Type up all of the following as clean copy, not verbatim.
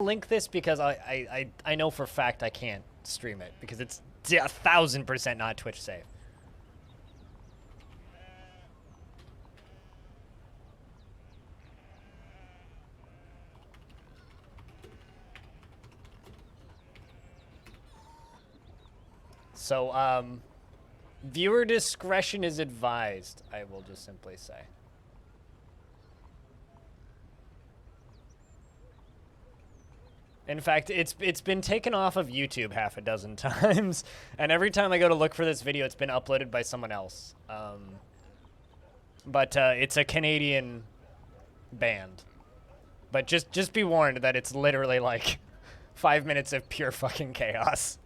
link this because I know for a fact I can't stream it because it's 1,000% not Twitch safe. So, viewer discretion is advised, I will just simply say. In fact, it's been taken off of YouTube half a dozen times, and every time I go to look for this video, it's been uploaded by someone else. But it's a Canadian band. But just be warned that it's literally like 5 minutes of pure fucking chaos.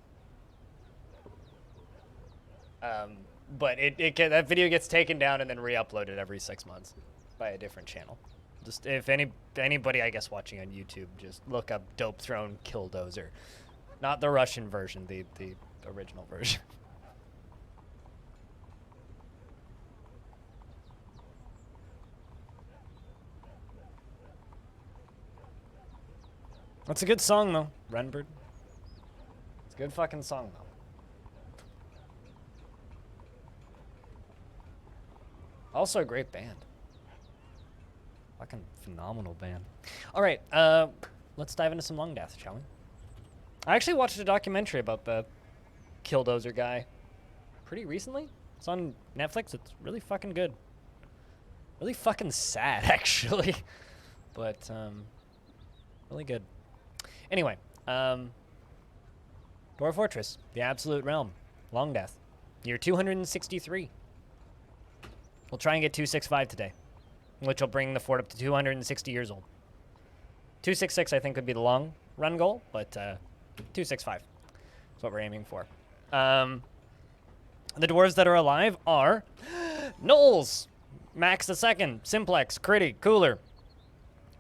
But that video gets taken down and then re-uploaded every 6 months by a different channel. Just if anybody I guess watching on YouTube, just look up Dope Throne Killdozer, not the Russian version, the original version. That's a good song though, Renbird. It's a good fucking song though. Also a great band. Fucking phenomenal band. All right, let's dive into some Longdeath, shall we? I actually watched a documentary about the Killdozer guy pretty recently. It's on Netflix. It's really fucking good. Really fucking sad, actually. But, really good. Anyway, Dwarf Fortress, the Absolute Realm, Longdeath, year 263. We'll try and get 265 today, which will bring the fort up to 260 years old. 266, I think, would be the long run goal, but 265 is what we're aiming for. The dwarves that are alive are Knowles, Max II, Simplex, Critty, Cooler,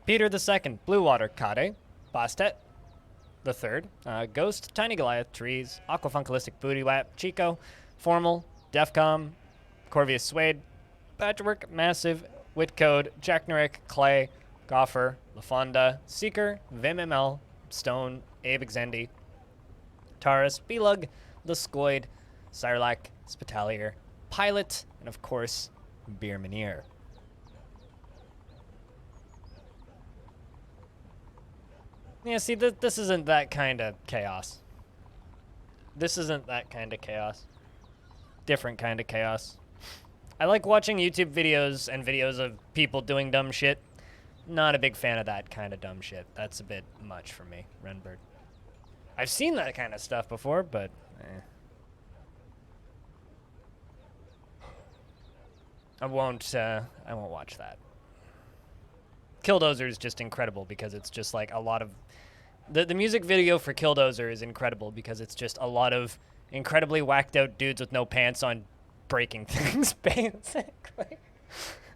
Peter II, Bluewater, Kade, Bastet the Third, Ghost, Tiny Goliath, Trees, Aquafunkalistic Booty Wap, Chico, Formal, Defcom, Corvius Suede, Patchwork, Massive, Whitcode, Jack Narek, Clay, Goffer, LaFonda, Seeker, VimML, Stone, Abe Exendi, Taurus, Belug, The Scoid, Sarlacc, Spitalier, Pilot, and of course, Beermanier. Yeah, see, this isn't that kind of chaos. This isn't that kind of chaos. Different kind of chaos. I like watching YouTube videos and videos of people doing dumb shit. Not a big fan of that kind of dumb shit. That's a bit much for me, Renbird. I've seen that kind of stuff before, but I won't watch that. Killdozer is just incredible because it's just like a lot of the music video for Killdozer is incredible because it's just a lot of incredibly whacked out dudes with no pants on breaking things, basically.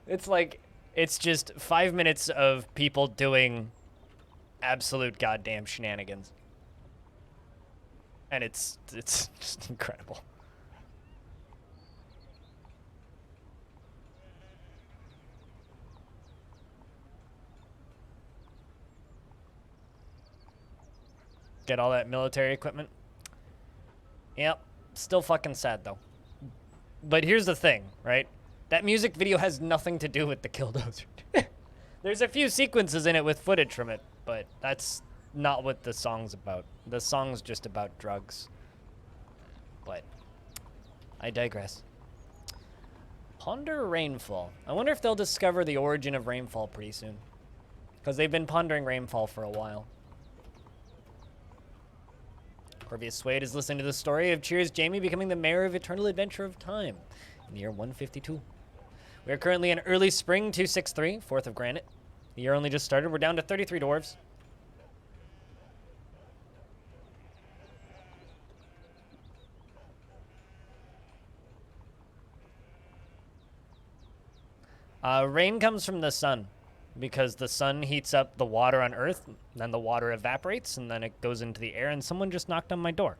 It's like, it's just 5 minutes of people doing absolute goddamn shenanigans. And it's just incredible. Get all that military equipment. Yep, still fucking sad though. But here's the thing, right? That music video has nothing to do with the Killdozer. There's a few sequences in it with footage from it, but that's not what the song's about. The song's just about drugs. But I digress. Ponder Rainfall. I wonder if they'll discover the origin of Rainfall pretty soon. Because they've been pondering Rainfall for a while. Corvius Suede is listening to the story of Cheers Jamie becoming the mayor of Eternal Adventure of Time in the year 152. We are currently in early spring 263, 4th of Granite. The year only just started. We're down to 33 dwarves. Rain comes from the sun because the sun heats up the water on Earth, then the water evaporates, and then it goes into the air, and someone just knocked on my door.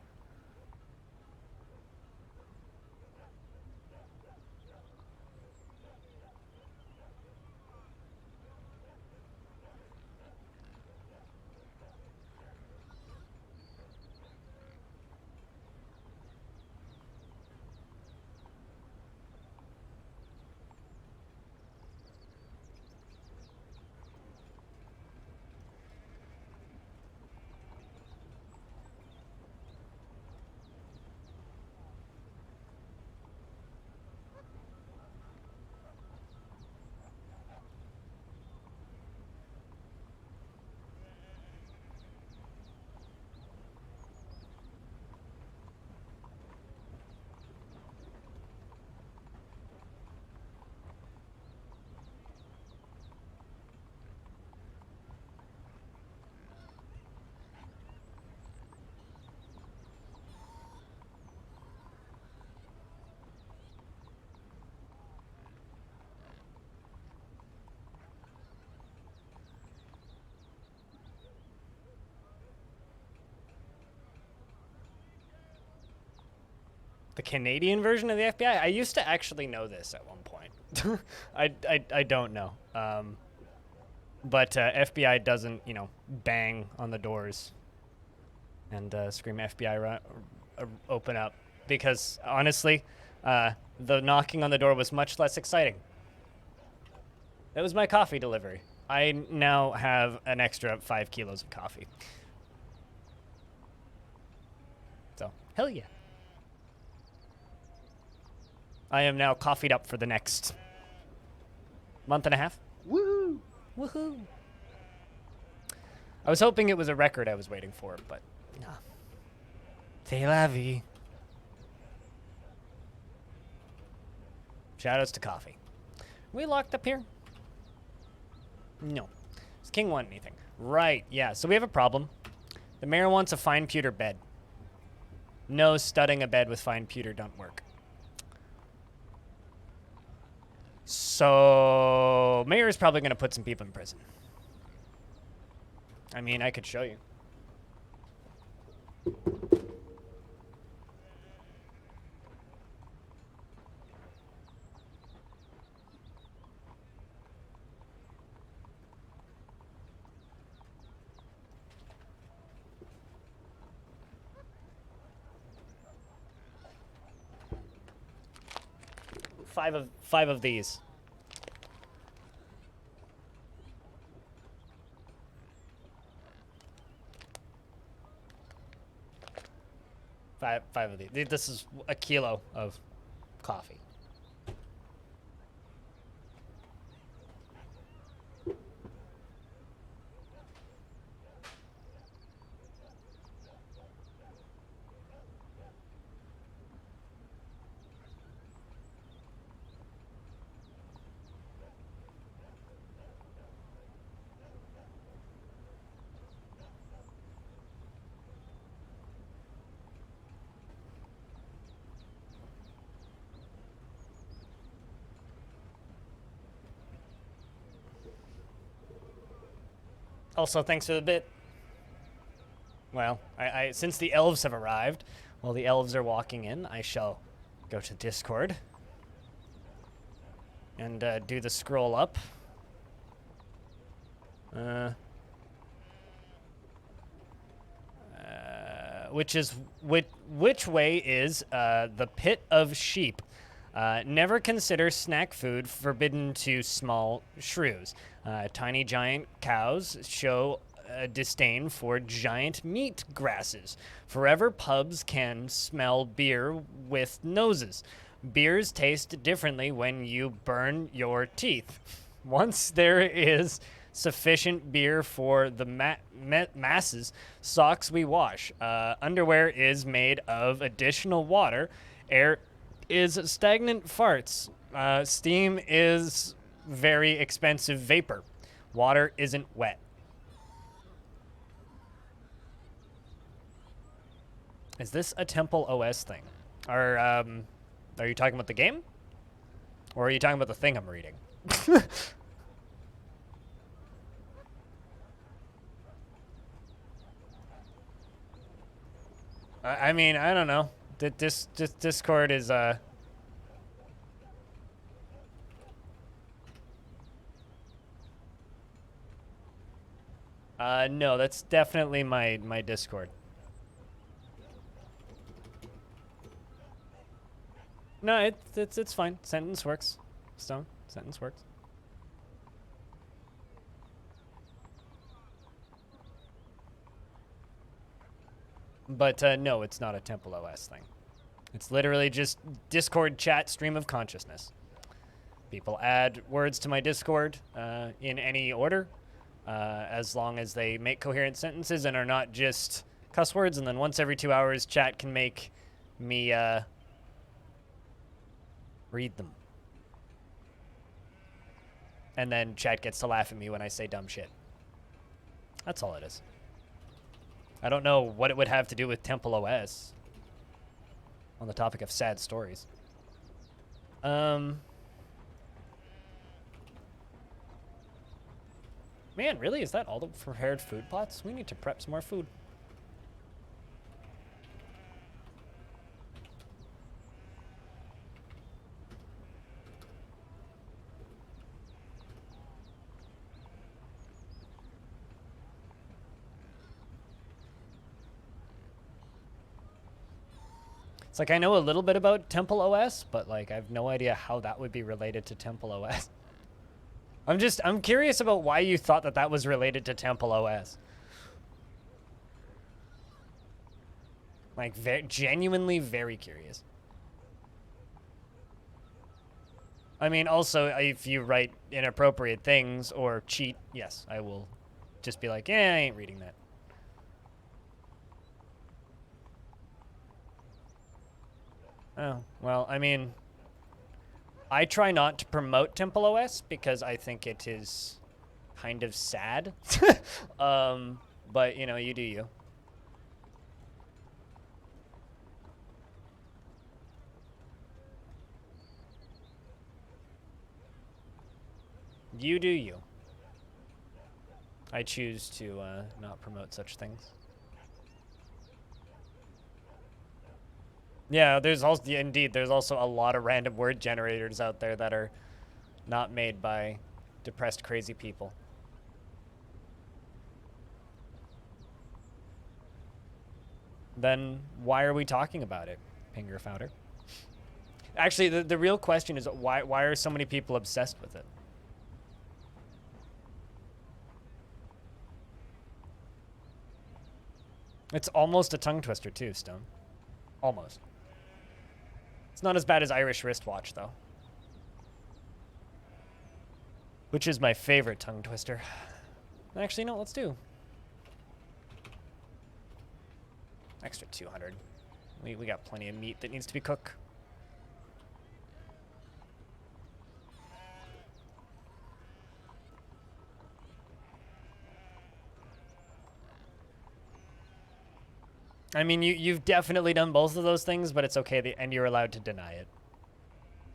The Canadian version of the FBI? I used to actually know this at one point. I don't know. But FBI doesn't, you know, bang on the doors and scream FBI open up. Because, honestly, the knocking on the door was much less exciting. That was my coffee delivery. I now have an extra 5 kilos of coffee. So, hell yeah. I am now coffeeed up for the next month and a half. Woohoo! Woohoo! I was hoping it was a record I was waiting for, but no. C'est la vie. Shoutouts to coffee. We locked up here? No. Does King want anything? Right, yeah. So we have a problem. The mayor wants a fine pewter bed. No, studding a bed with fine pewter don't work. So, mayor is probably going to put some people in prison. I mean, I could show you. Five of these. Five of these. This is a kilo of coffee. Also, thanks for the bit. Well, since the elves have arrived, while the elves are walking in, I shall go to Discord and do the scroll up. Which way is the pit of sheep? Never consider snack food forbidden to small shrews. Tiny giant cows show a disdain for giant meat grasses. Forever pubs can smell beer with noses. Beers taste differently when you burn your teeth. Once there is sufficient beer for the masses, socks we wash. Underwear is made of additional water. Air is stagnant farts. Steam is very expensive vapor. Water isn't wet. Is this a Temple OS thing? Are you talking about the game? Or are you talking about the thing I'm reading? I mean, I don't know. This Discord is no, that's definitely my Discord. No, it's fine. Sentence works. Stone, sentence works. But no, it's not a Temple OS thing. It's literally just Discord chat stream of consciousness. People add words to my Discord in any order, as long as they make coherent sentences and are not just cuss words. And then once every 2 hours, chat can make me read them. And then chat gets to laugh at me when I say dumb shit. That's all it is. I don't know what it would have to do with Temple OS on the topic of sad stories. Man, really? Is that all the prepared food plots? We need to prep some more food. It's like I know a little bit about Temple OS, but like I have no idea how that would be related to Temple OS. I'm curious about why you thought that that was related to Temple OS. Like, genuinely very curious. I mean, also, if you write inappropriate things or cheat, yes, I will just be like, yeah, I ain't reading that. Oh, well, I mean, I try not to promote Temple OS because I think it is kind of sad. But, you know, you do you. You do you. I choose to not promote such things. Yeah, there's also, indeed, there's also a lot of random word generators out there that are not made by depressed, crazy people. Then why are we talking about it, Pinger Founder? Actually, the real question is why are so many people obsessed with it? It's almost a tongue twister too, Stone. Almost. It's not as bad as Irish wristwatch, though. Which is my favorite tongue twister. Actually, no, let's do. Extra 200. We got plenty of meat that needs to be cooked. I mean, you've definitely done both of those things, but it's okay, and you're allowed to deny it.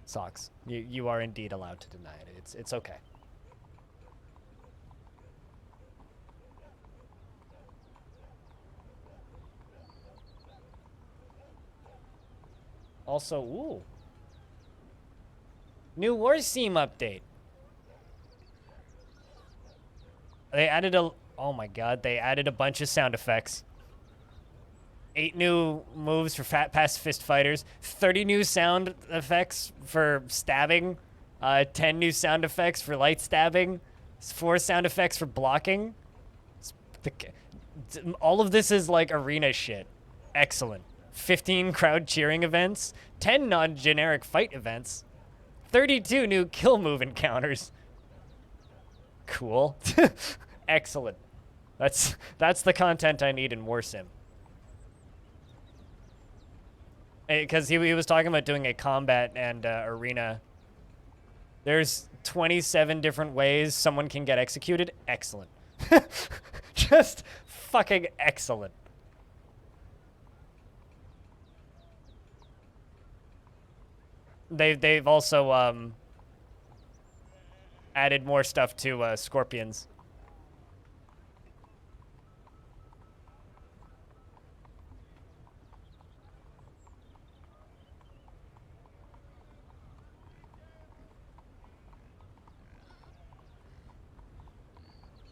Socks. You are indeed allowed to deny it. It's okay. Also, ooh. New War Seam update. They added oh my god, they added a bunch of sound effects. 8 new moves for pacifist fighters, 30 new sound effects for stabbing, 10 new sound effects for light stabbing, 4 sound effects for blocking. All of this is like arena shit. Excellent. 15 crowd cheering events, 10 non-generic fight events, 32 new kill move encounters. Cool. Excellent. That's the content I need in War Sim. Because he was talking about doing a combat and arena. There's 27 different ways someone can get executed. Excellent. Just fucking excellent. They've also added more stuff to scorpions.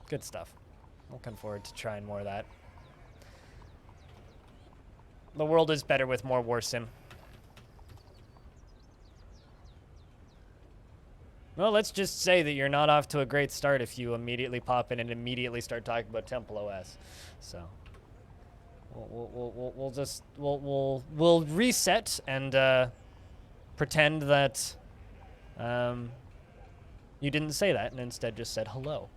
Good stuff. Looking forward to trying more of that. The world is better with more War Sim. Well, let's just say that you're not off to a great start if you immediately pop in and immediately start talking about Temple OS. So we'll reset and pretend that you didn't say that and instead just said hello.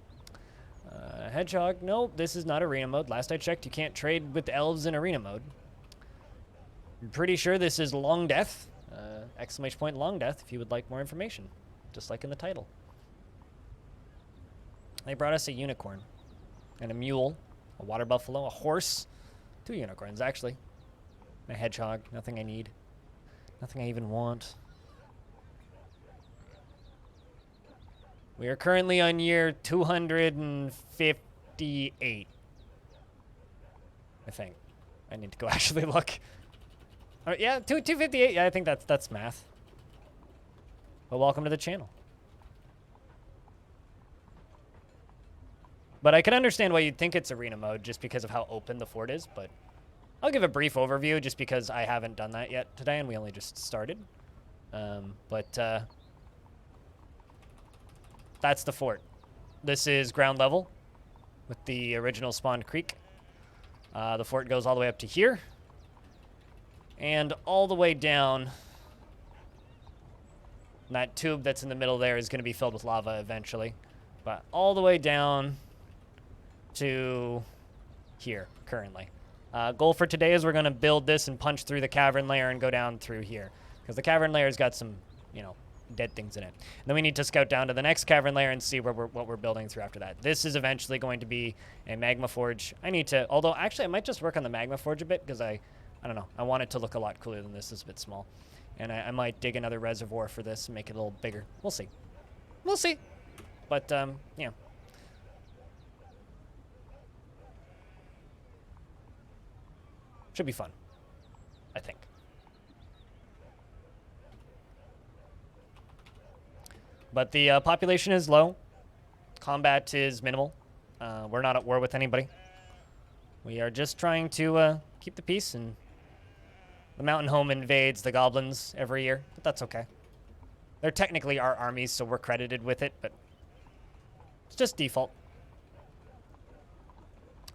Hedgehog, no, this is not arena mode. Last I checked, you can't trade with elves in arena mode. I'm pretty sure this is Longdeath. Exclamation point Longdeath if you would like more information. Just like in the title. They brought us a unicorn. And a mule. A water buffalo. A horse. 2 unicorns, actually. And a hedgehog. Nothing I need. Nothing I even want. We are currently on year 258. I think. I need to go actually look. Yeah, 258. Yeah, I think that's math. Well, welcome to the channel. But I can understand why you'd think it's arena mode just because of how open the fort is, but I'll give a brief overview just because I haven't done that yet today and we only just started. That's the fort. This is ground level with the original spawned creek. The fort goes all the way up to here. And all the way down, that tube that's in the middle there is going to be filled with lava eventually. But all the way down to here currently. Goal for today is we're going to build this and punch through the cavern layer and go down through here. Because the cavern layer's got some, you know, dead things in it. And then we need to scout down to the next cavern layer and see what we're building through after that. This is eventually going to be a magma forge. I need to, although actually I might just work on the magma forge a bit because I don't know. I want it to look a lot cooler than this. It's a bit small. And I might dig another reservoir for this and make it a little bigger. We'll see. We'll see. But, yeah. Should be fun, I think. But the population is low. Combat is minimal. We're not at war with anybody. We are just trying to keep the peace, and the mountain home invades the goblins every year, but that's okay. They're technically our armies, so we're credited with it, but it's just default.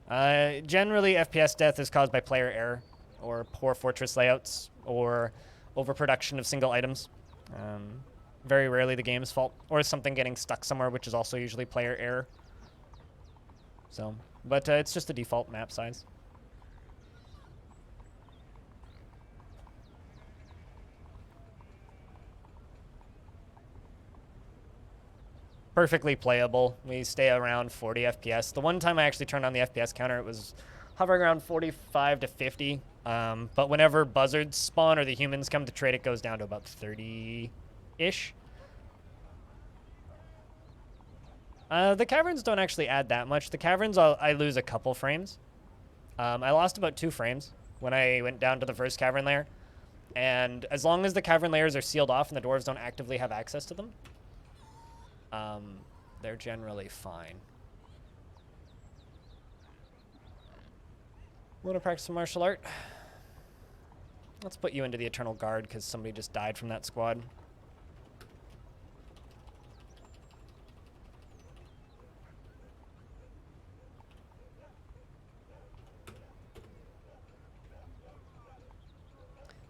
Generally, FPS death is caused by player error, or poor fortress layouts, or overproduction of single items. Very rarely the game's fault, or something getting stuck somewhere, which is also usually player error. So, but it's just the default map size. Perfectly playable. We stay around 40 FPS. The one time I actually turned on the FPS counter, it was hovering around 45 to 50. But whenever buzzards spawn or the humans come to trade, it goes down to about 30-ish. The caverns don't actually add that much. The caverns, I lose a couple frames. I lost about 2 frames when I went down to the first cavern layer. And as long as the cavern layers are sealed off and the dwarves don't actively have access to them, they're generally fine. Want to practice some martial art? Let's put you into the Eternal Guard because somebody just died from that squad.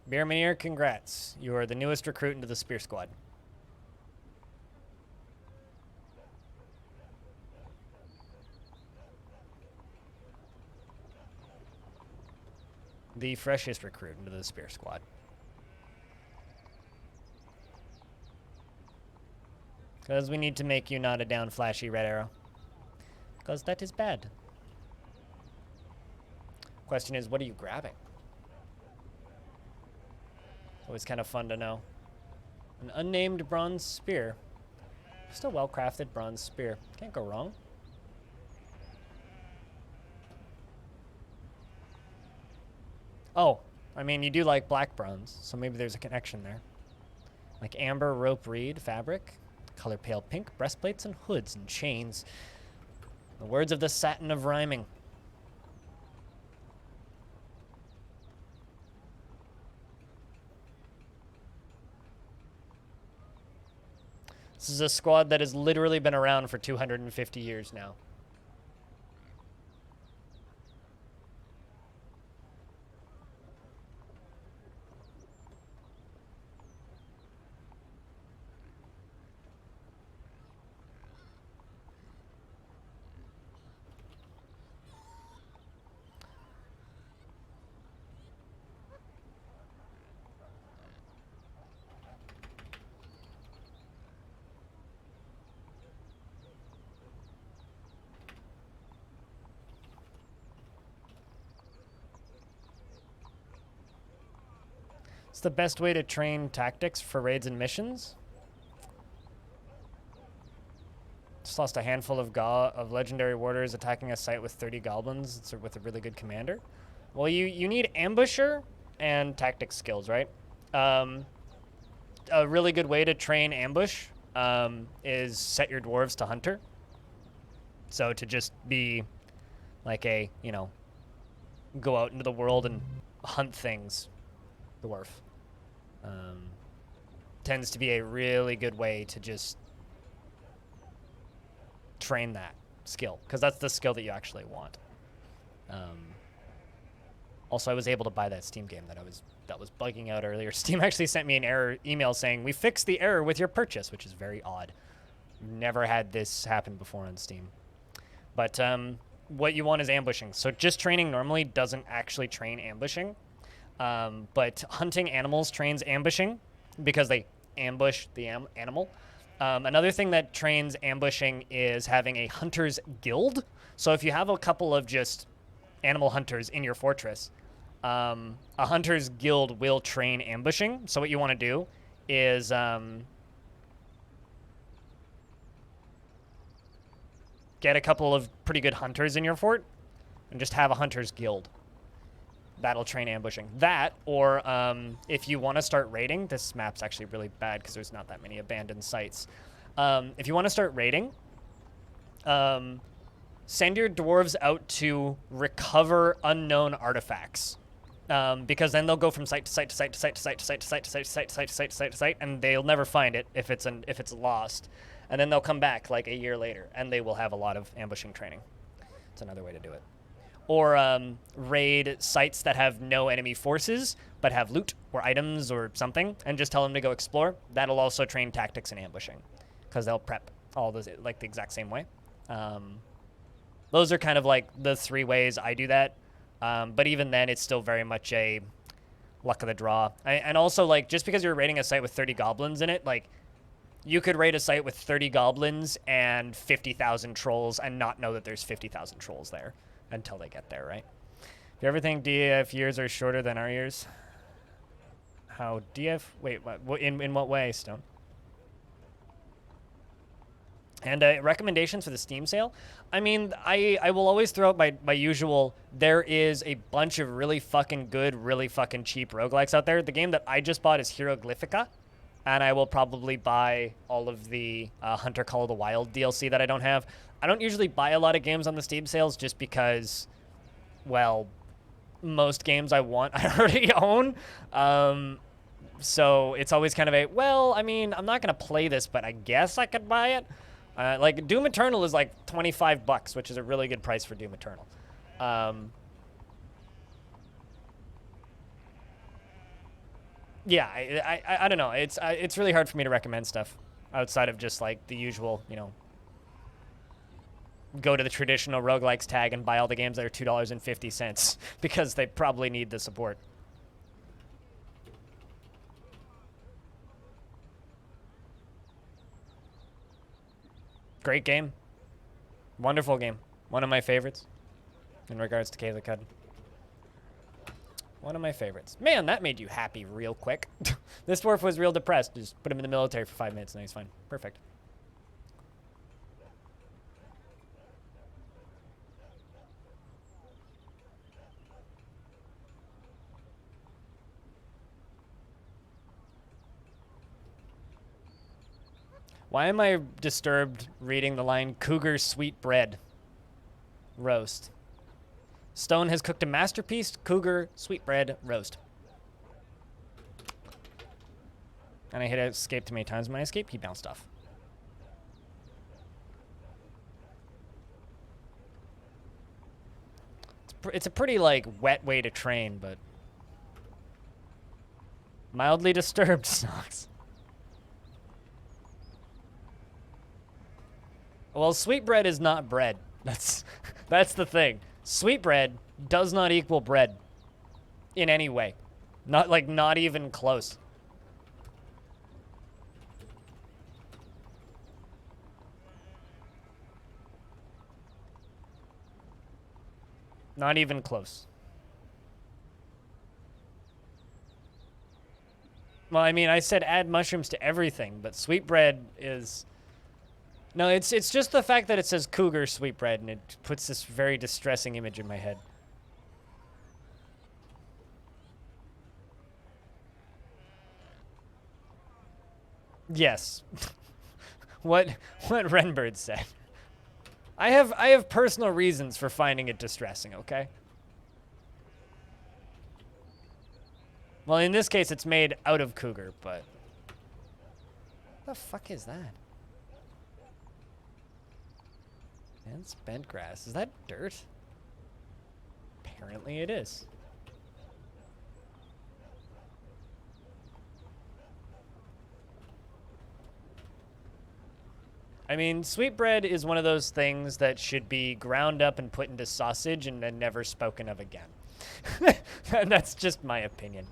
Beermanier, congrats. You are the newest recruit into the Spear Squad. The freshest recruit into the Spear Squad. Because we need to make you not a down flashy red arrow. Because that is bad. Question is, what are you grabbing? Always kind of fun to know. An unnamed bronze spear. Just a well-crafted bronze spear. Can't go wrong. Oh, I mean, you do like black bronze, so maybe there's a connection there. Like amber, rope, reed, fabric, color pale pink, breastplates and hoods and chains. The words of the satin of rhyming. This is a squad that has literally been around for 250 years now. It's the best way to train tactics for raids and missions. Just lost a handful of legendary warders attacking a site with 30 goblins. It's with a really good commander. Well, you need ambusher and tactics skills, right? A really good way to train ambush is set your dwarves to hunter. So to just be like a, you know, go out into the world and hunt things. Dwarf tends to be a really good way to just train that skill, because that's the skill that you actually want. Also, I was able to buy that Steam game that was bugging out earlier. Steam actually sent me an error email saying, "We fixed the error with your purchase," which is very odd. Never had this happen before on Steam. But what you want is ambushing. So just training normally doesn't actually train ambushing. But hunting animals trains ambushing because they ambush the animal. Another thing that trains ambushing is having a hunter's guild. So if you have a couple of just animal hunters in your fortress, a hunter's guild will train ambushing. So what you want to do is get a couple of pretty good hunters in your fort and just have a hunter's guild. That'll train ambushing. That, or if you want to start raiding, this map's actually really bad because there's not that many abandoned sites. If you want to start raiding, send your dwarves out to recover unknown artifacts. Because then they'll go from site to site to site to site to site to site to site to site to site to site to site to site to site, and they'll never find it if it's lost. And then they'll come back like a year later, and they will have a lot of ambushing training. It's another way to do it. Or raid sites that have no enemy forces, but have loot or items or something, and just tell them to go explore. That'll also train tactics and ambushing, because they'll prep all those like the exact same way. Those are kind of like the 3 ways I do that. But even then, it's still very much a luck of the draw. And also, like, just because you're raiding a site with 30 goblins in it, like, you could raid a site with 30 goblins and 50,000 trolls and not know that there's 50,000 trolls there until they get there, right? If you ever think DF years are shorter than our years? How DF? Wait, what? In what way, Stone? And recommendations for the Steam sale? I mean, I will always throw out my usual, there is a bunch of really fucking good, really fucking cheap roguelikes out there. The game that I just bought is Hieroglyphica, and I will probably buy all of the Hunter Call of the Wild DLC that I don't have. I don't usually buy a lot of games on the Steam sales just because, well, most games I want I already own. So it's always kind of a, well, I mean, I'm not going to play this, but I guess I could buy it. Like, Doom Eternal is like $25, which is a really good price for Doom Eternal. Yeah, I don't know. It's really hard for me to recommend stuff outside of just like the usual, you know, go to the traditional roguelikes tag and buy all the games that are $2.50 because they probably need the support. Great game. Wonderful game. One of my favorites in regards to Kayla Cud. One of my favorites. Man, that made you happy real quick. This dwarf was real depressed. Just put him in the military for 5 minutes and he's fine. Perfect. Why am I disturbed reading the line, Cougar Sweet Bread Roast? Stone has cooked a masterpiece, Cougar Sweetbread Roast. And I hit escape too many times. When I escape, he bounced off. It's a pretty, like, wet way to train, but... Mildly disturbed, Snox. Well, sweetbread is not bread. That's the thing. Sweetbread does not equal bread in any way. Not even close. Not even close. Well, I mean, I said add mushrooms to everything, but sweetbread is... No, it's just the fact that it says Cougar Sweetbread, and it puts this very distressing image in my head. Yes. what Renbird said. I have personal reasons for finding it distressing, okay? Well, in this case, it's made out of cougar, but... What the fuck is that? And spent grass. Is that dirt? Apparently it is. I mean, sweetbread is one of those things that should be ground up and put into sausage and then never spoken of again. And that's just my opinion.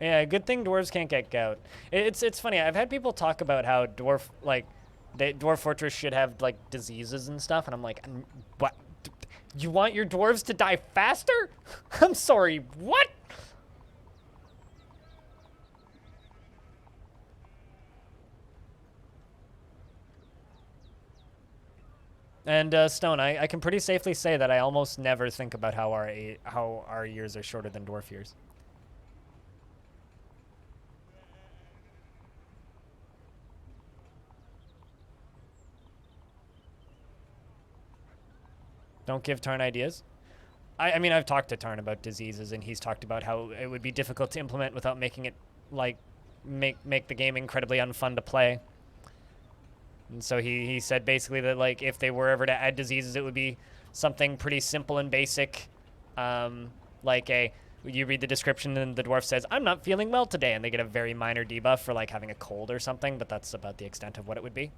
Yeah, good thing dwarves can't get gout. It's funny. I've had people talk about how dwarf fortress should have like diseases and stuff, and I'm like, what? You want your dwarves to die faster? I'm sorry, what? And Stone, I can pretty safely say that I almost never think about how our years are shorter than dwarf years. Don't give Tarn ideas. I mean, I've talked to Tarn about diseases, and he's talked about how it would be difficult to implement without making it, like, make the game incredibly unfun to play. And so he said basically that, like, if they were ever to add diseases, it would be something pretty simple and basic. Like you read the description and the dwarf says, I'm not feeling well today, and they get a very minor debuff for, like, having a cold or something, but that's about the extent of what it would be.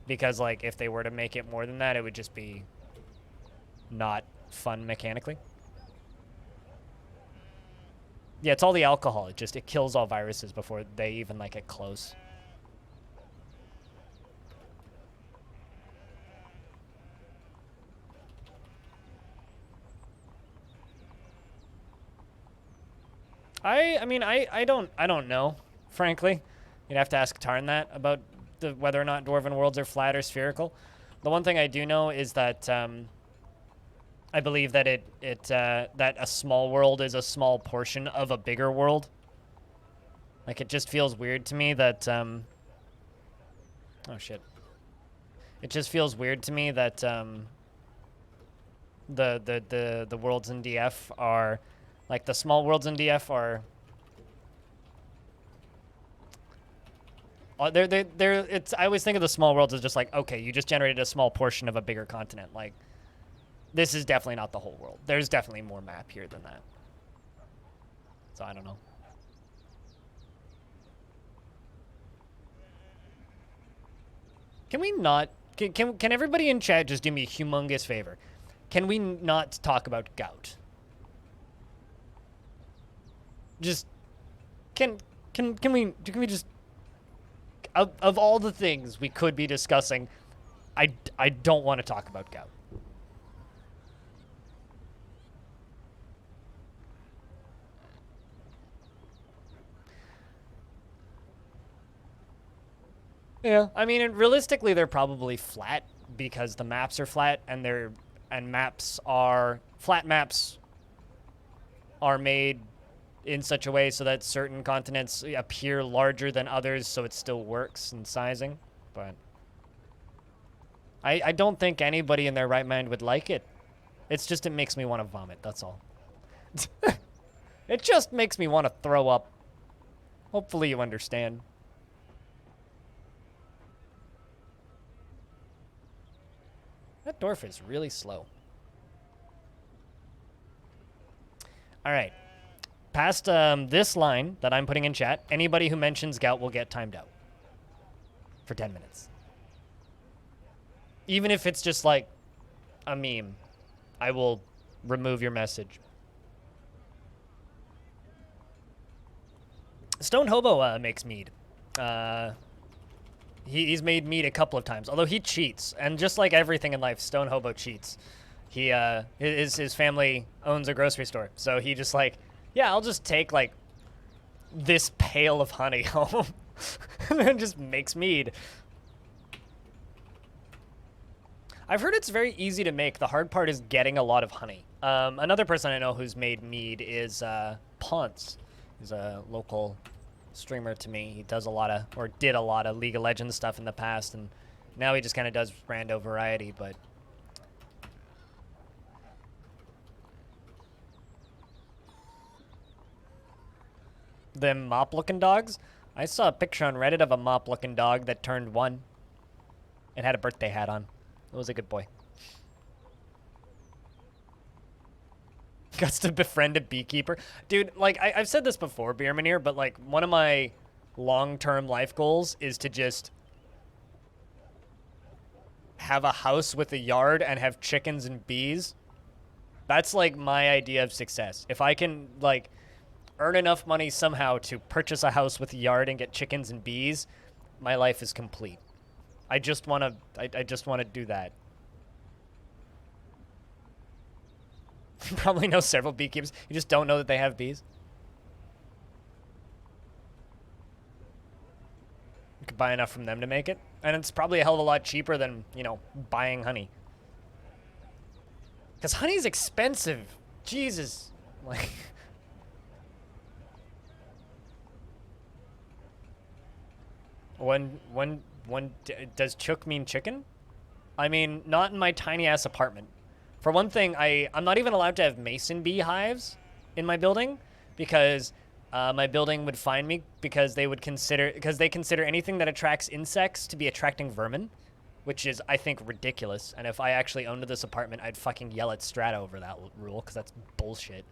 Because, like, if they were to make it more than that, it would just be not fun mechanically. Yeah, it's all the alcohol. It kills all viruses before they even, like, get close. I mean, I don't know, frankly. You'd have to ask Tarn that about whether or not dwarven worlds are flat or spherical. The one thing I do know is that I believe that that a small world is a small portion of a bigger world. Like, it just feels weird to me that oh shit. It just feels weird to me that the worlds in DF are, like, the small worlds in DF are I always think of the small worlds as just like, okay, you just generated a small portion of a bigger continent. Like, this is definitely not the whole world. There's definitely more map here than that. So I don't know. Can we not, can everybody in chat just do me a humongous favor? Can we not talk about gout? Just, can we just, of all the things we could be discussing, I don't want to talk about gout. Yeah, I mean, realistically, they're probably flat because the maps are flat, and flat maps are made in such a way so that certain continents appear larger than others, so it still works in sizing. But I don't think anybody in their right mind would like it. It's just, it makes me want to vomit, that's all. It just makes me want to throw up. Hopefully you understand. That dwarf is really slow. All right. Past this line that I'm putting in chat, anybody who mentions gout will get timed out for 10 minutes. Even if it's just like a meme, I will remove your message. Stone Hobo makes mead. He's made mead a couple of times, although he cheats. And just like everything in life, Stone Hobo cheats. His family owns a grocery store, so he just like, yeah, I'll just take, like, this pail of honey home and then just makes mead. I've heard it's very easy to make. The hard part is getting a lot of honey. Another person I know who's made mead is Ponce. He's a local streamer to me. He does a lot of, or did a lot of League of Legends stuff in the past, and now he just kind of does rando variety, but... Them mop-looking dogs? I saw a picture on Reddit of a mop-looking dog that turned 1. It had a birthday hat on. It was a good boy. Got to befriend a beekeeper. Dude, like, I've said this before, Beermanir, but, like, one of my long-term life goals is to just have a house with a yard and have chickens and bees. That's, like, my idea of success. If I can, like, earn enough money somehow to purchase a house with a yard and get chickens and bees, my life is complete. I just want to, I just want to do that. You probably know several beekeepers. You just don't know that they have bees. You could buy enough from them to make it. And it's probably a hell of a lot cheaper than, you know, buying honey. Because honey's expensive. Jesus. Like... Does chook mean chicken? I mean, not in my tiny-ass apartment. For one thing, I'm not even allowed to have mason bee hives in my building because my building would fine me because they consider anything that attracts insects to be attracting vermin, which is, I think, ridiculous. And if I actually owned this apartment, I'd fucking yell at Strata over that rule because that's bullshit.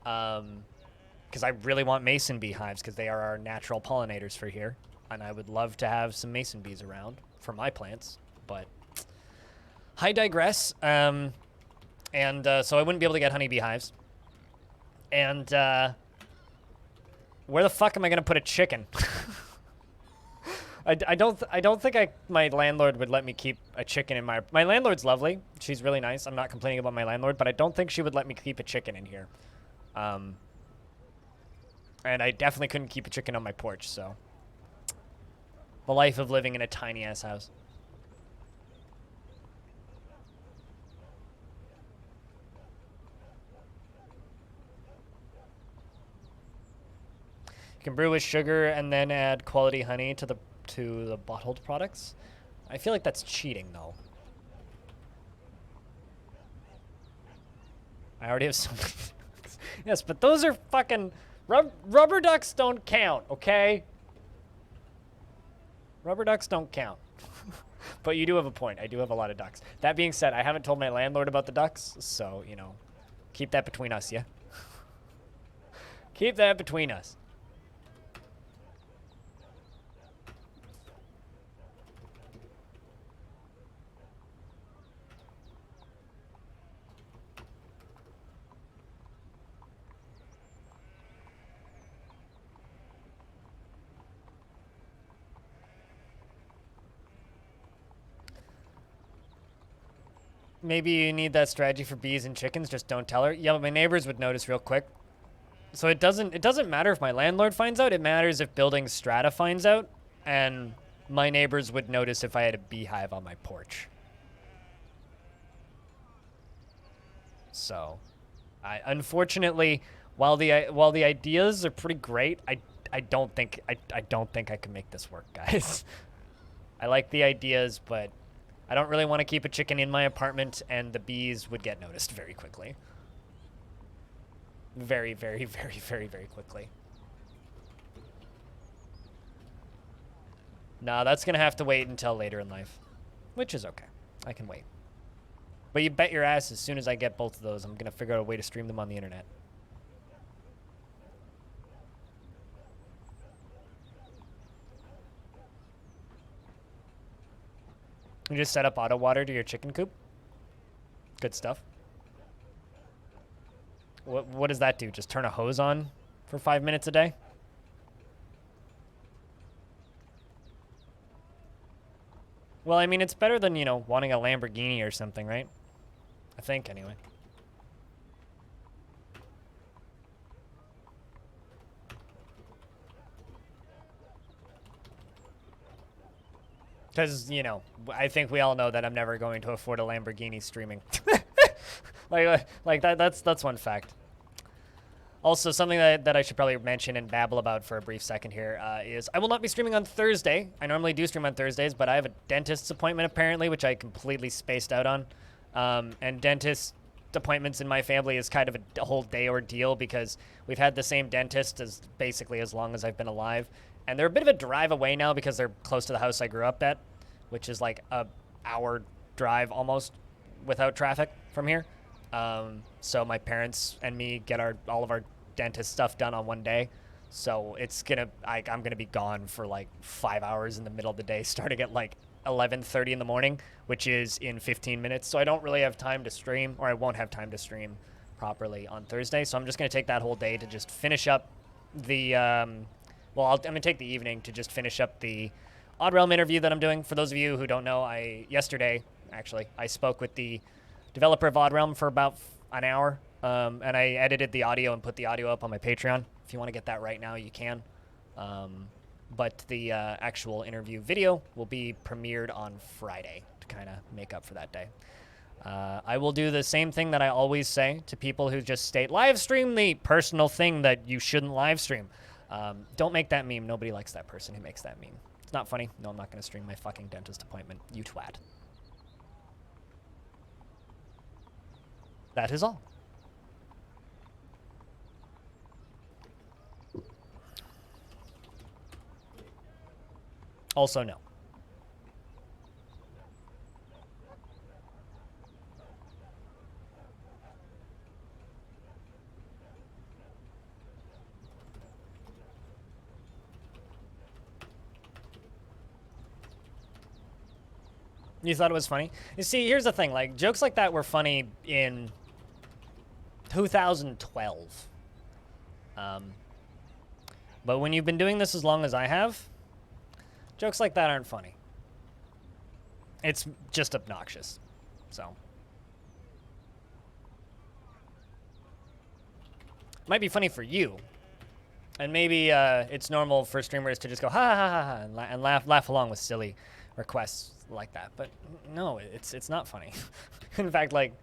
Because I really want mason bee hives because they are our natural pollinators for here. And I would love to have some mason bees around for my plants, but I digress. So I wouldn't be able to get honeybee hives. And where the fuck am I gonna put a chicken? I don't think my landlord would let me keep a chicken in my landlord's lovely. She's really nice. I'm not complaining about my landlord, but I don't think she would let me keep a chicken in here. And I definitely couldn't keep a chicken on my porch, so. The life of living in a tiny-ass house. You can brew with sugar and then add quality honey to the bottled products. I feel like that's cheating, though. I already have so many ducks. Yes, but those are fucking... Rubber ducks don't count, okay? Rubber ducks don't count. But you do have a point. I do have a lot of ducks. That being said, I haven't told my landlord about the ducks, so, you know, keep that between us, yeah? Keep that between us. Maybe you need that strategy for bees and chickens. Just don't tell her. Yeah, but my neighbors would notice real quick. So it doesn't matter if my landlord finds out. It matters if building strata finds out, and my neighbors would notice if I had a beehive on my porch. So, unfortunately, while the ideas are pretty great, I don't think I can make this work, guys. I like the ideas, but I don't really want to keep a chicken in my apartment, and the bees would get noticed very quickly. Very, very, very, very, very quickly. Nah, that's going to have to wait until later in life, which is okay. I can wait. But you bet your ass as soon as I get both of those, I'm going to figure out a way to stream them on the internet. You just set up auto water to your chicken coop. Good stuff. What does that do? Just turn a hose on for 5 minutes a day? Well, I mean, it's better than, you know, wanting a Lamborghini or something, right? I think, anyway. Because, you know, I think we all know that I'm never going to afford a Lamborghini streaming. like that's one fact. Also, something that I should probably mention and babble about for a brief second here is I will not be streaming on Thursday. I normally do stream on Thursdays, but I have a dentist's appointment apparently, which I completely spaced out on. And dentist appointments in my family is kind of a whole day ordeal because we've had the same dentist as basically as long as I've been alive. And they're a bit of a drive away now because they're close to the house I grew up at, which is like a hour drive almost without traffic from here. So my parents and me get all of our dentist stuff done on one day. So it's I'm gonna be gone for like 5 hours in the middle of the day, starting at like 11:30 in the morning, which is in 15 minutes. So I don't really have time to stream, or I won't have time to stream properly on Thursday. So I'm just gonna take that whole day to just finish up the, I'm gonna take the evening to just finish up the Odd Realm interview that I'm doing. For those of you who don't know, yesterday, actually, I spoke with the developer of Odd Realm for about an hour, and I edited the audio and put the audio up on my Patreon. If you want to get that right now, you can. But the actual interview video will be premiered on Friday to kind of make up for that day. I will do the same thing that I always say to people who just state, live stream the personal thing that you shouldn't live stream. Don't make that meme. Nobody likes that person who makes that meme. It's not funny. No, I'm not going to stream my fucking dentist appointment. You twat. That is all. Also, no. You thought it was funny? You see, here's the thing. Like, jokes like that were funny in 2012. But when you've been doing this as long as I have, jokes like that aren't funny. It's just obnoxious. So. Might be funny for you. And maybe it's normal for streamers to just go, ha ha ha ha, and laugh along with silly requests like that. But no, it's not funny. In fact, like,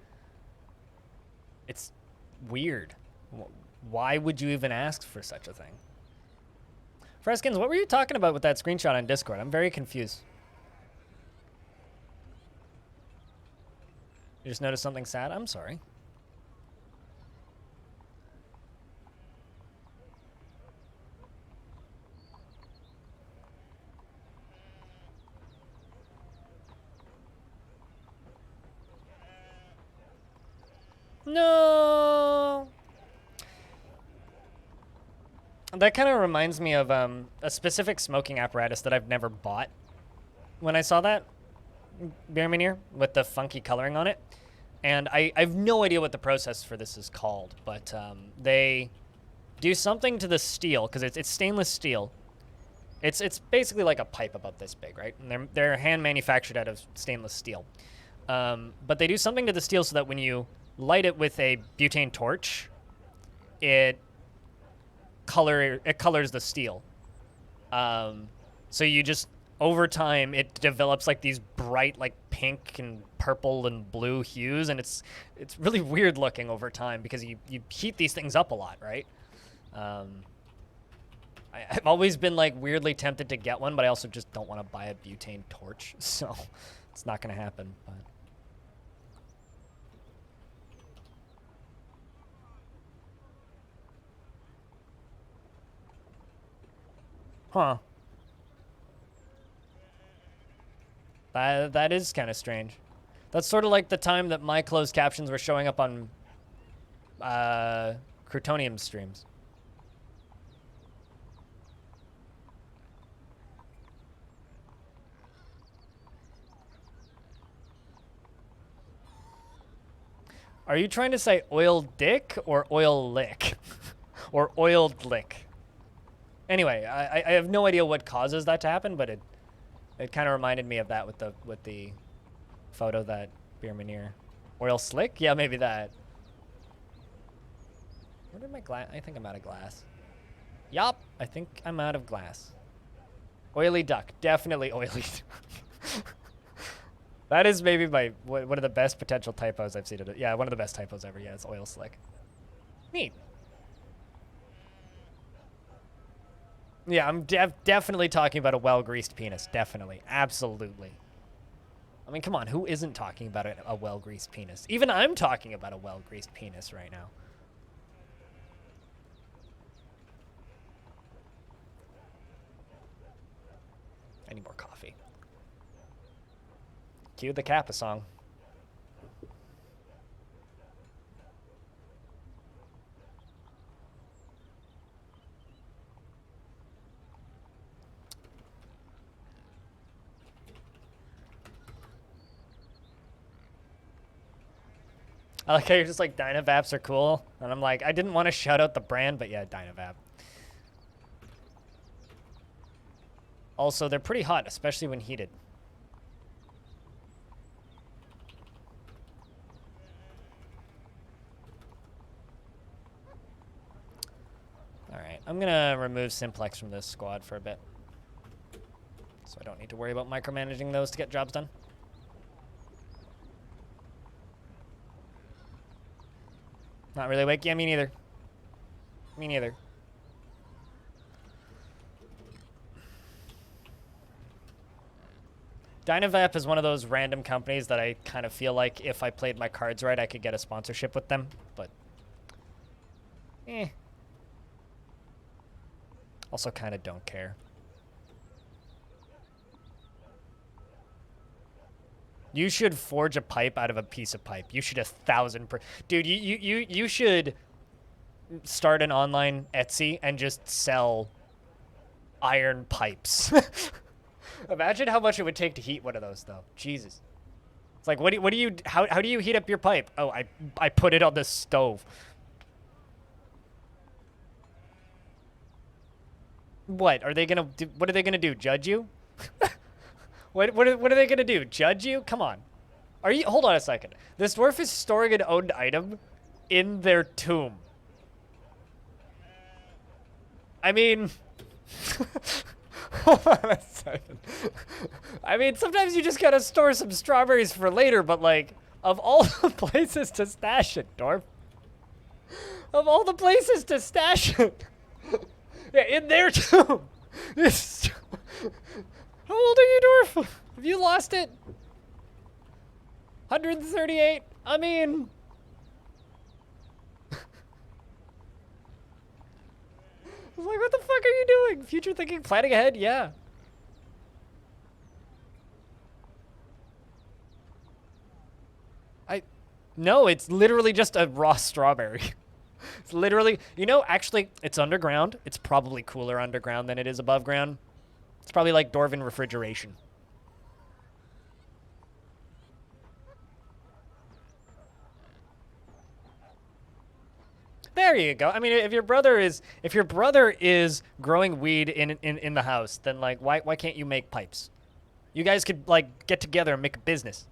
it's weird. Why would you even ask for such a thing? Freskins, what were you talking about with that screenshot on Discord? I'm very confused. You just noticed something sad? I'm sorry. No. That kind of reminds me of a specific smoking apparatus that I've never bought. When I saw that, Beermanier, with the funky coloring on it. And I have no idea what the process for this is called, but they do something to the steel, because it's stainless steel. It's basically like a pipe about this big, right? And they're hand manufactured out of stainless steel. But they do something to the steel so that when you light it with a butane torch, it colors the steel. So you just, over time, it develops like these bright, like pink and purple and blue hues, and it's really weird looking over time because you heat these things up a lot, right? I've always been like weirdly tempted to get one, but I also just don't want to buy a butane torch, so it's not gonna happen. But huh. That is kind of strange. That's sort of like the time that my closed captions were showing up on Crutonium streams. Are you trying to say oil dick or oil lick? Or oiled lick? Anyway, I have no idea what causes that to happen, but it kind of reminded me of that with the photo that Beermanier. Oil slick? Yeah, maybe that. Where did my glass? I think I'm out of glass. Yup, I think I'm out of glass. Oily duck. Definitely oily duck. That is maybe one of the best potential typos I've seen. Yeah, one of the best typos ever. Yeah, it's oil slick. Neat. Yeah, I'm definitely talking about a well-greased penis. Definitely. Absolutely. I mean, come on. Who isn't talking about a well-greased penis? Even I'm talking about a well-greased penis right now. I need more coffee. Cue the Kappa song. I like how you're just like, Dynavaps are cool. And I'm like, I didn't want to shout out the brand, but yeah, Dynavap. Also, they're pretty hot, especially when heated. Alright, I'm gonna remove Simplex from this squad for a bit. So I don't need to worry about micromanaging those to get jobs done. Not really awake? Yeah, me neither. Me neither. Dynavap is one of those random companies that I kind of feel like if I played my cards right, I could get a sponsorship with them, but... Also kind of don't care. You should forge a pipe out of a piece of pipe. You should 1,000%. Dude, you should start an online Etsy and just sell iron pipes. Imagine how much it would take to heat one of those, though. Jesus. It's like, how do you heat up your pipe? Oh, I put it on the stove. What are they gonna do? What are they gonna do? Judge you? What are they gonna do? Judge you? Come on. Are you? Hold on a second. This dwarf is storing an owned item in their tomb. I mean, hold on a second. I mean, sometimes you just gotta store some strawberries for later, but like, of all the places to stash it, dwarf. Of all the places to stash it. Yeah, in their tomb. How old are you, Dwarf? Have you lost it? 138? I mean... I was like, what the fuck are you doing? Future thinking, planning ahead? Yeah. No, it's literally just a raw strawberry. It's literally... You know, actually, it's underground. It's probably cooler underground than it is above ground. It's probably like Dwarven refrigeration. There you go. I mean, if your brother is growing weed in the house, then like why can't you make pipes? You guys could like get together and make a business.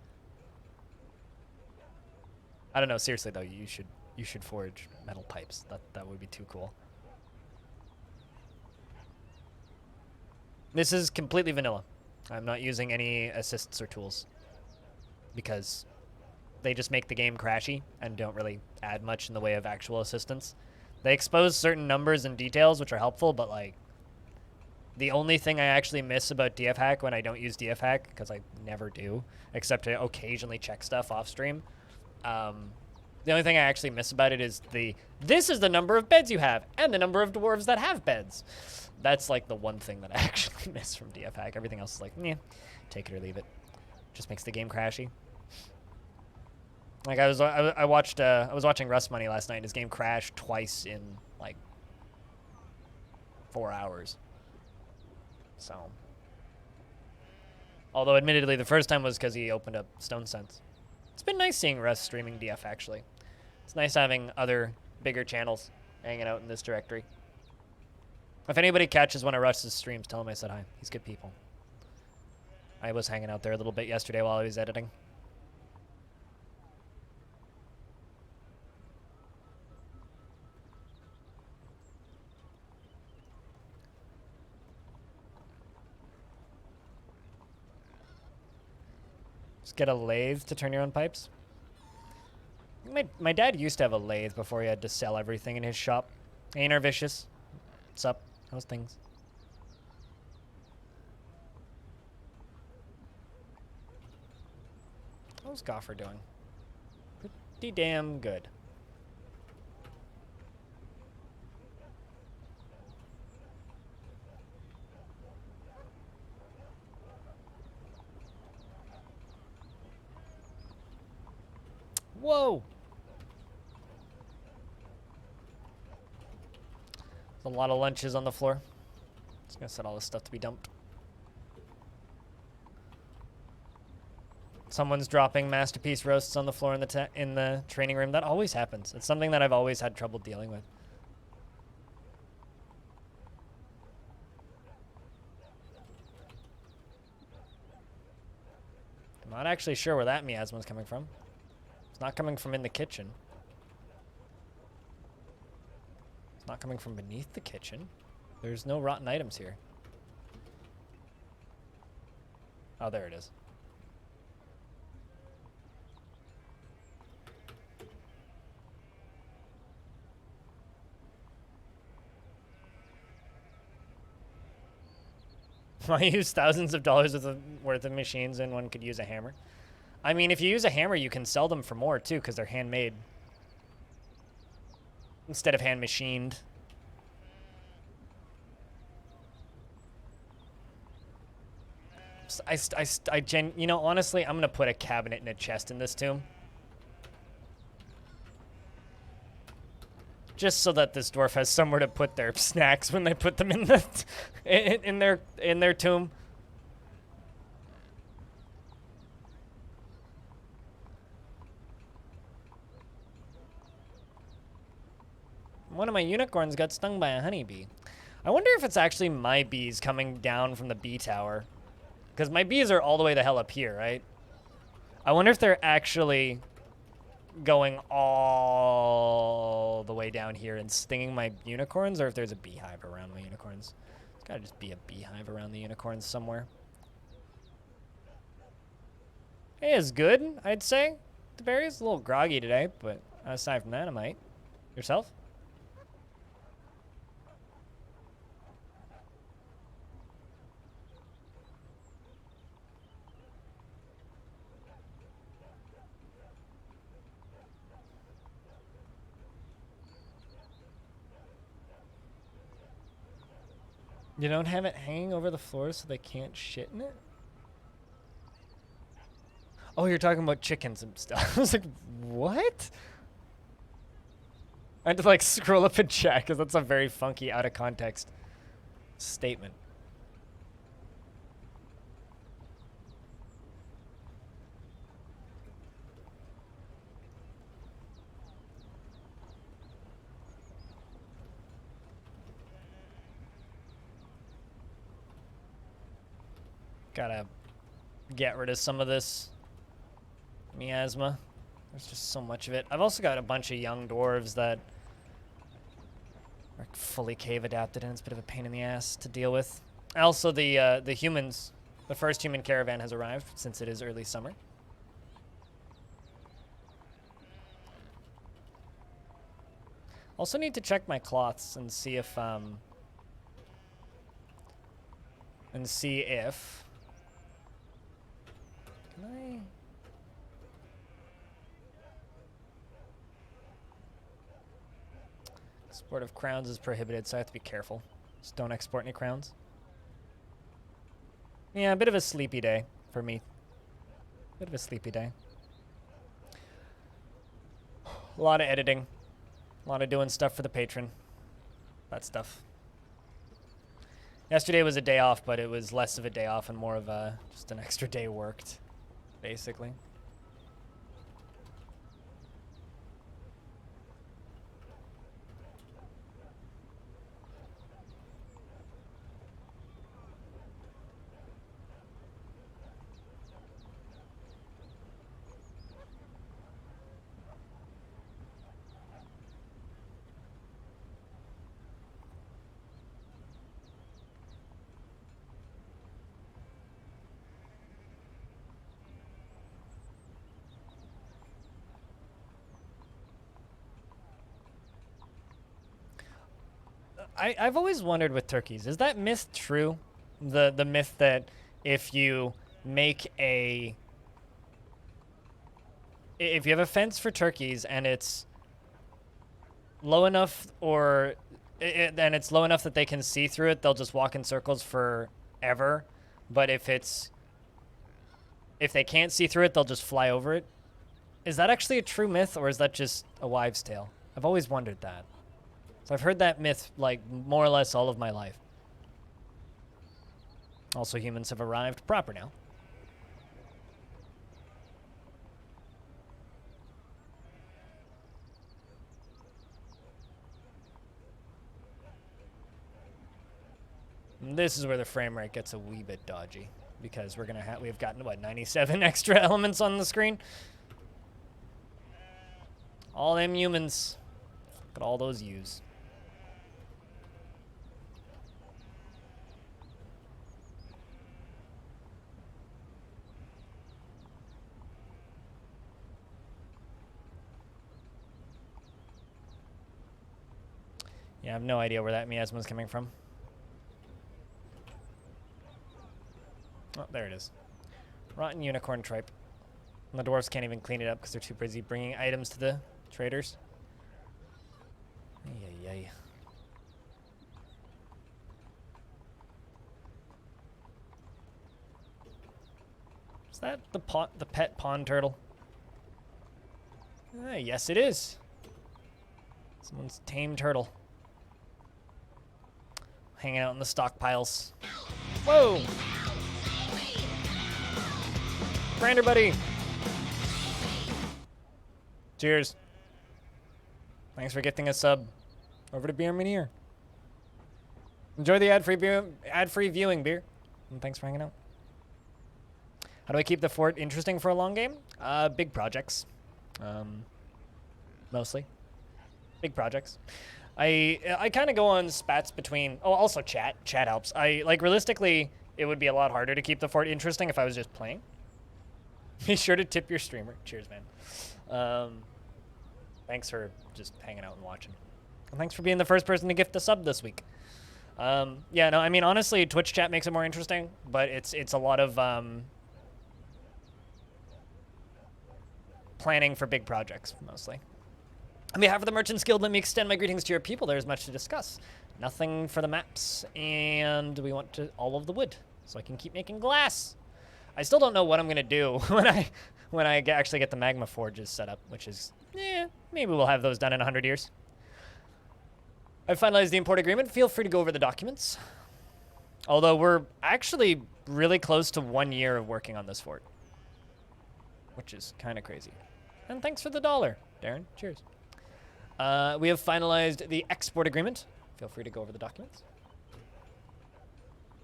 I don't know, seriously though, you should forge metal pipes. That would be too cool. This is completely vanilla. I'm not using any assists or tools because they just make the game crashy and don't really add much in the way of actual assistance. They expose certain numbers and details, which are helpful, but like the only thing I actually miss about DFHack when I don't use DFHack, because I never do, except to occasionally check stuff off stream, the only thing I actually miss about it is this is the number of beds you have and the number of dwarves that have beds. That's like the one thing that I actually miss from DFHack. Everything else is like, meh, take it or leave it. Just makes the game crashy. Like I was watching Rust Money last night and his game crashed twice in like 4 hours. So, although admittedly the first time was because he opened up Stone Sense. It's been nice seeing Rust streaming DF actually. It's nice having other bigger channels hanging out in this directory. If anybody catches one of Rust's streams, tell him I said hi. He's good people. I was hanging out there a little bit yesterday while I was editing. Just get a lathe to turn your own pipes. My dad used to have a lathe before he had to sell everything in his shop. Ain't our vicious? What's up? How's things? How's Goffer doing? Pretty damn good. Whoa! There's a lot of lunches on the floor. Just gonna set all this stuff to be dumped. Someone's dropping masterpiece roasts on the floor in the training room. That always happens. It's something that I've always had trouble dealing with. I'm not actually sure where that miasma's coming from. It's not coming from in the kitchen. It's not coming from beneath the kitchen. There's no rotten items here. Oh, there it is. I use thousands of dollars worth of machines and one could use a hammer. I mean, if you use a hammer, you can sell them for more, too, because they're handmade. Instead of hand-machined. You know, honestly, I'm going to put a cabinet and a chest in this tomb. Just so that this dwarf has somewhere to put their snacks when they put them in the in their tomb. One of my unicorns got stung by a honeybee. I wonder if it's actually my bees coming down from the bee tower. Because my bees are all the way the hell up here, right? I wonder if they're actually going all the way down here and stinging my unicorns, or if there's a beehive around my unicorns. There's gotta just be a beehive around the unicorns somewhere. Hey, it's good, I'd say. The berry's a little groggy today, but aside from that, I might. Yourself? You don't have it hanging over the floor so they can't shit in it? Oh, you're talking about chickens and stuff. I was like, what? I had to like scroll up and check because that's a very funky, out of context statement. Gotta get rid of some of this miasma. There's just so much of it. I've also got a bunch of young dwarves that are fully cave adapted, and it's a bit of a pain in the ass to deal with. Also, the humans, the first human caravan has arrived since it is early summer. Also need to check my cloths and see if Can I? Export of crowns is prohibited, so I have to be careful. Just don't export any crowns. Yeah, a bit of a sleepy day for me. Bit of a sleepy day. A lot of editing. A lot of doing stuff for the patron. That stuff. Yesterday was a day off, but it was less of a day off and more of a just an extra day worked, basically. I've always wondered with turkeys, is that myth true? The myth that if you make a if you have a fence for turkeys and it's low enough, or and it's low enough that they can see through it, they'll just walk in circles forever. But if they can't see through it, they'll just fly over it. Is that actually a true myth, or is that just a wives' tale? I've always wondered that. So I've heard that myth, like, more or less all of my life. Also, humans have arrived proper now. And this is where the frame rate gets a wee bit dodgy, because we've gotten, what, 97 extra elements on the screen? All them humans. Look at all those U's. Yeah, I have no idea where that miasma's coming from. Oh, there it is. Rotten unicorn tripe. And the dwarves can't even clean it up because they're too busy bringing items to the traders. Ay, ay, ay. Is that the pet pond turtle? Yes, it is. Someone's tame turtle. Hanging out in the stockpiles. Whoa! Brander buddy! Cheers. Thanks for getting a sub over to Beer Minier. Enjoy the ad-free viewing, Beer. And thanks for hanging out. How do I keep the fort interesting for a long game? Big projects. Mostly. Big projects. I kind of go on spats between... Oh, also chat. Chat helps. Realistically, it would be a lot harder to keep the fort interesting if I was just playing. Be sure to tip your streamer. Cheers, man. Thanks for just hanging out and watching. And thanks for being the first person to gift a sub this week. Yeah, no, I mean, honestly, Twitch chat makes it more interesting, but it's a lot of planning for big projects, mostly. On behalf of the Merchants Guild, let me extend my greetings to your people. There's much to discuss. Nothing for the maps, and we want all of the wood, so I can keep making glass. I still don't know what I'm going to do when I actually get the magma forges set up, which is, maybe we'll have those done in 100 years. I've finalized the import agreement. Feel free to go over the documents. Although we're actually really close to 1 year of working on this fort, which is kind of crazy. And thanks for the $1, Darren. Cheers. We have finalized the export agreement. Feel free to go over the documents.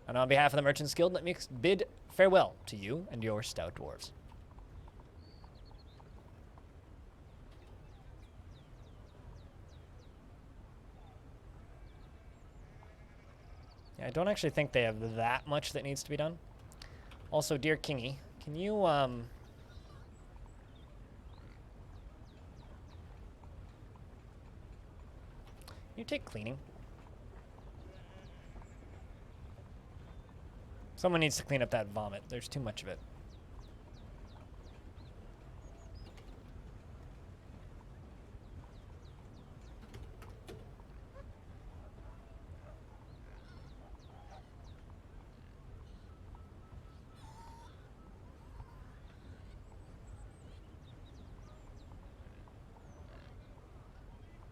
And on behalf of the Merchants Guild, let me bid farewell to you and your stout dwarves. Yeah, I don't actually think they have that much that needs to be done. Also, dear Kingy, can you, you take cleaning? Someone needs to clean up that vomit. There's too much of it.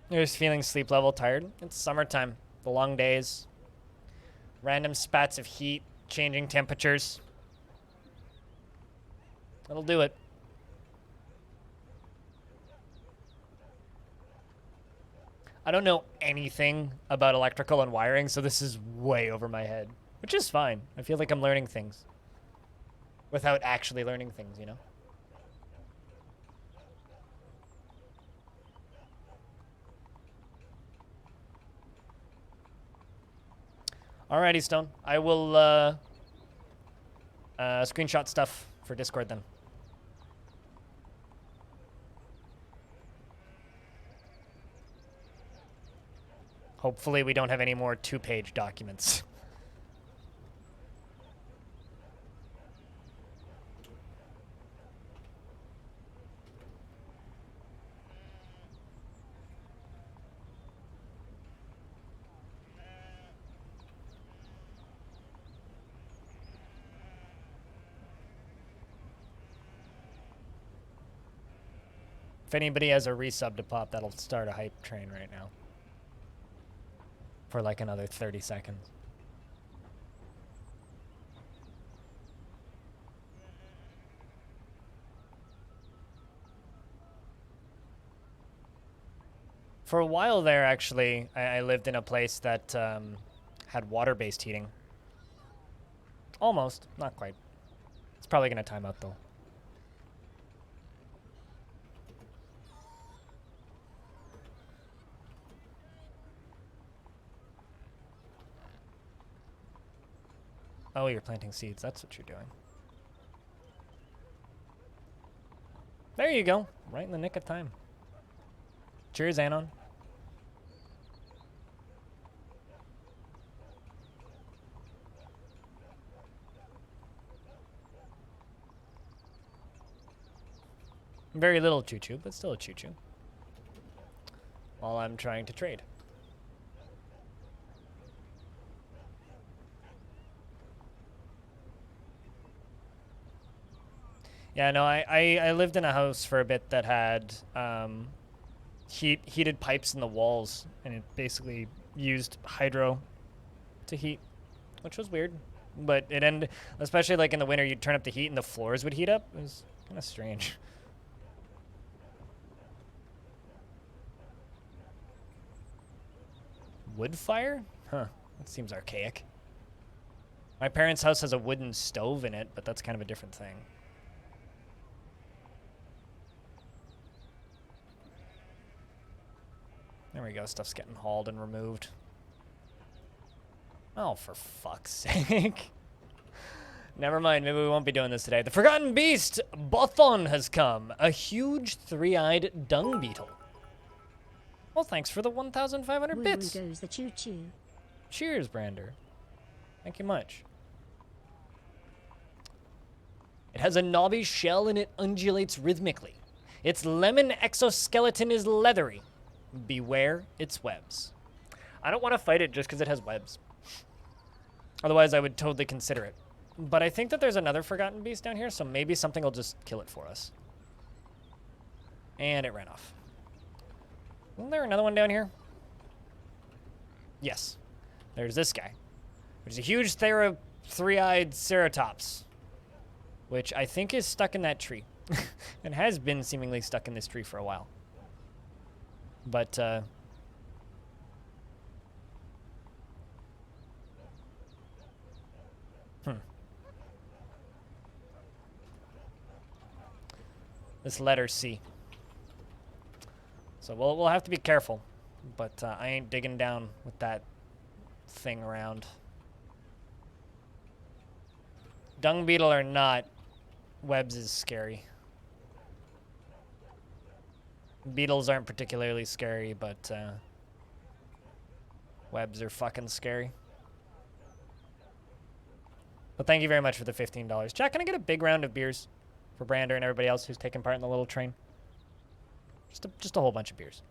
You're just feeling sleep level tired? It's summertime. The long days. Random spats of heat. Changing temperatures. That'll do it. I don't know anything about electrical and wiring, so this is way over my head. Which is fine. I feel like I'm learning things. Without actually learning things, you know? Alrighty, Stone. I will screenshot stuff for Discord then. Hopefully we don't have any more 2-page documents. anybody has a resub to pop, that'll start a hype train right now. For like another 30 seconds. For a while there, actually, I lived in a place that had water-based heating. Almost. Not quite. It's probably going to time out, though. Oh, you're planting seeds. That's what you're doing. There you go. Right in the nick of time. Cheers, Anon. Very little choo-choo, but still a choo-choo. While I'm trying to trade. Yeah, no, I lived in a house for a bit that had heated pipes in the walls, and it basically used hydro to heat, which was weird. But it ended, especially like in the winter, you'd turn up the heat and the floors would heat up. It was kind of strange. Wood fire? Huh, that seems archaic. My parents' house has a wooden stove in it, but that's kind of a different thing. There we go, stuff's getting hauled and removed. Oh, for fuck's sake. Never mind, maybe we won't be doing this today. The Forgotten Beast, Bothon, has come. A huge three-eyed dung beetle. Well, thanks for the 1,500 bits. Where goes the choo-choo? Cheers, Brander. Thank you much. It has a knobby shell and it undulates rhythmically. Its lemon exoskeleton is leathery. Beware its webs. I don't want to fight it just because it has webs. Otherwise, I would totally consider it. But I think that there's another Forgotten Beast down here, so maybe something will just kill it for us. And it ran off. Isn't there another one down here? Yes. There's this guy, which is a huge three-eyed ceratops, which I think is stuck in that tree. And has been seemingly stuck in this tree for a while. But, This letter C. So we'll have to be careful. But I ain't digging down with that thing around. Dung beetle or not, webs is scary. Beetles aren't particularly scary, but webs are fucking scary. But thank you very much for the $15. Jack, can I get a big round of beers for Brander and everybody else who's taking part in the little train? Just a whole bunch of beers.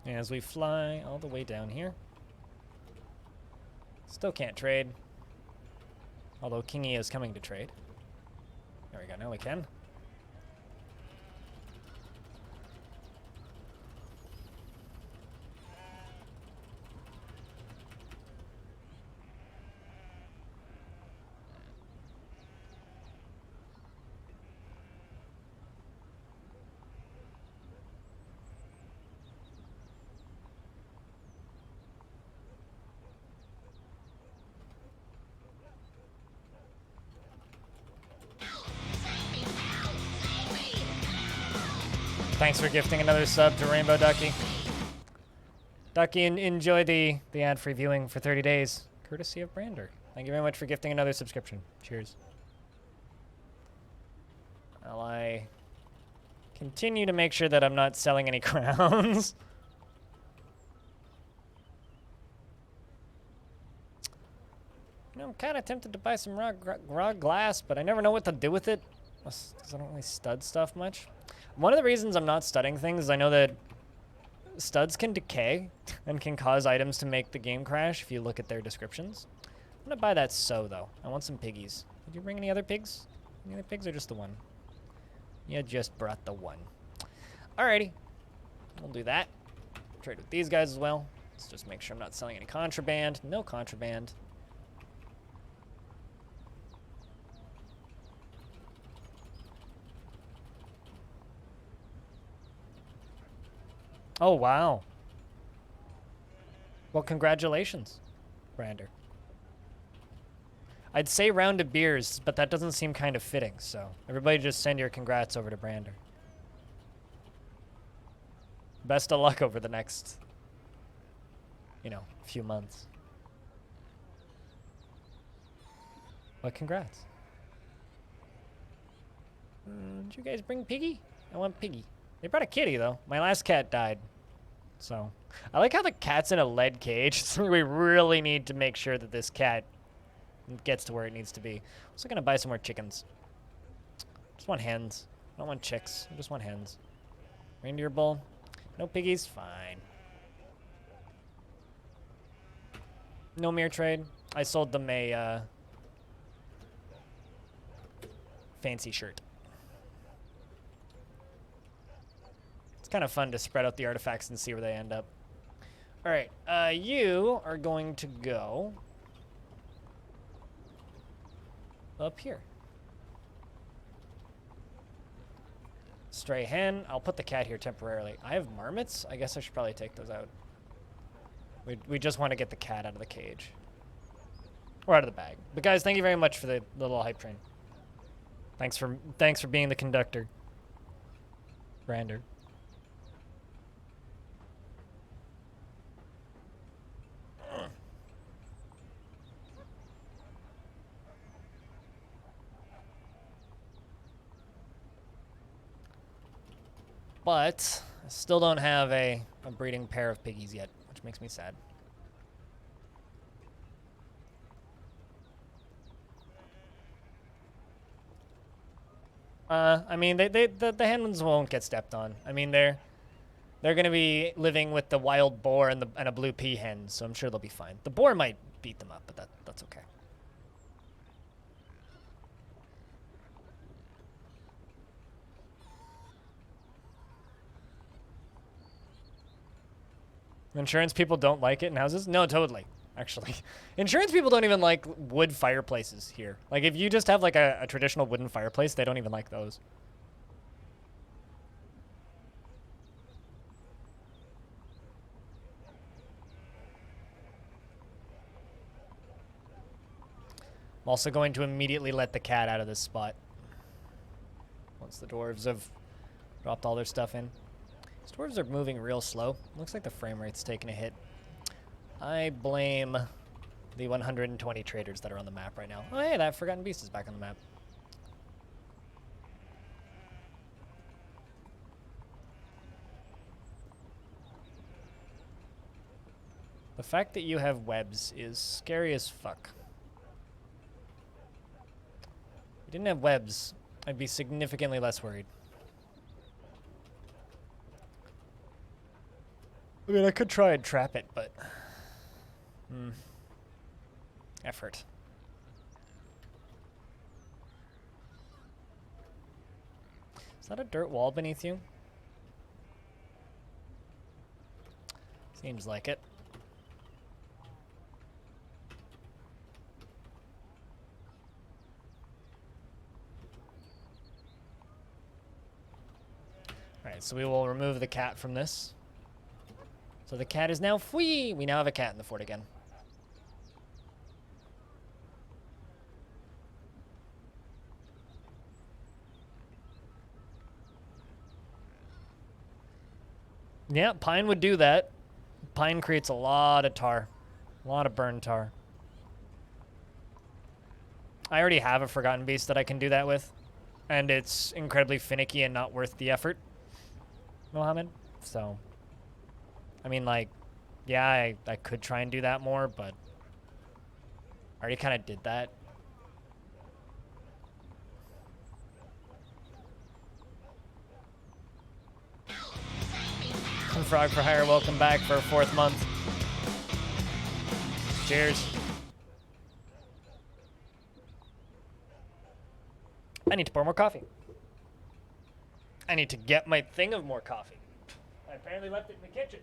As we fly all the way down here. Still can't trade. Although Kingy is coming to trade. There we go, now we can. Thanks for gifting another sub to Rainbow Ducky. Ducky, enjoy the ad-free viewing for 30 days, courtesy of Brander. Thank you very much for gifting another subscription. Cheers. While I continue to make sure that I'm not selling any crowns. You know, kind of tempted to buy some raw glass, but I never know what to do with it. Because I don't really stud stuff much. One of the reasons I'm not studying things is I know that studs can decay and can cause items to make the game crash if you look at their descriptions. I'm gonna buy that though. I want some piggies. Did you bring any other pigs? Any other pigs or just the one? You just brought the one. Alrighty. We'll do that. Trade with these guys as well. Let's just make sure I'm not selling any contraband. No contraband. Oh, wow. Well, congratulations, Brander. I'd say round of beers, but that doesn't seem kind of fitting, so everybody just send your congrats over to Brander. Best of luck over the next, you know, few months. But congrats. Did you guys bring Piggy? I want Piggy. They brought a kitty, though. My last cat died. So, I like how the cat's in a lead cage. We really need to make sure that this cat gets to where it needs to be. I'm also gonna buy some more chickens. Just want hens. I don't want chicks. I just want hens. Reindeer bull. No piggies? Fine. No mirror trade. I sold them a fancy shirt. It's kind of fun to spread out the artifacts and see where they end up. All right, you are going to go up here. Stray hen. I'll put the cat here temporarily. I have marmots. I guess I should probably take those out. We just want to get the cat out of the cage. Or out of the bag. But guys, thank you very much for the little hype train. Thanks for being the conductor. Brander. But I still don't have a breeding pair of piggies yet, which makes me sad. I mean, the hen ones won't get stepped on. I mean, they're gonna be living with the wild boar and a blue peahen, so I'm sure they'll be fine. The boar might beat them up, but that's okay. Insurance people don't like it in houses? No, totally. Actually, insurance people don't even like wood fireplaces here. Like, if you just have like a traditional wooden fireplace, they don't even like those. I'm also going to immediately let the cat out of this spot once the dwarves have dropped all their stuff in. These dwarves are moving real slow. Looks like the frame rate's taking a hit. I blame the 120 traders that are on the map right now. Oh, hey, that Forgotten Beast is back on the map. The fact that you have webs is scary as fuck. If you didn't have webs, I'd be significantly less worried. I mean, I could try and trap it, but... effort. Is that a dirt wall beneath you? Seems like it. Alright, so we will remove the cat from this. So the cat is now free! We now have a cat in the fort again. Yeah, pine would do that. Pine creates a lot of tar. A lot of burned tar. I already have a Forgotten Beast that I can do that with. And it's incredibly finicky and not worth the effort, Mohammed. So, I mean, like, yeah, I could try and do that more, but Already kind of did that. Frog for Hire, welcome back for a 4th month. Cheers. I need to pour more coffee. I need to get my thing of more coffee. I apparently left it in the kitchen.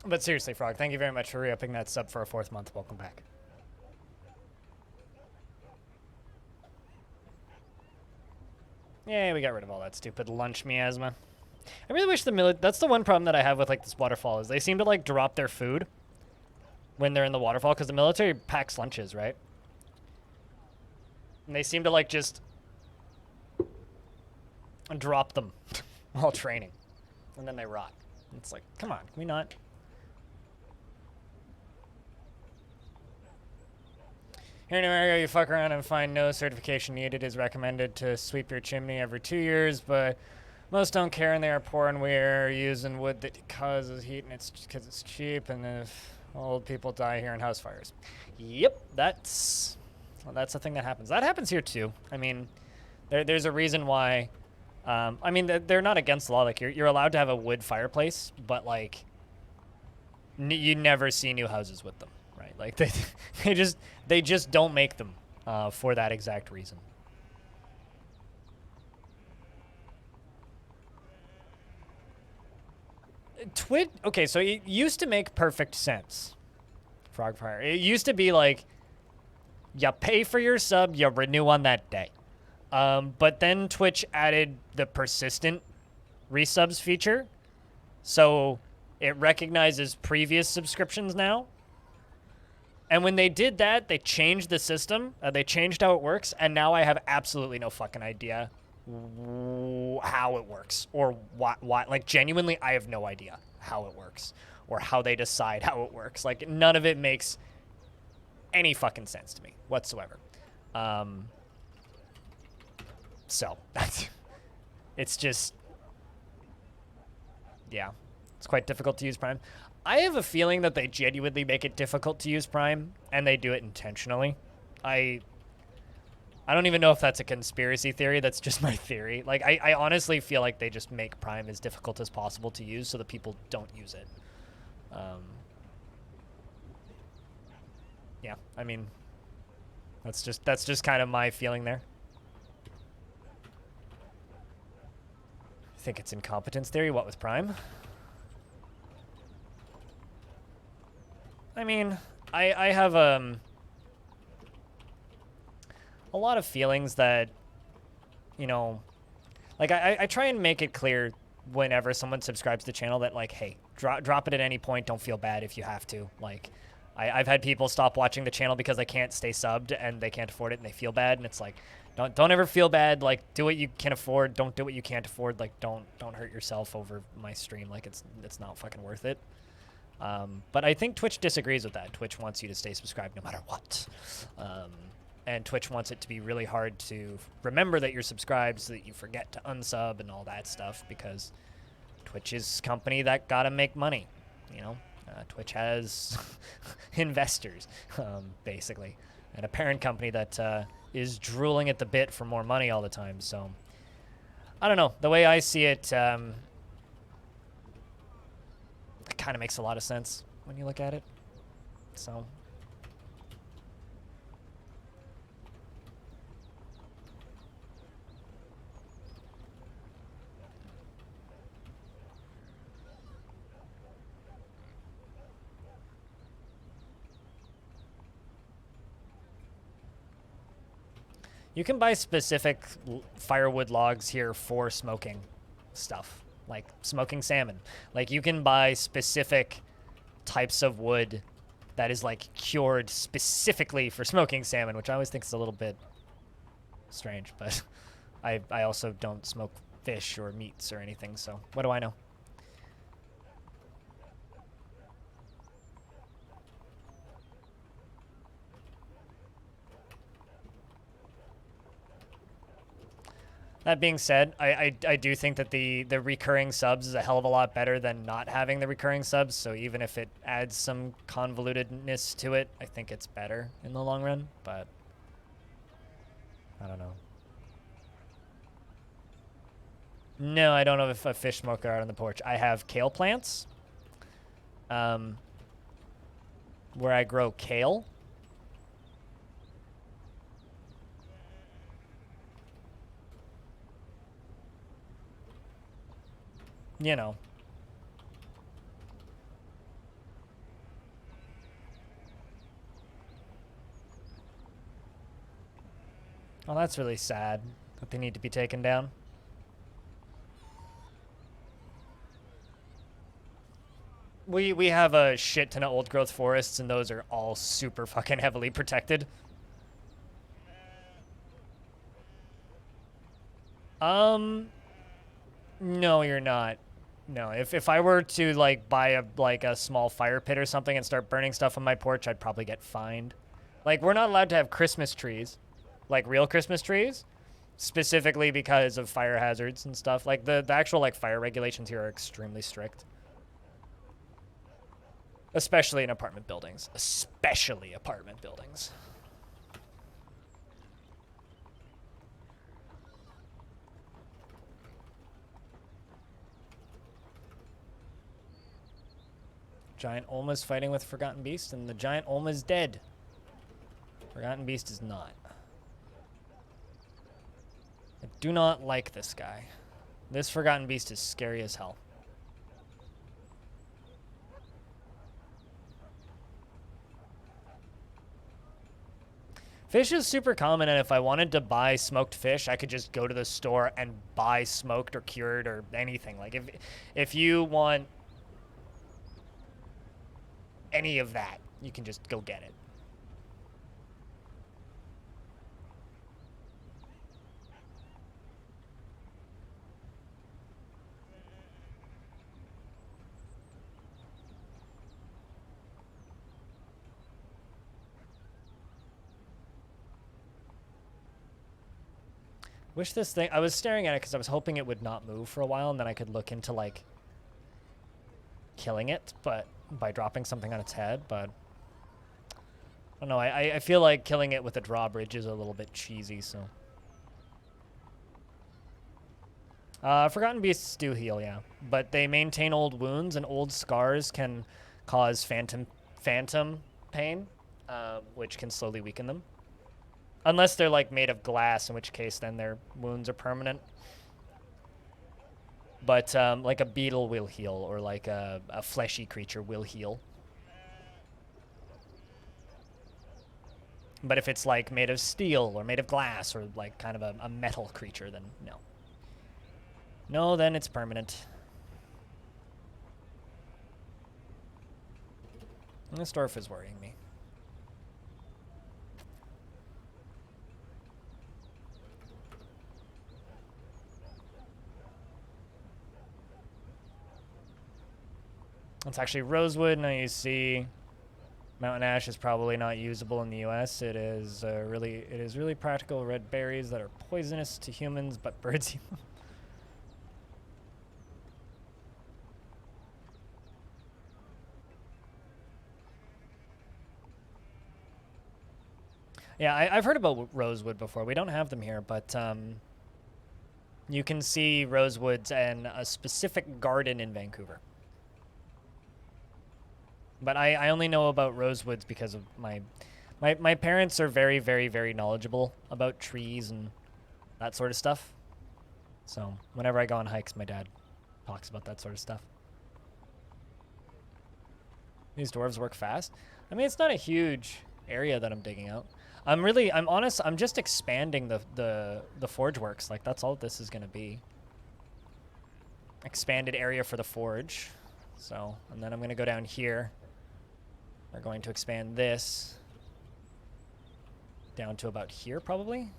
But seriously, Frog, thank you very much for re-upping that sub for a 4th month. Welcome back. Yay, we got rid of all that stupid lunch miasma. I really wish that's the one problem that I have with like this waterfall is they seem to like drop their food when they're in the waterfall because the military packs lunches, right? And they seem to like just drop them while training. And then they rot. It's like, come on, can we not? Here in America, you fuck around and find no certification needed is recommended to sweep your chimney every 2 years, but most don't care and they are poor and we're using wood that causes heat and it's because it's cheap and if old people die here in house fires. Yep, that's a thing that happens. That happens here too. I mean, there's a reason why, I mean, they're not against the law. Like you're allowed to have a wood fireplace, but like you never see new houses with them. Right, like they just don't make them for that exact reason. Okay, so it used to make perfect sense. Frogfire. It used to be like, you pay for your sub, you renew on that day. But then Twitch added the persistent resubs feature, so it recognizes previous subscriptions now. And when they did that, they changed the system. They changed how it works, and now I have absolutely no fucking idea how it works or what. Like, genuinely, I have no idea how it works or how they decide how it works. Like, none of it makes any fucking sense to me whatsoever. So, it's just, yeah, it's quite difficult to use Prime. I have a feeling that they genuinely make it difficult to use Prime, and they do it intentionally. I don't even know if that's a conspiracy theory. That's just my theory. Like, I honestly feel like they just make Prime as difficult as possible to use so that people don't use it. Yeah, I mean, that's just kind of my feeling there. I think it's incompetence theory. What with Prime? I mean, I have a lot of feelings that, you know, like I try and make it clear whenever someone subscribes to the channel that, like, hey, drop it at any point. Don't feel bad if you have to. Like, I've had people stop watching the channel because they can't stay subbed and they can't afford it and they feel bad. And it's like, don't ever feel bad. Like, do what you can afford. Don't do what you can't afford. Like, don't hurt yourself over my stream. Like, it's not fucking worth it. But I think Twitch disagrees with that. Twitch wants you to stay subscribed no matter what. and Twitch wants it to be really hard to remember that you're subscribed so that you forget to unsub and all that stuff, because Twitch is a company that gotta make money, you know? Twitch has investors, basically, and a parent company that is drooling at the bit for more money all the time, so I don't know. The way I see it, it kind of makes a lot of sense when you look at it, so... You can buy specific firewood logs here for smoking stuff, like smoking salmon. Like, you can buy specific types of wood that is, like, cured specifically for smoking salmon, which I always think is a little bit strange, but I also don't smoke fish or meats or anything, so what do I know? That being said, I do think that the recurring subs is a hell of a lot better than not having the recurring subs, so even if it adds some convolutedness to it, I think it's better in the long run, but I don't know. No, I don't have a fish smoker out on the porch. I have kale plants, where I grow kale. You know. Well, that's really sad that they need to be taken down. We have a shit ton of old growth forests, and those are all super fucking heavily protected. No, you're not. No, if I were to, like, buy a small fire pit or something and start burning stuff on my porch, I'd probably get fined. Like, we're not allowed to have Christmas trees, like real Christmas trees, specifically because of fire hazards and stuff. Like, the actual, like, fire regulations here are extremely strict. Especially in apartment buildings. Especially apartment buildings. Giant Olma's fighting with Forgotten Beast, and the giant Olma's dead. Forgotten Beast is not. I do not like this guy. This Forgotten Beast is scary as hell. Fish is super common, and if I wanted to buy smoked fish, I could just go to the store and buy smoked or cured or anything. Like, if you want any of that, you can just go get it. Wish this thing... I was staring at it because I was hoping it would not move for a while, and then I could look into, like, killing it, but by dropping something on its head, but... I don't know, I feel like killing it with a drawbridge is a little bit cheesy, so... Forgotten Beasts do heal, yeah. But they maintain old wounds, and old scars can cause phantom pain, which can slowly weaken them. Unless they're, like, made of glass, in which case then their wounds are permanent. But, like, a beetle will heal, or, like, a fleshy creature will heal. But if it's, like, made of steel, or made of glass, or, like, kind of a metal creature, then no. No, then it's permanent. This dwarf is worrying me. It's actually rosewood. Now you see Mountain ash is probably not usable in the U.S. It is really practical red berries that are poisonous to humans, but birds eat them. Yeah, I've heard about rosewood before. We don't have them here, but you can see rosewoods in a specific garden in Vancouver. But I only know about rosewoods because of my parents are very, very, very knowledgeable about trees and that sort of stuff. So whenever I go on hikes, my dad talks about that sort of stuff. These dwarves work fast. I mean, it's not a huge area that I'm digging out. I'm honest, I'm just expanding the forge works. Like, that's all this is gonna be. Expanded area for the forge. So, and then I'm gonna go down here. We're going to expand this down to about here, probably.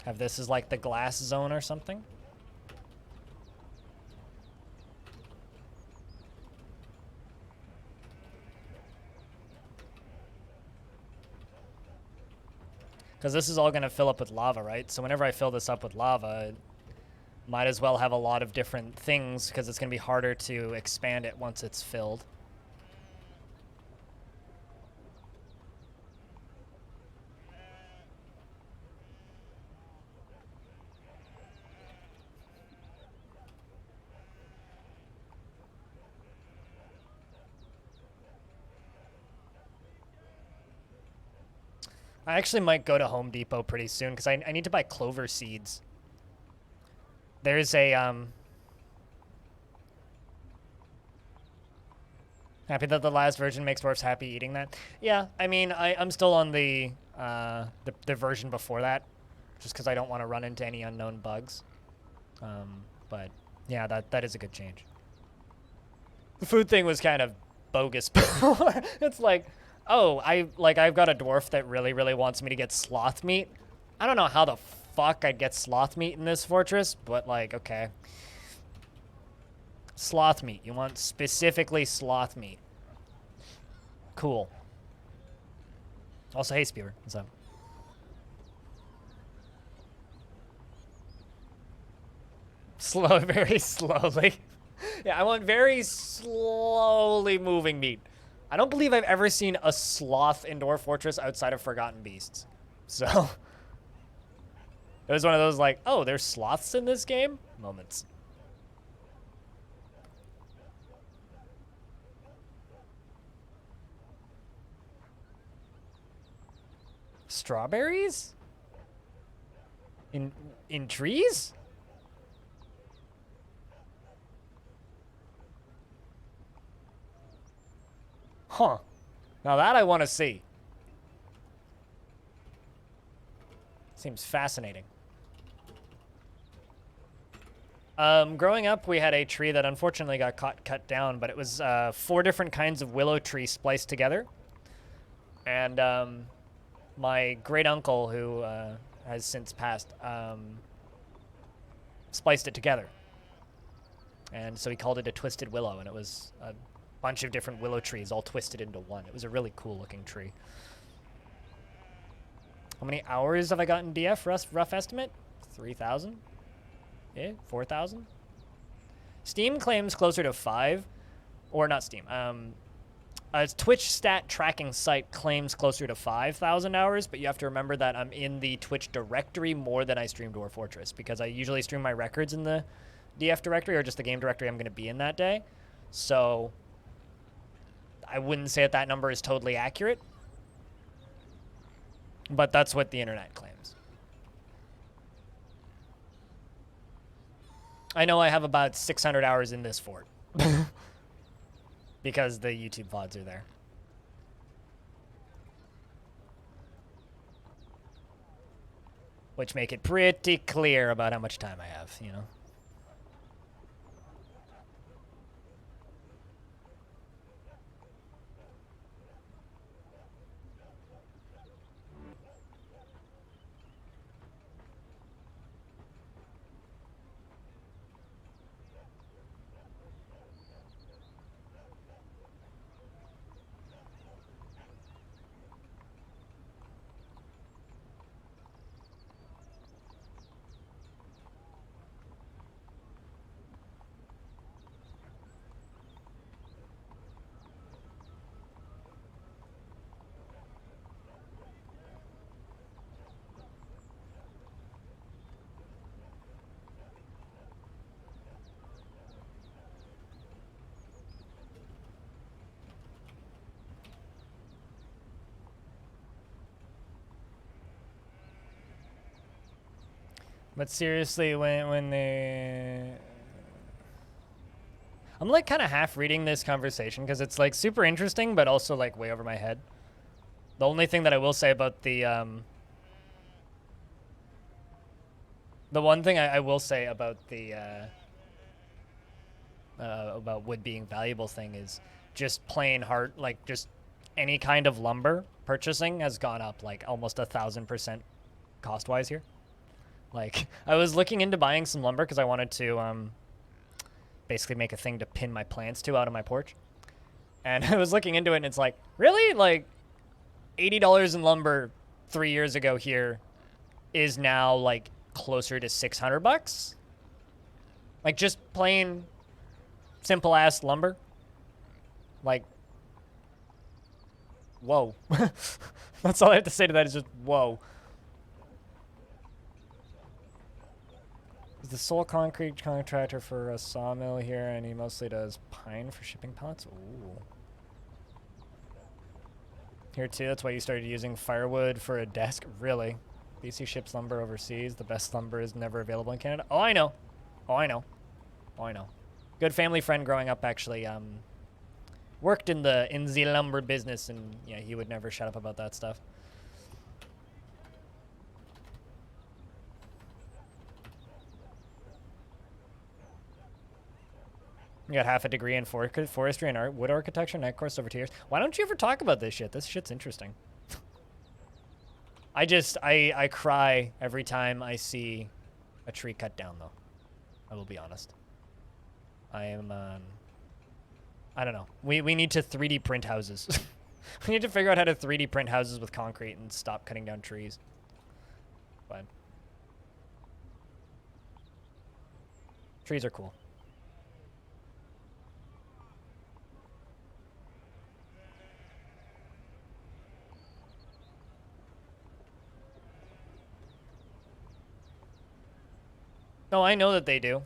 Have this as like the glass zone or something. Because this is all going to fill up with lava, right? So whenever I fill this up with lava, it might as well have a lot of different things because it's going to be harder to expand it once it's filled. I actually might go to Home Depot pretty soon because I need to buy clover seeds. There's a, happy that the last version makes dwarves happy eating that. Yeah, I mean, I'm still on the version before that, just because I don't want to run into any unknown bugs. But yeah, that is a good change. The food thing was kind of bogus before. It's like, oh, I've got a dwarf that really, really wants me to get sloth meat. I don't know how the fuck I'd get sloth meat in this fortress, but like, okay. Sloth meat. You want specifically sloth meat. Cool. Also, hey, Spear. What's up? Slow, very slowly. Yeah, I want very slowly moving meat. I don't believe I've ever seen a sloth indoor fortress outside of Forgotten Beasts. So, it was one of those like, oh, there's sloths in this game? Moments. Strawberries? In trees? Huh. Now that I want to see. Seems fascinating. Growing up, we had a tree that unfortunately got cut down, but it was 4 different kinds of willow trees spliced together. And my great uncle, who has since passed, spliced it together. And so he called it a twisted willow, and it was a bunch of different willow trees all twisted into one. It was a really cool looking tree. How many hours have I got in DF? Rough estimate? 3,000? Yeah, 4,000? Steam claims closer to 5. Or not Steam. A Twitch stat tracking site claims closer to 5,000 hours, but you have to remember that I'm in the Twitch directory more than I stream Dwarf Fortress, because I usually stream my records in the DF directory or just the game directory I'm going to be in that day. So I wouldn't say that number is totally accurate, but that's what the internet claims. I know I have about 600 hours in this fort because the YouTube VODs are there. Which make it pretty clear about how much time I have, you know? But seriously, when they... I'm like kind of half reading this conversation because it's like super interesting, but also like way over my head. The only thing that I will say about the one thing I will say about the about wood being valuable thing is just plain hard, like just any kind of lumber purchasing has gone up like almost 1,000% cost-wise here. Like I was looking into buying some lumber because I wanted to basically make a thing to pin my plants to out on my porch. And I was looking into it and it's like, really? Like $80 in lumber 3 years ago here is now like closer to $600. Like just plain simple ass lumber. Like, whoa. That's all I have to say to that is just whoa. He's the sole concrete contractor for a sawmill here, and he mostly does pine for shipping pallets. Ooh. Here too, that's why you started using firewood for a desk. Really? BC ships lumber overseas. The best lumber is never available in Canada. Oh, I know. Oh, I know. Oh, I know. Good family friend growing up actually worked in the lumber business, and yeah, he would never shut up about that stuff. You got half a degree in forestry and art, wood architecture, night course over 2 years. Why don't you ever talk about this shit? This shit's interesting. I cry every time I see a tree cut down, though. I will be honest. I am, I don't know. We need to 3D print houses. We need to figure out how to 3D print houses with concrete and stop cutting down trees. But trees are cool. No, I know that they do.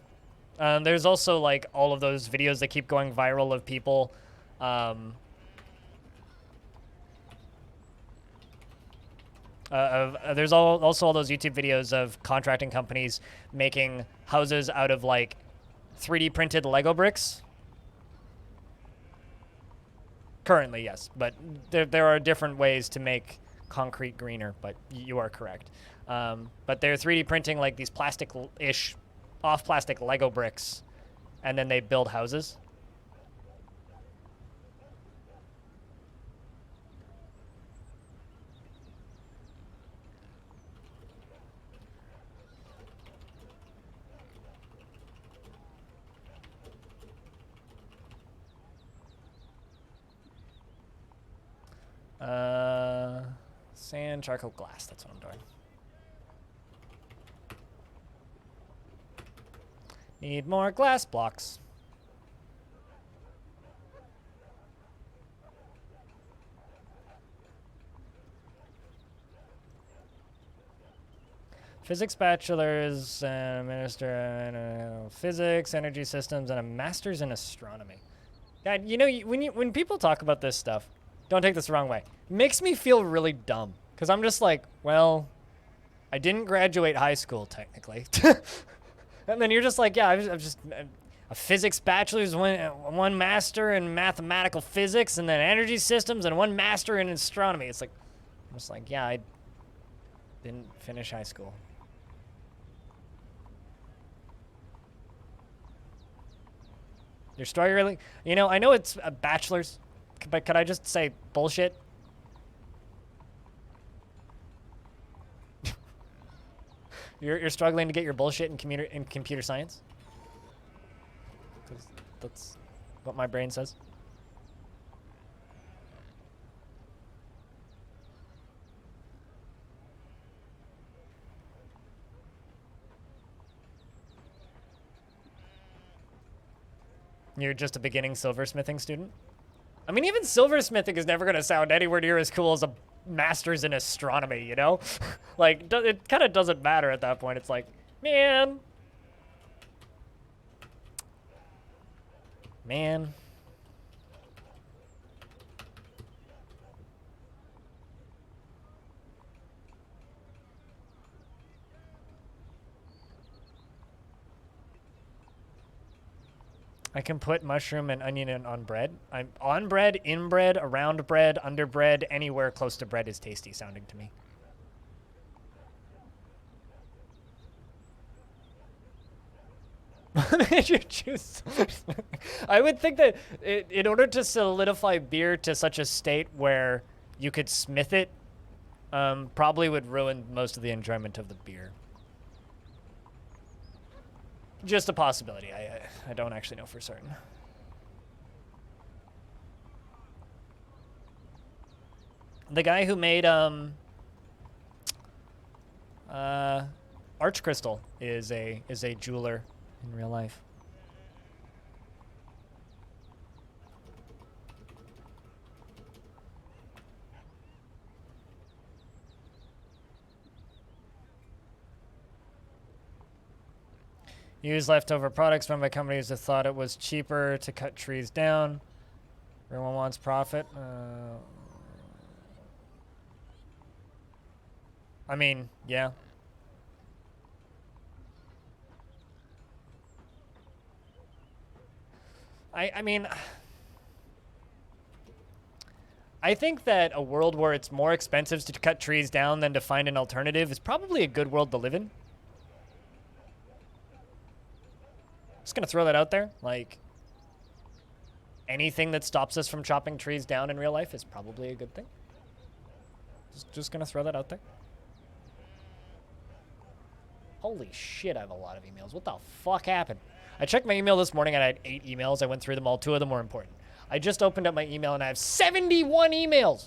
There's also like all of those videos that keep going viral of people. There's also all those YouTube videos of contracting companies making houses out of like 3D printed Lego bricks. Currently, yes, but there are different ways to make concrete greener, but you are correct. But they're 3D printing like these plastic-ish, off-plastic Lego bricks, and then they build houses. Sand, charcoal, glass, that's what I'm doing. Need more glass blocks. Physics bachelor's, minister physics, energy systems, and a master's in astronomy. God, you know, when people talk about this stuff, don't take this the wrong way. It makes me feel really dumb because I'm just like, well, I didn't graduate high school technically. And then you're just like, yeah, I'm just a physics bachelor's, one master in mathematical physics, and then energy systems, and one master in astronomy. It's like, I'm just like, yeah, I didn't finish high school. Your story really, you know, I know it's a bachelor's, but could I just say bullshit? You're struggling to get your bullshit in computer science? That's what my brain says. You're just a beginning silversmithing student? I mean, even silversmithing is never going to sound anywhere near as cool as a master's in astronomy, you know? Like, it kind of doesn't matter at that point. It's like, man. I can put mushroom and onion on bread. I'm on bread, in bread, around bread, under bread, anywhere close to bread is tasty sounding to me. Your juice. I would think that in order to solidify beer to such a state where you could smith it, probably would ruin most of the enjoyment of the beer. Just a possibility. I don't actually know for certain. The guy who made Arch Crystal is a jeweler in real life. Use leftover products run by companies that thought it was cheaper to cut trees down. Everyone wants profit. I mean, yeah. I mean, I think that a world where it's more expensive to cut trees down than to find an alternative is probably a good world to live in. Just gonna throw that out there. Like, anything that stops us from chopping trees down in real life is probably a good thing. Just gonna throw that out there. Holy shit, I have a lot of emails. What the fuck happened? I checked my email this morning and I had 8 emails. I went through them all. 2 of them were important. I just opened up my email and I have 71 emails.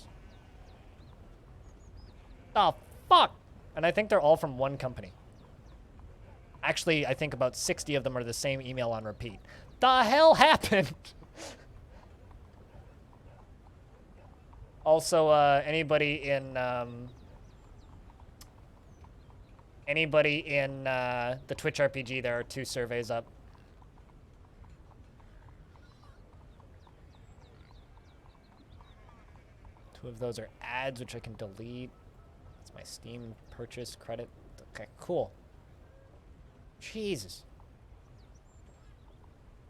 The fuck? And I think they're all from one company. Actually, I think about 60 of them are the same email on repeat. The hell happened? Also, anybody in the Twitch RPG, there are 2 surveys up. Two of those are ads, which I can delete. That's my Steam purchase credit. Okay, cool. Jesus.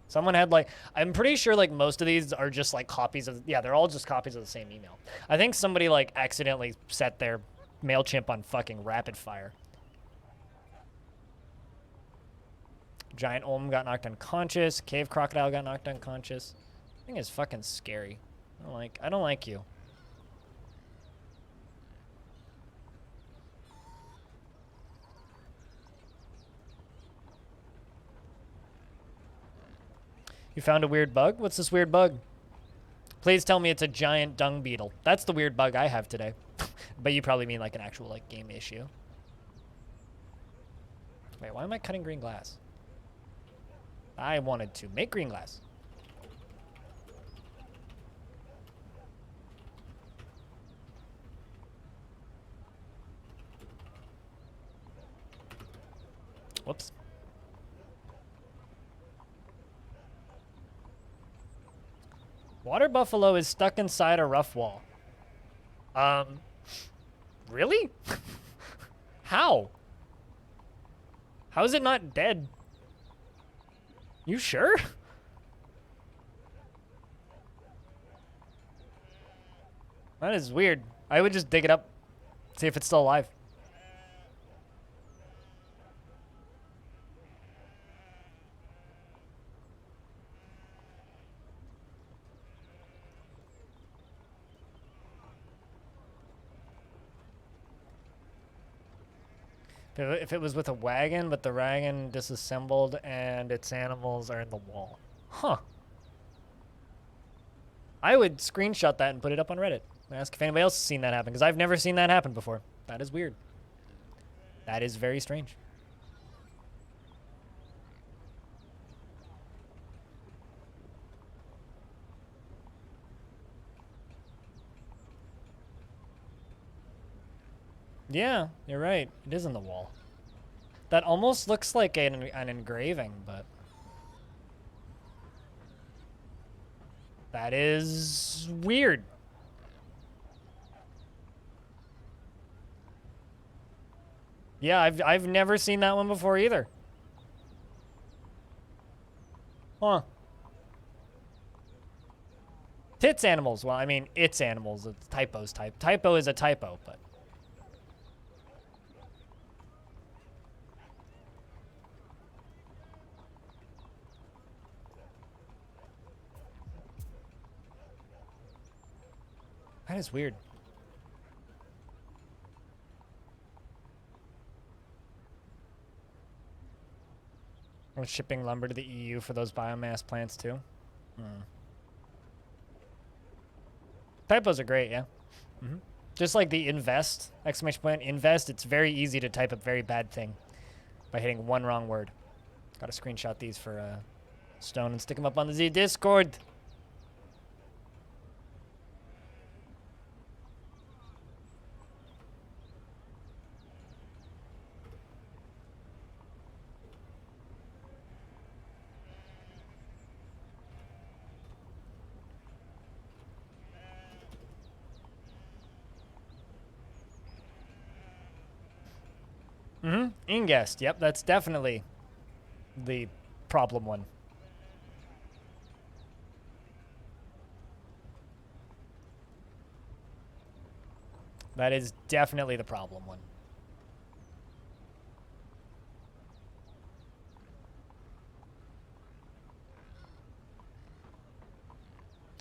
Someone had like, I'm pretty sure like most of these are just like copies of, yeah, they're all just copies of the same email. I think somebody like accidentally set their MailChimp on fucking rapid fire. Giant Olm got knocked unconscious. Cave Crocodile got knocked unconscious. I think it's fucking scary. I don't like you. You found a weird bug? What's this weird bug? Please tell me it's a giant dung beetle. That's the weird bug I have today. But you probably mean like an actual like game issue. Wait, why am I cutting green glass? I wanted to make green glass. Whoops. Water buffalo is stuck inside a rough wall. Really? How? How is it not dead? You sure? That is weird. I would just dig it up, see if it's still alive. If it was with a wagon, but the wagon disassembled and its animals are in the wall. Huh. I would screenshot that and put it up on Reddit. Ask if anybody else has seen that happen, because I've never seen that happen before. That is weird. That is very strange. Yeah, you're right. It is in the wall. That almost looks like an engraving, but... that is weird. Yeah, I've never seen that one before either. Huh. Tits animals. Well, I mean, it's animals. It's typos type. Typo is a typo, but. That is weird. We're shipping lumber to the EU for those biomass plants too. Typos are great, yeah. Just like the invest, exclamation point, invest, it's very easy to type a very bad thing by hitting one wrong word. Gotta screenshot these for Stone and stick them up on the Z Discord. Ingest, yep, that's definitely the problem one. That is definitely the problem one.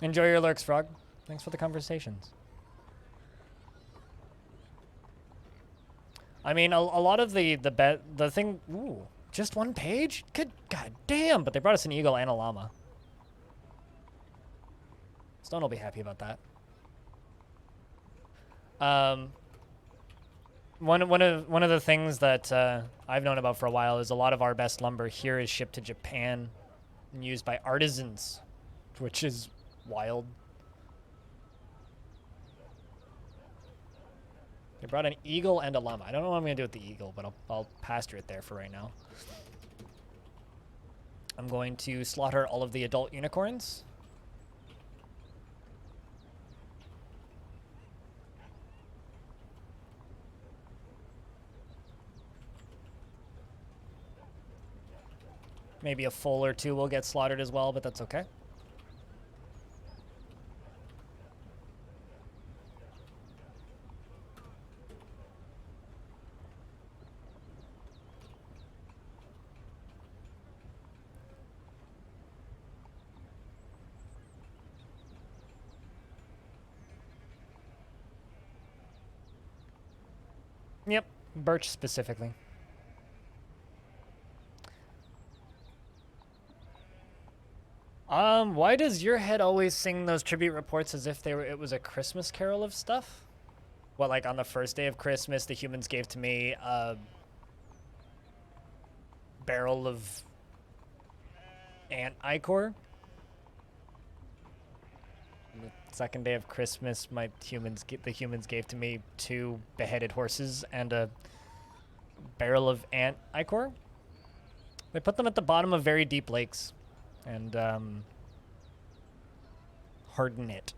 Enjoy your lurks, Frog. Thanks for the conversations. I mean, a lot of the thing. Ooh, just one page? Good god damn! But they brought us an eagle and a llama. Stone will be happy about that. One of the things that I've known about for a while is a lot of our best lumber here is shipped to Japan and used by artisans, which is wild. They brought an eagle and a llama. I don't know what I'm going to do with the eagle, but I'll pasture it there for right now. I'm going to slaughter all of the adult unicorns. Maybe a foal or two will get slaughtered as well, but that's okay. Yep, birch specifically. Why does your head always sing those tribute reports as if it was a Christmas carol of stuff? What, like on the first day of Christmas, the humans gave to me a barrel of ant ichor? The second day of Christmas, the humans gave to me 2 beheaded horses and a barrel of ant ichor. They put them at the bottom of very deep lakes and harden it,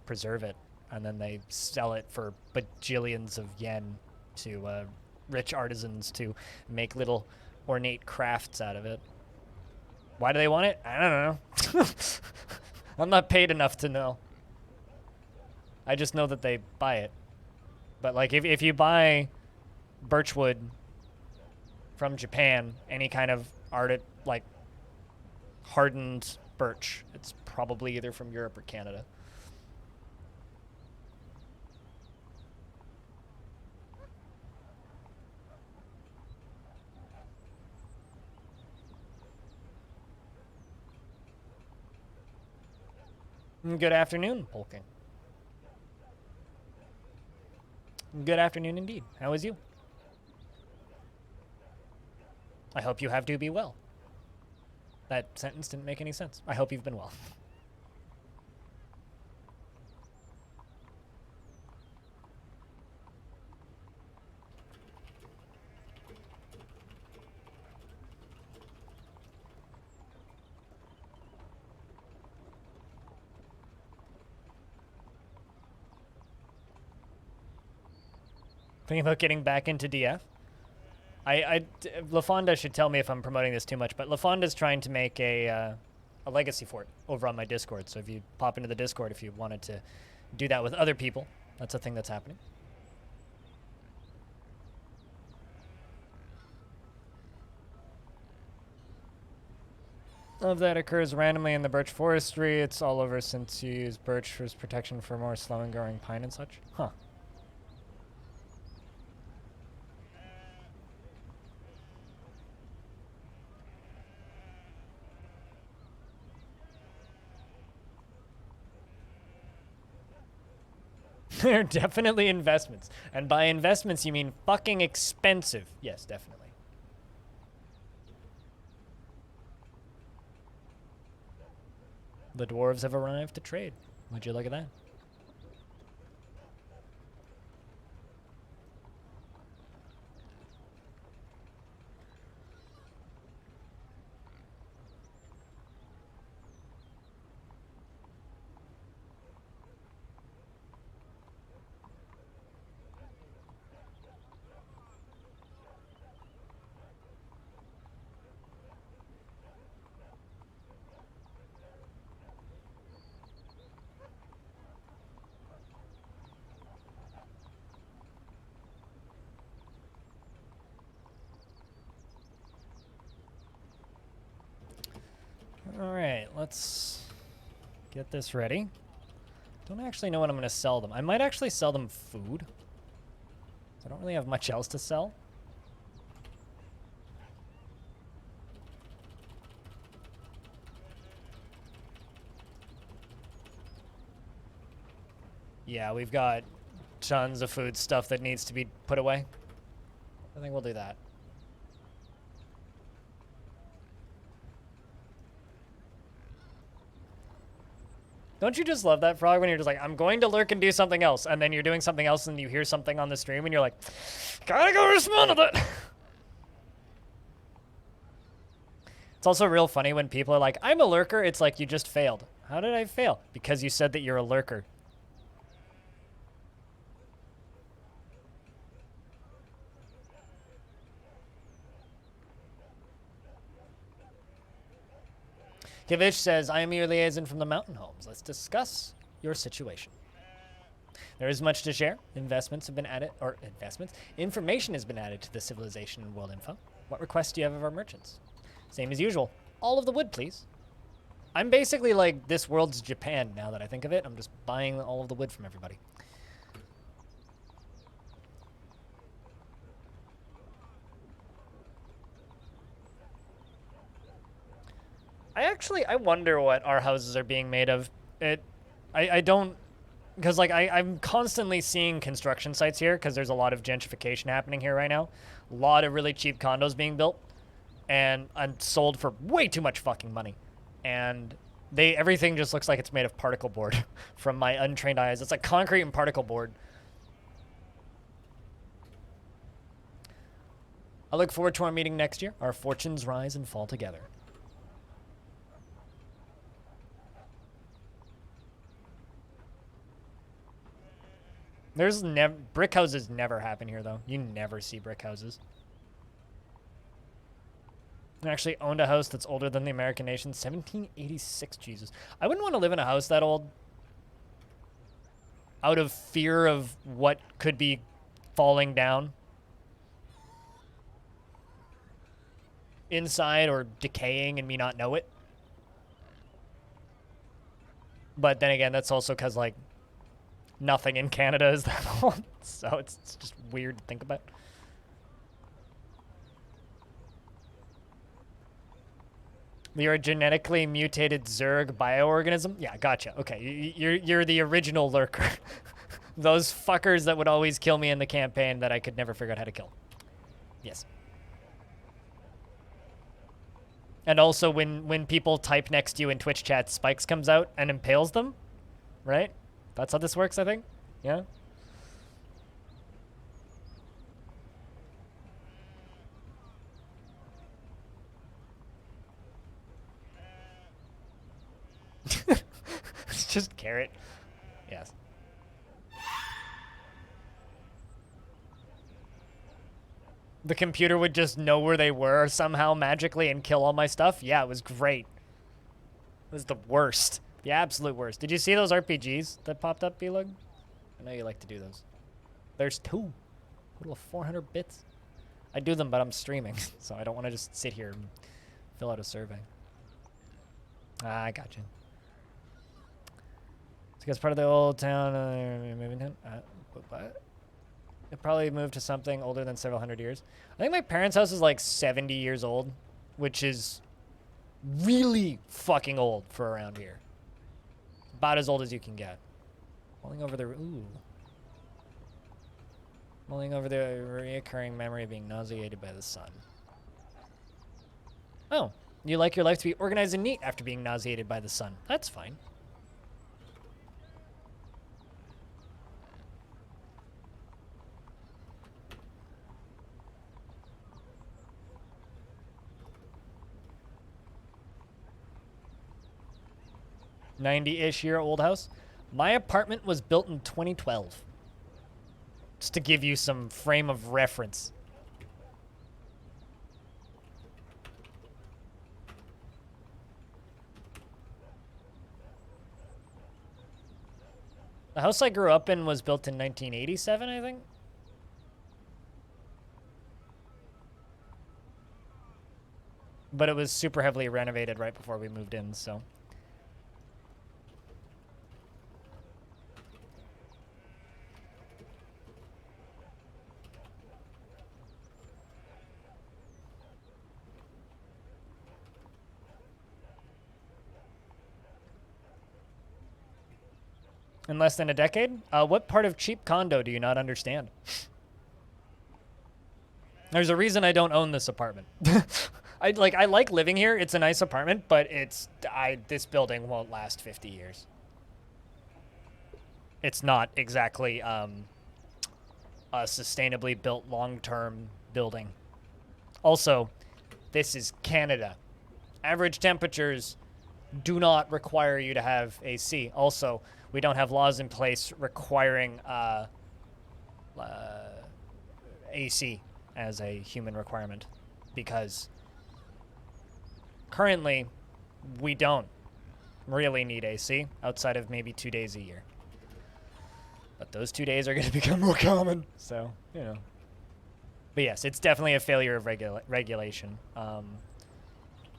preserve it, and then they sell it for bajillions of yen to rich artisans to make little ornate crafts out of it. Why do they want it? I don't know. I'm not paid enough to know. I just know that they buy it. But like if you buy birchwood from Japan, any kind of like hardened birch, it's probably either from Europe or Canada. Good afternoon, Polking. Good afternoon indeed. How is you? I hope you have to be well. That sentence didn't make any sense. I hope you've been well. Thinking about getting back into DF. LaFonda should tell me if I'm promoting this too much, but LaFonda's trying to make a a legacy fort over on my Discord. So if you pop into the Discord, if you wanted to do that with other people, that's a thing that's happening. Of that occurs randomly in the birch forestry. It's all over since you use birch for protection for more slow and growing pine and such. Huh. They're definitely investments. And by investments, you mean fucking expensive. Yes, definitely. The dwarves have arrived to trade. Would you look at that? Alright, let's get this ready. Don't actually know what I'm going to sell them. I might actually sell them food. I don't really have much else to sell. Yeah, we've got tons of food stuff that needs to be put away. I think we'll do that. Don't you just love that, Frog, when you're just like, I'm going to lurk and do something else, and then you're doing something else and you hear something on the stream and you're like, gotta go respond to that. It's also real funny when people are like, I'm a lurker. It's like, you just failed. How did I fail? Because you said that you're a lurker. Kivich says, I am your liaison from the mountain homes. Let's discuss your situation. There is much to share. Investments have been added, or investments? Information has been added to the civilization and world info. What requests do you have of our merchants? Same as usual. All of the wood, please. I'm basically like this world's Japan now that I think of it. I'm just buying all of the wood from everybody. I wonder what our houses are being made of. I don't, because like I'm constantly seeing construction sites here because there's a lot of gentrification happening here right now. A lot of really cheap condos being built and sold for way too much fucking money. And everything just looks like it's made of particle board from my untrained eyes. It's like concrete and particle board. I look forward to our meeting next year. Our fortunes rise and fall together. There's brick houses never happen here though. You never see brick houses. I actually owned a house that's older than the American nation. 1786, Jesus. I wouldn't want to live in a house that old out of fear of what could be falling down inside or decaying and me not know it. But then again, that's also because like nothing in Canada is that old, so it's just weird to think about. You're a genetically mutated Zerg bioorganism? Yeah, gotcha. Okay, you're the original lurker. Those fuckers that would always kill me in the campaign that I could never figure out how to kill. Yes. And also when people type next to you in Twitch chat, Spikes comes out and impales them, right? That's how this works, I think. Yeah. It's just carrot. Yes. The computer would just know where they were somehow magically and kill all my stuff. Yeah, it was great. was the worst. The absolute worst. Did you see those RPGs that popped up, B-Lug? I know you like to do those. There's 2. Total of 400 bits. I do them, but I'm streaming, so I don't want to just sit here and fill out a survey. Ah, I got you. So it's part of the old town. Moving town. What? It probably moved to something older than several hundred years. I think my parents' house is like 70 years old, which is really fucking old for around here. About as old as you can get. Mulling over the reoccurring memory of being nauseated by the sun. Oh, you like your life to be organized and neat after being nauseated by the sun. That's fine. $90-ish-year-old house. My apartment was built in 2012. Just to give you some frame of reference. The house I grew up in was built in 1987, I think. But it was super heavily renovated right before we moved in, so. In less than a decade? What part of cheap condo do you not understand? There's a reason I don't own this apartment. I like living here. It's a nice apartment, but this building won't last 50 years. It's not exactly a sustainably built long-term building. Also, this is Canada. Average temperatures do not require you to have AC. Also, we don't have laws in place requiring AC as a human requirement because currently we don't really need AC outside of maybe 2 days a year. But those 2 days are going to become more common, so, you know. But yes, it's definitely a failure of regulation.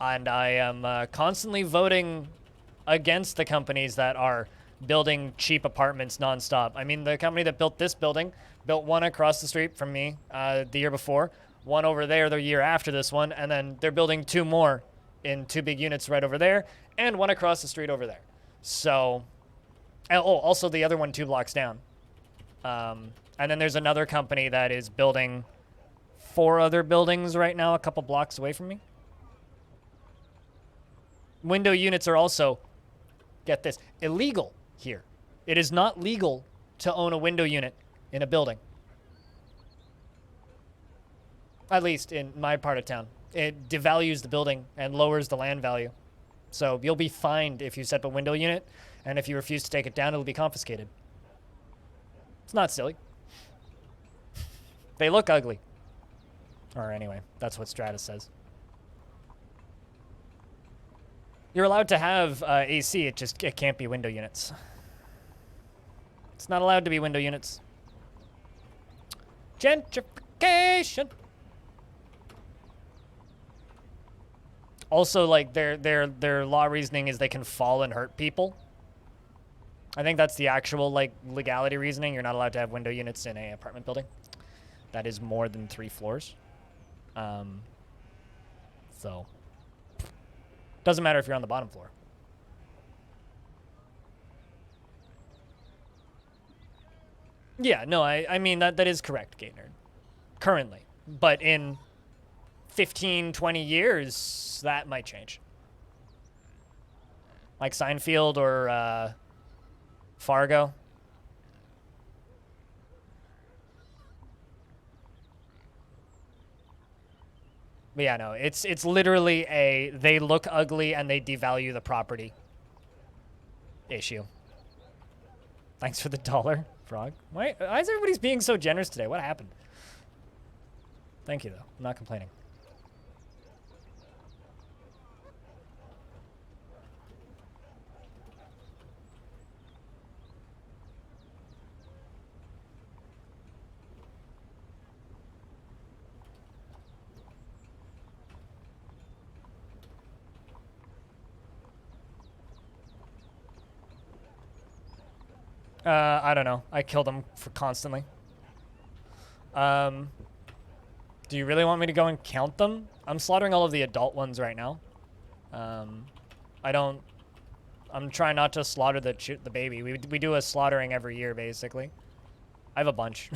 And I am constantly voting against the companies that are building cheap apartments nonstop. I mean, the company that built this building built one across the street from me the year before, one over there the year after this one, and then they're building 2 more in 2 big units right over there, and one across the street over there. So, also the other one 2 blocks down. And then there's another company that is building 4 other buildings right now a couple blocks away from me. Window units are also, get this, illegal here. It is not legal to own a window unit in a building. At least in my part of town. It devalues the building and lowers the land value. So you'll be fined if you set up a window unit, and if you refuse to take it down, it'll be confiscated. It's not silly. They look ugly. Or anyway, that's what Stratus says. You're allowed to have AC, it can't be window units. It's not allowed to be window units. Gentrification. Also, like their law reasoning is they can fall and hurt people. I think that's the actual like legality reasoning. You're not allowed to have window units in a apartment building. That is more than 3 floors. So doesn't matter if you're on the bottom floor. Yeah, no, I mean that is correct, Gaynard. Currently. But in 15, 20 years, that might change. Like Seinfeld or Fargo. But yeah, no, it's literally they look ugly and they devalue the property issue. Thanks for the $1, Frog. Why is everybody being so generous today? What happened? Thank you, though. I'm not complaining. I don't know. I kill them for constantly. Do you really want me to go and count them? I'm slaughtering all of the adult ones right now. I don't... I'm trying not to slaughter the baby. We do a slaughtering every year, basically. I have a bunch.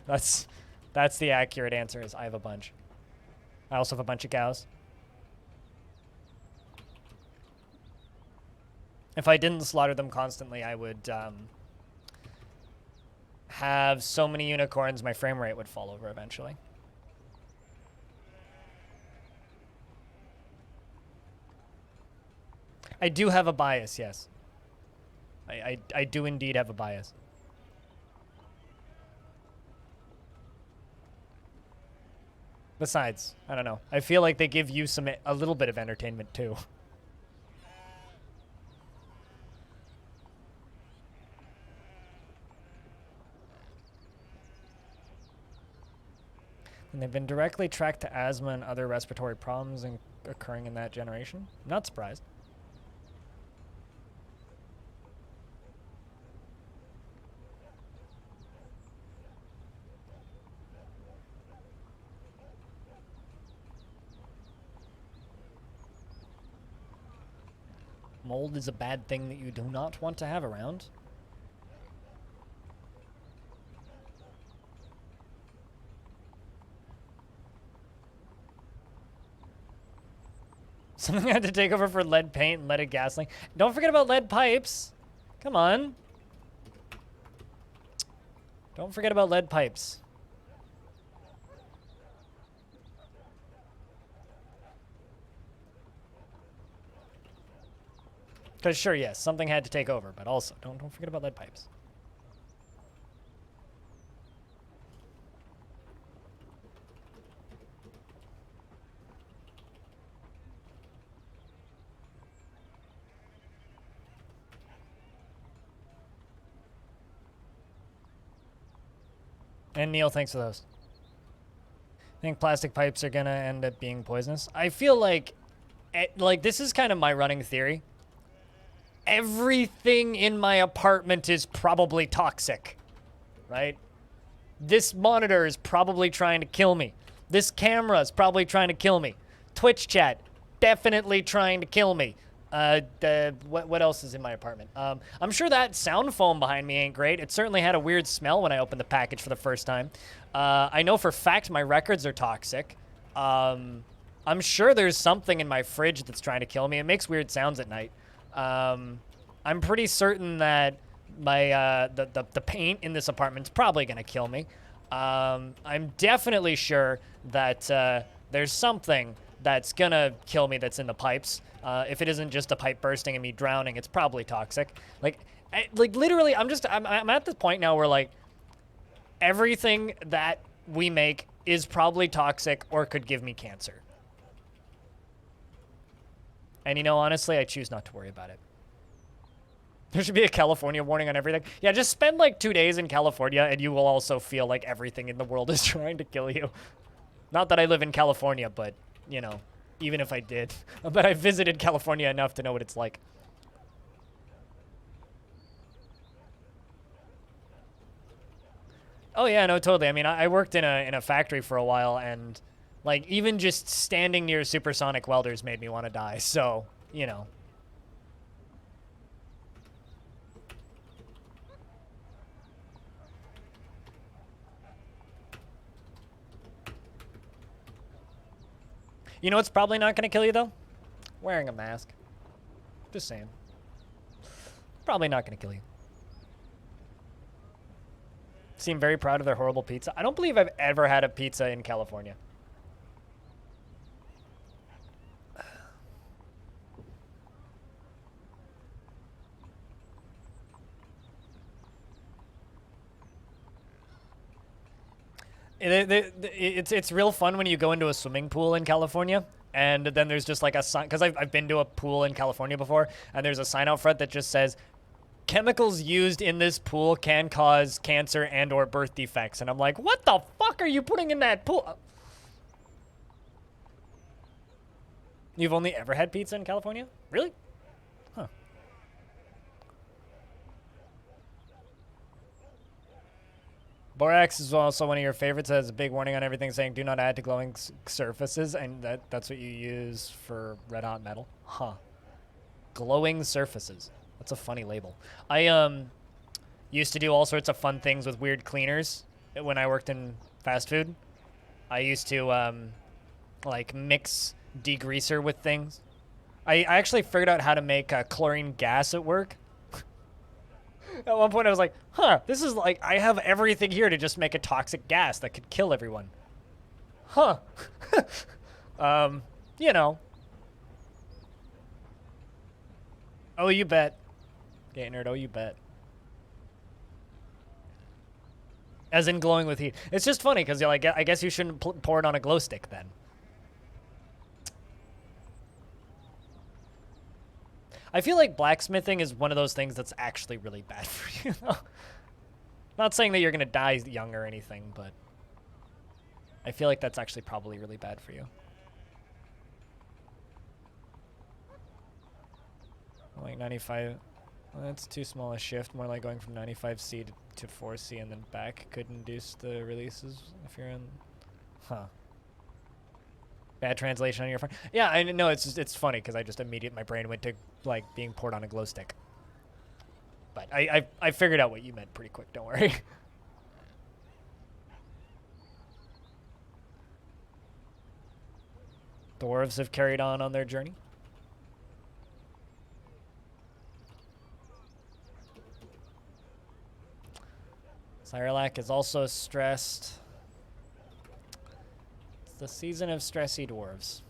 That's the accurate answer, is I have a bunch. I also have a bunch of cows. If I didn't slaughter them constantly, I would have so many unicorns, my frame rate would fall over eventually. I do have a bias, yes. I do indeed have a bias. Besides, I don't know. I feel like they give you a little bit of entertainment too. And they've been directly tracked to asthma and other respiratory problems occurring in that generation. I'm not surprised. Mold is a bad thing that you do not want to have around. Something I had to take over for lead paint and leaded gasoline. Don't forget about lead pipes. Come on. Don't forget about lead pipes. Because sure, yes, something had to take over, but also don't forget about lead pipes. And Neil, thanks for those. I think plastic pipes are gonna end up being poisonous. I feel like this is kind of my running theory. Everything in my apartment is probably toxic, right? This monitor is probably trying to kill me. This camera is probably trying to kill me. Twitch chat, definitely trying to kill me. What else is in my apartment? I'm sure that sound foam behind me ain't great. It certainly had a weird smell when I opened the package for the first time. I know for a fact my records are toxic. I'm sure there's something in my fridge that's trying to kill me. It makes weird sounds at night. I'm pretty certain that my the paint in this apartment is probably gonna kill me. I'm definitely sure that there's something that's gonna kill me that's in the pipes. If it isn't just a pipe bursting and me drowning, it's probably toxic. Like literally, I'm at this point now where like everything that we make is probably toxic or could give me cancer. And you know, honestly, I choose not to worry about it. There should be a California warning on everything. Yeah, just spend like 2 days in California and you will also feel like everything in the world is trying to kill you. Not that I live in California, but, you know, even if I did. But I visited California enough to know what it's like. Oh yeah, no, totally. I mean, I worked in a factory for a while, and like even just standing near supersonic welders made me want to die. So, you know. You know what's probably not going to kill you, though? Wearing a mask. Just saying. Probably not going to kill you. Seem very proud of their horrible pizza. I don't believe I've ever had a pizza in California. It's real fun when you go into a swimming pool in California, and then there's just like a sign, because I've been to a pool in California before, and there's a sign out front that just says, chemicals used in this pool can cause cancer and or birth defects. And I'm like, what the fuck are you putting in that pool? You've only ever had pizza in California? Really? Huh. Borax is also one of your favorites. It has a big warning on everything saying do not add to glowing surfaces, and that's what you use for red hot metal. Huh. Glowing surfaces. That's a funny label. I used to do all sorts of fun things with weird cleaners when I worked in fast food. I used to like mix degreaser with things. I actually figured out how to make chlorine gas at work. At one point I was like, huh, this is like, I have everything here to just make a toxic gas that could kill everyone. Huh. You know. Oh, you bet. Gay nerd, oh, you bet. As in glowing with heat. It's just funny, because like, I guess you shouldn't pour it on a glow stick then. I feel like blacksmithing is one of those things that's actually really bad for you. Not saying that you're going to die young or anything, but I feel like that's actually probably really bad for you. Like 95, well, that's too small a shift. More like going from 95C to 4C and then back could induce the releases if you're in, huh. Bad translation on your phone. Yeah, I know, it's funny because I just my brain went to like being poured on a glow stick. But I figured out what you meant pretty quick, don't worry. Dwarves have carried on their journey. Cyrlac is also stressed. It's the season of stressy dwarves.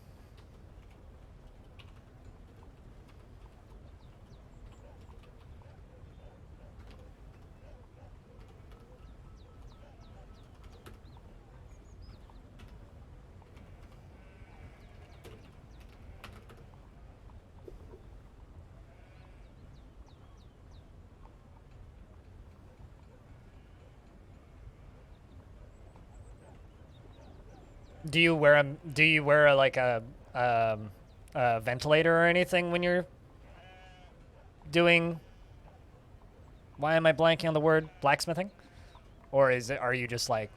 Do you wear like a ventilator or anything when you're doing, why am I blanking on the word, blacksmithing? Or are you just like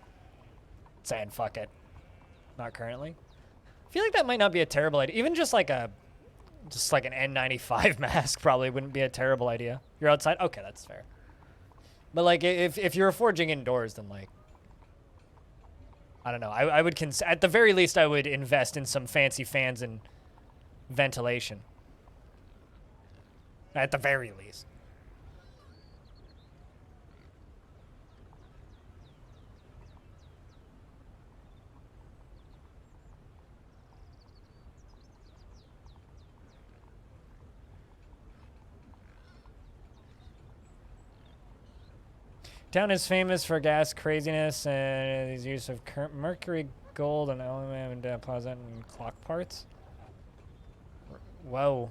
saying fuck it? Not currently. I feel like that might not be a terrible idea. Even just like an N95 mask probably wouldn't be a terrible idea. You're outside? Okay, that's fair. But like if you're forging indoors, then like, I don't know. I would at the very least I would invest in some fancy fans and ventilation. At the very least. Town is famous for gas craziness and his use of mercury, gold, and aluminum and deposit and clock parts. Whoa.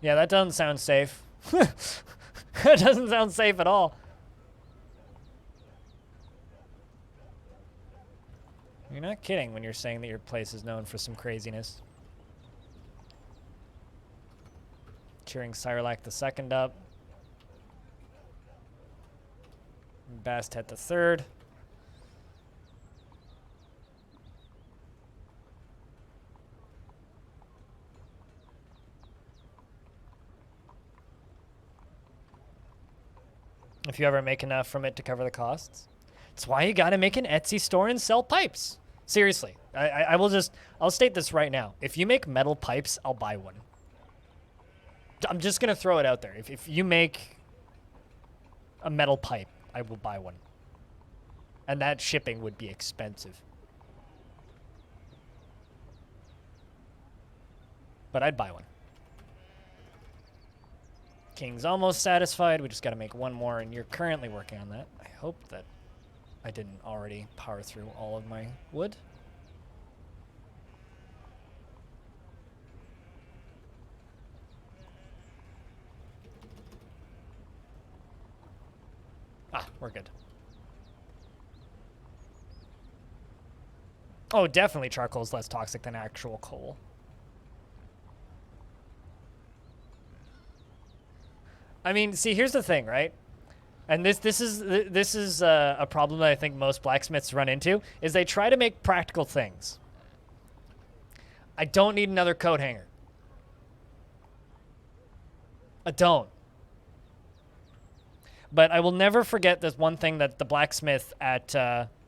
Yeah, that doesn't sound safe. That doesn't sound safe at all. You're not kidding when you're saying that your place is known for some craziness. Cheering Cyrlac the second up. Bastet the third. If you ever make enough from it to cover the costs. It's why you gotta make an Etsy store and sell pipes. Seriously, I'll state this right now. If you make metal pipes, I'll buy one. I'm just gonna throw it out there. If you make a metal pipe, I will buy one. And that shipping would be expensive. But I'd buy one. King's almost satisfied. We just gotta make one more, and you're currently working on that. I hope that I didn't already power through all of my wood. Ah, we're good. Oh, definitely charcoal's less toxic than actual coal. I mean, see, here's the thing, right? And this is a problem that I think most blacksmiths run into is they try to make practical things. I don't need another coat hanger. I don't. But I will never forget this one thing that the blacksmith at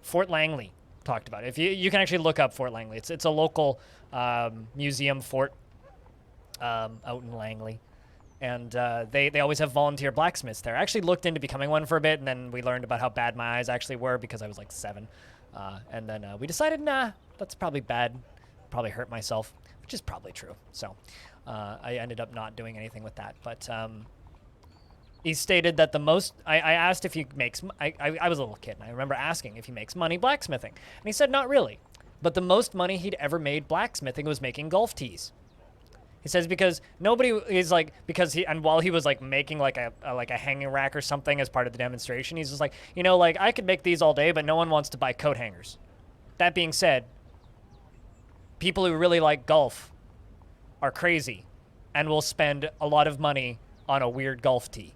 Fort Langley talked about. If you can actually look up Fort Langley, it's a local museum fort out in Langley, and they always have volunteer blacksmiths there. I actually looked into becoming one for a bit, and then we learned about how bad my eyes actually were because I was like 7, and then we decided, nah, that's probably bad, probably hurt myself, which is probably true. So I ended up not doing anything with that, but. He stated that the most, I asked if he makes, I was a little kid, and I remember asking if he makes money blacksmithing. And he said not really. But the most money he'd ever made blacksmithing was making golf tees. He says because nobody is like, because he, and while he was like making like a hanging rack or something as part of the demonstration, he's just like, you know, like I could make these all day, but no one wants to buy coat hangers. That being said, people who really like golf are crazy and will spend a lot of money on a weird golf tee.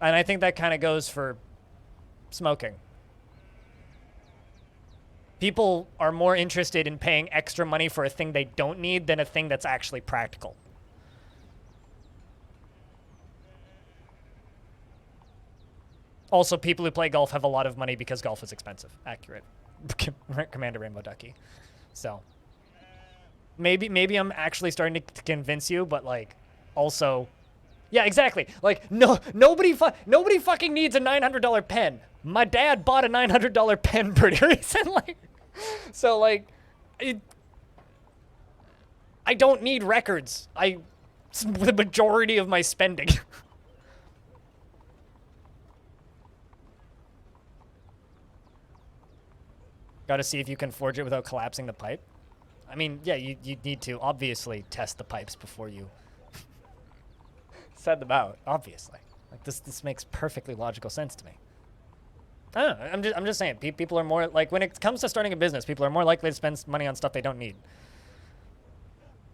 And I think that kind of goes for smoking. People are more interested in paying extra money for a thing they don't need than a thing that's actually practical. Also, people who play golf have a lot of money because golf is expensive. Accurate. Commander Rainbow Ducky. So, maybe I'm actually starting to convince you, but like, also... Yeah, exactly. Like, nobody fucking needs a $900 pen. My dad bought a $900 pen pretty recently. So, like, I don't need records. It's the majority of my spending. Gotta see if you can forge it without collapsing the pipe. I mean, yeah, you need to obviously test the pipes before you... set them out, obviously. Like this makes perfectly logical sense to me. I don't know. I'm just saying. People are more like when it comes to starting a business, people are more likely to spend money on stuff they don't need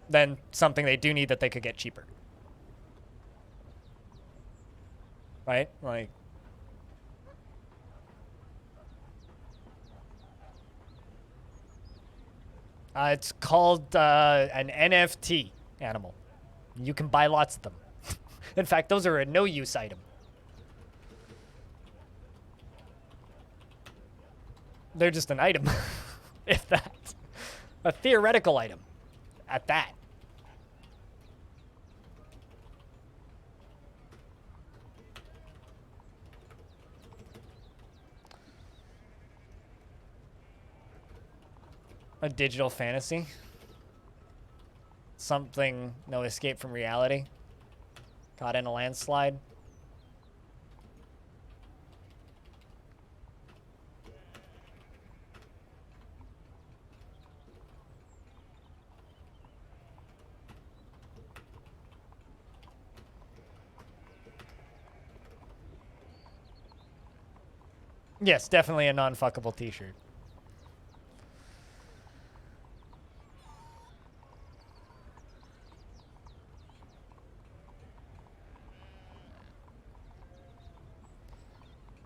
than something they do need that they could get cheaper. Right? Like. It's called an NFT animal. You can buy lots of them. In fact, those are a no-use item. They're just an item, if that. A theoretical item, at that. A digital fantasy. Something, no escape from reality. Caught in a landslide. Yes, definitely a non-fuckable t-shirt.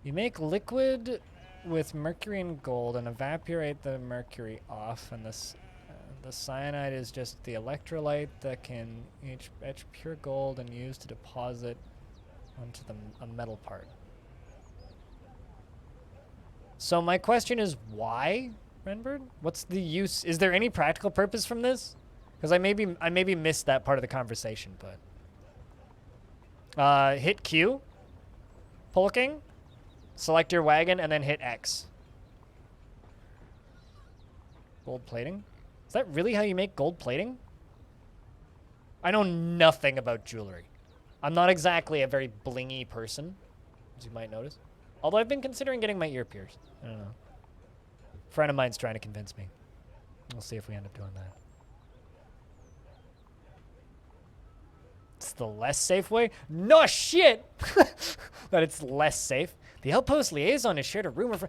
You make liquid with mercury and gold and evaporate the mercury off, and the cyanide is just the electrolyte that can etch pure gold and use to deposit onto a metal part. So my question is, why, Renbird? What's the use? Is there any practical purpose from this? Because I maybe missed that part of the conversation, but hit Q, Polking. Select your wagon and then hit X. Gold plating? Is that really how you make gold plating? I know nothing about jewelry. I'm not exactly a very blingy person, as you might notice. Although I've been considering getting my ear pierced. I don't know. A friend of mine's trying to convince me. We'll see if we end up doing that. It's the less safe way? No shit! That it's less safe. The Outpost Liaison has shared a rumor for...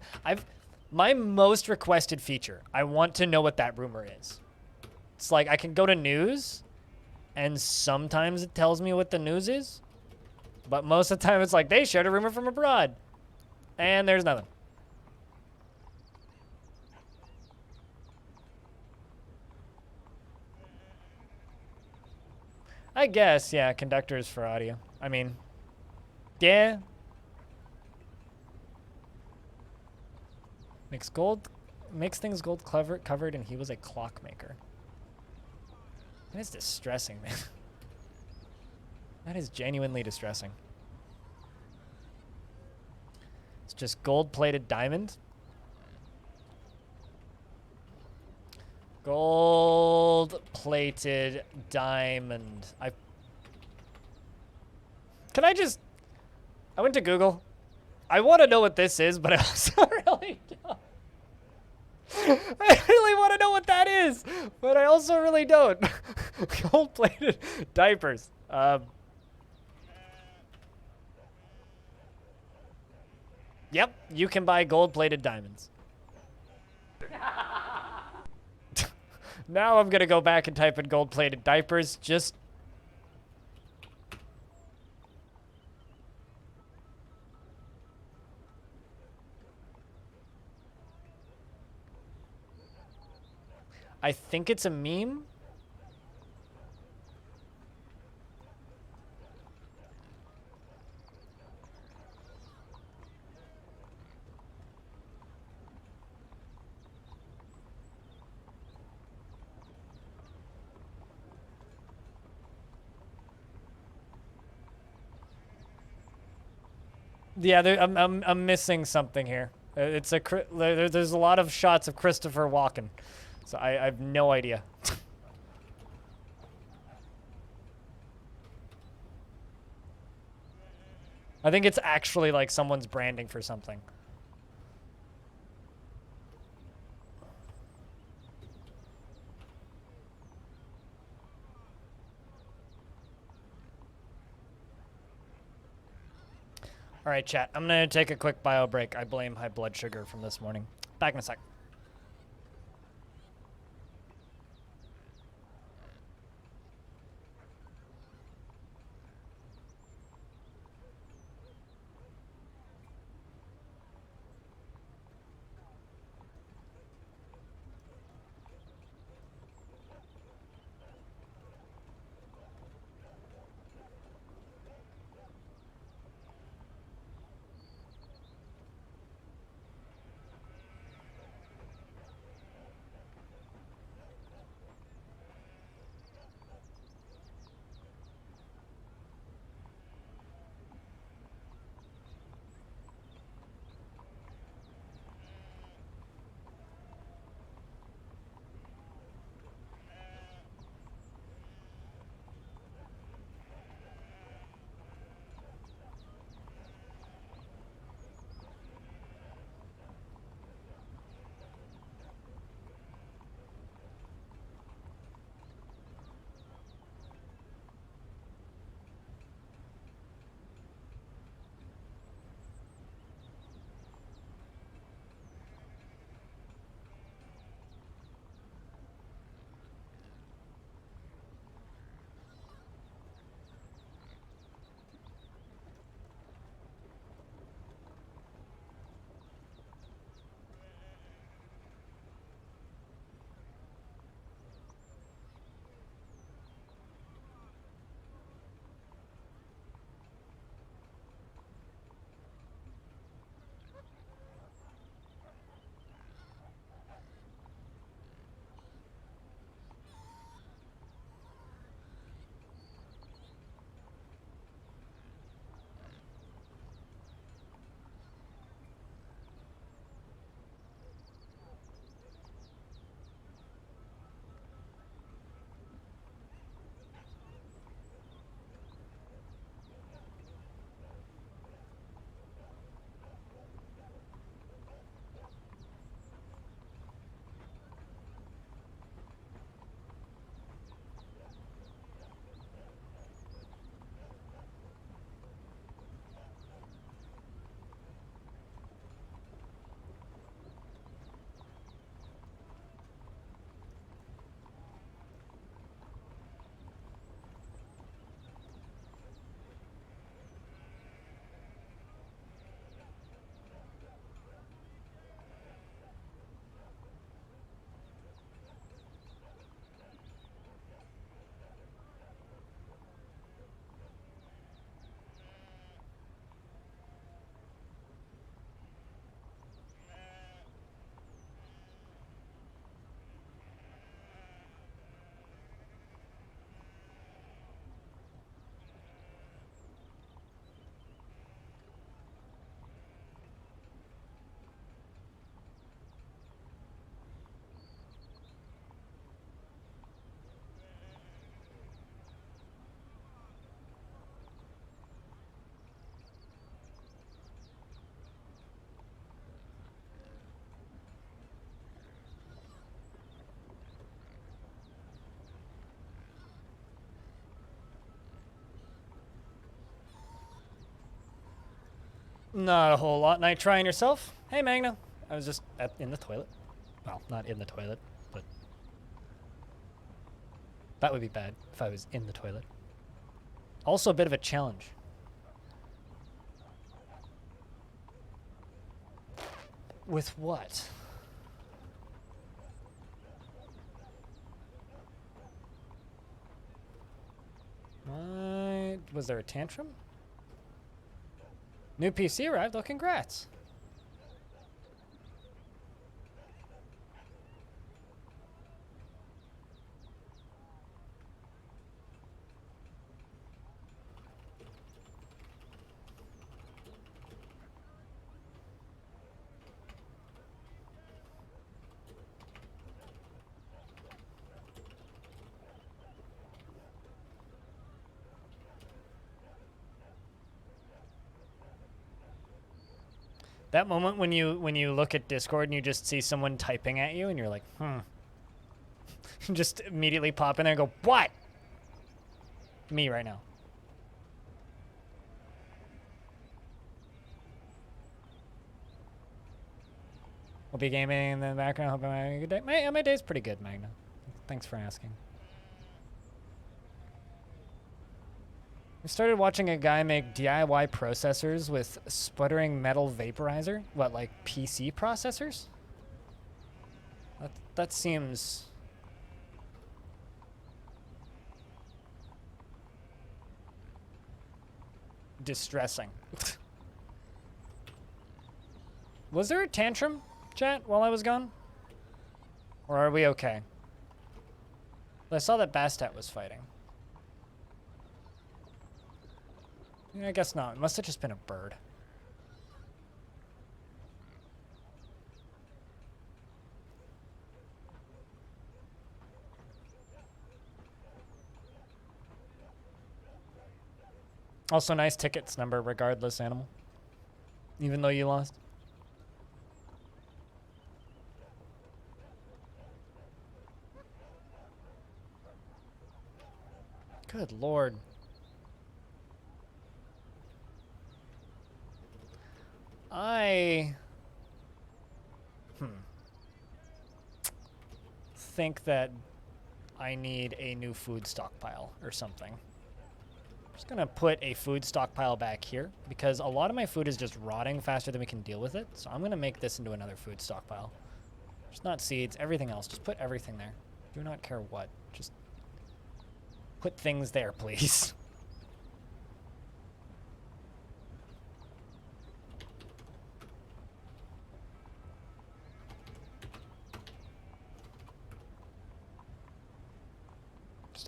My most requested feature. I want to know what that rumor is. It's like I can go to news And sometimes it tells me what the news is. But most of the time it's like, they shared a rumor from abroad. And there's nothing. I guess, yeah, conductors for audio. I mean, yeah. Makes things gold covered, and he was a clockmaker. That is distressing, man. That is genuinely distressing. It's just gold-plated diamond. Gold-plated diamond. I went to Google. I want to know what this is, but I also really don't. I really want to know what that is, but I also really don't. Gold-plated diapers. Yep, you can buy gold-plated diamonds. Now I'm gonna go back and type in gold-plated diapers. Just I think it's a meme. Yeah, I'm missing something here. There's a lot of shots of Christopher Walken, so I have no idea. I think it's actually like someone's branding for something. All right, chat. I'm gonna take a quick bio break. I blame high blood sugar from this morning. Back in a sec. Not a whole lot. Night trying yourself? Hey, Magna. I was just in the toilet. Well, not in the toilet, but that would be bad if I was in the toilet. Also a bit of a challenge. With what? Was there a tantrum? New PC arrived. Oh, congrats. That moment when you look at Discord and you just see someone typing at you and you're like, just immediately pop in there and go, what? Me right now. We'll be gaming in the background. Hope I'm having a good day. My day's pretty good, Magna. Thanks for asking. I started watching a guy make DIY processors with sputtering metal vaporizer. What, like PC processors? That seems... distressing. Was there a tantrum, chat, while I was gone? Or are we okay? I saw that Bastet was fighting. I guess not. It must have just been a bird. Also, nice tickets number regardless, Animal. Even though you lost. Good lord. I think that I need a new food stockpile or something. I'm just gonna put a food stockpile back here because a lot of my food is just rotting faster than we can deal with it. So I'm gonna make this into another food stockpile. Just not seeds, everything else. Just put everything there. Do not care what. Just put things there, please.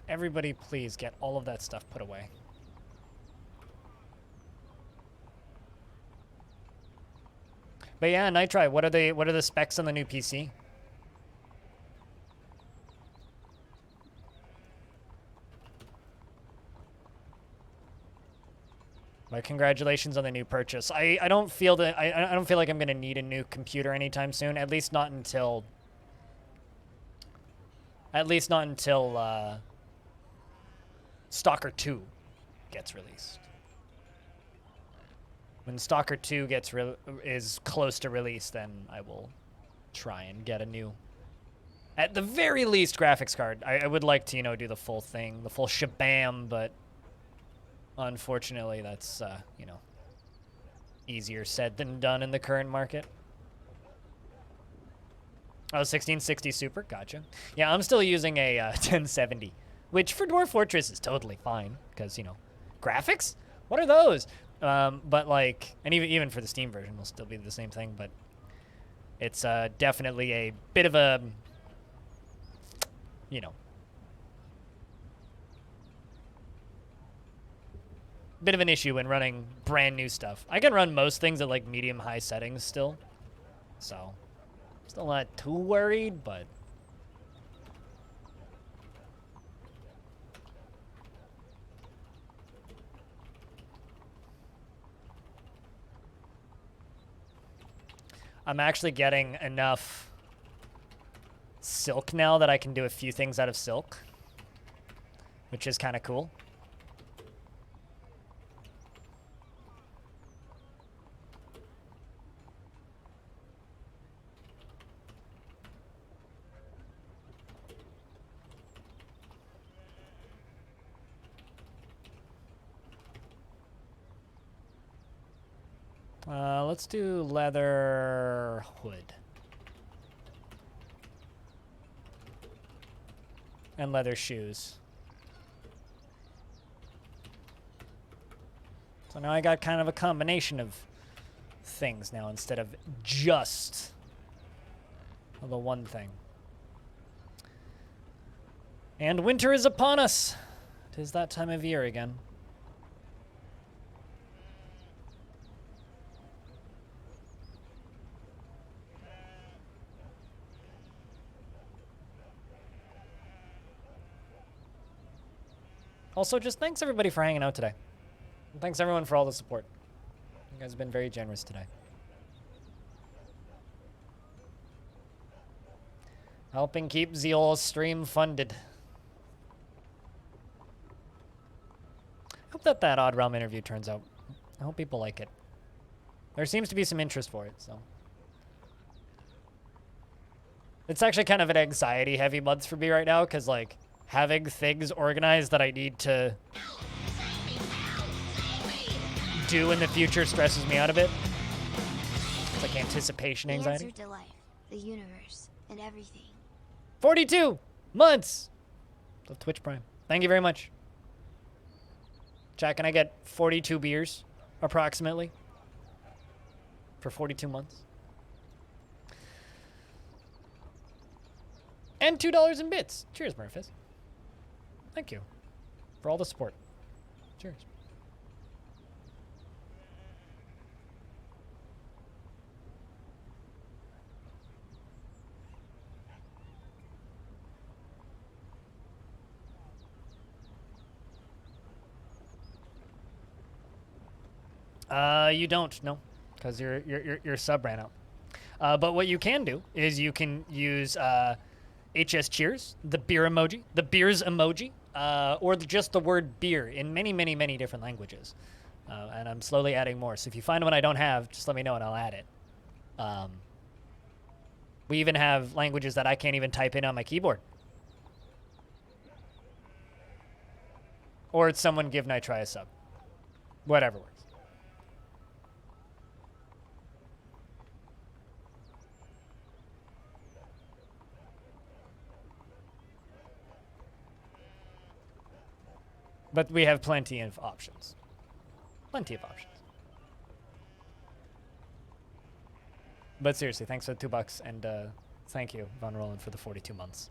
Everybody, please get all of that stuff put away. But yeah, Nitri, what are the specs on the new PC? My congratulations on the new purchase. I don't feel that I don't feel like I'm gonna need a new computer anytime soon. At least not until Stalker 2 gets released. When Stalker 2 is close to release, then I will try and get a new, at the very least, graphics card. I would like to, you know, do the full thing, the full shabam, but unfortunately that's, you know, easier said than done in the current market. Oh, 1660 Super, gotcha. Yeah, I'm still using a 1070. Which for Dwarf Fortress is totally fine, because, you know, graphics? What are those? But like, and even for the Steam version will still be the same thing, but it's definitely a bit of a, you know, bit of an issue when running brand new stuff. I can run most things at like medium-high settings still, so still not too worried, but I'm actually getting enough silk now that I can do a few things out of silk, which is kind of cool. Let's do leather hood. And leather shoes. So now I got kind of a combination of things now instead of just the one thing. And winter is upon us. 'Tis that time of year again. Also, just thanks everybody for hanging out today. And thanks everyone for all the support. You guys have been very generous today. Helping keep the old stream funded. I hope that Odd Realm interview turns out. I hope people like it. There seems to be some interest for it, so. It's actually kind of an anxiety-heavy month for me right now, because, like, having things organized that I need to do in the future stresses me out a bit. It's like anticipation anxiety. The answer to life, the universe, and everything. 42 months of Twitch Prime. Thank you very much. Chat, can I get 42 beers, approximately, for 42 months? And $2 in bits. Cheers, Murphys. Thank you for all the support. Cheers. You don't, no, because your sub ran out. But what you can do is you can use HS Cheers, the beer emoji, the beers emoji, or just the word beer in many, many, many different languages. And I'm slowly adding more. So if you find one I don't have, just let me know and I'll add it. We even have languages that I can't even type in on my keyboard. Or it's someone give Nitri a sub. Whatever works. But we have plenty of options. Plenty of options. But seriously, thanks for the $2, and thank you, Von Roland, for the 42 months.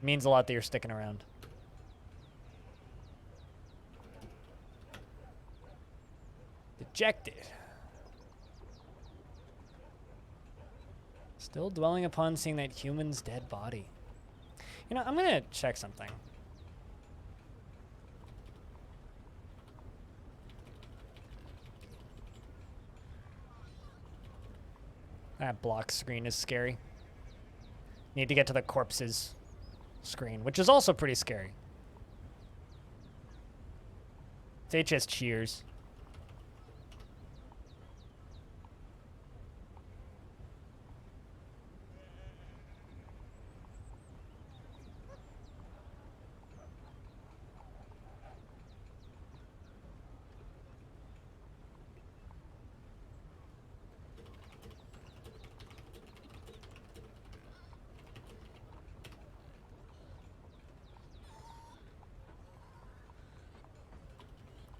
It means a lot that you're sticking around. Dejected. Still dwelling upon seeing that human's dead body. You know, I'm gonna check something. That block screen is scary. Need to get to the corpses screen, which is also pretty scary. It's HS Cheers.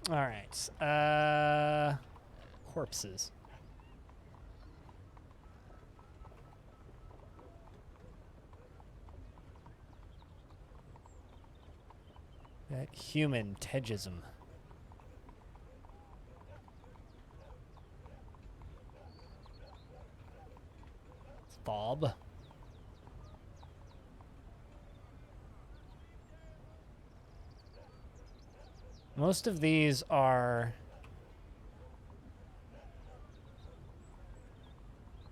All right. Corpses. That human Tegism. Bob. Most of these are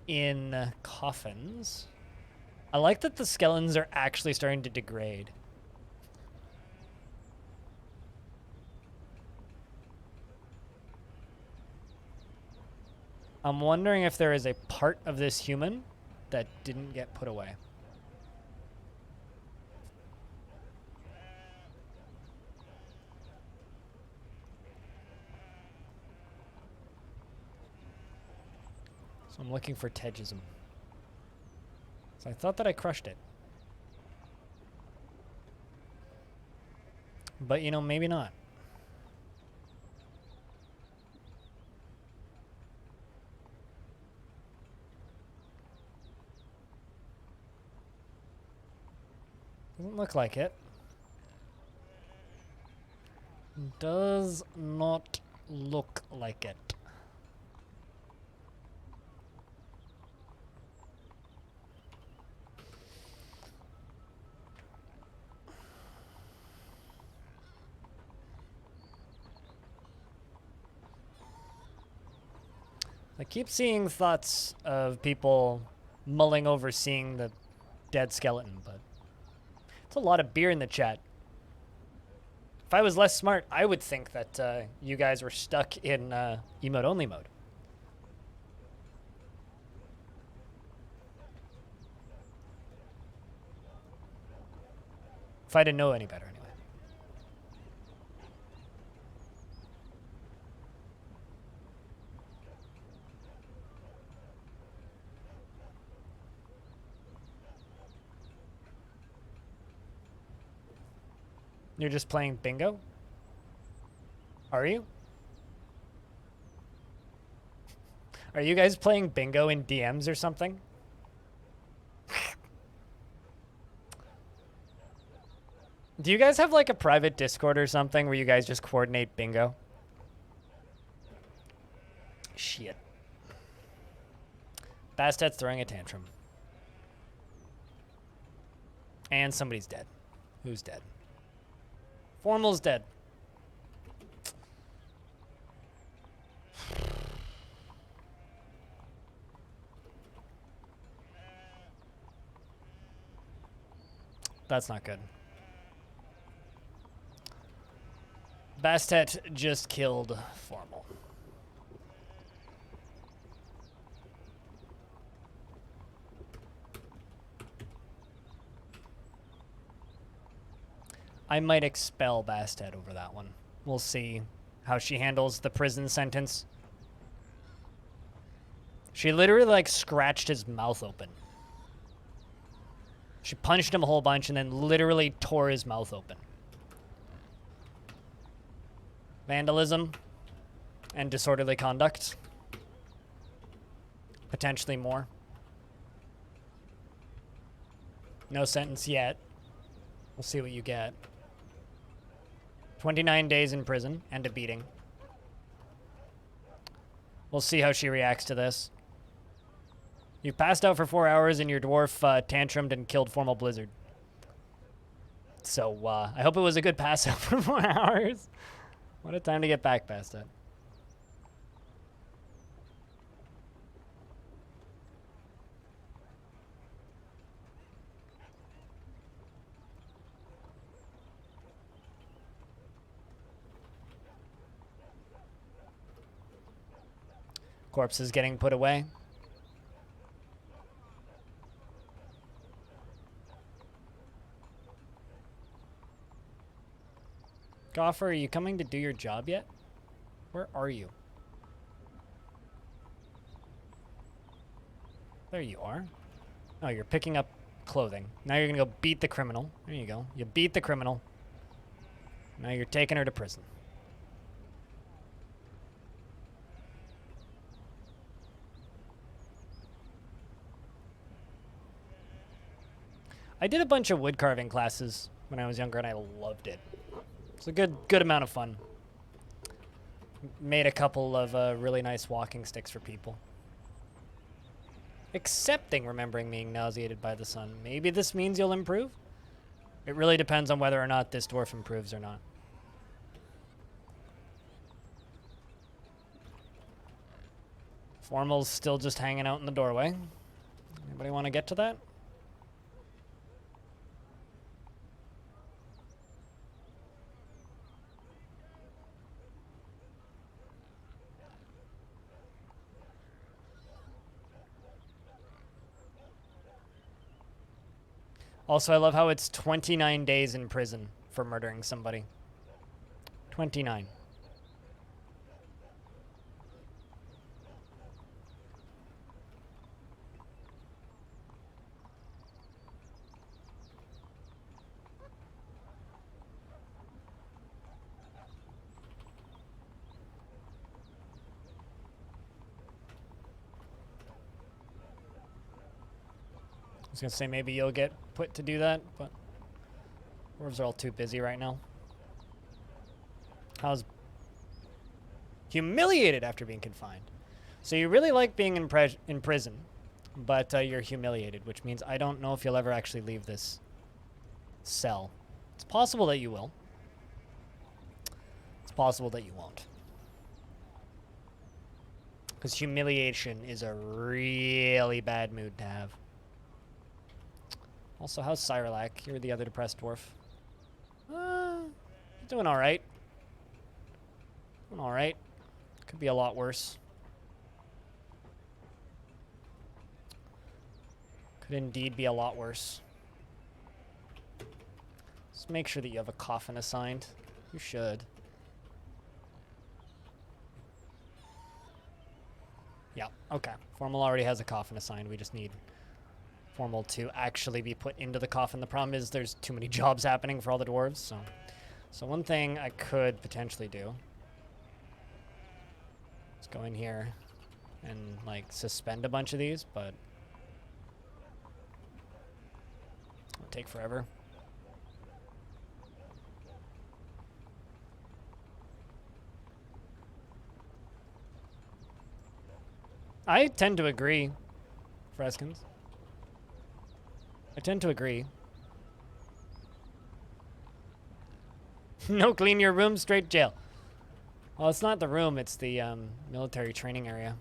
in coffins. I like that the skeletons are actually starting to degrade. I'm wondering if there is a part of this human that didn't get put away. So I'm looking for Tedgism. So I thought that I crushed it. But, you know, maybe not. Doesn't look like it. Does not look like it. I keep seeing thoughts of people mulling over seeing the dead skeleton, but it's a lot of beer in the chat. If I was less smart, I would think that you guys were stuck in emote-only mode. If I didn't know any better, anyway. You're just playing bingo? Are you? Are you guys playing bingo in DMs or something? Do you guys have like a private Discord or something where you guys just coordinate bingo? Shit. Bastet's throwing a tantrum. And somebody's dead. Who's dead? Formal's dead. That's not good. Bastet just killed Formal. I might expel Bastet over that one. We'll see how she handles the prison sentence. She literally, like, scratched his mouth open. She punched him a whole bunch and then literally tore his mouth open. Vandalism and disorderly conduct. Potentially more. No sentence yet. We'll see what you get. 29 days in prison and a beating. We'll see how she reacts to this. You passed out for 4 hours and your dwarf tantrumed and killed Formal Blizzard. So I hope it was a good pass out for 4 hours. What a time to get back past that. Corpse is getting put away. Goffer, are you coming to do your job yet? Where are you? There you are. Oh, you're picking up clothing. Now you're gonna go beat the criminal. There you go. You beat the criminal. Now you're taking her to prison. I did a bunch of wood carving classes when I was younger and I loved it. It's a good amount of fun. Made a couple of really nice walking sticks for people. Excepting remembering being nauseated by the sun. Maybe this means you'll improve? It really depends on whether or not this dwarf improves or not. Formal's still just hanging out in the doorway. Anybody want to get to that? Also, I love how it's 29 days in prison for murdering somebody. 29. was gonna say maybe you'll get put to do that, but dwarves are all too busy right now. How's humiliated after being confined? So you really like being in prison, but you're humiliated, which means I don't know if you'll ever actually leave this cell. It's possible that you will. It's possible that you won't. Because humiliation is a really bad mood to have. Also, how's Cyrolac? You're the other depressed dwarf. He's doing alright. Doing alright. Could be a lot worse. Could indeed be a lot worse. Just make sure that you have a coffin assigned. You should. Yeah, okay. Formal already has a coffin assigned. We just need Formal to actually be put into the coffin. The problem is there's too many jobs happening for all the dwarves, so one thing I could potentially do is go in here and, like, suspend a bunch of these, but it'll take forever. I tend to agree, Freskins. I tend to agree. No, clean your room, straight jail. Well, it's not the room, it's the military training area.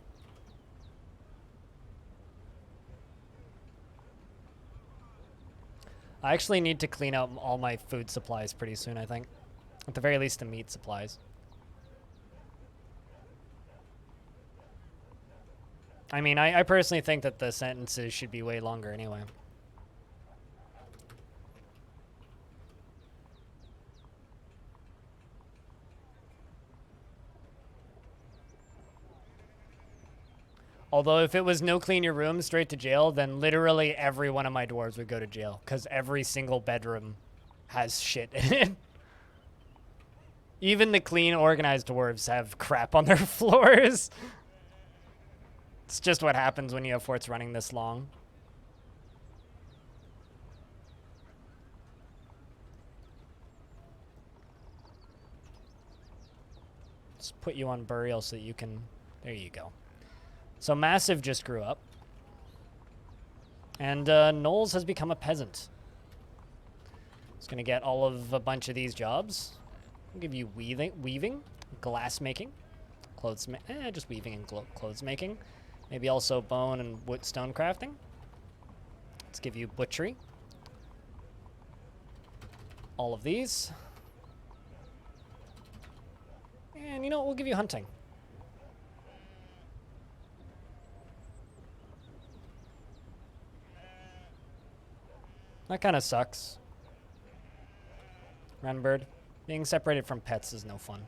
I actually need to clean out all my food supplies pretty soon, I think. At the very least, the meat supplies. I mean, I personally think that the sentences should be way longer anyway. Although if it was no clean your room, straight to jail, then literally every one of my dwarves would go to jail. Because every single bedroom has shit in it. Even the clean, organized dwarves have crap on their floors. It's just what happens when you have forts running this long. Let's put you on burial so that you can... There you go. So Massive just grew up. And Knowles has become a peasant. He's going to get all of a bunch of these jobs. I'll give you weaving, glass making, clothes just weaving and clothes making. Maybe also bone and wood stone crafting. Let's give you butchery. All of these. And you know what? We'll give you hunting. That kind of sucks. Renbird. Being separated from pets is no fun.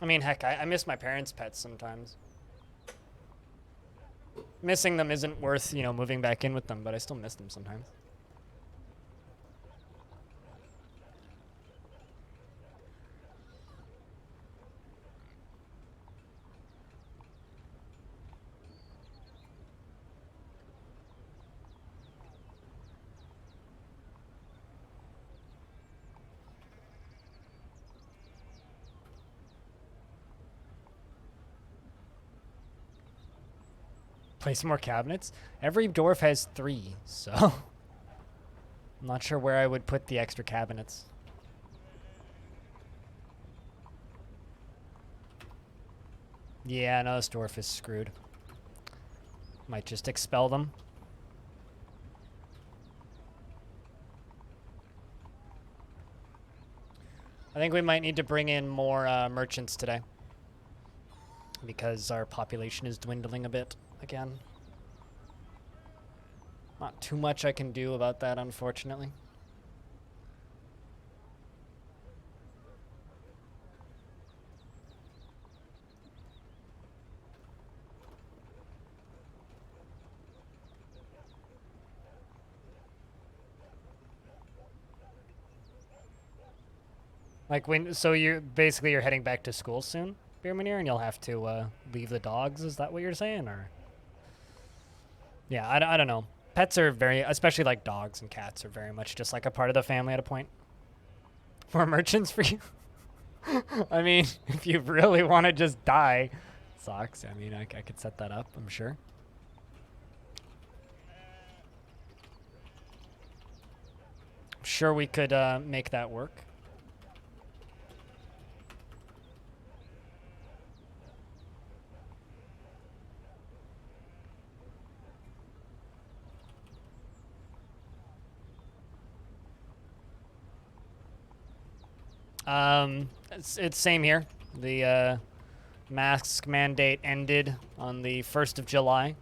I mean, heck, I miss my parents' pets sometimes. Missing them isn't worth, you know, moving back in with them, but I still miss them sometimes. Place more cabinets. Every dwarf has 3, so I'm not sure where I would put the extra cabinets. Yeah, no, this dwarf is screwed. Might just expel them. I think we might need to bring in more merchants today, because our population is dwindling a bit again. Not too much I can do about that, unfortunately. Like when, so you're basically you're heading back to school soon, Beermanier, and you'll have to leave the dogs. Is that what you're saying, or? Yeah, I don't know. Pets are very, especially like dogs and cats, are very much just like a part of the family at a point. More merchants for you? I mean, if you really want to just die, sucks. I mean, I could set that up, I'm sure. I'm sure we could make that work. It's same here. The mask mandate ended on the 1st of July,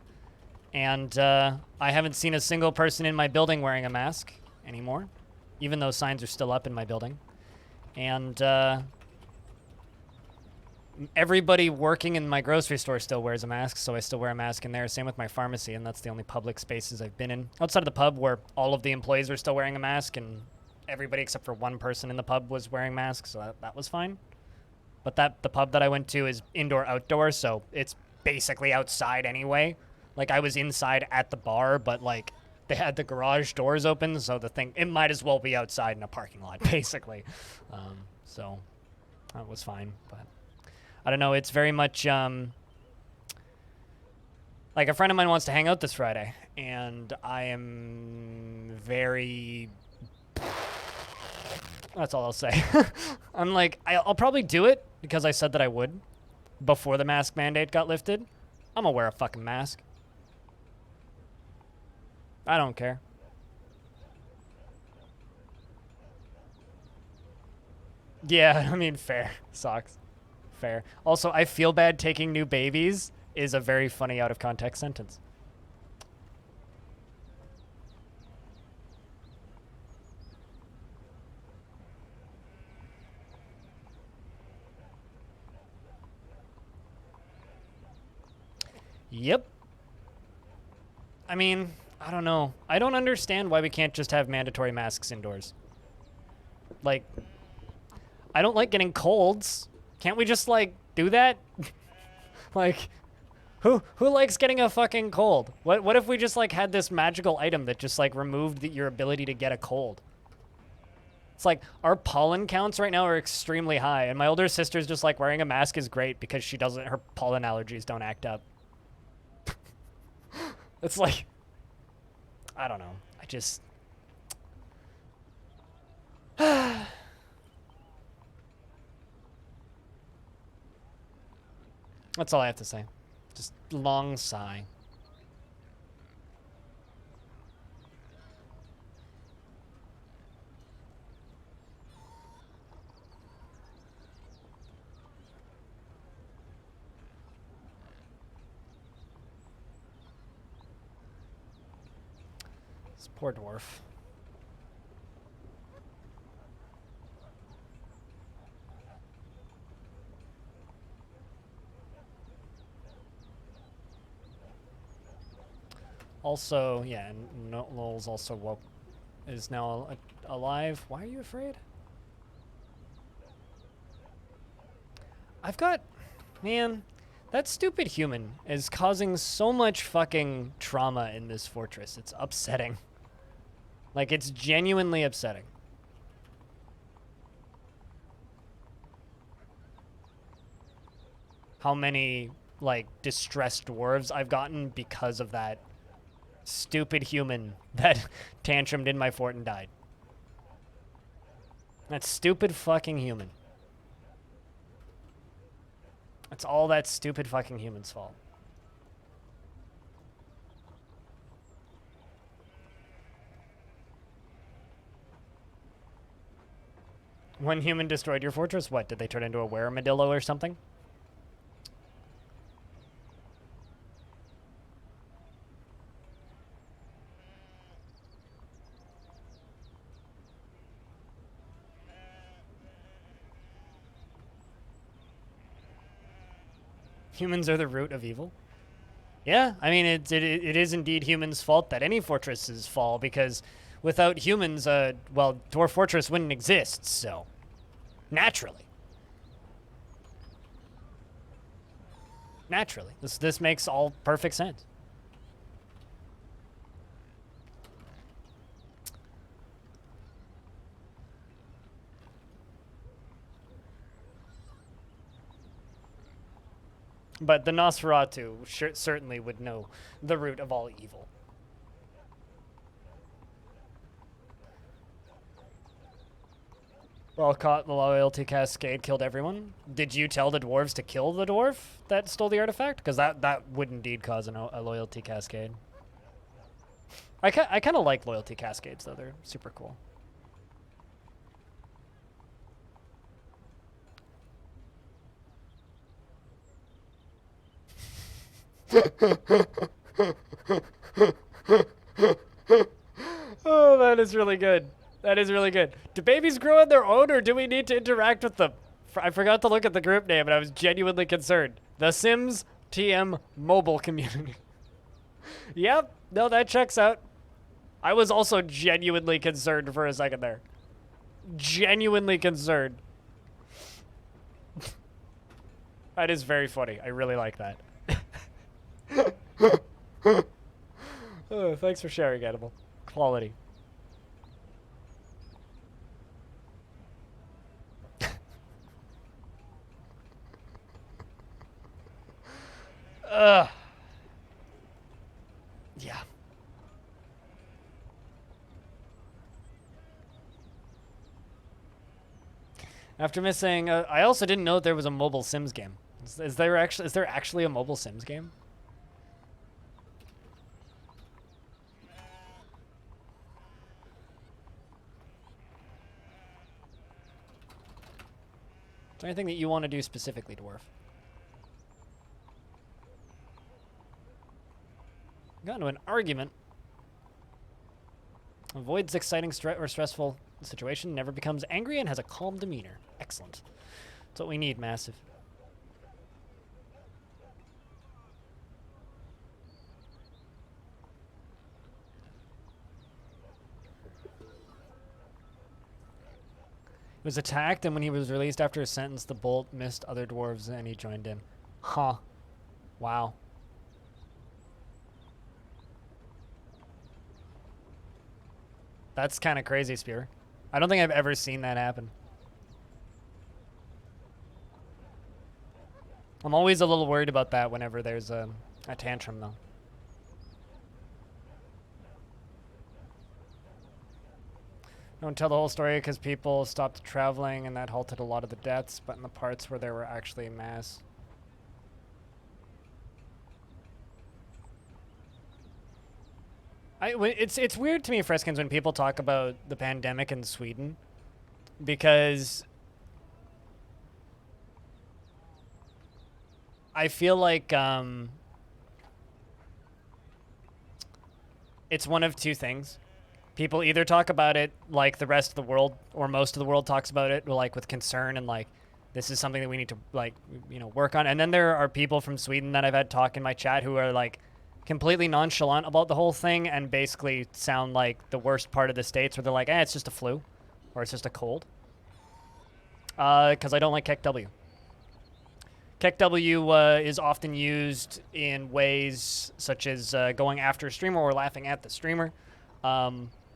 and I haven't seen a single person in my building wearing a mask anymore, even though signs are still up in my building. And everybody working in my grocery store still wears a mask, so I still wear a mask in there. Same with my pharmacy, and that's the only public spaces I've been in. Outside of the pub, where all of the employees are still wearing a mask, and everybody except for one person in the pub was wearing masks, so that was fine. But the pub that I went to is indoor-outdoor, so it's basically outside anyway. Like, I was inside at the bar, but, like, they had the garage doors open, so it might as well be outside in a parking lot, basically. So that was fine, but I don't know. It's very much, like, a friend of mine wants to hang out this Friday, and I am very... That's all I'll say. I'm like, I'll probably do it because I said that I would before the mask mandate got lifted. I'm gonna wear a fucking mask. I don't care. Yeah, I mean, fair. Sucks. Fair. Also, I feel bad taking new babies is a very funny out of context sentence. Yep. I mean, I don't know. I don't understand why we can't just have mandatory masks indoors. Like, I don't like getting colds. Can't we just, like, do that? Like, who likes getting a fucking cold? What if we just, like, had this magical item that just, like, removed your ability to get a cold? It's like, our pollen counts right now are extremely high, and my older sister's just like, wearing a mask is great because her pollen allergies don't act up. It's like, I don't know. I just... That's all I have to say. Just long sigh. This poor dwarf. Also, yeah, Lowell's also is now alive. Why are you afraid? Man, that stupid human is causing so much fucking trauma in this fortress. It's upsetting. Like, it's genuinely upsetting. How many, like, distressed dwarves I've gotten because of that stupid human that tantrumed in my fort and died. That stupid fucking human. It's all that stupid fucking human's fault. One human destroyed your fortress? What, did they turn into a weremadillo or something? Humans are the root of evil? Yeah, I mean, it is indeed humans' fault that any fortresses fall, because without humans, well, Dwarf Fortress wouldn't exist, so. Naturally. Naturally. This makes all perfect sense. But the Nosferatu certainly would know the root of all evil. Well caught, the loyalty cascade killed everyone. Did you tell the dwarves to kill the dwarf that stole the artifact? Because that would indeed cause a loyalty cascade. I kind of like loyalty cascades, though. They're super cool. Oh, that is really good. That is really good. Do babies grow on their own, or do we need to interact with them? I forgot to look at the group name, and I was genuinely concerned. The Sims TM mobile community. Yep, no, that checks out. I was also genuinely concerned for a second there. Genuinely concerned. That is very funny. I really like that. Oh, thanks for sharing, Animal. Quality. Yeah. After missing, I also didn't know there was a mobile Sims game. Is there actually a mobile Sims game? Is there anything that you want to do specifically, Dwarf? Got into an argument. Avoids exciting or stressful situation, never becomes angry, and has a calm demeanor. Excellent. That's what we need, Massive. He was attacked, and when he was released after his sentence, the bolt missed other dwarves, and he joined him. Huh. Wow. That's kind of crazy, Spear. I don't think I've ever seen that happen. I'm always a little worried about that whenever there's a tantrum, though. Don't tell the whole story because people stopped traveling and that halted a lot of the deaths, but in the parts where there were actually mass. It's weird to me, Freskins, when people talk about the pandemic in Sweden, because I feel like it's one of two things. People either talk about it like the rest of the world, or most of the world talks about it, like with concern and like this is something that we need to like work on. And then there are people from Sweden that I've had talk in my chat who are like completely nonchalant about the whole thing and basically sound like the worst part of the States, where they're like, it's just a flu, or it's just a cold. Because I don't like KEKW. KEKW is often used in ways such as going after a streamer or laughing at the streamer.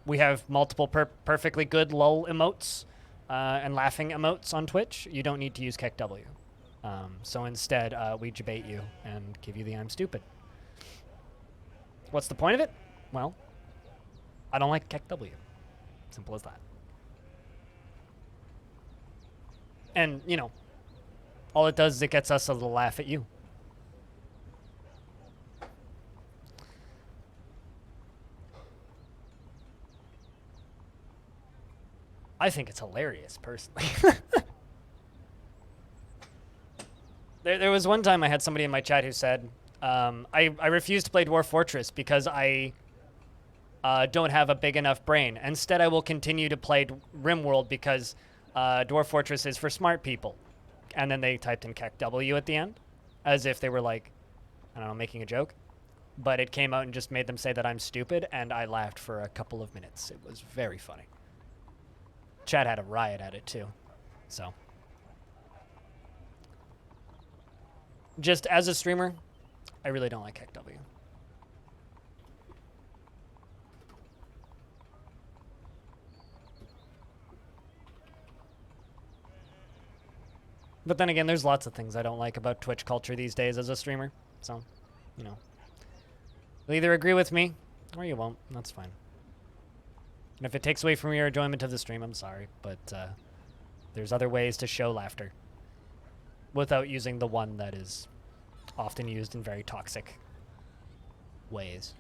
We have multiple perfectly good lol emotes and laughing emotes on Twitch. You don't need to use KEKW. So instead, we debate you and give you the I'm stupid. What's the point of it? Well, I don't like KEKW. Simple as that. And, all it does is it gets us to laugh at you. I think it's hilarious, personally. There was one time I had somebody in my chat who said, I refuse to play Dwarf Fortress because I don't have a big enough brain. Instead, I will continue to play RimWorld because Dwarf Fortress is for smart people. And then they typed in KEKW at the end, as if they were like, I don't know, making a joke. But it came out and just made them say that I'm stupid, and I laughed for a couple of minutes. It was very funny. Chat had a riot at it, too. So, just as a streamer, I really don't like KW. But then again, there's lots of things I don't like about Twitch culture these days as a streamer. So, you know. You'll either agree with me, or you won't. That's fine. And if it takes away from your enjoyment of the stream, I'm sorry. But there's other ways to show laughter without using the one that is often used in very toxic ways.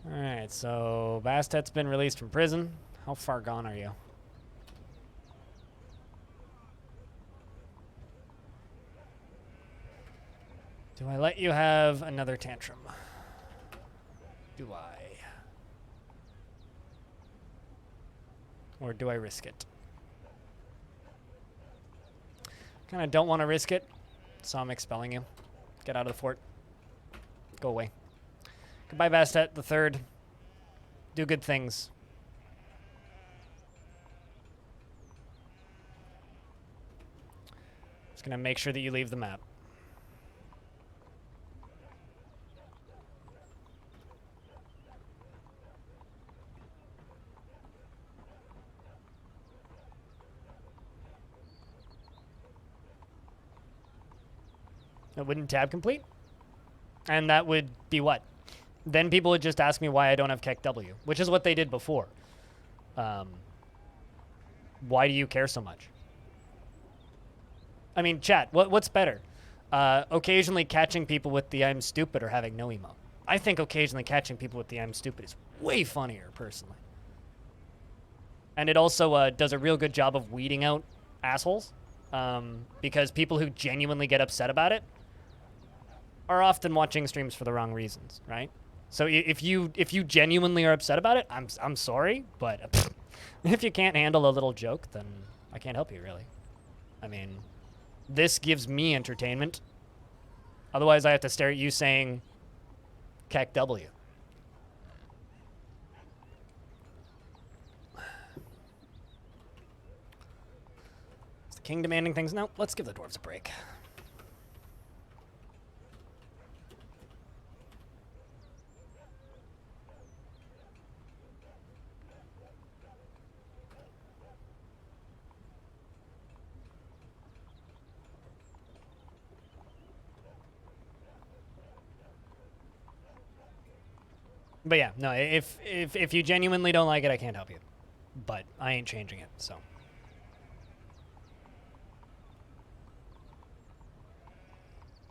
Alright, so Bastet's been released from prison. How far gone are you? Do I let you have another tantrum? Do I? Or do I risk it? Kinda don't want to risk it, so I'm expelling you. Get out of the fort. Go away. Goodbye, Bastet the Third. Do good things. Just gonna make sure that you leave the map. It wouldn't tab complete? And that would be what? Then people would just ask me why I don't have KEKW, which is what they did before. Why do you care so much? I mean, chat, what's better? Occasionally catching people with the I'm stupid or having no emote. I think occasionally catching people with the I'm stupid is way funnier, personally. And it also does a real good job of weeding out assholes. Because people who genuinely get upset about it are often watching streams for the wrong reasons, right? So if you genuinely are upset about it, I'm sorry, but if you can't handle a little joke, then I can't help you, really. I mean, this gives me entertainment. Otherwise, I have to stare at you saying KEKW. Is the king demanding things? No, let's give the dwarves a break. But yeah, no, if you genuinely don't like it, I can't help you. But I ain't changing it, so.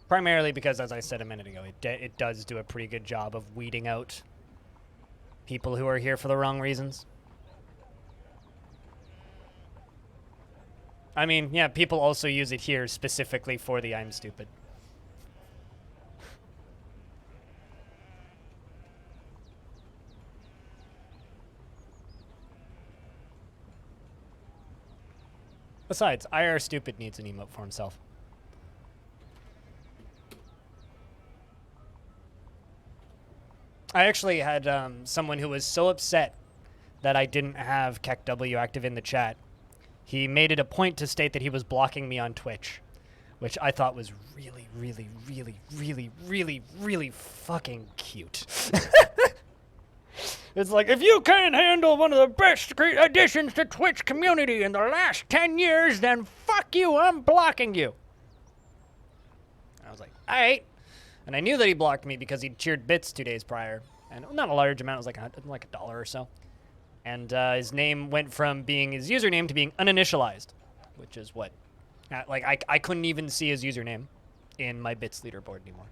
Primarily because, as I said a minute ago, it does do a pretty good job of weeding out people who are here for the wrong reasons. I mean, yeah, people also use it here specifically for the I'm stupid. Besides, IR Stupid needs an emote for himself. I actually had someone who was so upset that I didn't have KEKW active in the chat. He made it a point to state that he was blocking me on Twitch, which I thought was really, really, really, really, really, really fucking cute. It's like, if you can't handle one of the best additions to Twitch community in the last 10 years, then fuck you, I'm blocking you. And I was like, all right. And I knew that he blocked me because he'd cheered bits 2 days prior. And not a large amount, it was like $1 or so. And his name went from being his username to being uninitialized, which is what, like, I couldn't even see his username in my bits leaderboard anymore.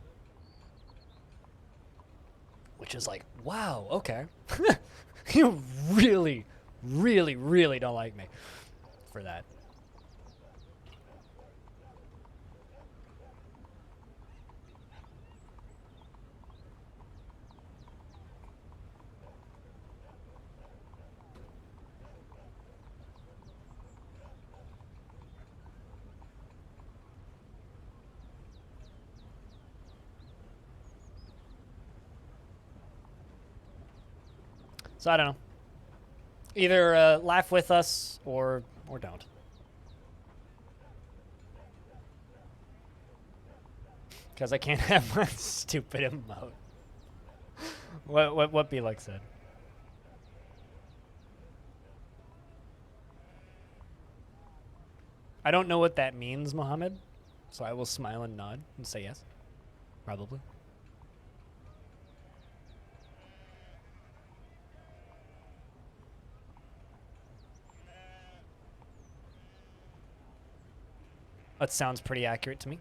Which is like, wow, okay. You really, really, really don't like me for that. So I don't know. Either laugh with us or don't. Because I can't have my stupid emote. What Belux said. I don't know what that means, Mohammed, so I will smile and nod and say yes. Probably. That sounds pretty accurate to me.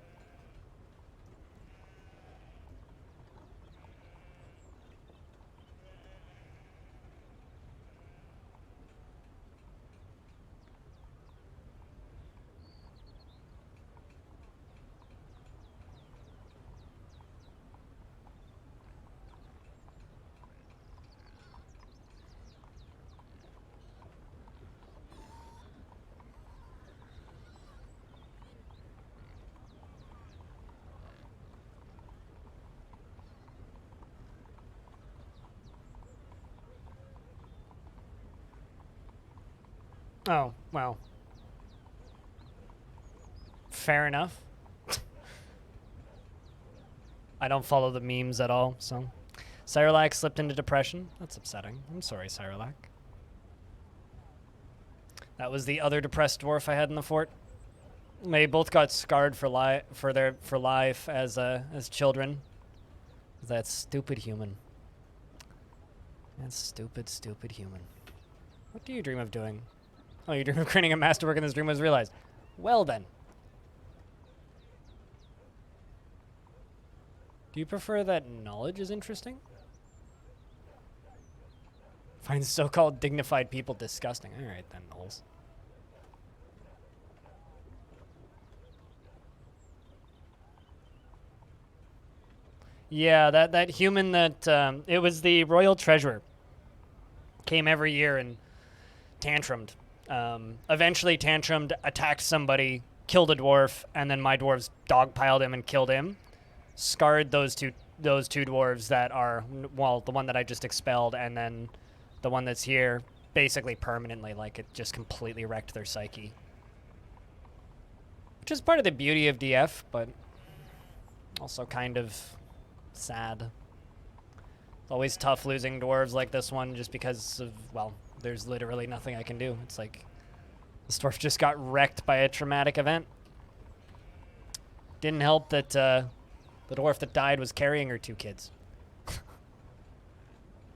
Oh, well. Fair enough. I don't follow the memes at all, so. Cyrolac slipped into depression. That's upsetting. I'm sorry, Cyrolac. That was the other depressed dwarf I had in the fort. They both got scarred for life as children. That stupid human. That stupid human. What do you dream of doing? Oh, you dream of creating a masterwork and this dream was realized. Well then. Do you prefer that knowledge is interesting? Find so-called dignified people disgusting. Alright then, Knowles. Yeah, that human that, it was the royal treasurer. Came every year and tantrumed. Eventually tantrumed, attacked somebody, killed a dwarf, and then my dwarves dogpiled him and killed him. Scarred those two dwarves that are, well, the one that I just expelled and then the one that's here basically permanently, like it just completely wrecked their psyche. Which is part of the beauty of DF, but also kind of sad. It's always tough losing dwarves like this one just because of, well, there's literally nothing I can do. It's like this dwarf just got wrecked by a traumatic event. Didn't help that the dwarf that died was carrying her 2 kids.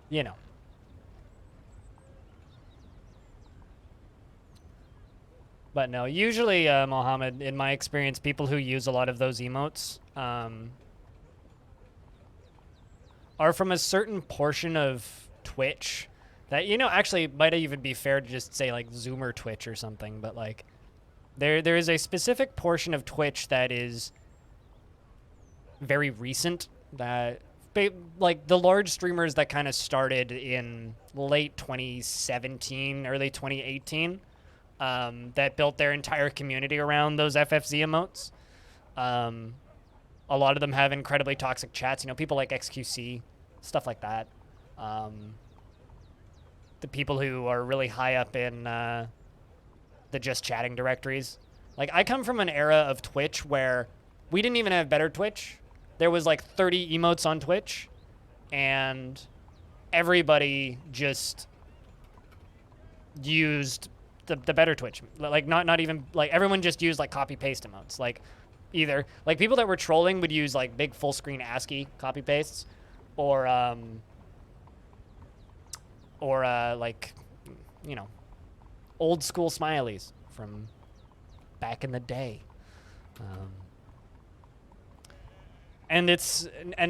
You know. But no, usually, Mohammed, in my experience, people who use a lot of those emotes are from a certain portion of Twitch that, you know, actually might even be fair to just say like Zoomer Twitch or something, but like there is a specific portion of Twitch that is very recent, that like the large streamers that kind of started in late 2017, early 2018, that built their entire community around those FFZ emotes. A lot of them have incredibly toxic chats, you know, people like XQC, stuff like that. The people who are really high up in the just chatting directories. Like, I come from an era of Twitch where we didn't even have better Twitch. There was like 30 emotes on Twitch, and everybody just used the better Twitch. Like, not even, like, everyone just used like copy-paste emotes. Like, either, like, people that were trolling would use like big full-screen ASCII copy-pastes, or like, you know, old school smileys from back in the day. And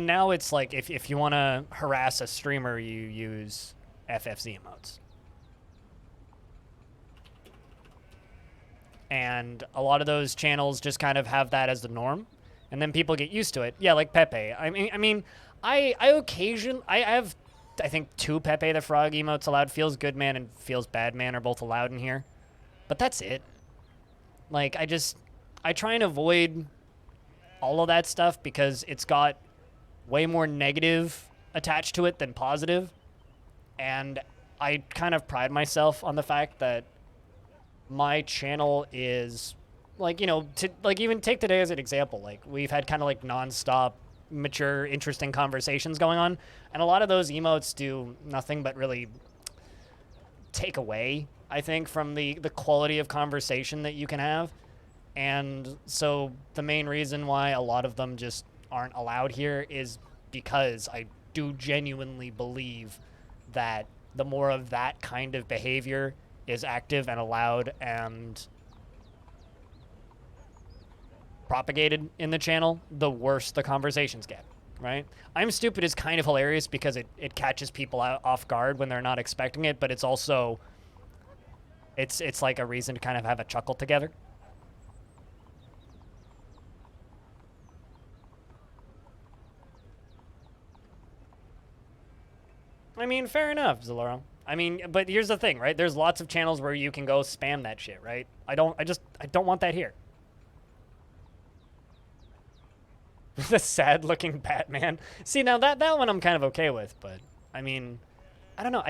now it's like, if you want to harass a streamer, you use FFZ emotes. And a lot of those channels just kind of have that as the norm, and then people get used to it. Yeah, like Pepe. I mean, I have, I think, 2 Pepe the Frog emotes allowed. Feels Good Man and Feels Bad Man are both allowed in here, but that's it. Like, I try and avoid all of that stuff because it's got way more negative attached to it than positive, and I kind of pride myself on the fact that my channel is like, you know, to like even take today as an example, like we've had kind of like nonstop mature interesting conversations going on, and a lot of those emotes do nothing but really take away, I think, from the quality of conversation that you can have. And so the main reason why a lot of them just aren't allowed here is because I do genuinely believe that the more of that kind of behavior is active and allowed and propagated in the channel, the worse the conversations get, right? I'm Stupid is kind of hilarious because it catches people out off guard when they're not expecting it, but it's also, it's like a reason to kind of have a chuckle together. I mean, fair enough, Zaloro. I mean, but here's the thing, right? There's lots of channels where you can go spam that shit, right? I don't want that here. The sad-looking Batman. See, now that one I'm kind of okay with, but I mean, I don't know.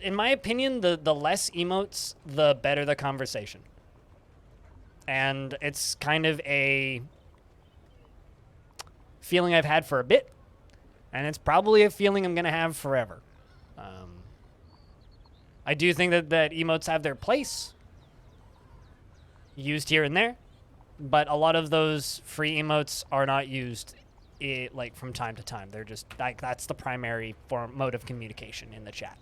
In my opinion, the less emotes, the better the conversation. And it's kind of a feeling I've had for a bit, and it's probably a feeling I'm gonna have forever. I do think that emotes have their place, used here and there, but a lot of those free emotes are not used like from time to time. They're just like, that's the primary mode of communication in the chat,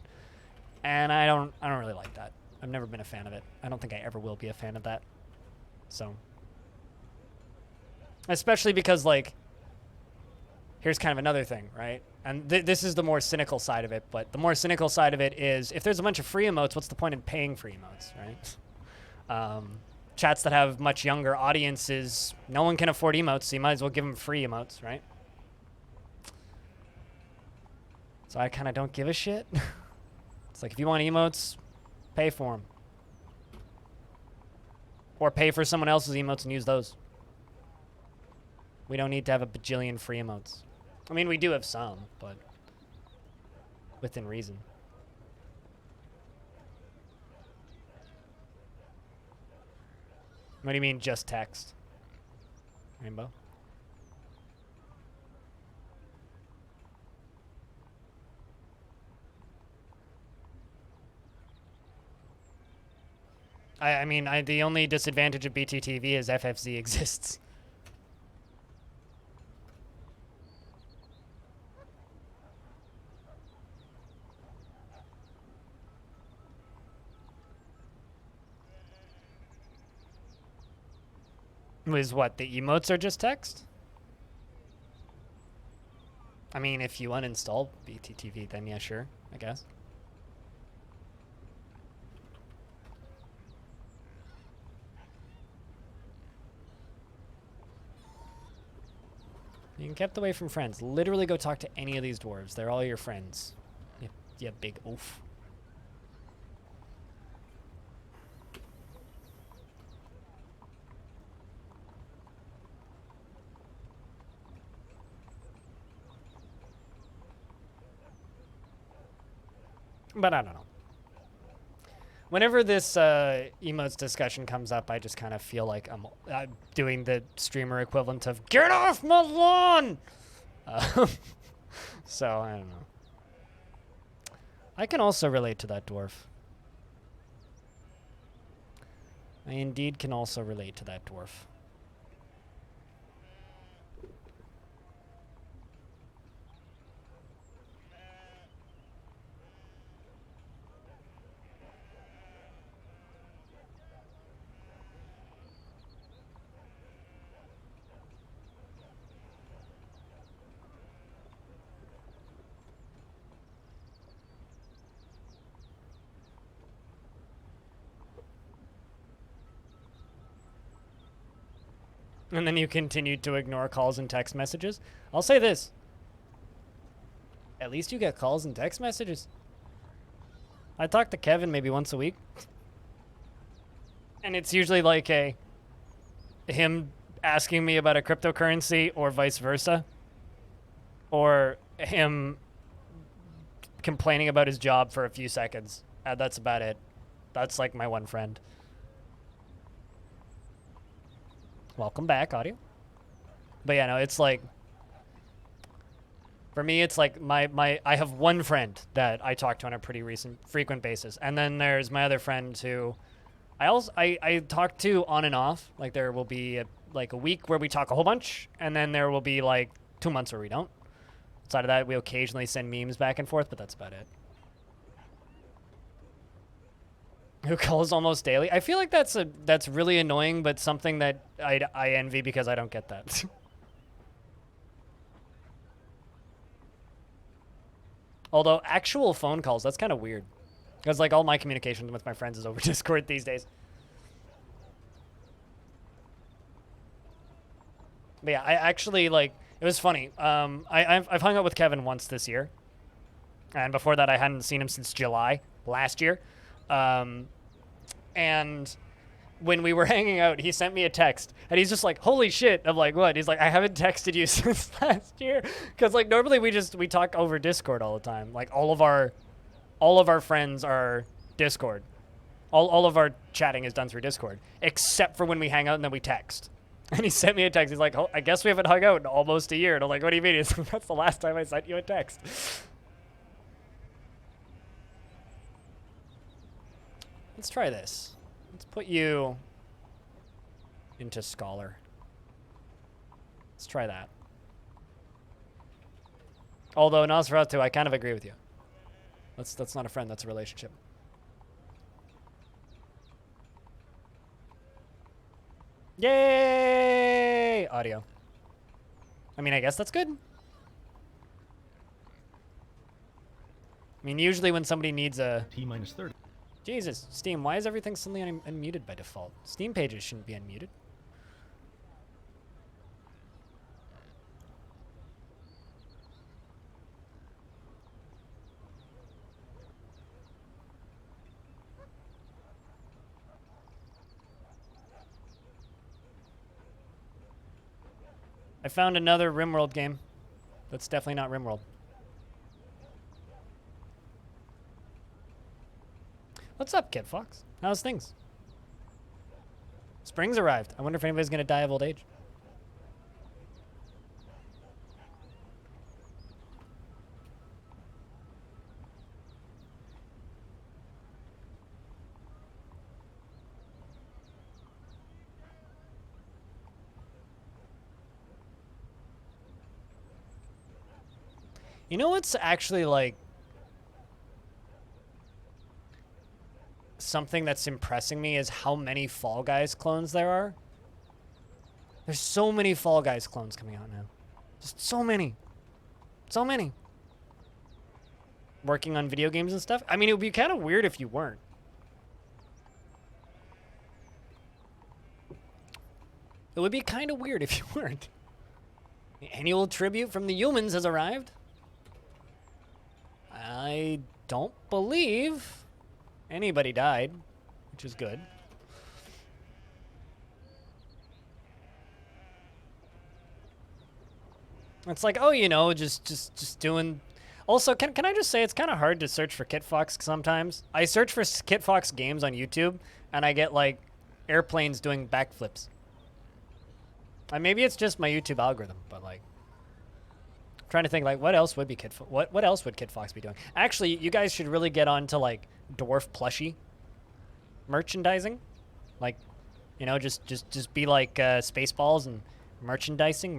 and I don't really like that. I've never been a fan of it. I don't think I ever will be a fan of that. So, especially because, like, here's kind of another thing, right? And this is the more cynical side of it, but the more cynical side of it is, if there's a bunch of free emotes, what's the point in paying for emotes, right? Chats that have much younger audiences, no one can afford emotes, so you might as well give them free emotes, right? So I kind of don't give a shit. It's like, if you want emotes, pay for them. Or pay for someone else's emotes and use those. We don't need to have a bajillion free emotes. I mean, we do have some, but within reason. What do you mean, just text? Rainbow? I mean, the only disadvantage of BTTV is FFZ exists. Was what, the emotes are just text? I mean, if you uninstall BTTV, then yeah, sure, I guess. You can kept away from friends. Literally go talk to any of these dwarves. They're all your friends. You big oof. But I don't know. Whenever this emotes discussion comes up, I just kind of feel like I'm doing the streamer equivalent of "Get off my lawn!" So, I don't know. I can also relate to that dwarf. I indeed can also relate to that dwarf. And then you continued to ignore calls and text messages. I'll say this. At least you get calls and text messages. I talk to Kevin maybe once a week. And it's usually like him asking me about a cryptocurrency or vice versa. Or him complaining about his job for a few seconds. That's about it. That's like my one friend. Welcome back, audio. But yeah, no, it's like, for me, it's like I have one friend that I talk to on a pretty frequent basis. And then there's my other friend who I talk to on and off. Like there will be a week where we talk a whole bunch, and then there will be like 2 months where we don't. Outside of that, we occasionally send memes back and forth, but that's about it. Who calls almost daily? I feel like that's really annoying, but something that I envy because I don't get that. Although actual phone calls, that's kind of weird. Because like all my communication with my friends is over Discord these days. But yeah, I actually like, it was funny. I've hung out with Kevin once this year. And before that I hadn't seen him since July last year. And when we were hanging out, he sent me a text, and he's just like, holy shit. I'm like, what? He's like, I haven't texted you since last year. Because like normally we talk over Discord all the time. Like all of our friends are Discord. All of our chatting is done through Discord, except for when we hang out and then we text. And he sent me a text. He's like, oh, I guess we haven't hung out in almost a year. And I'm like, what do you mean? He's like, that's the last time I sent you a text. Let's try this. Let's put you into Scholar. Let's try that. Although Nosferatu, I kind of agree with you. That's not a friend, that's a relationship. Yay! Audio. I mean, I guess that's good. I mean, usually when somebody needs a... T-minus 30. Jesus, Steam, why is everything suddenly unmuted by default? Steam pages shouldn't be unmuted. I found another RimWorld game. That's definitely not RimWorld. What's up, Kid Fox? How's things? Spring's arrived. I wonder if anybody's gonna die of old age. You know what's actually like something that's impressing me is how many Fall Guys clones there are. There's so many Fall Guys clones coming out now. Just so many. So many. Working on video games and stuff. I mean, it would be kind of weird if you weren't. It would be kind of weird if you weren't. The annual tribute from the humans has arrived. I don't believe anybody died, which is good. It's like, oh, you know, just doing... Also, can I just say it's kind of hard to search for KitFox sometimes. I search for KitFox games on YouTube, and I get, like, airplanes doing backflips. Maybe it's just my YouTube algorithm, but, like... Trying to think, like, what else would be what else would KitFox be doing? Actually, you guys should really get on to, like, Dwarf plushie merchandising. Like, you know, just be like Spaceballs and merchandising.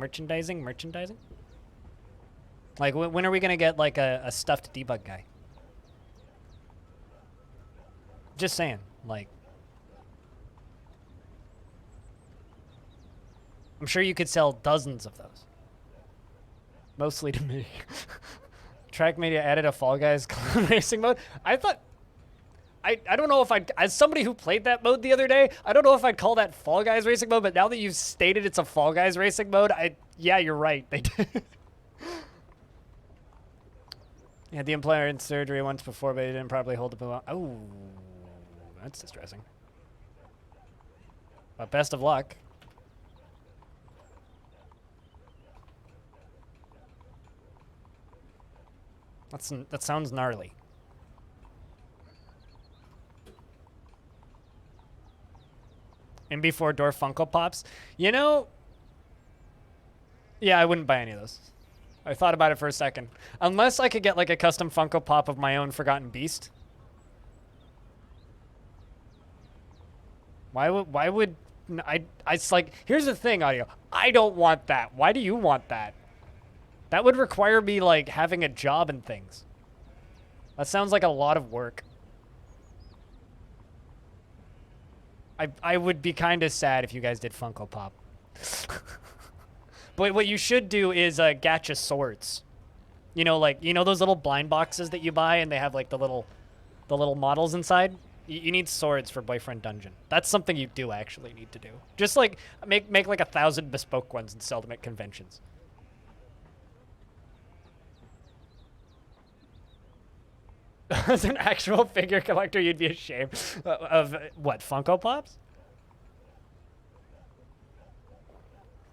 Like, when are we gonna get like a stuffed debug guy? Just saying, like, I'm sure you could sell dozens of those. Mostly to me. Track Media added a Fall Guys racing mode. I thought, I don't know if as somebody who played that mode the other day, I don't know if I'd call that Fall Guys racing mode, but now that you've stated it's a Fall Guys racing mode, yeah, you're right. They did. He had the employer in surgery once before, but he didn't properly hold the... Oh, that's distressing. But best of luck. That sounds gnarly. And before Dwarf Funko Pops, you know, yeah, I wouldn't buy any of those. I thought about it for a second. Unless I could get like a custom Funko Pop of my own Forgotten Beast. Why would it's like, here's the thing, Audio. I don't want that. Why do you want that? That would require me like having a job and things. That sounds like a lot of work. I would be kind of sad if you guys did Funko Pop. But what you should do is gacha swords. You know, like, you know those little blind boxes that you buy and they have like the little models inside? You need swords for Boyfriend Dungeon. That's something you do actually need to do. Just like make like 1,000 bespoke ones and sell them at conventions. As an actual figure collector, you'd be ashamed of what, Funko Pops?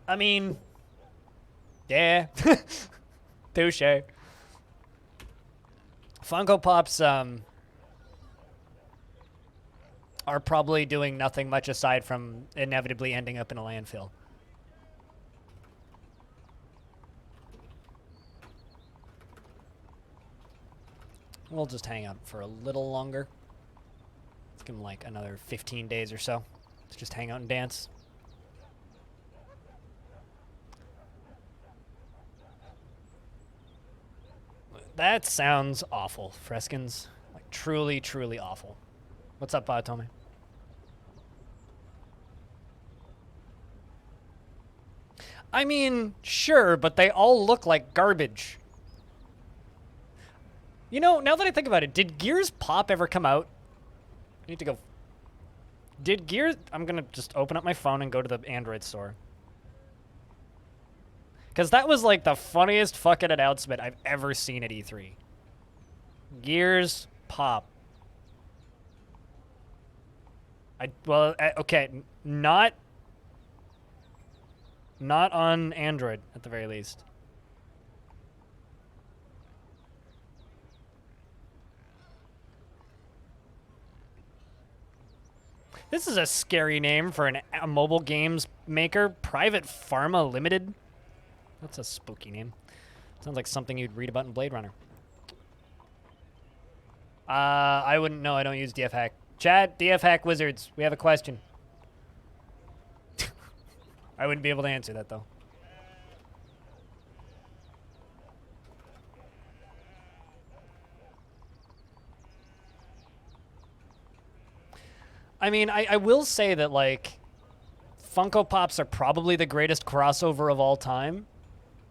I mean, yeah, touche. Funko Pops are probably doing nothing much aside from inevitably ending up in a landfill. We'll just hang out for a little longer. Let's give them like another 15 days or so. Let's just hang out and dance. That sounds awful, Freskins. Like truly, truly awful. What's up, Tommy? I mean, sure, but they all look like garbage. You know, now that I think about it, did Gears Pop ever come out? I need to go. Did Gears... I'm going to just open up my phone and go to the Android store. Because that was like the funniest fucking announcement I've ever seen at E3. Gears Pop. Okay, not on Android at the very least. This is a scary name for a mobile games maker. Private Pharma Limited. That's a spooky name. Sounds like something you'd read about in Blade Runner. I wouldn't know. I don't use DF Hack. Chat, DF Hack Wizards, we have a question. I wouldn't be able to answer that, though. I mean, I will say that, like, Funko Pops are probably the greatest crossover of all time.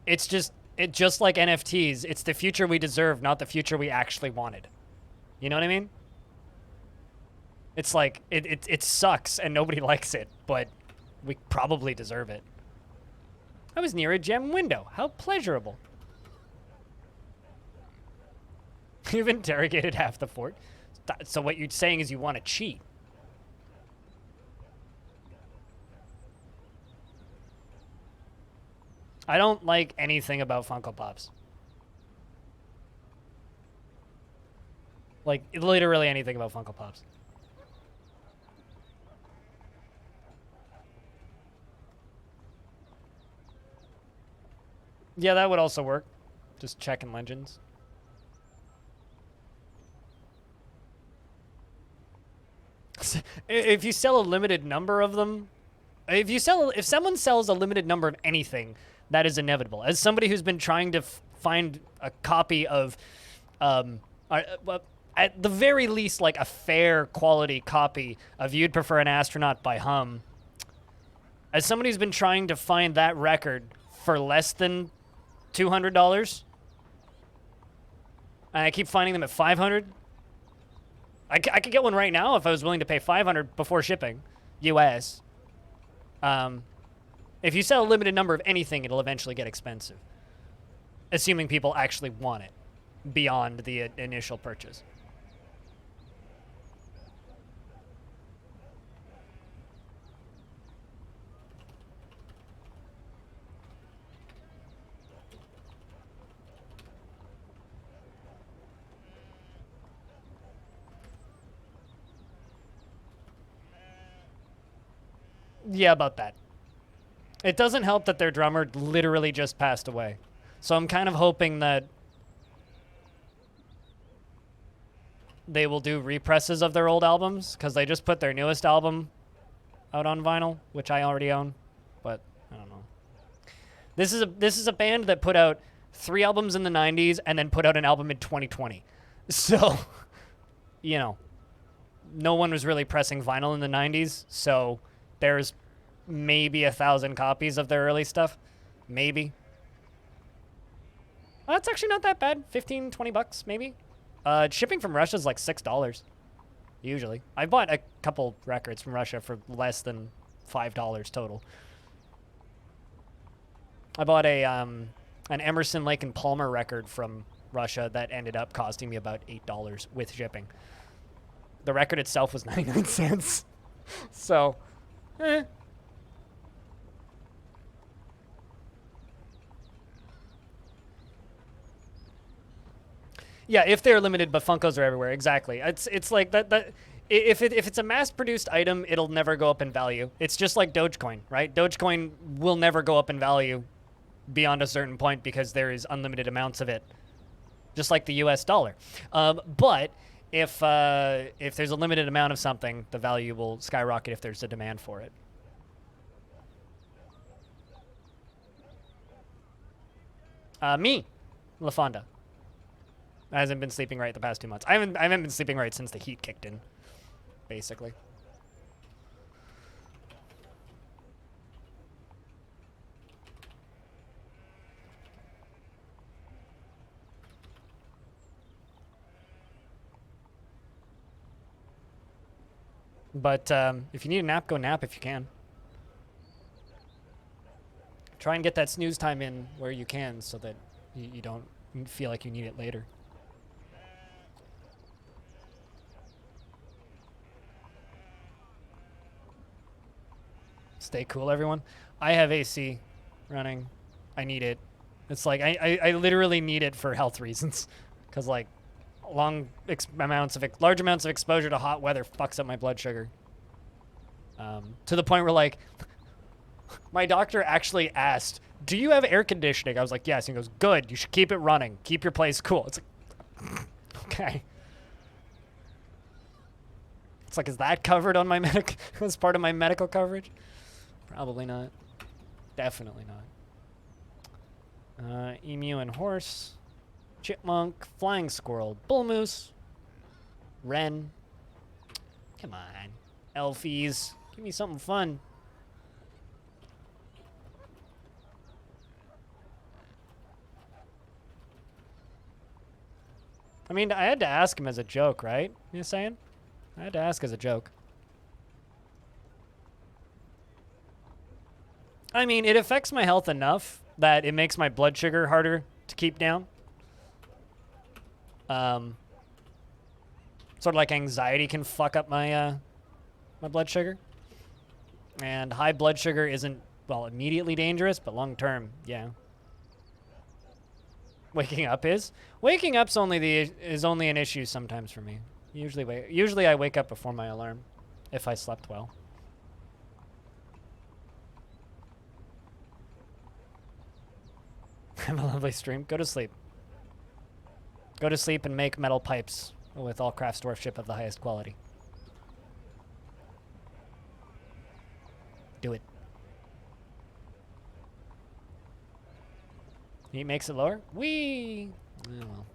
It's just like NFTs. It's the future we deserve, not the future we actually wanted. You know what I mean? It's like, it sucks and nobody likes it, but we probably deserve it. I was near a gem window. How pleasurable. You've interrogated half the fort. So what you're saying is you want to cheat. I don't like anything about Funko Pops. Like, literally anything about Funko Pops. Yeah, that would also work. Just checking legends. If you sell a limited number of them, if someone sells a limited number of anything, that is inevitable. As somebody who's been trying to find a copy of, at the very least, like a fair quality copy of You'd Prefer an Astronaut by Hum, as somebody who's been trying to find that record for less than $200, and I keep finding them at $500, I could get one right now if I was willing to pay $500 before shipping, US. If you sell a limited number of anything, it'll eventually get expensive. Assuming people actually want it beyond the initial purchase. Yeah, about that. It doesn't help that their drummer literally just passed away. So I'm kind of hoping that they will do represses of their old albums, because they just put their newest album out on vinyl, which I already own, but I don't know. This is a band that put out 3 albums in the 90s and then put out an album in 2020. So, you know, no one was really pressing vinyl in the 90s, so there's maybe 1,000 copies of their early stuff. Maybe. That's actually not that bad. 15, 20 bucks, maybe. Shipping from Russia is like $6, usually. I bought a couple records from Russia for less than $5 total. I bought an Emerson, Lake and Palmer record from Russia that ended up costing me about $8 with shipping. The record itself was 99 cents. So, Yeah, if they're limited, but Funkos are everywhere. Exactly. It's like that. If it's a mass-produced item, it'll never go up in value. It's just like Dogecoin, right? Dogecoin will never go up in value beyond a certain point because there is unlimited amounts of it, just like the U.S. dollar. But if there's a limited amount of something, the value will skyrocket if there's a demand for it. Me, LaFonda. I hasn't been sleeping right the past 2 months. I haven't been sleeping right since the heat kicked in, basically. But if you need a nap, go nap if you can. Try and get that snooze time in where you can so that you don't feel like you need it later. Stay cool, everyone. I have AC running. I need it. It's like I literally need it for health reasons, because like large amounts of exposure to hot weather fucks up my blood sugar. To the point where like my doctor actually asked, "Do you have air conditioning?" I was like, "Yes." And he goes, "Good. You should keep it running. Keep your place cool." It's like, okay. It's like, is that covered on my as part of my medical coverage? Probably not. Definitely not. Emu and horse. Chipmunk. Flying squirrel. Bull moose. Wren. Come on. Elfies. Give me something fun. I mean, I had to ask him as a joke, right? You saying? I had to ask as a joke. I mean, it affects my health enough that it makes my blood sugar harder to keep down. Sort of like anxiety can fuck up my my blood sugar. And high blood sugar isn't, well, immediately dangerous, but long term, yeah. Waking up is? Waking up's is only an issue sometimes for me. Usually I wake up before my alarm if I slept well. Have a lovely stream. Go to sleep. Go to sleep and make metal pipes with all craft dwarfship of the highest quality. Do it. Heat makes it lower? Whee! Oh, well.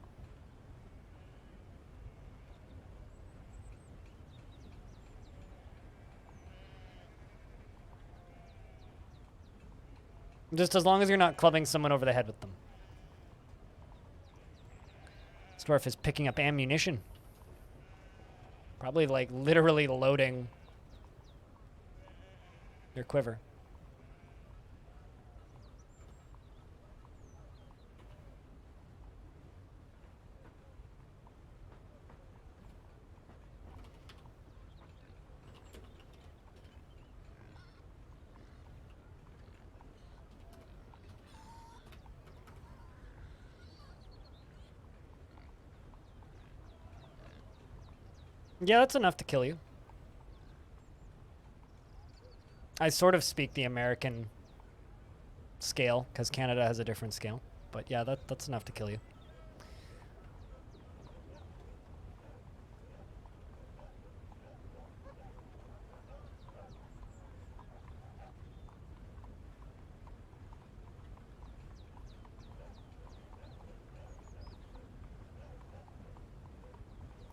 Just as long as you're not clubbing someone over the head with them. This dwarf is picking up ammunition. Probably like literally loading their quiver. Yeah, that's enough to kill you. I sort of speak the American scale, because Canada has a different scale. But yeah, that's enough to kill you.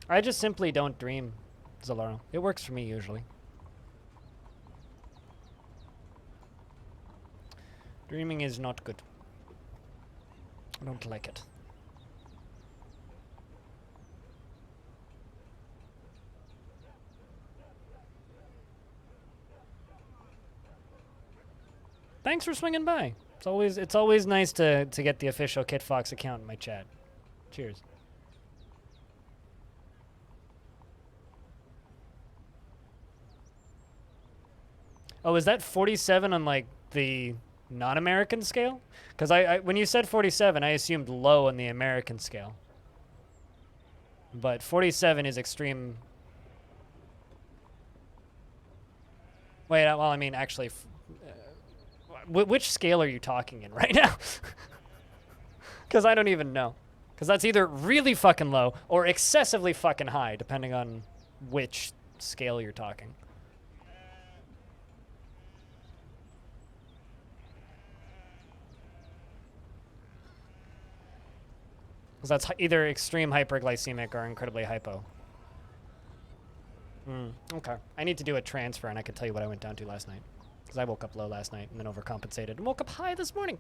I just simply don't dream, Zalaro. It works for me usually. Dreaming is not good. I don't like it. Thanks for swinging by. It's always nice to get the official Kit Fox account in my chat. Cheers. Oh, is that 47 on like the non-American scale? Because I when you said 47, I assumed low on the American scale. But 47 is extreme. Wait, well, I mean, actually, which scale are you talking in right now? Because I don't even know. Because that's either really fucking low or excessively fucking high, depending on which scale you're talking. Because that's either extreme hyperglycemic or incredibly hypo. Okay. I need to do a transfer, and I can tell you what I went down to last night. Because I woke up low last night and then overcompensated and woke up high this morning.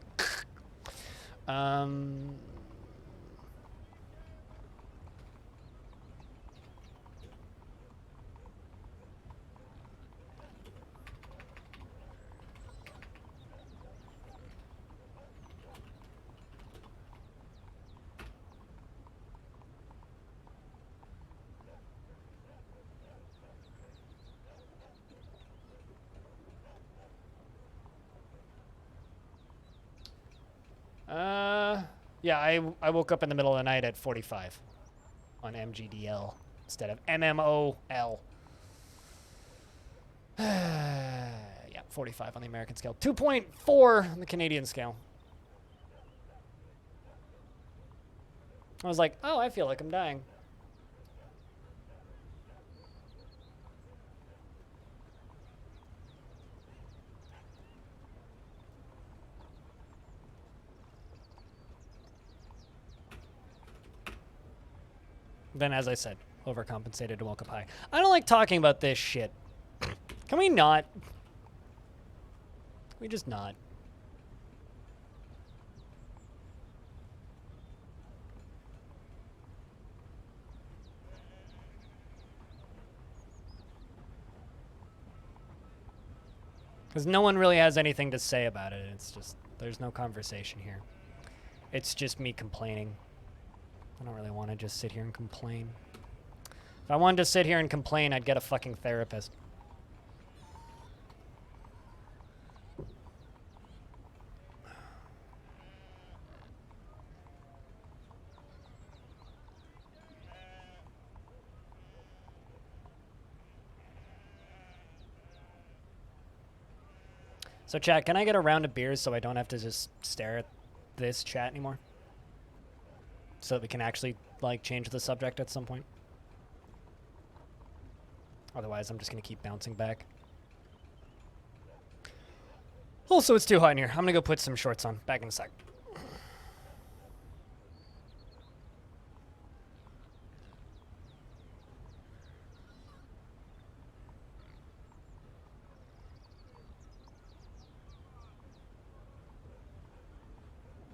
Yeah, I woke up in the middle of the night at 45 on MGDL instead of MMOL. Yeah, 45 on the American scale. 2.4 on the Canadian scale. I was like, oh, I feel like I'm dying. Then, as I said, overcompensated and woke up high. I don't like talking about this shit. Can we not? Can we just not? Because no one really has anything to say about it. It's just, there's no conversation here. It's just me complaining. I don't really want to just sit here and complain. If I wanted to sit here and complain, I'd get a fucking therapist. So chat, can I get a round of beers so I don't have to just stare at this chat anymore? So that we can actually, like, change the subject at some point? Otherwise, I'm just going to keep bouncing back. Also, it's too hot in here. I'm going to go put some shorts on. Back in a sec.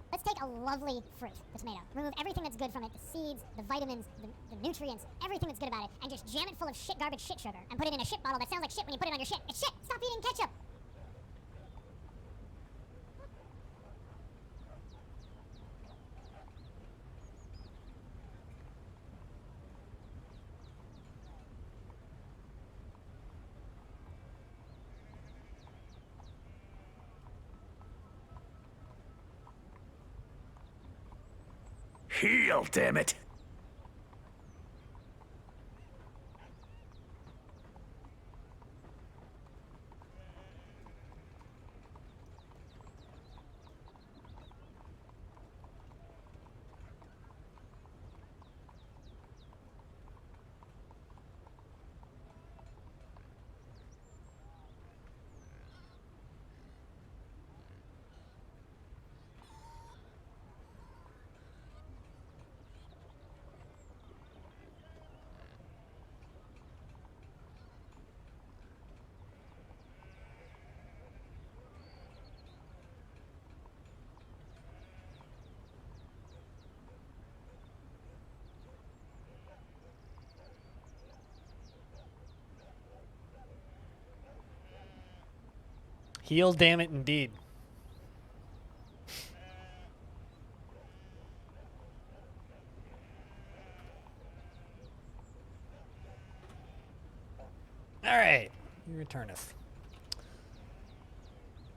Let's take a lovely fruit, the tomato. Remove everything that's good from it, the seeds, the vitamins, the nutrients, everything that's good about it, and just jam it full of shit, garbage, shit sugar, and put it in a shit bottle that sounds like shit when you put it on your shit. It's shit! Stop eating ketchup! Heal, damn it! Heal, damn it, indeed. Alright, he returneth.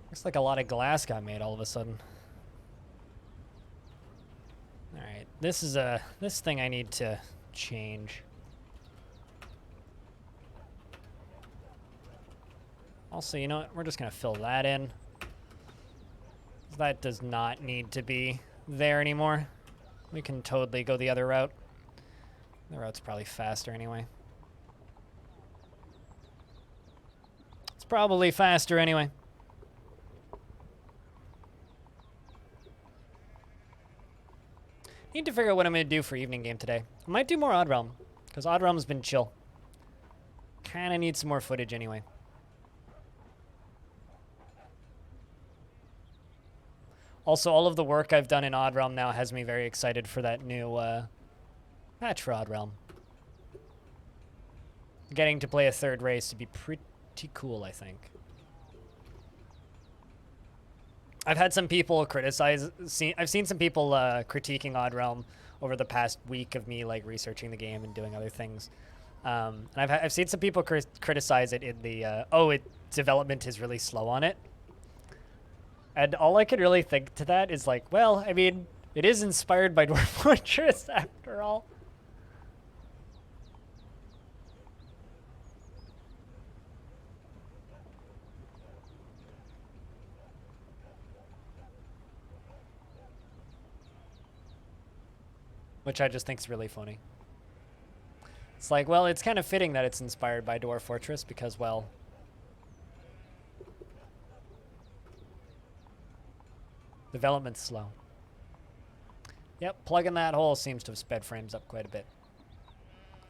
Looks like a lot of glass got made all of a sudden. Alright, this thing I need to change. Also, you know what? We're just gonna fill that in. That does not need to be there anymore. We can totally go the other route. The route's probably faster anyway. It's probably faster anyway. Need to figure out what I'm going to do for evening game today. I might do more Odd Realm, because Odd Realm's been chill. Kind of need some more footage anyway. Also, all of the work I've done in Odd Realm now has me very excited for that new patch for Odd Realm. Getting to play a third race would be pretty cool, I think. I've had some people criticize. I've seen some people critiquing Odd Realm over the past week of me like researching the game and doing other things. And I've seen some people criticize it in the development is really slow on it. And all I could really think to that is like, well, I mean, it is inspired by Dwarf Fortress after all. Which I just think is really funny. It's like, well, it's kind of fitting that it's inspired by Dwarf Fortress because, well, development's slow. Yep, plugging that hole seems to have sped frames up quite a bit.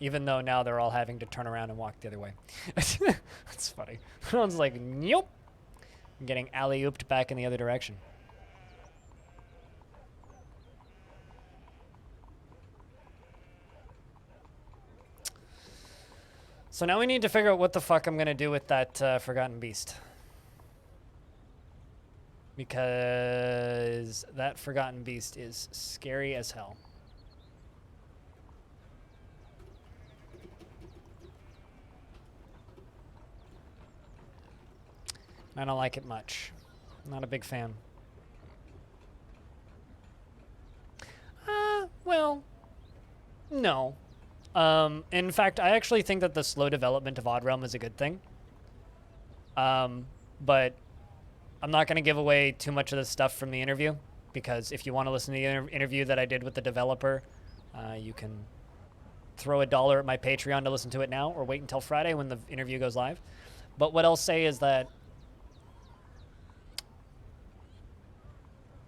Even though now they're all having to turn around and walk the other way. That's funny. Everyone's like, nope. I'm getting alley-ooped back in the other direction. So now we need to figure out what the fuck I'm going to do with that Forgotten Beast. Because that Forgotten Beast is scary as hell. I don't like it much. Not a big fan. Well, no. In fact, I actually think that the slow development of Odd Realm is a good thing. But I'm not going to give away too much of the stuff from the interview, because if you want to listen to the interview that I did with the developer, you can throw $1 at my Patreon to listen to it now, or wait until Friday when the interview goes live. But what I'll say is that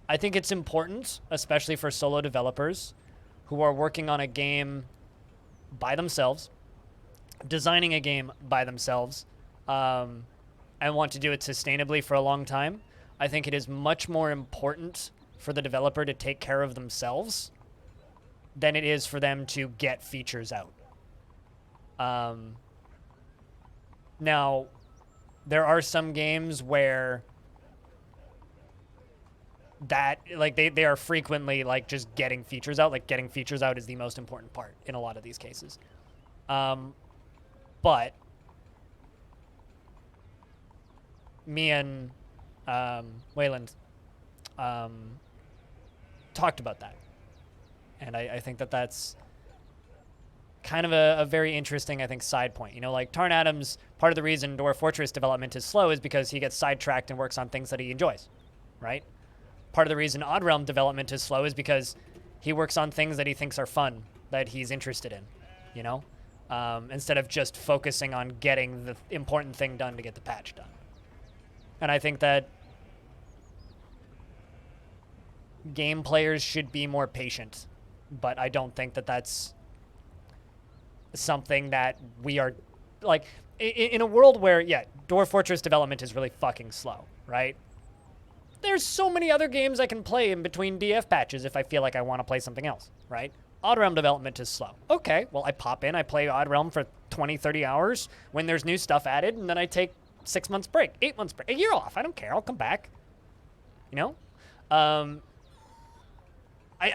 I think it's important, especially for solo developers who are working on a game by themselves, designing a game by themselves, and want to do it sustainably for a long time. I think it is much more important for the developer to take care of themselves than it is for them to get features out. Now, there are some games where that, like, they are frequently, like, just getting features out. Like, getting features out is the most important part in a lot of these cases. But me and Wayland talked about that. And I think that that's kind of a very interesting, I think, side point. You know, like, Tarn Adams, part of the reason Dwarf Fortress development is slow is because he gets sidetracked and works on things that he enjoys, right? Part of the reason Odd Realm development is slow is because he works on things that he thinks are fun, that he's interested in, you know? Instead of just focusing on getting the important thing done to get the patch done. And I think that game players should be more patient, but I don't think that that's something that we are, like, in a world where, yeah, Dwarf Fortress development is really fucking slow, right? There's so many other games I can play in between DF patches if I feel like I want to play something else, right? Odd Realm development is slow. Okay, well, I pop in, I play Odd Realm for 20, 30 hours when there's new stuff added, and then I take 6 months break, 8 months break, a year off. I don't care. I'll come back. You know? I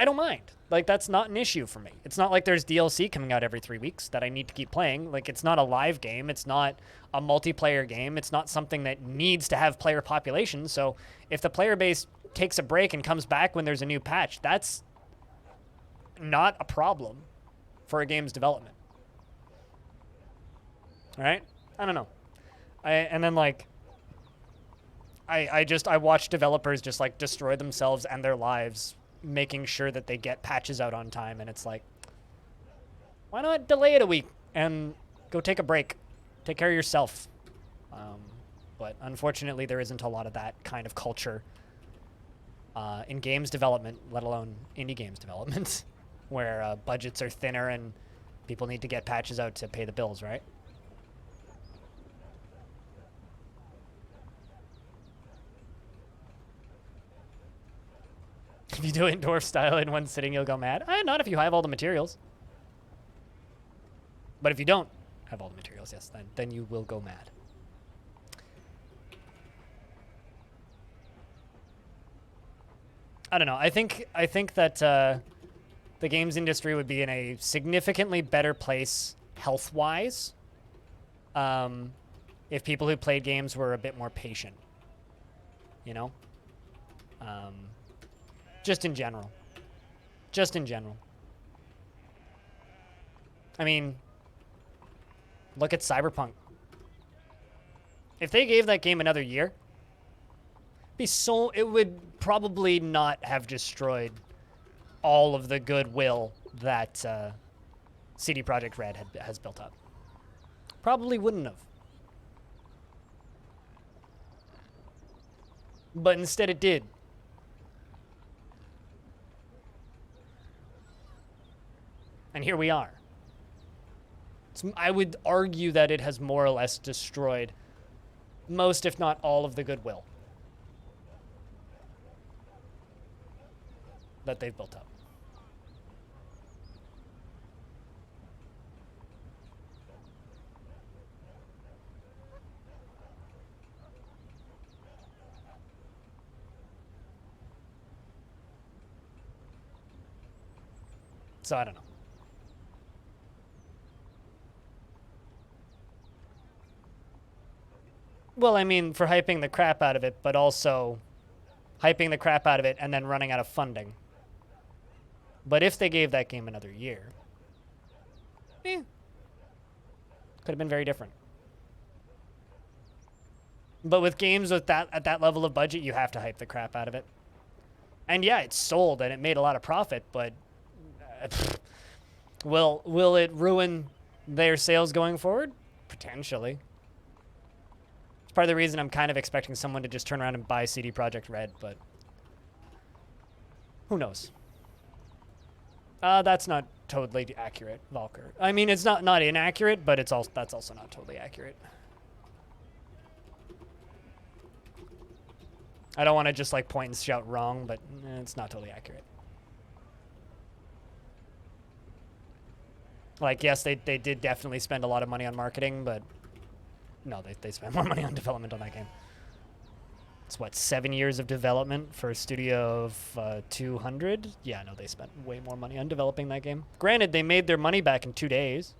don't mind. Like, that's not an issue for me. It's not like there's DLC coming out every 3 weeks that I need to keep playing. Like, it's not a live game. It's not a multiplayer game. It's not something that needs to have player population. So if the player base takes a break and comes back when there's a new patch, that's not a problem for a game's development. All right? I don't know. And then, like, I watch developers just, like, destroy themselves and their lives making sure that they get patches out on time, and it's like, why not delay it a week and go take a break? Take care of yourself. But unfortunately, there isn't a lot of that kind of culture in games development, let alone indie games development, where budgets are thinner and people need to get patches out to pay the bills, right? If you do it Dwarf style in one sitting, you'll go mad. Not if you have all the materials. But if you don't have all the materials, yes, then you will go mad. I don't know. I think that the games industry would be in a significantly better place health-wise if people who played games were a bit more patient. You know? Just in general. Just in general. I mean, look at Cyberpunk. If they gave that game another year, it would probably not have destroyed all of the goodwill that CD Projekt Red has built up. Probably wouldn't have. But instead it did. And here we are. I would argue that it has more or less destroyed most, if not all, of the goodwill that they've built up. So I don't know. Well, I mean, for hyping the crap out of it, but also hyping the crap out of it and then running out of funding. But if they gave that game another year, could have been very different. But with games with at that level of budget, you have to hype the crap out of it. And yeah, it sold and it made a lot of profit, but will it ruin their sales going forward? Potentially. Part of the reason I'm kind of expecting someone to just turn around and buy CD Projekt Red, but who knows? That's not totally accurate, Valkyr. I mean, it's not inaccurate, but that's also not totally accurate. I don't want to just like point and shout wrong, but it's not totally accurate. Like, yes, they did definitely spend a lot of money on marketing, but no, they spent more money on development on that game. It's what, 7 years of development for a studio of 200? Yeah, no, they spent way more money on developing that game. Granted, they made their money back in 2 days.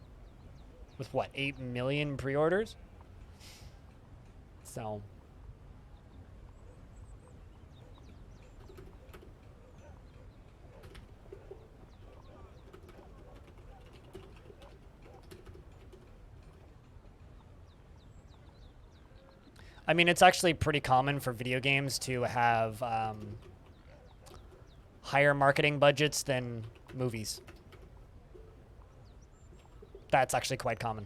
With what, 8 million pre-orders? So I mean, it's actually pretty common for video games to have higher marketing budgets than movies. That's actually quite common.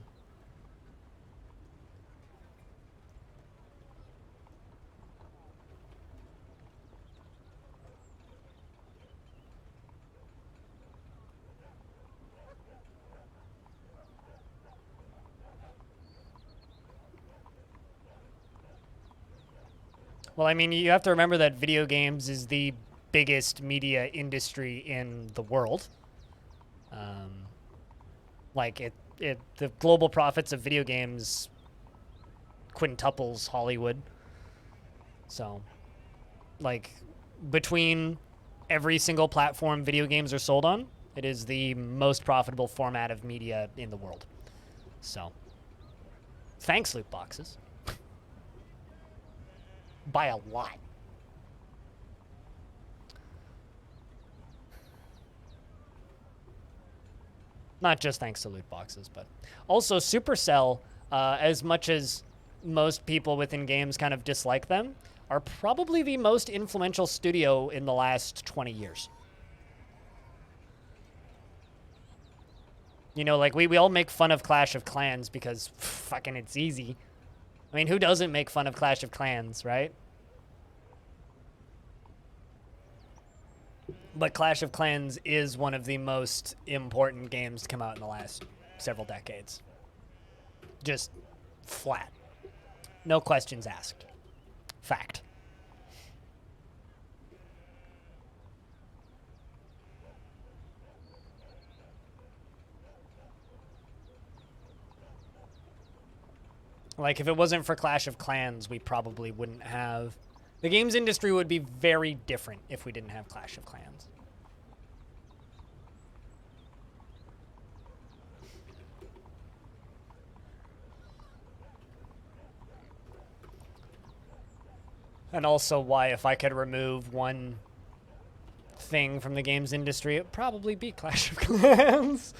Well, I mean, you have to remember that video games is the biggest media industry in the world. Like the global profits of video games quintuples Hollywood. So, like, between every single platform video games are sold on, it is the most profitable format of media in the world. So, thanks, loot boxes. By a lot. Not just thanks to loot boxes, but also Supercell, as much as most people within games kind of dislike them, are probably the most influential studio in the last 20 years. You know, like, we all make fun of Clash of Clans because fucking it's easy. I mean, who doesn't make fun of Clash of Clans, right? But Clash of Clans is one of the most important games to come out in the last several decades. Just flat. No questions asked. Fact. Like, if it wasn't for Clash of Clans, we probably wouldn't have... The games industry would be very different if we didn't have Clash of Clans. And also why, if I could remove one thing from the games industry, it would probably be Clash of Clans.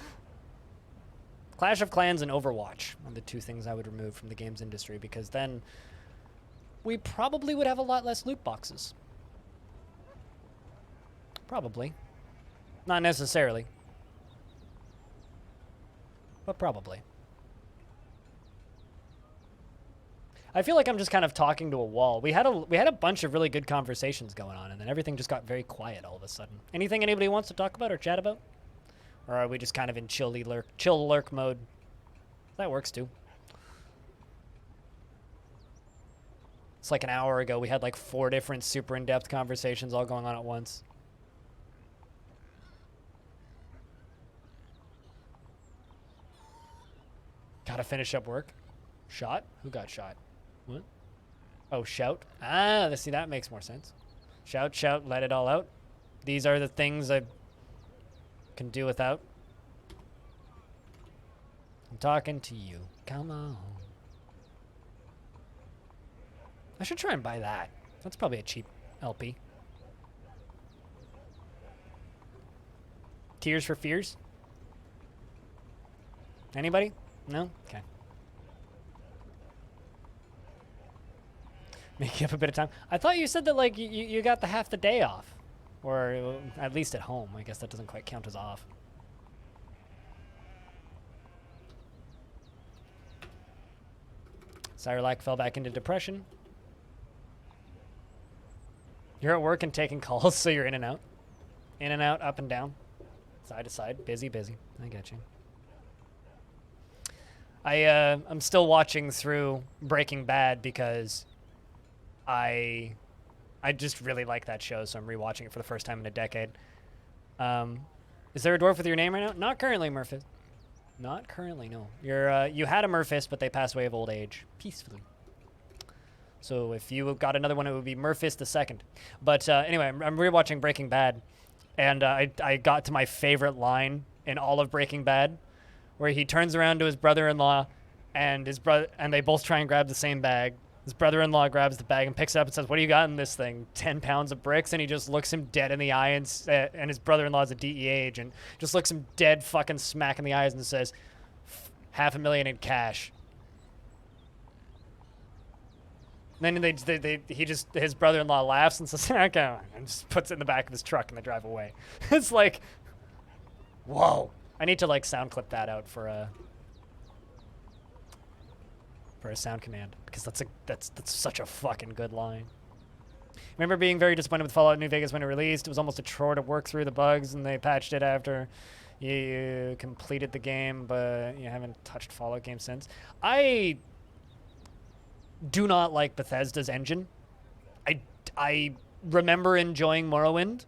Clash of Clans and Overwatch are the two things I would remove from the games industry, because then we probably would have a lot less loot boxes. Probably. Not necessarily. But probably. I feel like I'm just kind of talking to a wall. We had a bunch of really good conversations going on, and then everything just got very quiet all of a sudden. Anything anybody wants to talk about or chat about? Or are we just kind of in chill lurk mode? That works too. It's like an hour ago, we had like 4 different super in-depth conversations all going on at once. Gotta finish up work. Shot? Who got shot? What? Oh, shout. Ah, see, that makes more sense. Shout, shout, let it all out. These are the things I can do without. I'm talking to you. Come on. I should try and buy that. That's probably a cheap LP. Tears for Fears? Anybody? No? Okay. Make up a bit of time. I thought you said that, like, you got the half the day off. Or at least at home. I guess that doesn't quite count as off. Sirelac fell back into depression. You're at work and taking calls, so you're in and out. In and out, up and down. Side to side. Busy, busy. I get you. I'm still watching through Breaking Bad because I just really like that show, so I'm rewatching it for the first time in a decade. Is there a dwarf with your name right now? Not currently, Murphys. Not currently, no. You had a Murphys, but they passed away of old age. Peacefully. So if you got another one, it would be Murphys the second. But anyway, I'm rewatching Breaking Bad, and I got to my favorite line in all of Breaking Bad, where he turns around to his brother-in-law, and they both try and grab the same bag. His brother-in-law grabs the bag and picks it up and says, "What do you got in this thing? 10 pounds of bricks?" And he just looks him dead in the eye, and his brother-in-law's a DEA agent, just looks him dead fucking smack in the eyes and says, $500,000 in cash. And then his brother-in-law laughs and says, "Okay," and just puts it in the back of his truck and they drive away. It's like, whoa. I need to like sound clip that out for a sound command, because that's such a fucking good line. Remember being very disappointed with Fallout New Vegas when it released. It was almost a chore to work through the bugs, and they patched it after you completed the game, but you haven't touched Fallout games since. I do not like Bethesda's engine. I remember enjoying Morrowind.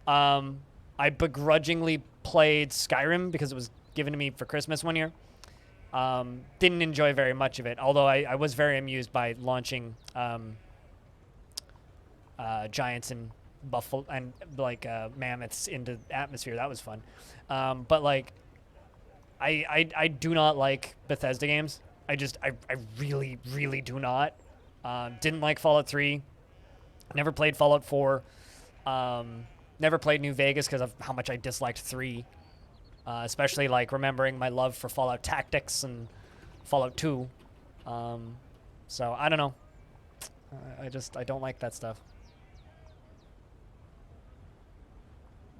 I begrudgingly played Skyrim because it was given to me for Christmas one year. Didn't enjoy very much of it, although I was very amused by launching giants and buffalo and like mammoths into atmosphere. That was fun. But like, I do not like Bethesda games. I really, really do not. Didn't like Fallout 3. Never played Fallout 4. Never played New Vegas because of how much I disliked 3. Especially like remembering my love for Fallout Tactics and Fallout 2. So I don't know. I don't like that stuff.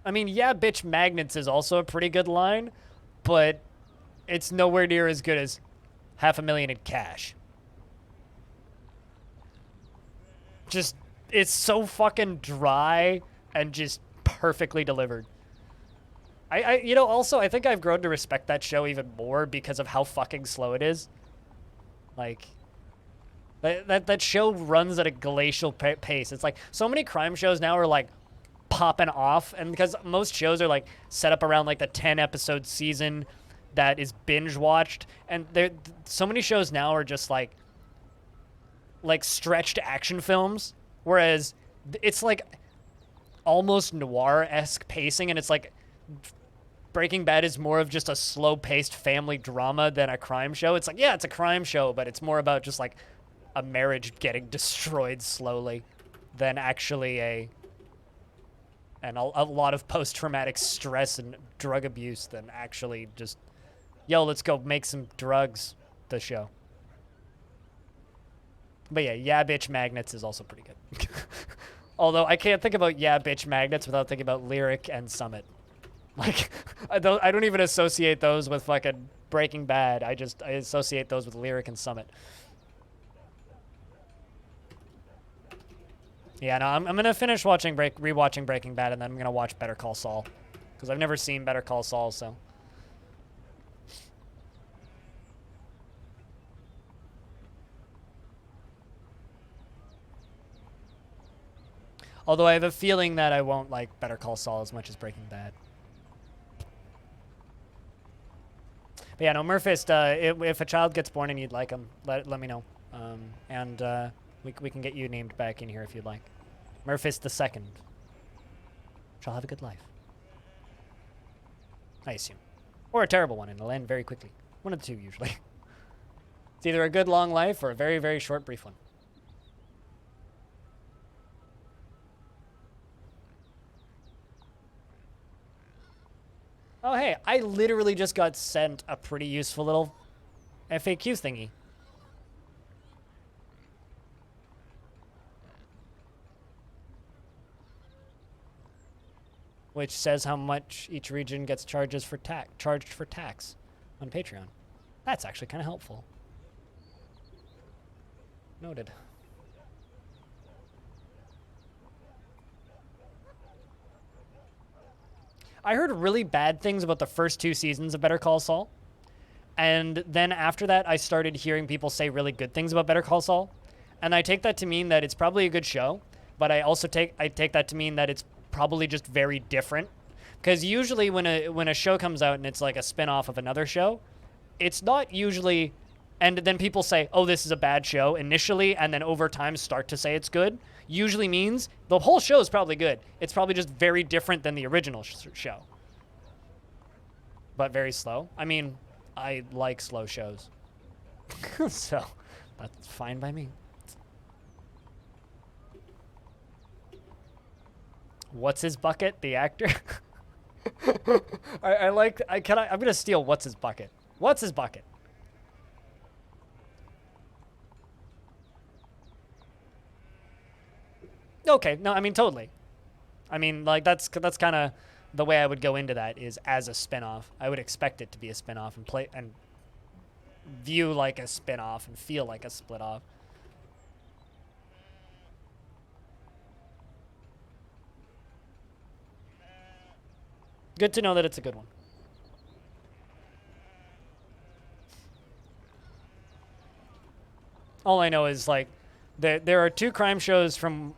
I mean, yeah, bitch, magnets is also a pretty good line, but it's nowhere near as good as $500,000 in cash. Just, it's so fucking dry and just perfectly delivered. You know, also, I think I've grown to respect that show even more because of how fucking slow it is. Like, that show runs at a glacial pace. It's like, so many crime shows now are, like, popping off, and because most shows are, like, set up around, like, the 10-episode season that is binge-watched, and so many shows now are just, like, stretched action films, whereas it's, like, almost noir-esque pacing, and it's, like, Breaking Bad is more of just a slow-paced family drama than a crime show. It's like, yeah, it's a crime show, but it's more about just, like, a marriage getting destroyed slowly than actually a lot of post-traumatic stress and drug abuse than actually just, yo, let's go make some drugs, the show. But yeah, bitch, magnets is also pretty good. Although I can't think about yeah, bitch, magnets without thinking about Lyric and Summit. Like, I don't even associate those with fucking Breaking Bad. I associate those with Lyric and Summit. Yeah, no, I'm gonna finish rewatching Breaking Bad, and then I'm gonna watch Better Call Saul, because I've never seen Better Call Saul, so. Although I have a feeling that I won't like Better Call Saul as much as Breaking Bad. But yeah, no, Murphist, if a child gets born and you'd like him, let me know. And we can get you named back in here if you'd like. Murphist the Second shall have a good life. I assume. Or a terrible one, and it'll end very quickly. One of the two, usually. It's either a good long life or a very, very short, brief one. Oh, hey, I literally just got sent a pretty useful little FAQ thingy. Which says how much each region gets charged for tax on Patreon. That's actually kind of helpful. Noted. I heard really bad things about the first 2 seasons of Better Call Saul. And then after that, I started hearing people say really good things about Better Call Saul. And I take that to mean that it's probably a good show, but I also take that to mean that it's probably just very different. Because usually when a show comes out and it's like a spin-off of another show, it's not usually, and then people say, oh, this is a bad show initially, and then over time start to say it's good, usually means the whole show is probably good. It's probably just very different than the original show. But very slow. I mean, I like slow shows. So, that's fine by me. What's his bucket? The actor? I'm gonna steal what's his bucket. What's his bucket? Okay, no, I mean, totally. I mean, like, that's kind of the way I would go into that, is as a spin-off. I would expect it to be a spin-off and play and view like a spin-off and feel like a split-off. Good to know that it's a good one. All I know is, like, there are 2 crime shows from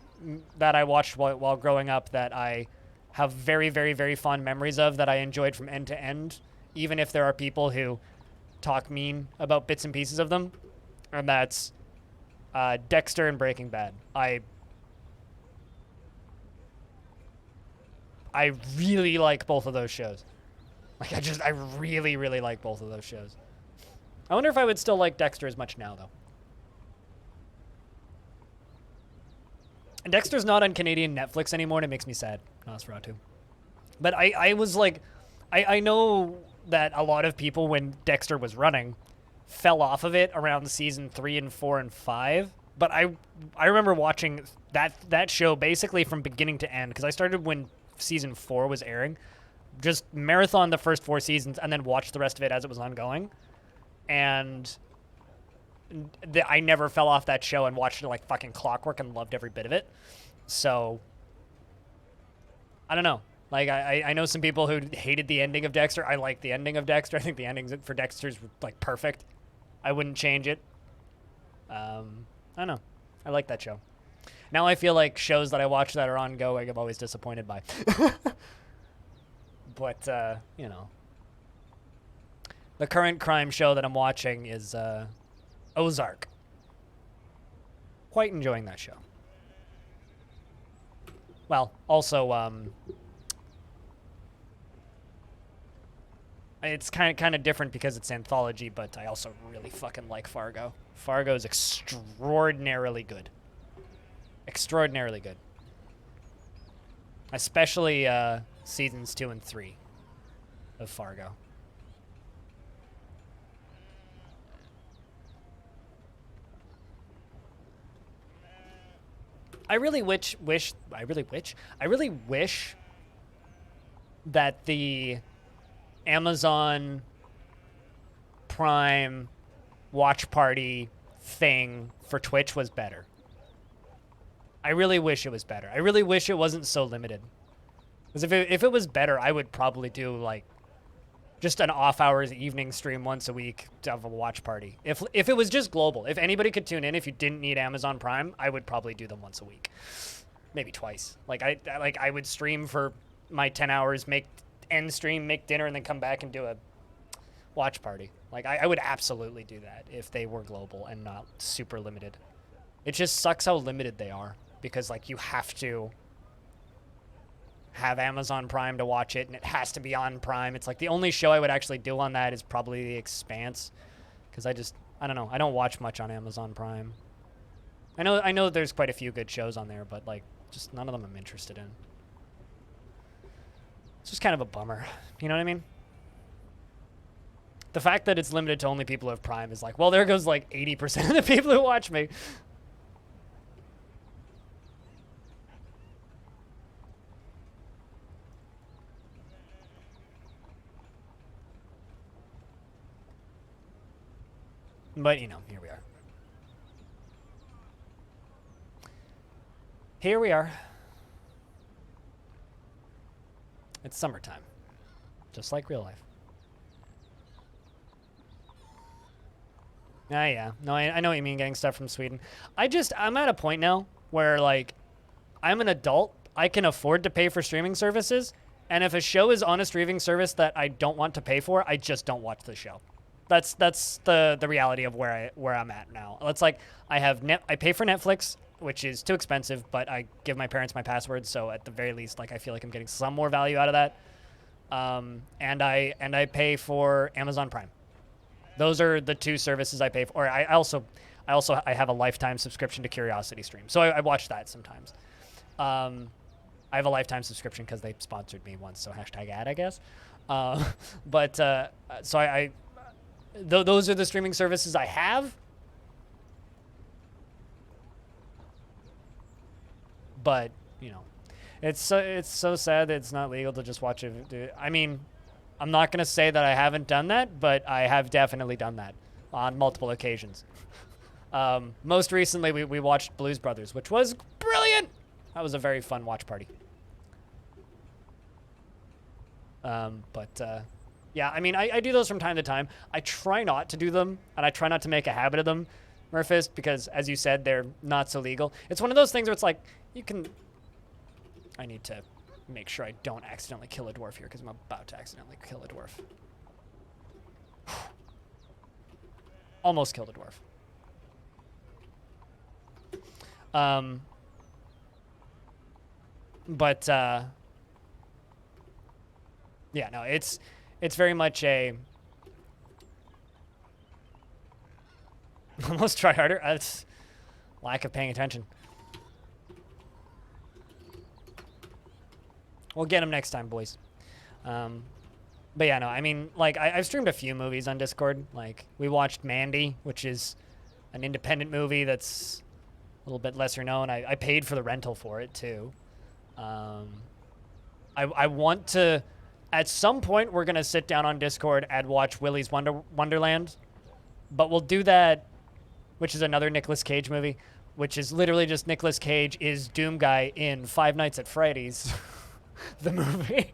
that I watched while growing up that I have very, very, very fond memories of, that I enjoyed from end to end, even if there are people who talk mean about bits and pieces of them, and that's Dexter and Breaking Bad. I really like both of those shows. Like, I really, really like both of those shows. I wonder if I would still like Dexter as much now, though. And Dexter's not on Canadian Netflix anymore, and it makes me sad. Nosferatu. But I was like, I know that a lot of people, when Dexter was running, fell off of it around season 3 and 4 and 5. But I remember watching that show basically from beginning to end, because I started when season 4 was airing. Just marathon the first 4 seasons and then watched the rest of it as it was ongoing. And I never fell off that show and watched it like fucking clockwork and loved every bit of it. So, I don't know. Like, I know some people who hated the ending of Dexter. I like the ending of Dexter. I think the ending for Dexter's, like, perfect. I wouldn't change it. I don't know. I like that show. Now I feel like shows that I watch that are ongoing, I'm always disappointed by. But, you know. The current crime show that I'm watching is Ozark. Quite enjoying that show. Well, also, it's kind of different because it's anthology, but I also really fucking like Fargo. Fargo is extraordinarily good. Extraordinarily good. Especially seasons 2 and 3 of Fargo. I really wish that the Amazon Prime watch party thing for Twitch was better. I really wish it was better. I really wish it wasn't so limited. Because if it was better, I would probably do like just an off hours evening stream once a week to have a watch party. If it was just global, if anybody could tune in, if you didn't need Amazon Prime, I would probably do them once a week, maybe twice. Like I would stream for my 10 hours, end stream, make dinner, and then come back and do a watch party. Like I would absolutely do that if they were global and not super limited. It just sucks how limited they are because like you have to have Amazon Prime to watch it, and it has to be on Prime. It's like the only show I would actually do on that is probably The Expanse, because I don't know. I don't watch much on Amazon Prime. I know there's quite a few good shows on there, but like just none of them I'm interested in. It's just kind of a bummer. You know what I mean? The fact that it's limited to only people who have Prime is like, well, there goes like 80% of the people who watch me. But, you know, here we are. Here we are. It's summertime. Just like real life. Ah, yeah. No, I know what you mean, getting stuff from Sweden. I'm at a point now where, like, I'm an adult. I can afford to pay for streaming services. And if a show is on a streaming service that I don't want to pay for, I just don't watch the show. That's the reality of where I'm at now. It's like I pay for Netflix, which is too expensive, but I give my parents my password, so at the very least, like I feel like I'm getting some more value out of that. And I pay for Amazon Prime. Those are the two services I pay for. Or I also have a lifetime subscription to Curiosity Stream, so I watch that sometimes. I have a lifetime subscription because they sponsored me once, so #ad, I guess. So those are the streaming services I have. But, you know, it's so sad that it's not legal to just watch it. I mean, I'm not going to say that I haven't done that, but I have definitely done that on multiple occasions. Most recently, we watched Blues Brothers, which was brilliant. That was a very fun watch party. Yeah, I mean, I do those from time to time. I try not to do them, and I try not to make a habit of them, Murphist, because, as you said, they're not so legal. It's one of those things where it's like, I need to make sure I don't accidentally kill a dwarf here, because I'm about to accidentally kill a dwarf. Almost killed a dwarf. But yeah, no, it's very much a almost try harder. It's lack of paying attention. We'll get him next time, boys. But yeah, no, I mean, like, I've streamed a few movies on Discord. Like, we watched Mandy, which is an independent movie that's a little bit lesser known. I paid for the rental for it, too. I want to... At some point, we're going to sit down on Discord and watch Willy's Wonderland. But we'll do that, which is another Nicolas Cage movie, which is literally just Nicolas Cage is Doom Guy in Five Nights at Freddy's, the movie.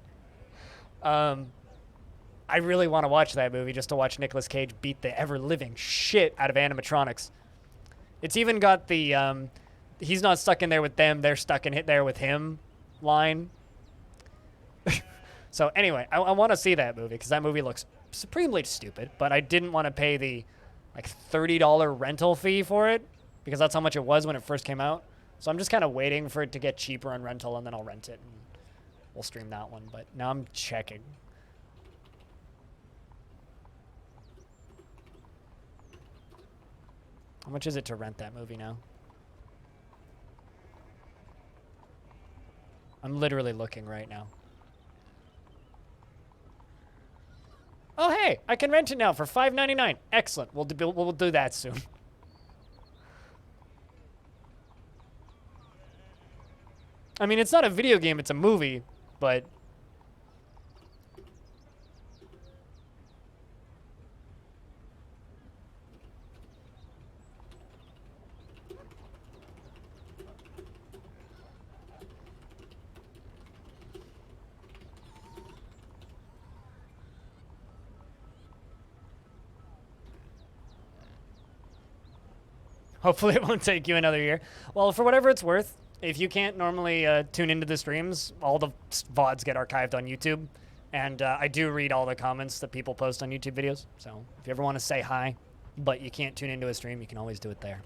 I really want to watch that movie just to watch Nicolas Cage beat the ever-living shit out of animatronics. It's even got the, he's not stuck in there with them, they're stuck in there with him line. So anyway, I want to see that movie because that movie looks supremely stupid, but I didn't want to pay the like $30 rental fee for it because that's how much it was when it first came out. So I'm just kind of waiting for it to get cheaper on rental and then I'll rent it and we'll stream that one. But now I'm checking. How much is it to rent that movie now? I'm literally looking right now. Oh, hey, I can rent it now for $5.99. Excellent. We'll do that soon. I mean, it's not a video game, it's a movie, but... Hopefully it won't take you another year. Well, for whatever it's worth, if you can't normally tune into the streams, all the VODs get archived on YouTube. And I do read all the comments that people post on YouTube videos. So if you ever want to say hi, but you can't tune into a stream, you can always do it there.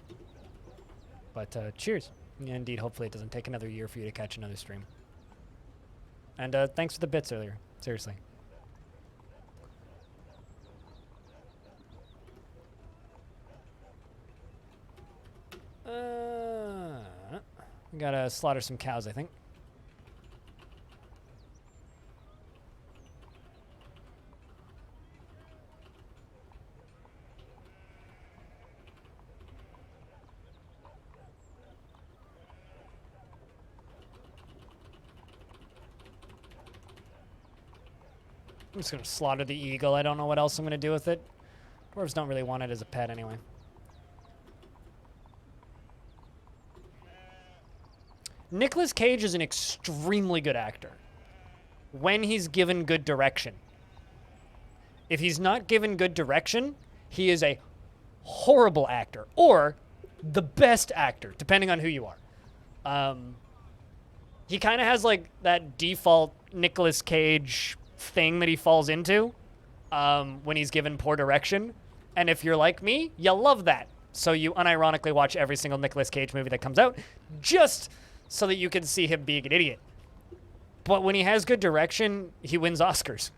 But cheers. Yeah, indeed, hopefully it doesn't take another year for you to catch another stream. And thanks for the bits earlier. Seriously. We gotta slaughter some cows, I think. I'm just gonna slaughter the eagle. I don't know what else I'm gonna do with it. Dwarves don't really want it as a pet anyway. Nicolas Cage is an extremely good actor when he's given good direction. If he's not given good direction, he is a horrible actor or the best actor, depending on who you are. He kind of has like that default Nicolas Cage thing that he falls into when he's given poor direction. And if you're like me, you love that. So you unironically watch every single Nicolas Cage movie that comes out just so that you can see him being an idiot. But when he has good direction, he wins Oscars.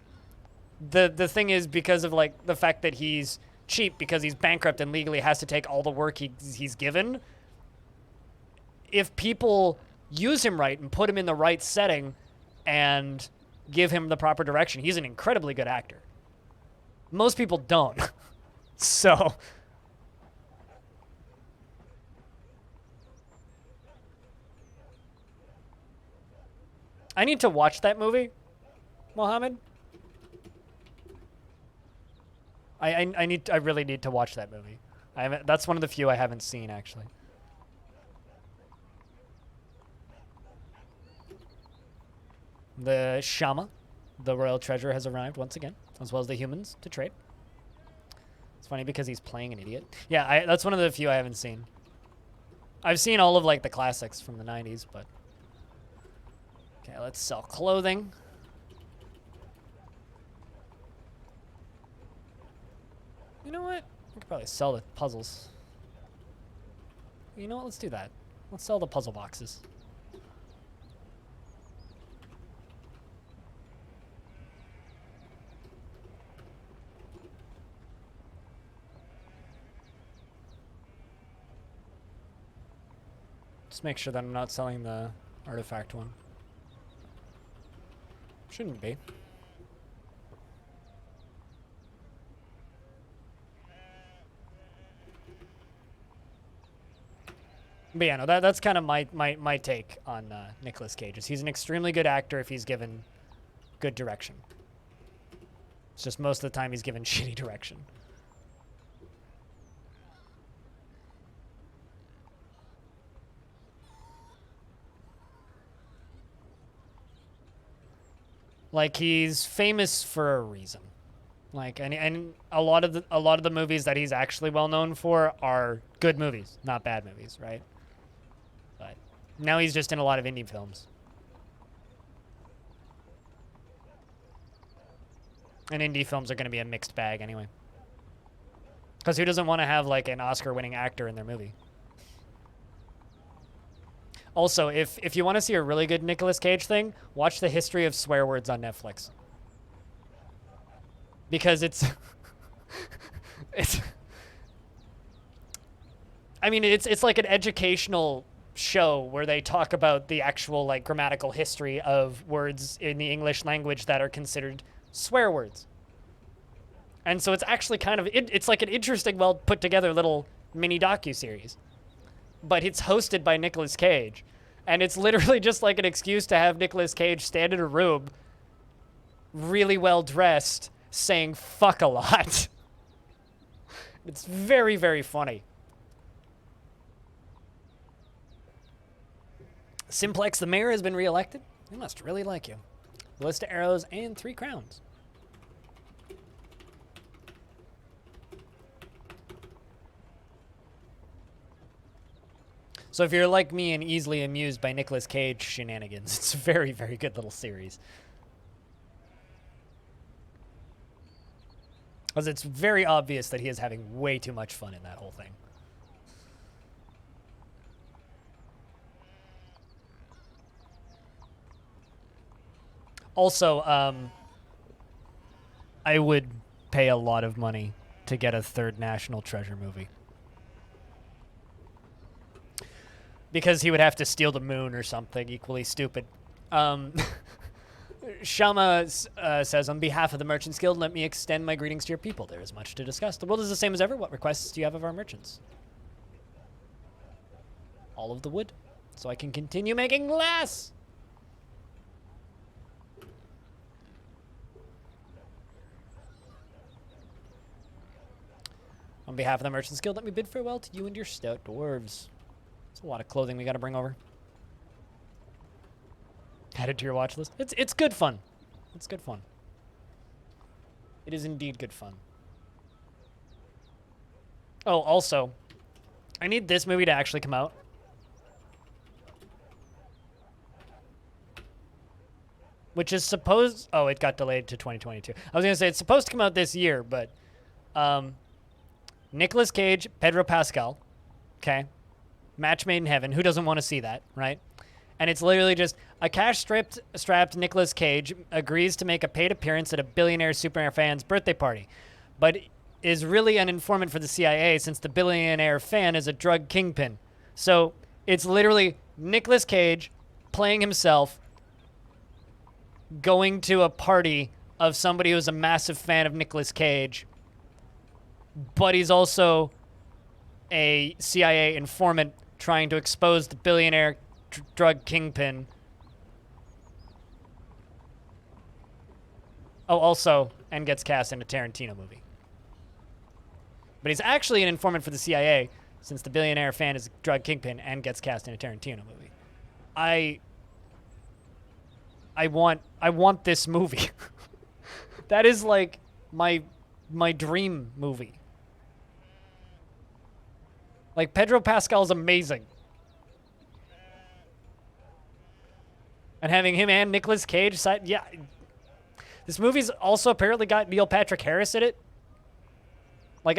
The thing is, because of like the fact that he's cheap, because he's bankrupt and legally has to take all the work he's given, if people use him right and put him in the right setting and give him the proper direction, he's an incredibly good actor. Most people don't. So... I need to watch that movie, Mohammed. I really need to watch that movie. That's one of the few I haven't seen, actually. The Shama, the royal treasure, has arrived once again, as well as the humans to trade. It's funny because he's playing an idiot. Yeah, that's one of the few I haven't seen. I've seen all of like the classics from the 90s, but... Okay, let's sell clothing. You know what? We could probably sell the puzzles. You know what? Let's do that. Let's sell the puzzle boxes. Just make sure that I'm not selling the artifact one. Shouldn't be. But yeah, no, that's kind of my take on Nicolas Cage. Is he's an extremely good actor if he's given good direction. It's just most of the time he's given shitty direction. Like, he's famous for a reason. Like, and a lot of the movies that he's actually well known for are good movies, not bad movies, right? But now he's just in a lot of indie films. And indie films are going to be a mixed bag anyway. Because who doesn't want to have, like, an Oscar-winning actor in their movie? Also, if you want to see a really good Nicolas Cage thing, watch the history of swear words on Netflix. Because it's... I mean, it's like an educational show where they talk about the actual, like, grammatical history of words in the English language that are considered swear words. And so it's actually kind of... It's like an interesting, well put together little mini docuseries. But it's hosted by Nicolas Cage. And it's literally just like an excuse to have Nicolas Cage stand in a room, really well dressed, saying fuck a lot. It's very, very funny. Simplex the mayor has been reelected. They must really like you. List of arrows and 3 crowns. So if you're like me and easily amused by Nicolas Cage shenanigans, it's a very, very good little series. Because it's very obvious that he is having way too much fun in that whole thing. Also, I would pay a lot of money to get a third National Treasure movie. Because he would have to steal the moon or something equally stupid. Shama says, on behalf of the Merchants Guild, let me extend my greetings to your people. There is much to discuss. The world is the same as ever. What requests do you have of our merchants? All of the wood, so I can continue making glass. On behalf of the Merchants Guild, let me bid farewell to you and your stout dwarves. It's a lot of clothing we got to bring over. Add it to your watch list. It's good fun. It's good fun. It is indeed good fun. Oh, also, I need this movie to actually come out. Which is supposed... Oh, it got delayed to 2022. I was going to say it's supposed to come out this year, but... Nicolas Cage, Pedro Pascal. Okay. Match made in heaven. Who doesn't want to see that, right? And it's literally just a cash-strapped Nicolas Cage agrees to make a paid appearance at a billionaire super fan's birthday party, but is really an informant for the CIA since the billionaire fan is a drug kingpin. So it's literally Nicolas Cage playing himself, going to a party of somebody who's a massive fan of Nicolas Cage, but he's also a CIA informant trying to expose the billionaire drug kingpin. Oh, also, and gets cast in a Tarantino movie. But he's actually an informant for the CIA, since the billionaire fan is a drug kingpin and gets cast in a Tarantino movie. I want this movie. That is like my dream movie. Like, Pedro Pascal's amazing. And having him and Nicolas Cage side, yeah. This movie's also apparently got Neil Patrick Harris in it. Like,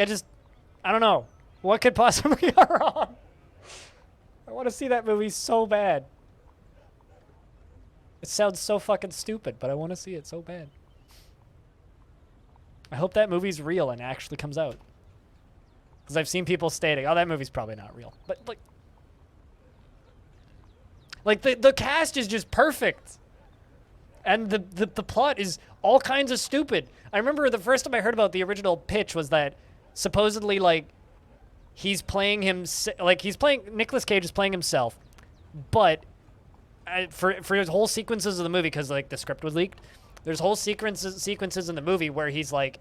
I don't know. What could possibly go wrong? I want to see that movie so bad. It sounds so fucking stupid, but I want to see it so bad. I hope that movie's real and actually comes out. Because I've seen people stating, oh, that movie's probably not real. But, like the cast is just perfect. And the plot is all kinds of stupid. I remember the first time I heard about the original pitch was that supposedly, like, he's playing Nicolas Cage is playing himself, but for his whole sequences of the movie, because, like, the script was leaked, there's whole sequences in the movie where he's, like,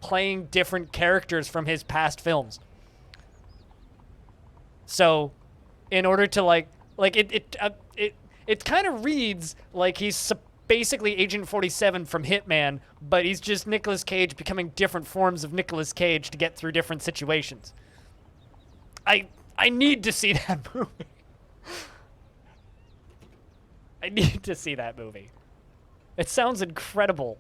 playing different characters from his past films. So, in order to, like it kind of reads like he's basically Agent 47 from Hitman, but he's just Nicolas Cage becoming different forms of Nicolas Cage to get through different situations. I need to see that movie. I need to see that movie. It sounds incredible.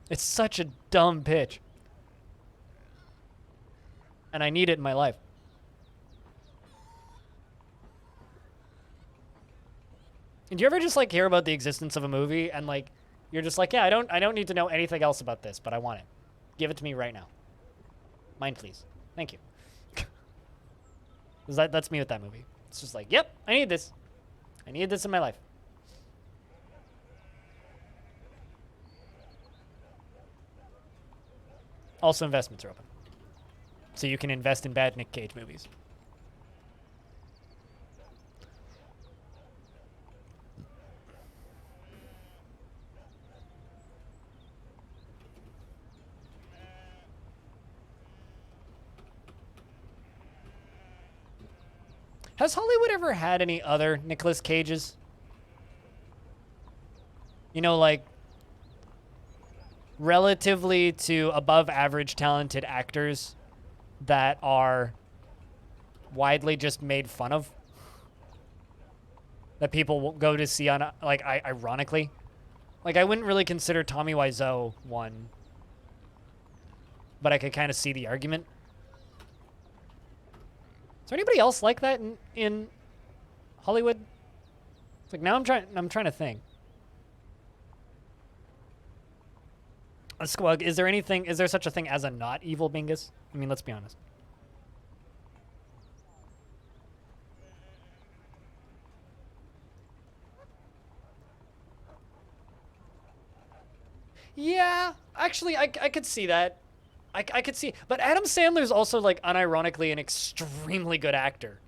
It's such a dumb pitch. And I need it in my life. And do you ever just, like, hear about the existence of a movie and, like, you're just like, yeah, I don't need to know anything else about this, but I want it. Give it to me right now. Mine, please. Thank you. That's me with that movie. It's just like, yep, I need this. I need this in my life. Also, investments are open. So you can invest in bad Nick Cage movies. Has Hollywood ever had any other Nicolas Cages? You know, like, relatively to above average talented actors that are widely just made fun of? That people will go to see on, like, ironically? Like, I wouldn't really consider Tommy Wiseau one, but I could kind of see the argument. Is there anybody else like that in Hollywood? It's like, now I'm trying to think. A Squug, is there such a thing as a not evil Bingus? I mean, let's be honest. Yeah, actually, I could see that. I could see, but Adam Sandler's also, like, unironically an extremely good actor.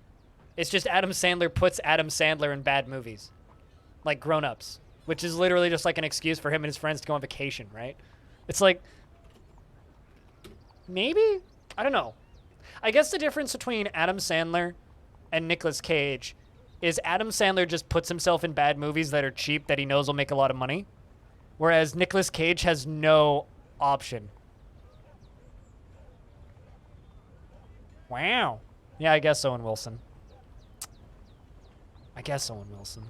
It's just Adam Sandler puts Adam Sandler in bad movies, like Grown Ups, which is literally just like an excuse for him and his friends to go on vacation, right? It's like, maybe? I don't know. I guess the difference between Adam Sandler and Nicolas Cage is Adam Sandler just puts himself in bad movies that are cheap that he knows will make a lot of money, whereas Nicolas Cage has no option. Wow. Yeah, I guess Owen Wilson. I guess Owen Wilson.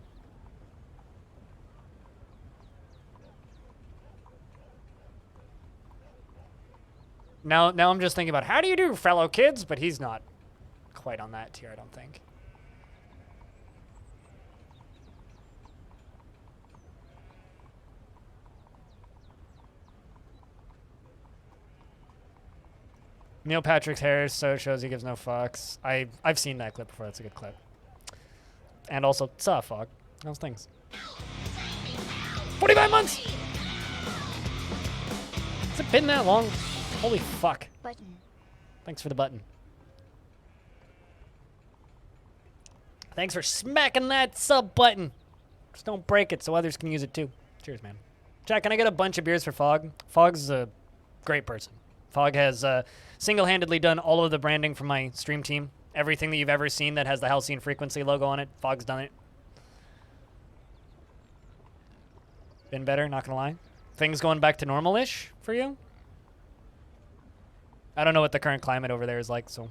Now I'm just thinking about, how do you do, fellow kids? But he's not quite on that tier, I don't think. Neil Patrick Harris so shows he gives no fucks. I've seen that clip before. That's a good clip. And also, saw fog. Those things. 45 months! Has it been that long? Holy fuck. Button. Thanks for the button. Thanks for smacking that sub button. Just don't break it so others can use it too. Cheers, man. Jack, can I get a bunch of beers for Fog? Fog's a great person. Fog has single-handedly done all of the branding for my stream team. Everything that you've ever seen that has the Halcyon Frequency logo on it, Fog's done it. Been better, not gonna lie. Things going back to normal-ish for you? I don't know what the current climate over there is like, so.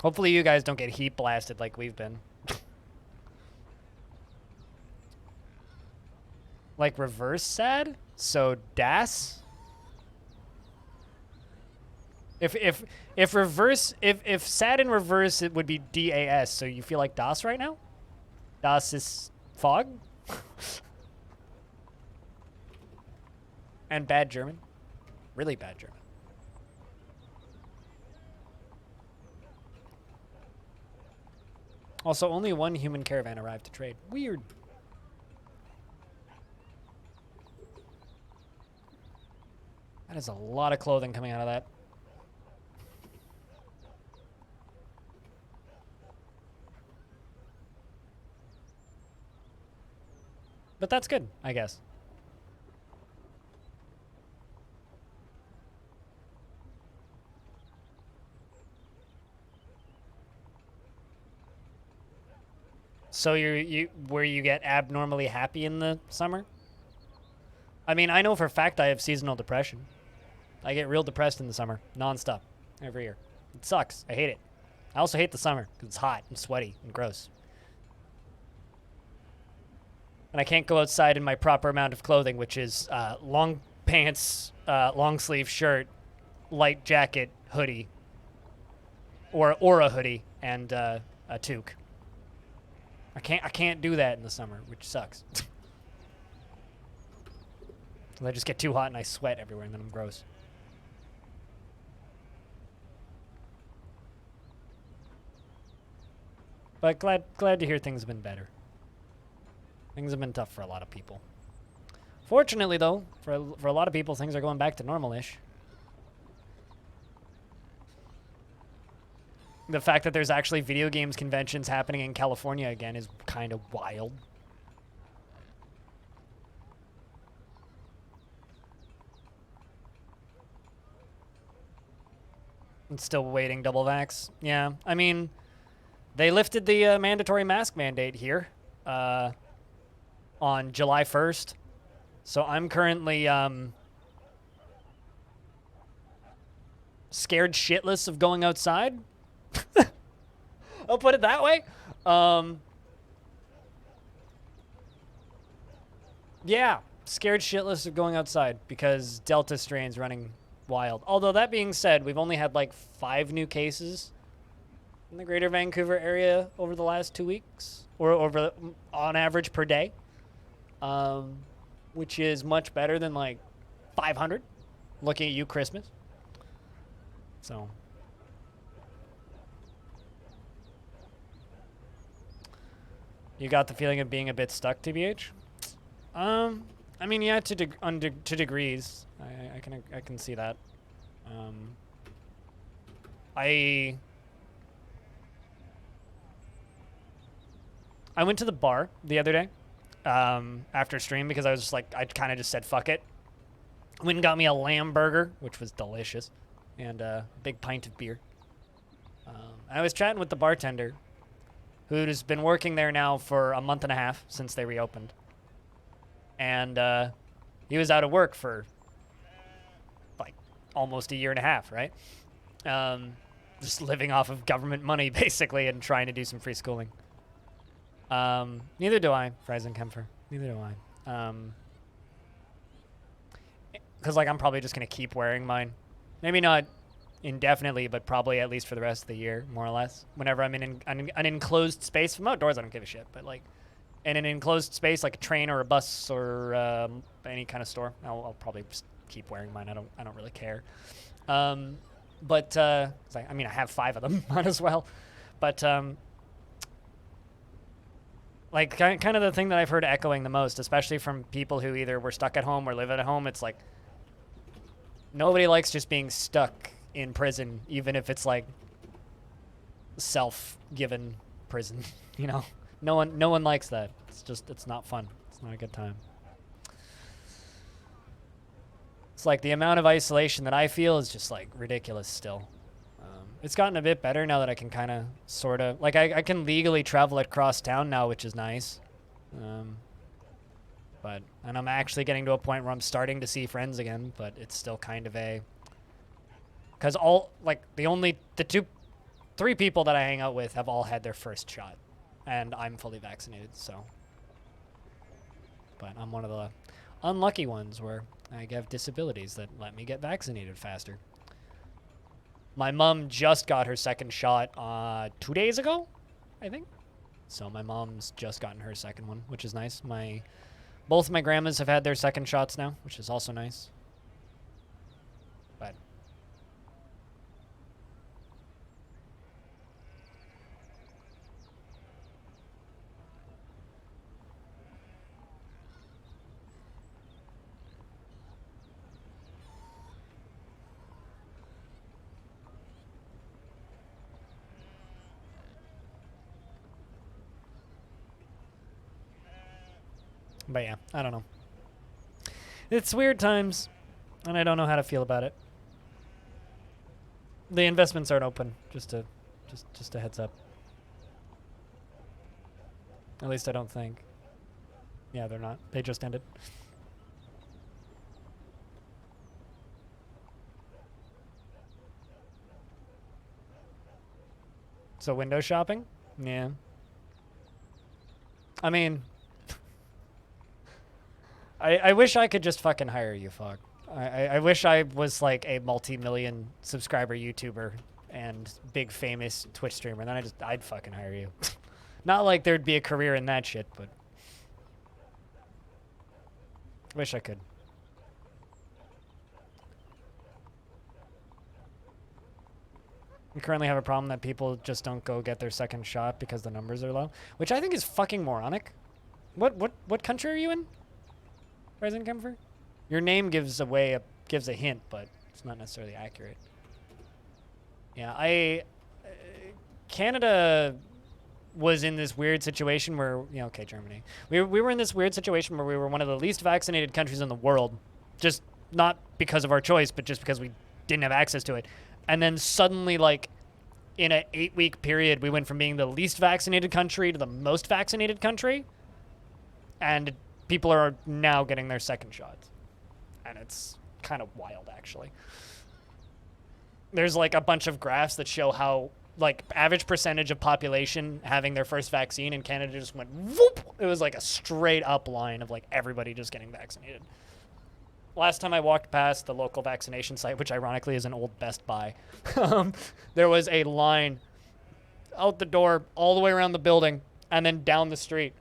Hopefully you guys don't get heat blasted like we've been. Like reverse sad? So Das? If sad in reverse, it would be DAS. So you feel like Das right now? Das is fog? And bad German. Really bad German. Also, only one human caravan arrived to trade. Weird. That is a lot of clothing coming out of that. But that's good, I guess. So where you get abnormally happy in the summer? I mean, I know for a fact I have seasonal depression. I get real depressed in the summer, nonstop, every year. It sucks. I hate it. I also hate the summer because it's hot and sweaty and gross. And I can't go outside in my proper amount of clothing, which is long pants, long sleeve shirt, light jacket, hoodie, or a hoodie, and a toque. I can't do that in the summer, which sucks. I just get too hot and I sweat everywhere, and then I'm gross. But glad to hear things have been better. Things have been tough for a lot of people. Fortunately, though, for a lot of people, things are going back to normal-ish. The fact that there's actually video games conventions happening in California again is kind of wild. I'm still waiting double vax. Yeah, I mean, they lifted the mandatory mask mandate here on July 1st. So I'm currently scared shitless of going outside. I'll put it that way. Yeah, scared shitless of going outside because Delta strain's running wild. Although that being said, we've only had like 5 new cases in the greater Vancouver area over the last 2 weeks, or over on average per day, which is much better than like 500. Looking at you, Christmas. So. You got the feeling of being a bit stuck, TBH? I mean, yeah, to degrees. I can see that. I went to the bar the other day after stream because I was just like, I kind of just said fuck it. Went and got me a lamb burger, which was delicious, and a big pint of beer. I was chatting with the bartender, who's been working there now for a month and a half since they reopened. And he was out of work for like almost a year and a half, right? Just living off of government money, basically, and trying to do some free schooling. Neither do I, Freisenkämpfer. Neither do I. Because like I'm probably just going to keep wearing mine. Maybe not indefinitely, but probably at least for the rest of the year, more or less. Whenever I'm in an enclosed space. From outdoors, I don't give a shit. But like in an enclosed space, like a train or a bus or any kind of store, I'll probably just keep wearing mine. I don't really care. But I mean, I have 5 of them, might as well. But like kind of the thing that I've heard echoing the most, especially from people who either were stuck at home or live at home, it's like nobody likes just being stuck in prison, even if it's like self-given prison. You know, no one likes that. It's not fun. It's not a good time. It's like the amount of isolation that I feel is just like ridiculous still. It's gotten a bit better now that I can kind of sort of like I can legally travel across town now, which is nice. And I'm actually getting to a point where I'm starting to see friends again, but it's still kind of because the 3 people that I hang out with have all had their first shot, and I'm fully vaccinated, so. But I'm one of the unlucky ones where I have disabilities that let me get vaccinated faster. My mom just got her second shot 2 days ago, I think. So my mom's just gotten her second one, which is nice. Both my grandmas have had their second shots now, which is also nice. But yeah, I don't know. It's weird times, and I don't know how to feel about it. The investments aren't open, just a heads up. At least I don't think. Yeah, they're not. They just ended. So window shopping? Yeah. I mean, I wish I could just fucking hire you, Fog. I wish I was like a multi-million subscriber YouTuber and big famous Twitch streamer. Then I'd fucking hire you. Not like there'd be a career in that shit, but wish I could. We currently have a problem that people just don't go get their second shot because the numbers are low, which I think is fucking moronic. What country are you in? Rising Comfort? Your name gives a hint, but it's not necessarily accurate. Yeah, Canada was in this weird situation where, okay, Germany. We were in this weird situation where we were one of the least vaccinated countries in the world, just not because of our choice, but just because we didn't have access to it. And then suddenly, like, in an 8-week period, we went from being the least vaccinated country to the most vaccinated country. And people are now getting their second shots. And it's kind of wild, actually. There's, like, a bunch of graphs that show how, like, average percentage of population having their first vaccine, and Canada just went whoop! It was, like, a straight up line of, like, everybody just getting vaccinated. Last time I walked past the local vaccination site, which ironically is an old Best Buy, there was a line out the door all the way around the building and then down the street.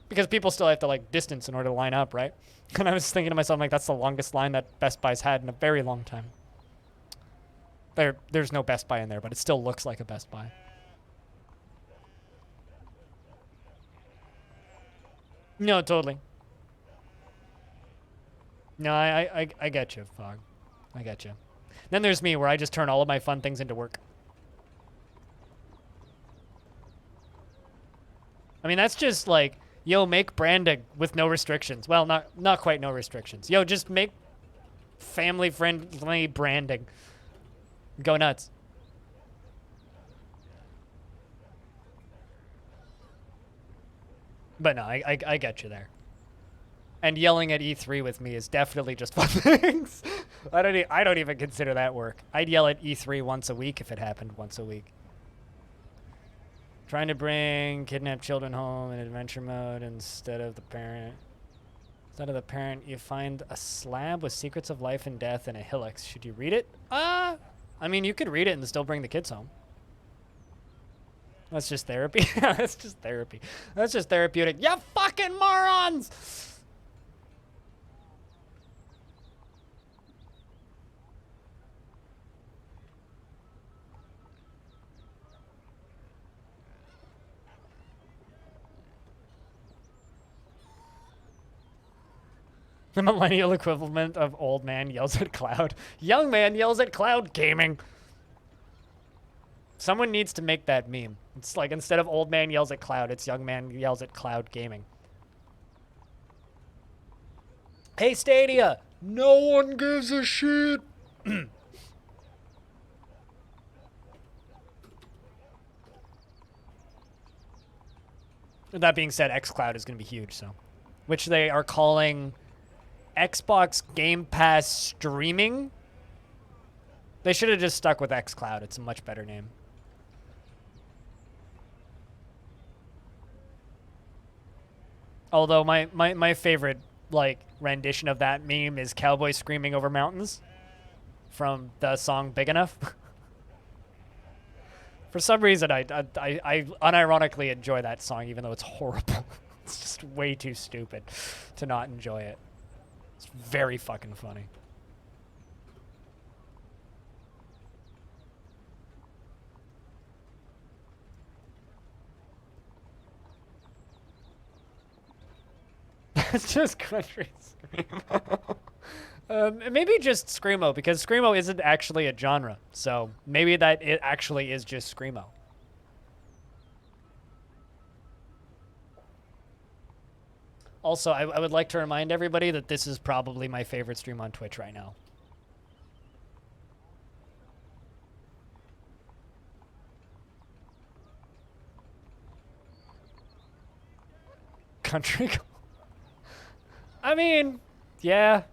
Because people still have to, like, distance in order to line up, right? And I was thinking to myself, like, that's the longest line that Best Buy's had in a very long time. There's no Best Buy in there, but it still looks like a Best Buy. No, totally. No, I get you, Fog. I get you. Then there's me, where I just turn all of my fun things into work. I mean, that's just like, yo, make branding with no restrictions. Well, not quite no restrictions. Yo, just make family-friendly branding. Go nuts. But no, I get you there. And yelling at E3 with me is definitely just fun things. I don't even consider that work. I'd yell at E3 once a week if it happened once a week. Trying to bring kidnapped children home in adventure mode instead of the parent. Instead of the parent, you find a slab with secrets of life and death and a hillux. Should you read it? I mean, you could read it and still bring the kids home. That's just therapy. That's just therapy. That's just therapeutic. You fucking morons! The millennial equivalent of old man yells at cloud. Young man yells at cloud gaming. Someone needs to make that meme. It's like, instead of old man yells at cloud, it's young man yells at cloud gaming. Hey, Stadia! No one gives a shit! That being said, xCloud is going to be huge, so. Which they are calling Xbox Game Pass Streaming. They should have just stuck with xCloud. It's a much better name. Although my favorite, like, rendition of that meme is Cowboy Screaming Over Mountains from the song Big Enough. For some reason, I unironically enjoy that song, even though it's horrible. It's just way too stupid to not enjoy it. It's very fucking funny. It's just country screamo. Maybe just screamo, because screamo isn't actually a genre. So maybe that it actually is just screamo. Also, I would like to remind everybody that this is probably my favorite stream on Twitch right now. Country. I mean, yeah.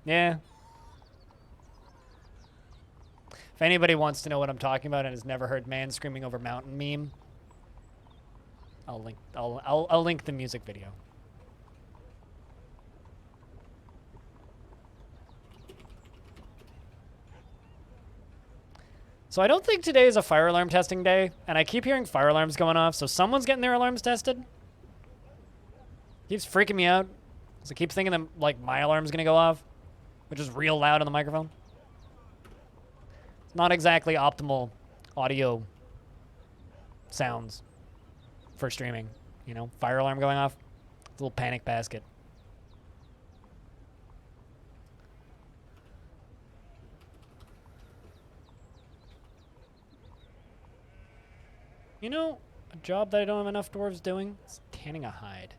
Yeah. If anybody wants to know what I'm talking about and has never heard "Man Screaming Over Mountain" meme, I'll link the music video. So I don't think today is a fire alarm testing day, and I keep hearing fire alarms going off, so someone's getting their alarms tested. Keeps freaking me out. So I keep thinking that, like, my alarm's gonna go off, which is real loud on the microphone. It's not exactly optimal audio sounds for streaming, you know? Fire alarm going off. It's a little panic basket. You know, a job that I don't have enough dwarves doing is tanning a hide.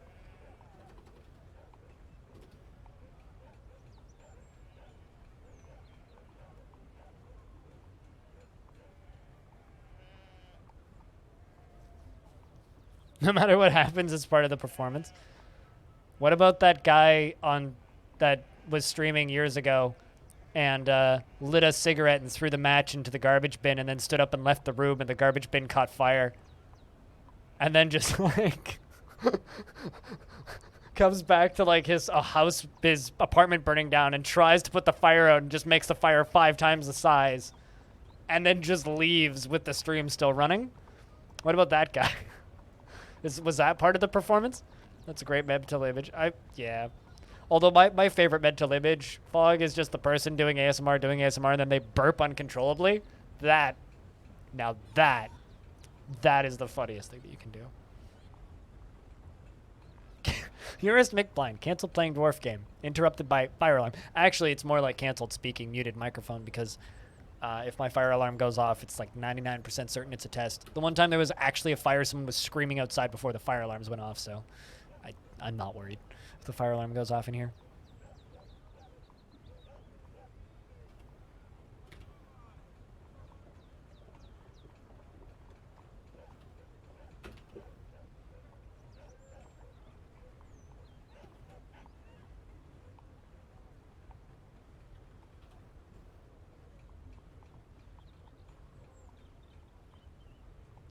No matter what happens, it's part of the performance. What about that guy that was streaming years ago and lit a cigarette and threw the match into the garbage bin and then stood up and left the room and the garbage bin caught fire? And then just like comes back to like his apartment burning down and tries to put the fire out and just makes the fire 5 times the size and then just leaves with the stream still running? What about that guy? Was that part of the performance? That's a great mental image. Yeah. Although my favorite mental image, Fog, is just the person doing ASMR, and then they burp uncontrollably. That is the funniest thing that you can do. Eurist McBlind, canceled playing Dwarf game. Interrupted by fire alarm. Actually, it's more like canceled speaking, muted microphone, because if my fire alarm goes off, it's like 99% certain it's a test. The one time there was actually a fire, someone was screaming outside before the fire alarms went off, so I'm not worried if the fire alarm goes off in here.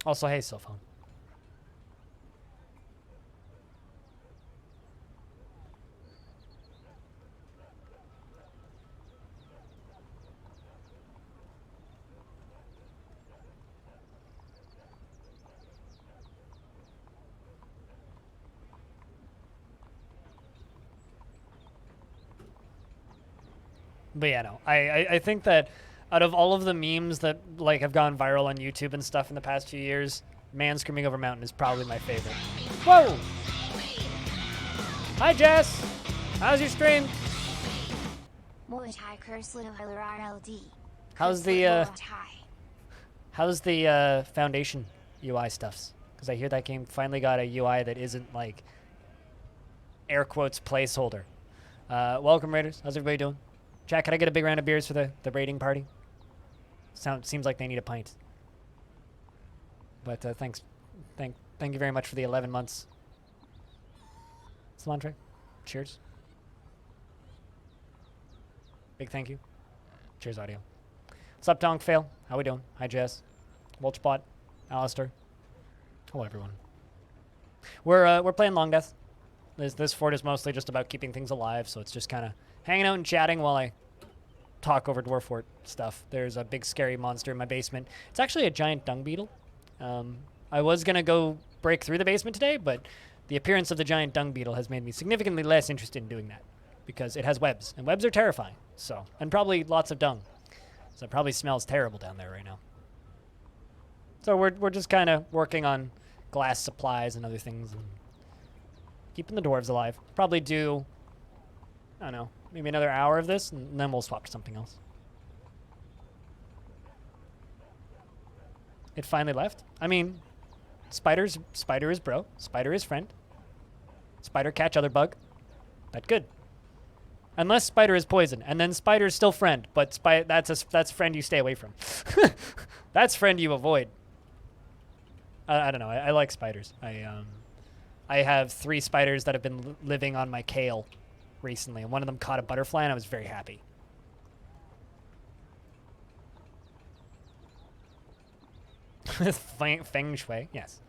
Also, hey, cell phone. But yeah, no, I think that out of all of the memes that like have gone viral on YouTube and stuff in the past few years, Man Screaming Over Mountain is probably my favorite. Whoa! Hi, Jess. How's your stream? How's the Foundation UI stuffs? Because I hear that game finally got a UI that isn't like air quotes placeholder. Welcome, Raiders. How's everybody doing? Chat, can I get a big round of beers for the raiding party? Seems like they need a pint. But thanks. Thank you very much for the 11 months. Cilantro. Cheers. Big thank you. Cheers, audio. What's up, Donk Fail? How we doing? Hi, Jess. Welchbot. Alistair. Hello, everyone. We're playing Longdeath. This fort is mostly just about keeping things alive, so it's just kind of hanging out and chatting while I talk over Dwarf Fort stuff. There's a big scary monster in my basement. It's actually a giant dung beetle. I was going to go break through the basement today, but the appearance of the giant dung beetle has made me significantly less interested in doing that because it has webs, and webs are terrifying. So, and probably lots of dung. So it probably smells terrible down there right now. So we're just kind of working on glass supplies and other things and keeping the dwarves alive. Probably do, I don't know, maybe another hour of this, and then we'll swap to something else. It finally left. I mean, spider is bro. Spider is friend. Spider catch other bug. That's good. Unless spider is poison, and then spider is still friend, but that's friend you stay away from. That's friend you avoid. I don't know. I like spiders. I have 3 spiders that have been living on my kale recently, and one of them caught a butterfly, and I was very happy. Feng shui, yes.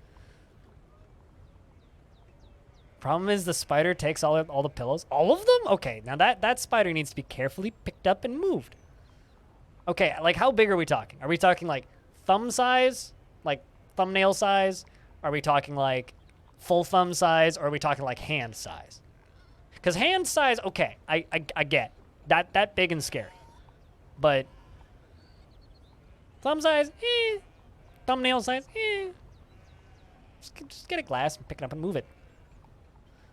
Problem is the spider takes all the pillows. All of them? Okay, now that spider needs to be carefully picked up and moved. Okay, like how big are we talking? Are we talking like thumb size? Like thumbnail size? Are we talking like full thumb size? Or are we talking like hand size? Because hand size, okay, I get. That big and scary. But thumb size, eh. Thumbnail size, eh. Just get a glass and pick it up and move it.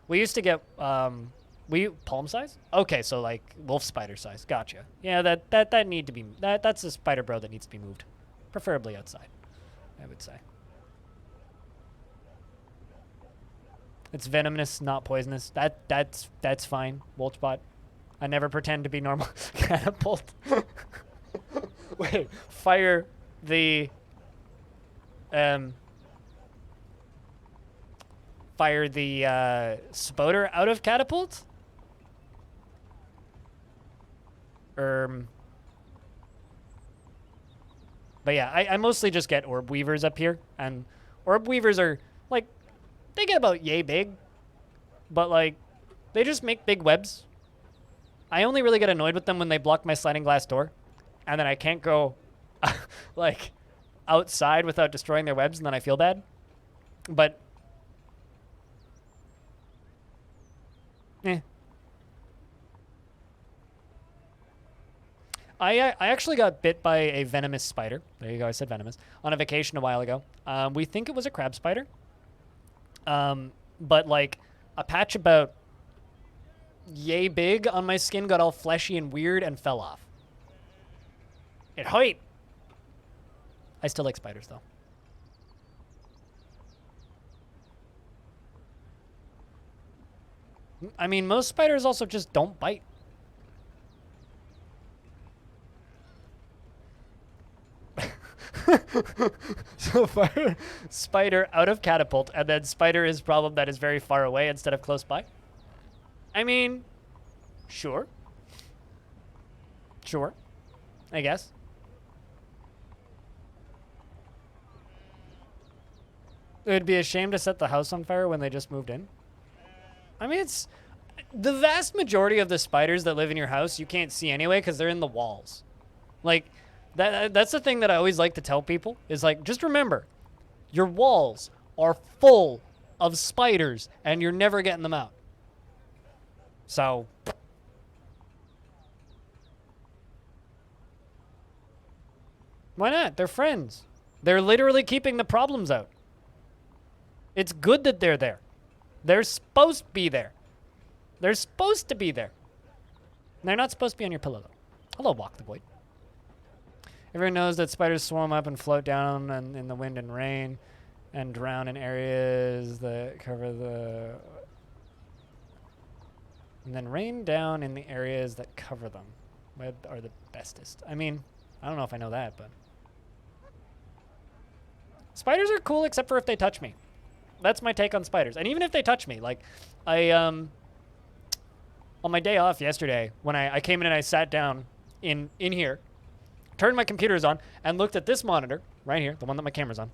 We used to get, palm size? Okay, so like wolf spider size. Gotcha. Yeah, that need to be, that's a spider bro that needs to be moved. Preferably outside, I would say. It's venomous, not poisonous. That's fine. Wolchbot. I never pretend to be normal. Catapult. Wait, fire the, spoder out of catapult? But yeah, I mostly just get orb weavers up here, and orb weavers are, like, they get about yay big, but, like, they just make big webs. I only really get annoyed with them when they block my sliding glass door, and then I can't go, like, outside without destroying their webs, and then I feel bad. But I actually got bit by a venomous spider. There you go, I said venomous. On a vacation a while ago. We think it was a crab spider. But like a patch about yay big on my skin got all fleshy and weird and fell off. It hurt. I still like spiders though. I mean, most spiders also just don't bite. So fire, spider out of catapult, and then spider is problem that is very far away instead of close by. I mean, sure. Sure. I guess. It would be a shame to set the house on fire when they just moved in. I mean, it's the vast majority of the spiders that live in your house you can't see anyway because they're in the walls. Like, that's the thing that I always like to tell people is like, just remember, your walls are full of spiders and you're never getting them out. So, why not? They're friends. They're literally keeping the problems out. It's good that they're there. They're supposed to be there. They're supposed to be there. They're not supposed to be on your pillow, though. Hello, Walk the Void. Everyone knows that spiders swarm up and float down in the wind and rain and drown in areas that cover the... And then rain down in the areas that cover them. What are the bestest? I mean, I don't know if I know that, but... Spiders are cool except for if they touch me. That's my take on spiders. And even if they touch me, like, on my day off yesterday, when I came in and I sat down in here, turned my computers on, and looked at this monitor, right here, the one that my camera's on,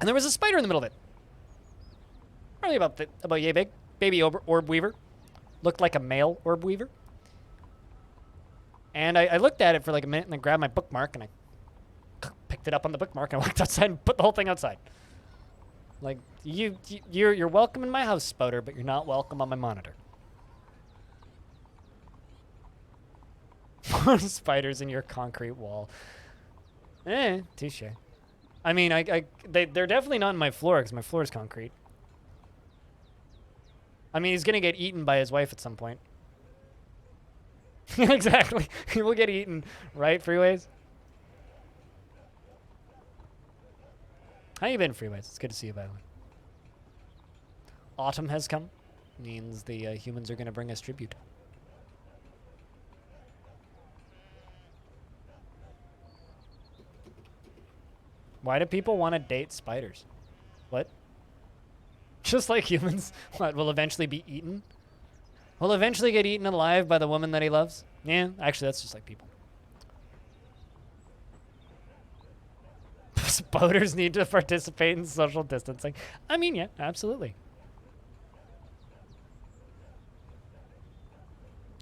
and there was a spider in the middle of it. Probably about yay big. Baby orb weaver. Looked like a male orb weaver. And I looked at it for like a minute and then grabbed my bookmark and I picked it up on the bookmark and I walked outside and put the whole thing outside. Like, you're welcome in my house, Spouter, but you're not welcome on my monitor. Spiders in your concrete wall. Touche. I mean, they're definitely not in my floor because my floor is concrete. I mean, he's gonna get eaten by his wife at some point. Exactly. He will get eaten, right, Freeways? How you been, Freeways? It's good to see you, by the way. Autumn has come. Means the humans are gonna bring us tribute. Why do people want to date spiders? What? Just like humans, what, will eventually be eaten? Will eventually get eaten alive by the woman that he loves? Yeah, actually, that's just like people. Spiders need to participate in social distancing. I mean, yeah, absolutely.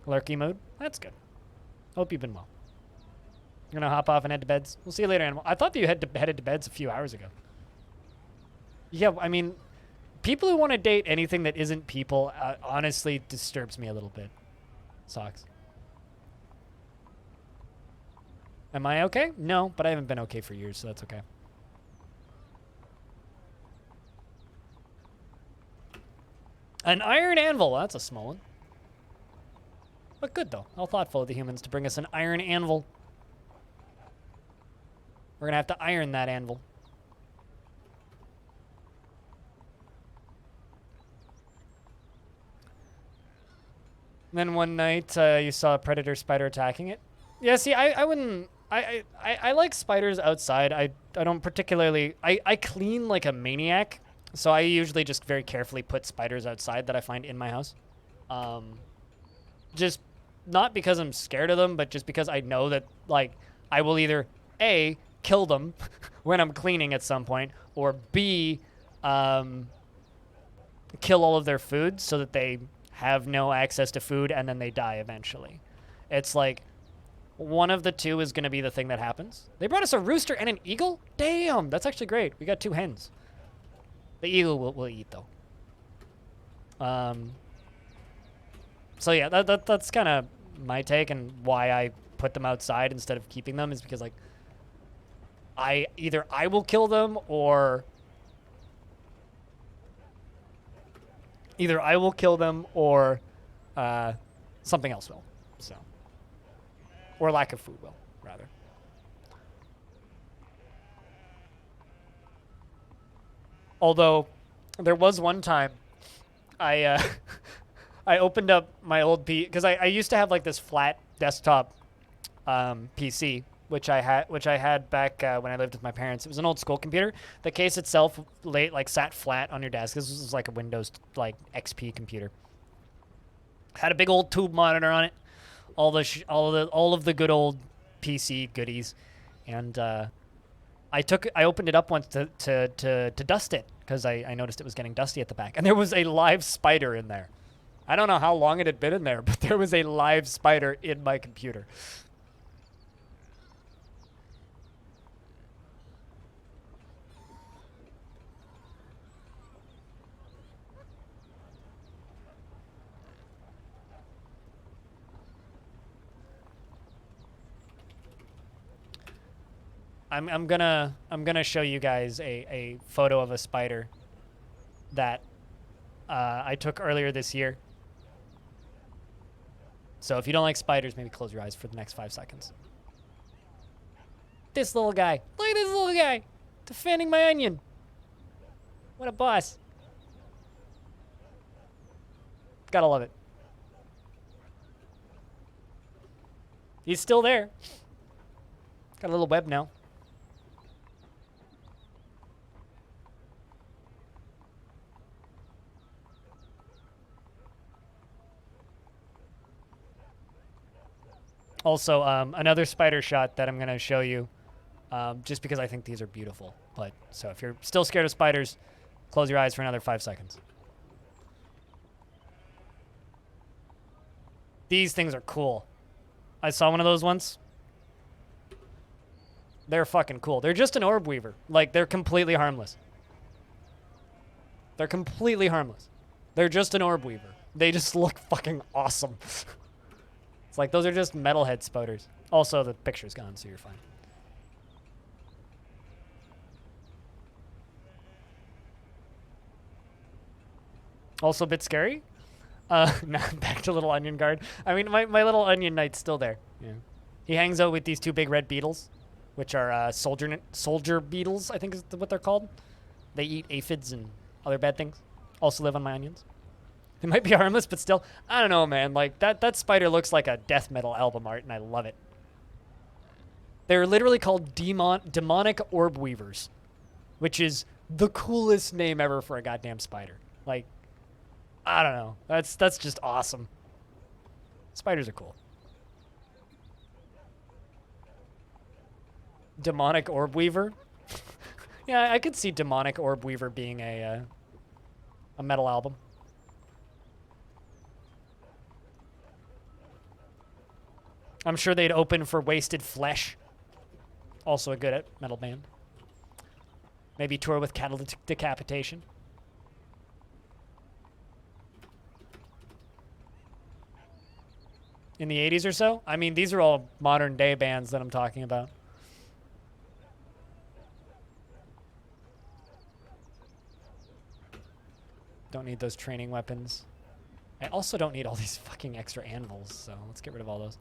Lurky mode? That's good. Hope you've been well. You're gonna hop off and head to beds. We'll see you later, Animal. I thought that you headed to beds a few hours ago. Yeah, I mean, people who want to date anything that isn't people honestly disturbs me a little bit. Socks. Am I okay? No, but I haven't been okay for years, so that's okay. An iron anvil. That's a small one. But good, though. How thoughtful of the humans to bring us an iron anvil. We're going to have to iron that anvil. And then one night, you saw a predator spider attacking it. Yeah, see, I wouldn't... I like spiders outside. I don't particularly... I clean like a maniac. So I usually just very carefully put spiders outside that I find in my house. Just not because I'm scared of them, but just because I know that, like, I will either, A, kill them when I'm cleaning at some point, or B, kill all of their food so that they have no access to food and then they die eventually. It's like, one of the two is going to be the thing that happens. They brought us a rooster and an eagle? Damn, that's actually great. We got 2 hens. The eagle will eat, though. So yeah, that's kind of my take, and why I put them outside instead of keeping them is because, like, either I will kill them or something else will. So, or lack of food will, rather. Although, there was one time I I opened up my old because I used to have like this flat desktop PC, which I had back when I lived with my parents. It was an old school computer. The case itself sat flat on your desk. This was like a Windows like XP computer. Had a big old tube monitor on it, all of the good old PC goodies, and I opened it up once to dust it because I noticed it was getting dusty at the back, and there was a live spider in there. I don't know how long it had been in there, but there was a live spider in my computer. I'm gonna show you guys a photo of a spider that I took earlier this year. So if you don't like spiders, maybe close your eyes for the next 5 seconds. This little guy. Look at this little guy defending my onion. What a boss. Gotta love it. He's still there. Got a little web now. Also, another spider shot that I'm going to show you, just because I think these are beautiful. But so if you're still scared of spiders, close your eyes for another 5 seconds. These things are cool. I saw one of those once. They're fucking cool. They're just an orb weaver. Like, they're completely harmless. They're completely harmless. They're just an orb weaver. They just look fucking awesome. It's like, those are just metalhead spouters. Also, the picture's gone, so you're fine. Also a bit scary. Now back to Little Onion Guard. I mean, my Little Onion Knight's still there. Yeah. He hangs out with these two big red beetles, which are soldier beetles, I think is what they're called. They eat aphids and other bad things. Also live on my onions. They might be harmless, but still, I don't know, man. Like, that spider looks like a death metal album art, and I love it. They're literally called demonic orb weavers, which is the coolest name ever for a goddamn spider. Like, I don't know. That's just awesome. Spiders are cool. Demonic orb weaver. Yeah, I could see demonic orb weaver being a metal album. I'm sure they'd open for Wasted Flesh. Also a good metal band. Maybe tour with Cattle Decapitation. In the 80s or so? I mean, these are all modern day bands that I'm talking about. Don't need those training weapons. I also don't need all these fucking extra anvils, so let's get rid of all those.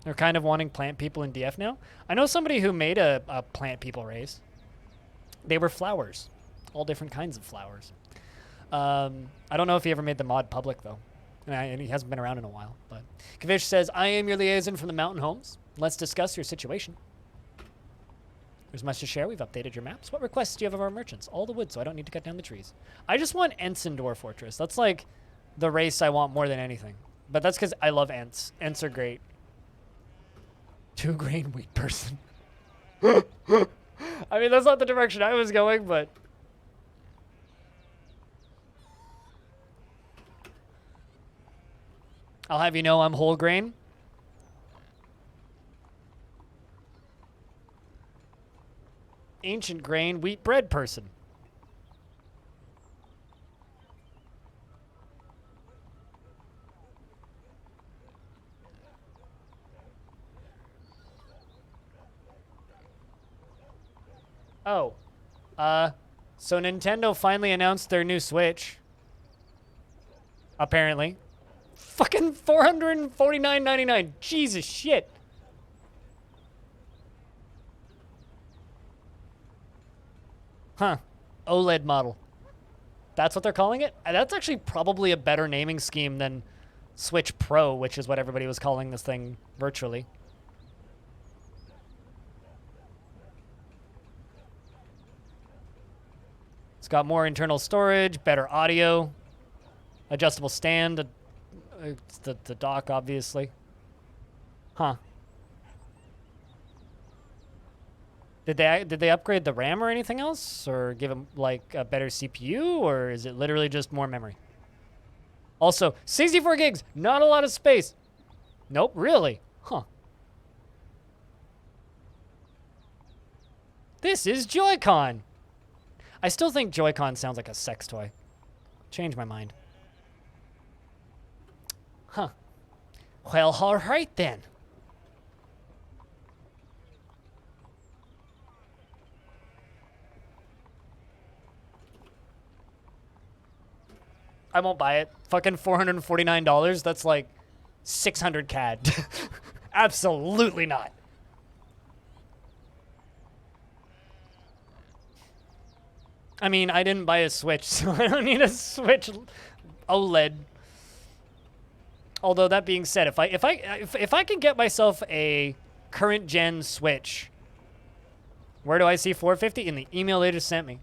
They're kind of wanting plant people in DF now. I know somebody who made a plant people race. They were flowers. All different kinds of flowers. I don't know if he ever made the mod public, though. And he hasn't been around in a while. But Kavish says, I am your liaison from the Mountain Homes. Let's discuss your situation. There's much to share. We've updated your maps. What requests do you have of our merchants? All the wood, so I don't need to cut down the trees. I just want Ents in Dwarf Fortress. That's like the race I want more than anything. But that's because I love Ents. Ents are great. 2 grain wheat person. I mean, that's not the direction I was going, but... I'll have you know I'm whole grain. Ancient grain wheat bread person. Oh. So Nintendo finally announced their new Switch. Apparently. Fucking $449.99. Jesus shit. Huh. OLED model. That's what they're calling it? That's actually probably a better naming scheme than Switch Pro, which is what everybody was calling this thing virtually. It's got more internal storage, better audio, adjustable stand, it's the dock, obviously. Huh. Did they upgrade the RAM or anything else? Or give them, like, a better CPU? Or is it literally just more memory? Also, 64 gigs! Not a lot of space! Nope, really? Huh. This is Joy-Con! I still think Joy-Con sounds like a sex toy. Change my mind. Huh. Well, alright then. I won't buy it. Fucking $449. That's like 600 CAD. Absolutely not. I mean, I didn't buy a Switch, so I don't need a Switch OLED. Although that being said, if I can get myself a current gen Switch, where do I see 450? In the email they just sent me.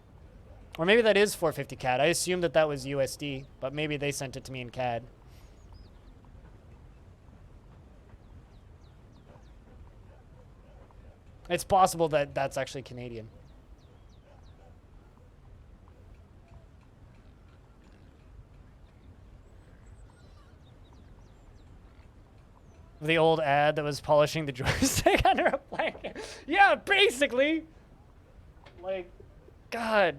Or maybe that is 450 CAD. I assumed that was USD, but maybe they sent it to me in CAD. It's possible that that's actually Canadian. The old ad that was polishing the joystick under a blanket. Yeah, basically. Like, God.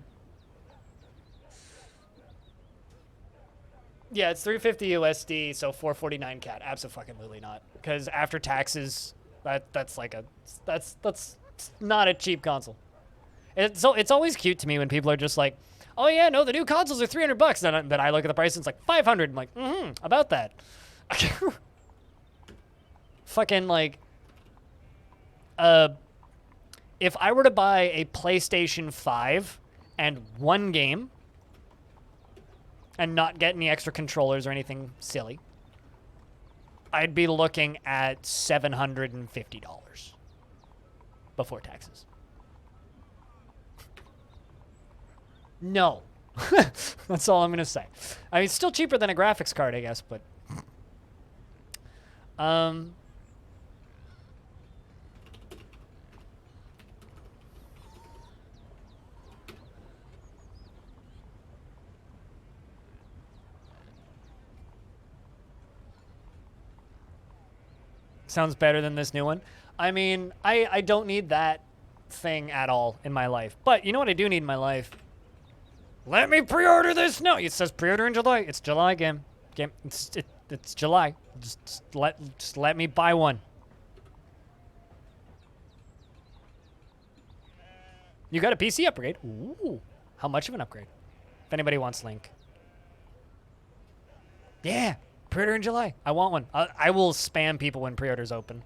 Yeah, it's 350 USD, so 449 CAD. Absolutely not. Because after taxes, that's not a cheap console. It's always cute to me when people are just like, oh yeah, no, the new consoles are $300. Then I look at the price and it's like 500. I'm like, about that. Fucking like, if I were to buy a PlayStation 5 and one game and not get any extra controllers or anything silly, I'd be looking at $750 before taxes. No. That's all I'm going to say. I mean, it's still cheaper than a graphics card, I guess, but... Sounds better than this new one. I mean, I don't need that thing at all in my life. But you know what I do need in my life? Let me pre-order this now. It says pre-order in July. It's July game. It's July. Just let me buy one. You got a PC upgrade? Ooh. How much of an upgrade? If anybody wants link. Yeah. Pre-order in July. I want one. I will spam people when pre-orders open.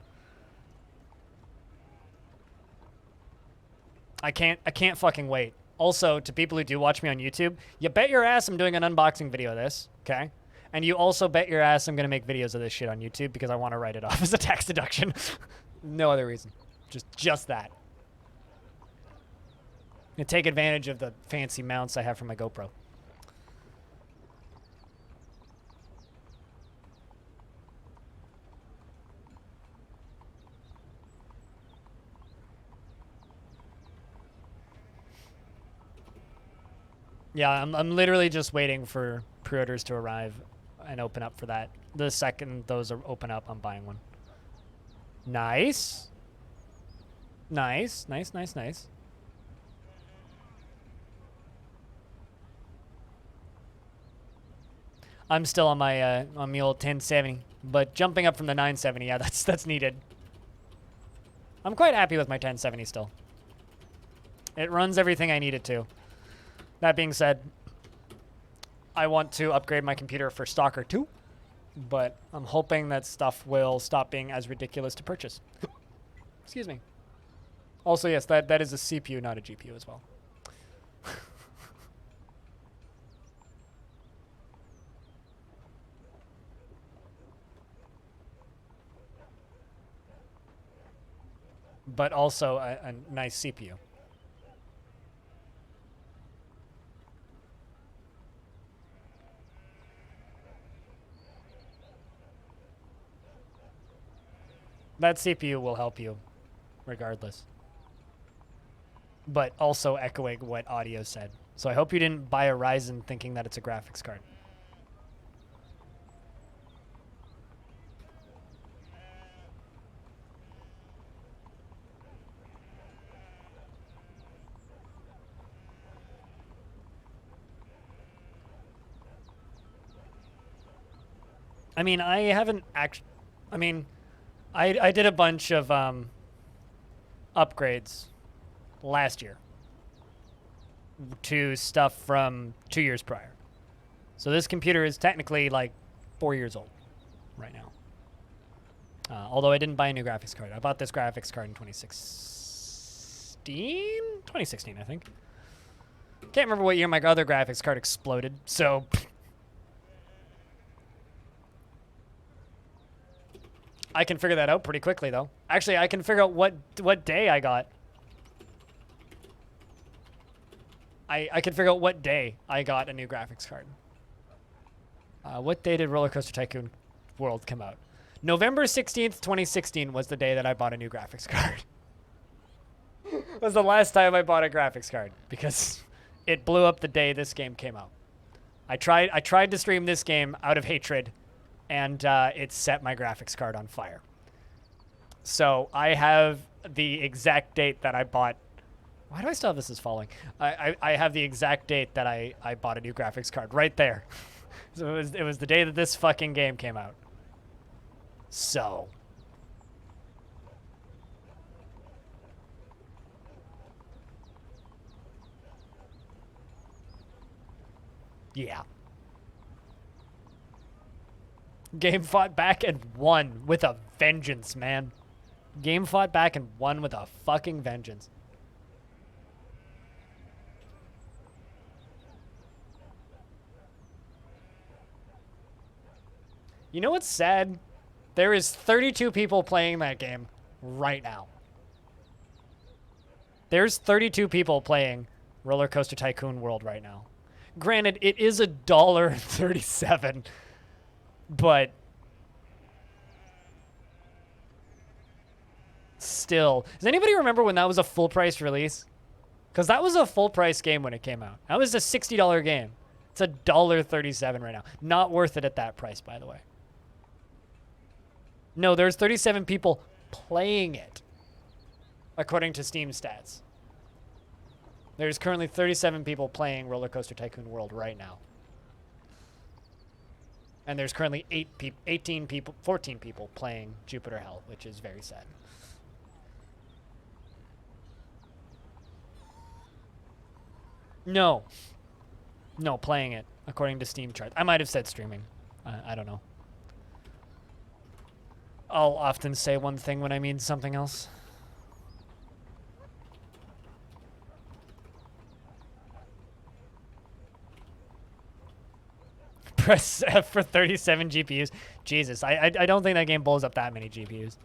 I can't fucking wait. Also, to people who do watch me on YouTube, you bet your ass I'm doing an unboxing video of this, okay? And you also bet your ass I'm going to make videos of this shit on YouTube because I want to write it off as a tax deduction. No other reason. Just that. And take advantage of the fancy mounts I have for my GoPro. Yeah, I'm literally just waiting for pre-orders to arrive and open up for that. The second those are open up, I'm buying one. Nice. Nice. I'm still on my old 1070, but jumping up from the 970, yeah, that's needed. I'm quite happy with my 1070 still. It runs everything I need it to. That being said, I want to upgrade my computer for Stalker 2, but I'm hoping that stuff will stop being as ridiculous to purchase. Excuse me. Also, yes, that is a CPU, not a GPU as well. But also a nice CPU. That CPU will help you, regardless. But also echoing what audio said. So I hope you didn't buy a Ryzen thinking that it's a graphics card. I mean, I haven't actually... I mean... I did a bunch of upgrades last year to stuff from 2 years prior. So this computer is technically like 4 years old right now. Although I didn't buy a new graphics card. I bought this graphics card in 2016? 2016, I think. Can't remember what year my other graphics card exploded, so... I can figure that out pretty quickly, though. Actually, I can figure out what day I got. I can figure out what day I got a new graphics card. What day did Roller Coaster Tycoon World come out? November 16th, 2016 was the day that I bought a new graphics card. Was the last time I bought a graphics card because it blew up the day this game came out. I tried to stream this game out of hatred, and it set my graphics card on fire. So I have the exact date that I bought. Why do I still have this as falling? I have the exact date that I bought a new graphics card right there. So it was the day that this fucking game came out. So. Yeah. Game fought back and won with a vengeance, man. Game fought back and won with a fucking vengeance. You know what's sad? There is 32 people playing that game right now. There's 32 people playing Roller Coaster Tycoon World right now. Granted, it is $1.37, but still. Does anybody remember when that was a full price release? Because that was a full price game when it came out. That was a $60 game. It's $1.37 right now. Not worth it at that price, by the way. No, there's 37 people playing it, according to Steam stats. There's currently 37 people playing Roller Coaster Tycoon World right now. And there's currently 14 people playing Jupiter Hell, which is very sad. No, playing it, according to Steam charts. I might have said streaming. I don't know. I'll often say one thing when I mean something else. Press F for 37 GPUs. Jesus, I don't think that game blows up that many GPUs.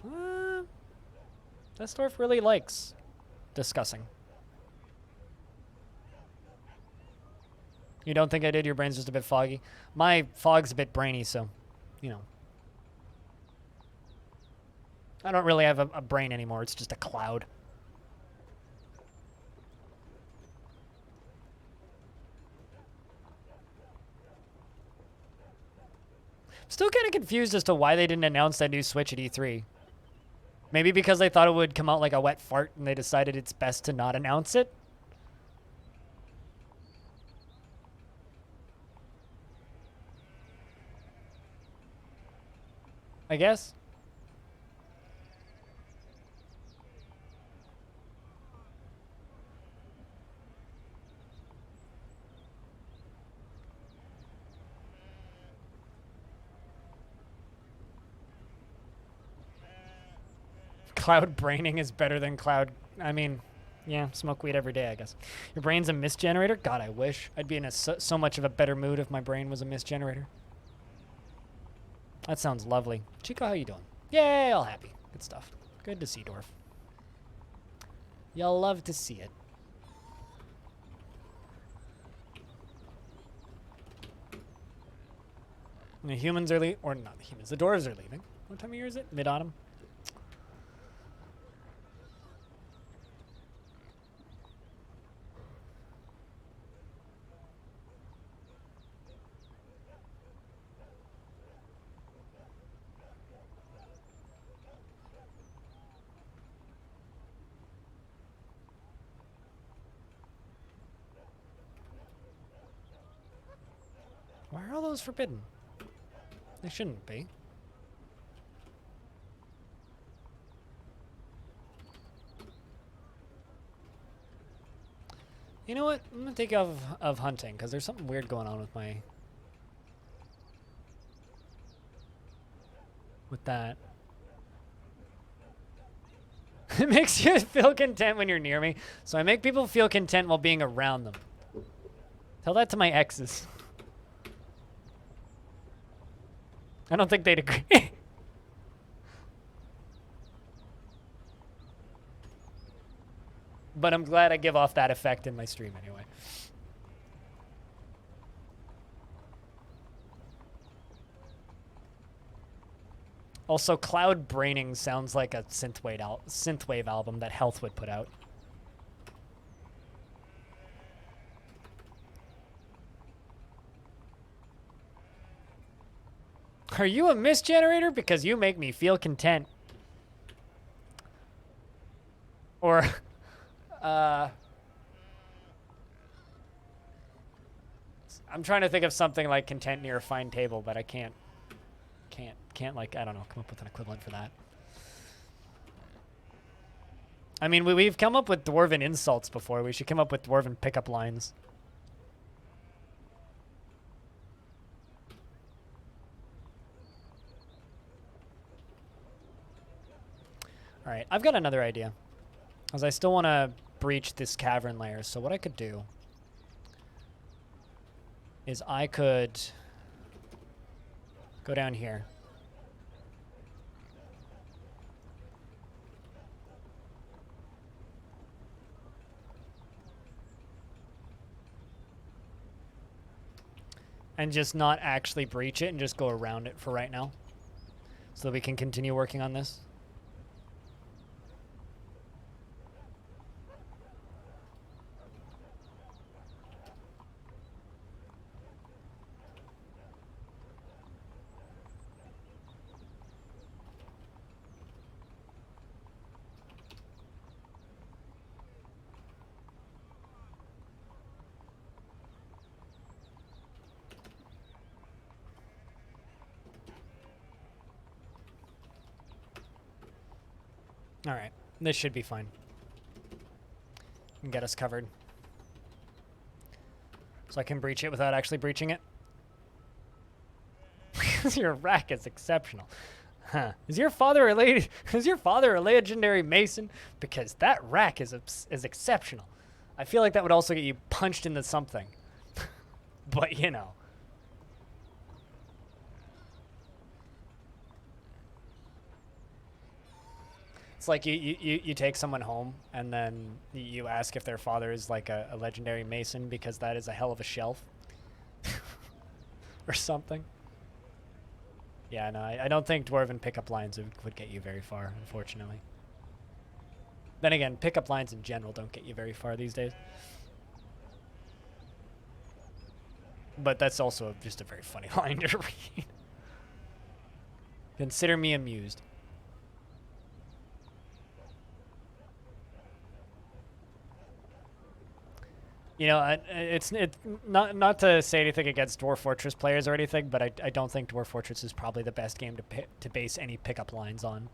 That Dwarf really likes discussing. You don't think I did? Your brain's just a bit foggy. My fog's a bit brainy, so, you know. I don't really have a brain anymore. It's just a cloud. Still kind of confused as to why they didn't announce that new Switch at E3. Maybe because they thought it would come out like a wet fart and they decided it's best to not announce it? I guess. Cloud braining is better than cloud. I mean, yeah, smoke weed every day, I guess. Your brain's a mist generator? God, I wish. I'd be in so much of a better mood if my brain was a mist generator. That sounds lovely. Chico, how you doing? Yay, all happy. Good stuff. Good to see Dwarf. You'll love to see it. The humans are or not the humans, the dwarves are leaving. What time of year is it? Mid-autumn? Why are all those forbidden? They shouldn't be. You know what? I'm gonna take off of hunting because there's something weird going on with that. It makes you feel content when you're near me, so I make people feel content while being around them. Tell that to my exes. I don't think they'd agree. But I'm glad I give off that effect in my stream anyway. Also, cloud braining sounds like a synthwave album that Health would put out. Are you a mist generator? Because you make me feel content. Or, I'm trying to think of something like content near a fine table, but I can't like, I don't know, come up with an equivalent for that. I mean, we've come up with dwarven insults before. We should come up with dwarven pickup lines. All right, I've got another idea. Because I still want to breach this cavern layer. So what I could do is I could go down here. And just not actually breach it and just go around it for right now. So that we can continue working on this. All right, this should be fine. And get us covered. So I can breach it without actually breaching it. Your rack is exceptional. Huh. Is your father a legendary mason? Because that rack is exceptional. I feel like that would also get you punched into something. But, you know. It's like you take someone home and then you ask if their father is like a legendary mason because that is a hell of a shelf. Or something. Yeah, no, I don't think dwarven pickup lines would get you very far, unfortunately. Then again, pickup lines in general don't get you very far these days. But that's also just a very funny line to read. Consider me amused. You know, it's not to say anything against Dwarf Fortress players or anything, but I don't think Dwarf Fortress is probably the best game to base any pickup lines on.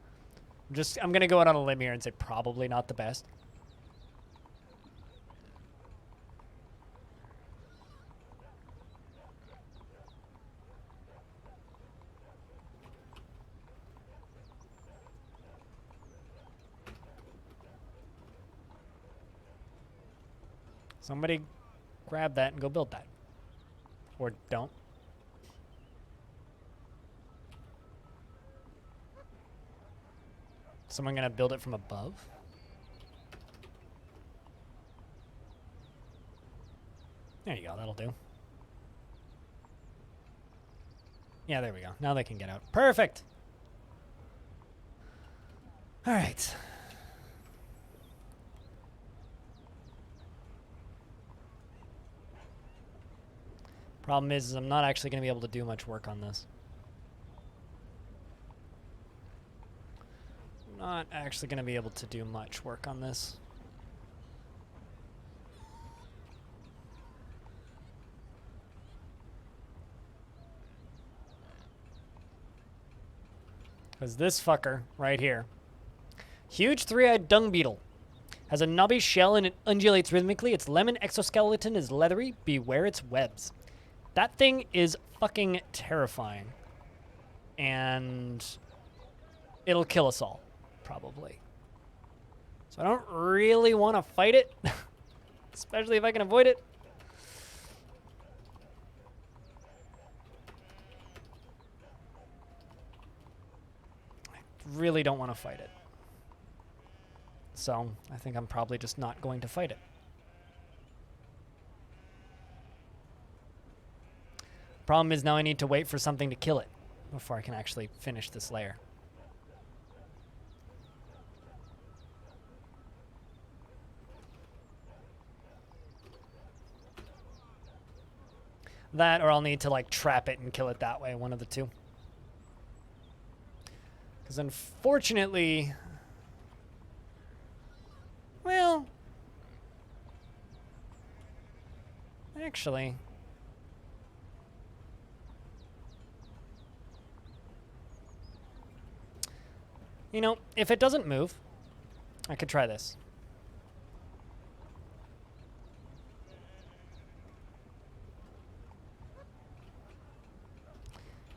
I'm gonna go out on a limb here and say probably not the best. Somebody grab that and go build that. Or don't. Someone gonna build it from above? There you go, that'll do. Yeah, there we go. Now they can get out. Perfect! Alright. Problem is I'm not actually going to be able to do much work on this. Not actually going to be able to do much work on this. Because this fucker right here, huge three-eyed dung beetle, has a knobby shell and it undulates rhythmically. Its lemon exoskeleton is leathery. Beware its webs. That thing is fucking terrifying. And it'll kill us all, probably. So I don't really want to fight it, especially if I can avoid it. I really don't want to fight it. So I think I'm probably just not going to fight it. Problem is now I need to wait for something to kill it before I can actually finish this layer. That or I'll need to like trap it and kill it that way, one of the two. Because unfortunately... Well... Actually... You know, if it doesn't move, I could try this.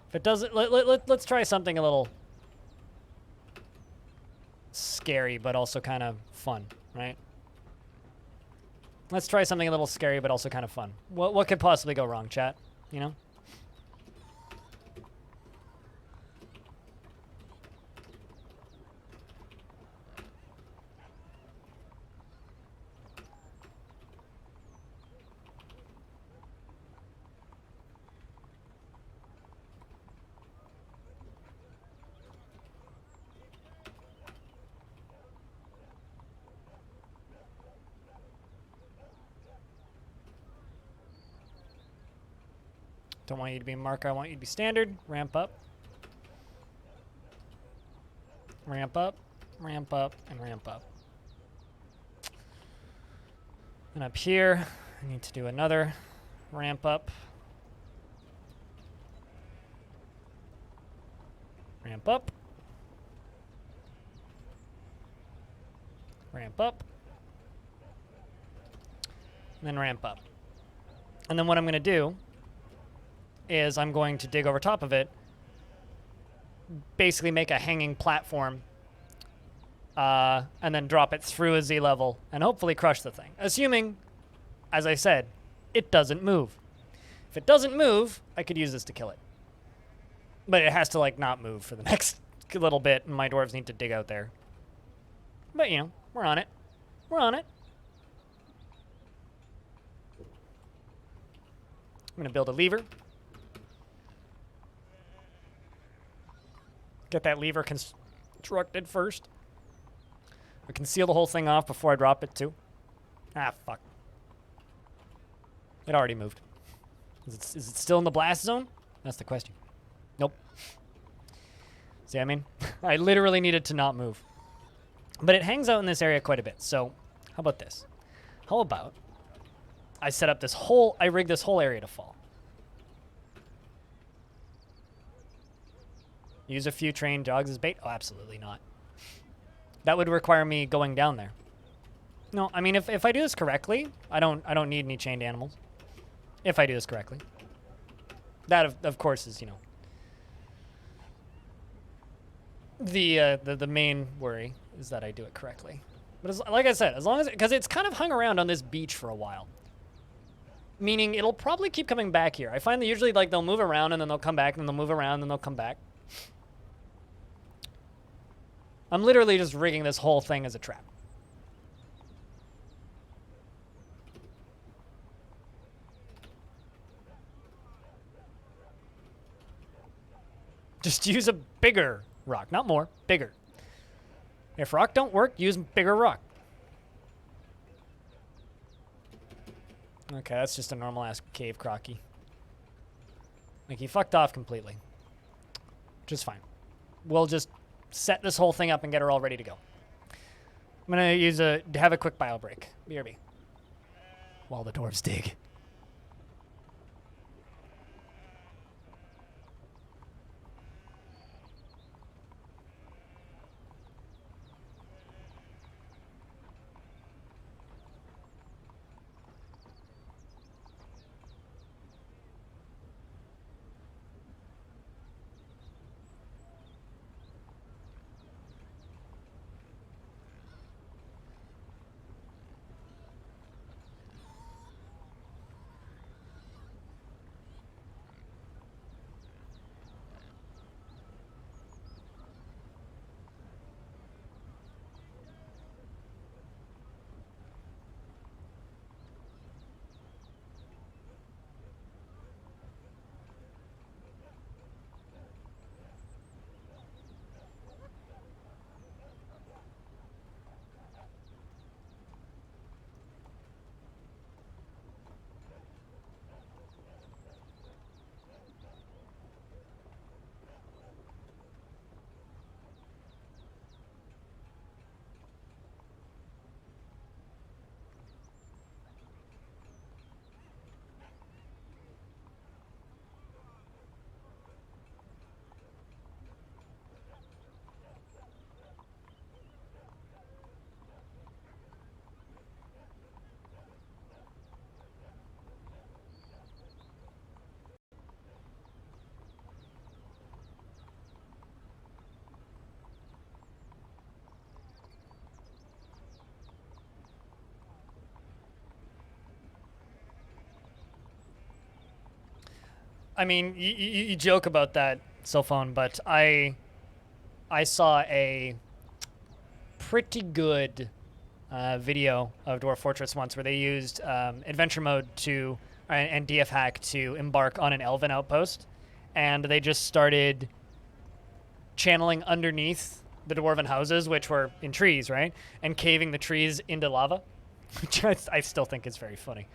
If it doesn't, let's try something a little scary, but also kind of fun, right? Let's try something a little scary, but also kind of fun. What could possibly go wrong, chat? You know? Don't want you to be marker, I want you to be standard. Ramp up. Ramp up, ramp up, and ramp up. And up here, I need to do another ramp up. Ramp up. Ramp up. And then ramp up. And then what I'm going to do is I'm going to dig over top of it, basically make a hanging platform, and then drop it through a Z level and hopefully crush the thing. Assuming, as I said, it doesn't move. If it doesn't move, I could use this to kill it. But it has to, like, not move for the next little bit, and my dwarves need to dig out there. But, you know, we're on it. We're on it. I'm going to build a lever. Get that lever constructed first. I can seal the whole thing off before I drop it, too. Ah, fuck. It already moved. Is it still in the blast zone? That's the question. Nope. See what I mean? I literally needed to not move. But it hangs out in this area quite a bit, so how about this? How about I set up this whole... I rig this whole area to fall. Use a few trained dogs as bait? Oh, absolutely not. That would require me going down there. No, I mean, if I do this correctly, I don't need any chained animals. If I do this correctly. That, of course, is, you know, the main worry is that I do it correctly. But like I said, as long as... Because it's kind of hung around on this beach for a while. Meaning it'll probably keep coming back here. I find that usually, like, they'll move around and then they'll come back and then they'll move around and then they'll come back. I'm literally just rigging this whole thing as a trap. Just use a bigger rock, not more, bigger. If rock don't work, use bigger rock. Okay, that's just a normal ass cave crocky. Like, he fucked off completely. Which is fine. We'll just set this whole thing up and get her all ready to go. I'm gonna have a quick bio break. BRB. While the dwarves dig. I mean, you joke about that, cell phone, but I saw a pretty good video of Dwarf Fortress once where they used adventure mode to and DF hack to embark on an elven outpost, and they just started channeling underneath the dwarven houses, which were in trees, right, and caving the trees into lava, which I still think is very funny.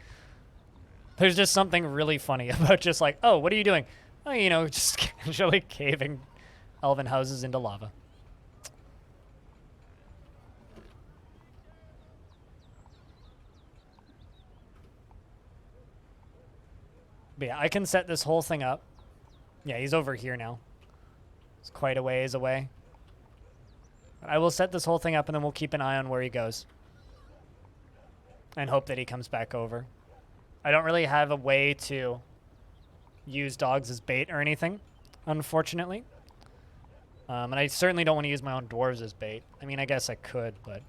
There's just something really funny about just like, oh, what are you doing? Oh, you know, just casually caving elven houses into lava. But yeah, I can set this whole thing up. Yeah, he's over here now. It's quite a ways away. I will set this whole thing up, and then we'll keep an eye on where he goes. And hope that he comes back over. I don't really have a way to use dogs as bait or anything, unfortunately. And I certainly don't want to use my own dwarves as bait. I mean, I guess I could, but...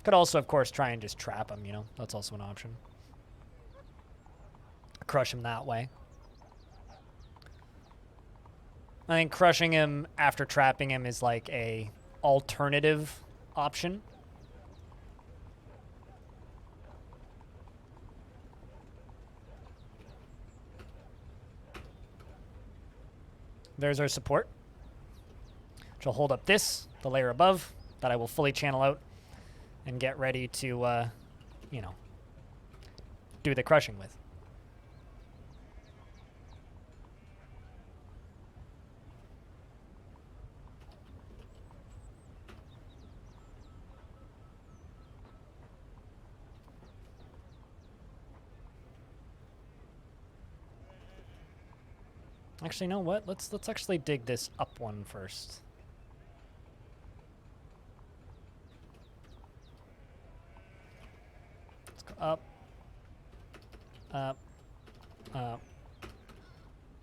Could also, of course, try and just trap him, you know? That's also an option. Crush him that way. I think crushing him after trapping him is like a alternative option. There's our support, which will hold up this, the layer above, that I will fully channel out and get ready to, you know, do the crushing with. Actually, you know what? Let's actually dig this up one first. Let's go up, up, up.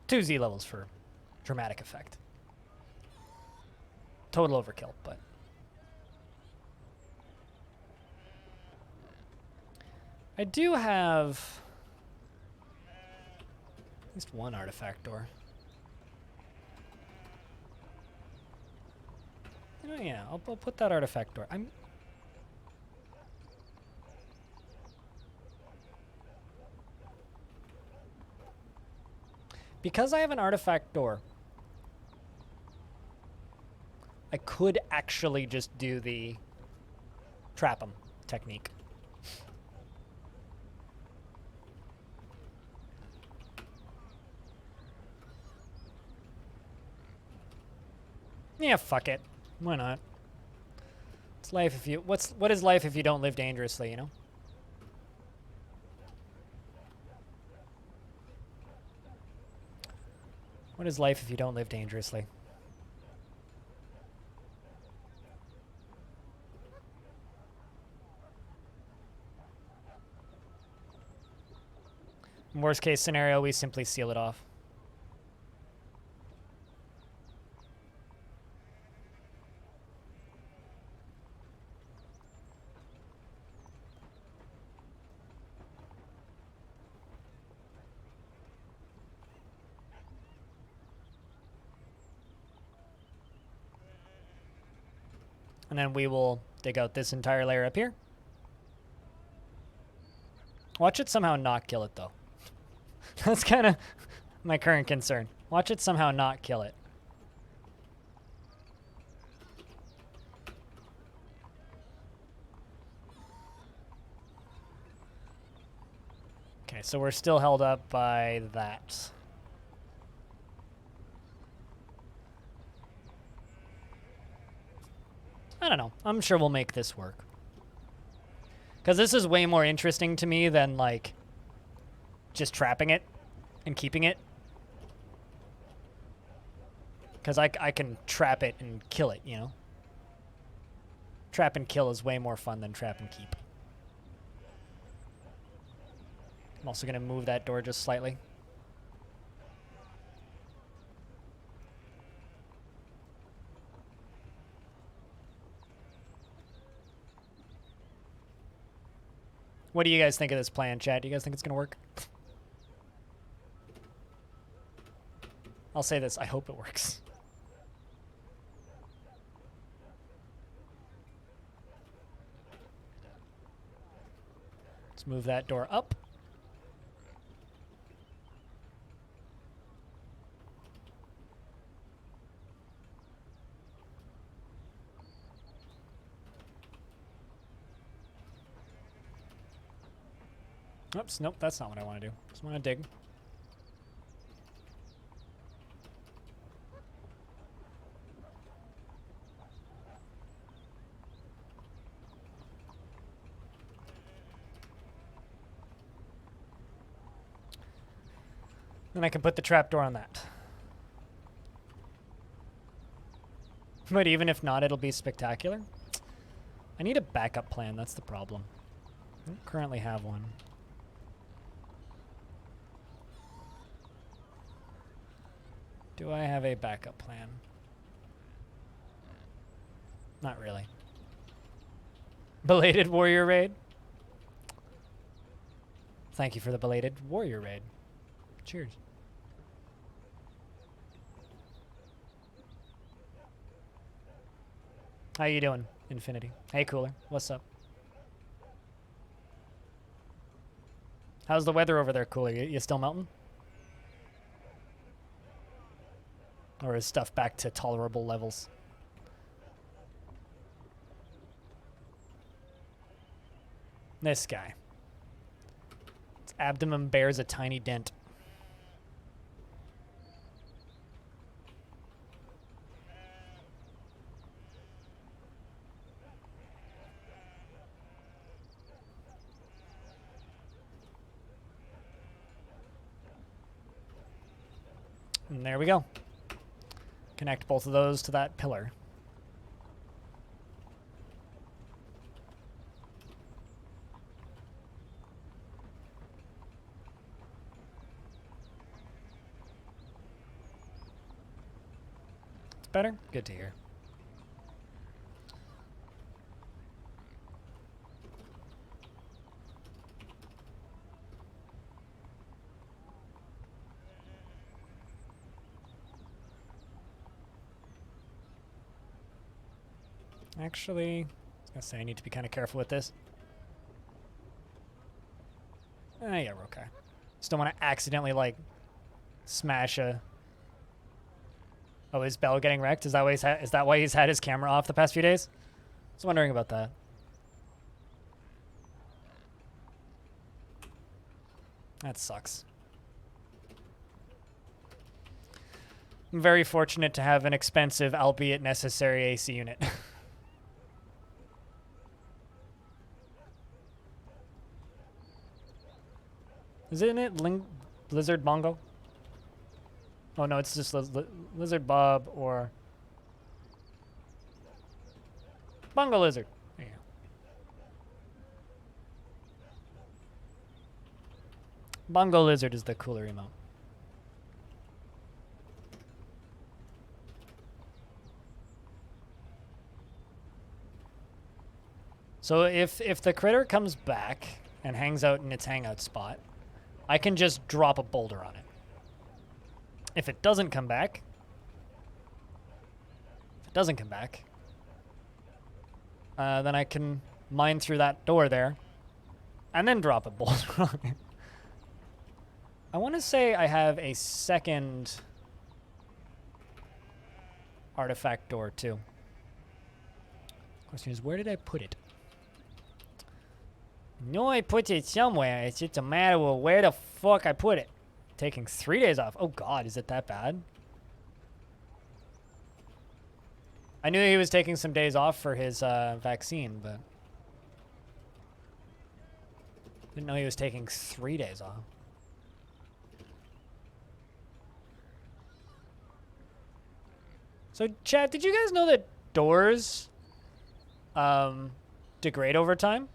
2 Z levels for dramatic effect. Total overkill, but I do have at least one artifact door. Oh yeah, I'll put that artifact door. Because I have an artifact door, I could actually just do the trap 'em technique. Yeah, fuck it. Why not? It's life if you what is life if you don't live dangerously, you know? What is life if you don't live dangerously? In worst case scenario, we simply seal it off. And then we will dig out this entire layer up here. Watch it somehow not kill it, though. That's kind of my current concern. Watch it somehow not kill it. Okay, so we're still held up by that. I don't know. I'm sure we'll make this work. Because this is way more interesting to me than, like, just trapping it and keeping it. Because I can trap it and kill it, you know? Trap and kill is way more fun than trap and keep. I'm also going to move that door just slightly. What do you guys think of this plan, chat? Do you guys think it's gonna work? I'll say this, I hope it works. Let's move that door up. Oops, nope, that's not what I want to do. Just want to dig. Then I can put the trapdoor on that. But even if not, it'll be spectacular. I need a backup plan, that's the problem. I don't currently have one. Do I have a backup plan? Not really. Belated warrior raid? Thank you for the belated warrior raid. Cheers. How you doing, Infinity? Hey, Cooler. What's up? How's the weather over there, Cooler? You still melting? Or is stuff back to tolerable levels? This guy. Its abdomen bears a tiny dent. And there we go. Connect both of those to that pillar. It's better? Good to hear. Actually, I was gonna say I need to be kind of careful with this. Yeah, we're okay. Just don't want to accidentally, like, smash a... Oh, is Bell getting wrecked? Is that why he's had his camera off the past few days? I was wondering about that. That sucks. I'm very fortunate to have an expensive, albeit necessary, AC unit. Isn't it Lizard Bongo? Oh no, it's just Lizard Bob or Bongo Lizard. There you go. Bongo Lizard is the cooler emote. So if the critter comes back and hangs out in its hangout spot, I can just drop a boulder on it. If it doesn't come back, then I can mine through that door there and then drop a boulder on it. I want to say I have a second artifact door too. Question is, where did I put it? No, I put it somewhere. It's just a matter of where the fuck I put it. Taking 3 days off. Oh god, is it that bad? I knew he was taking some days off for his vaccine, but didn't know he was taking 3 days off. So, chat, did you guys know that doors degrade over time?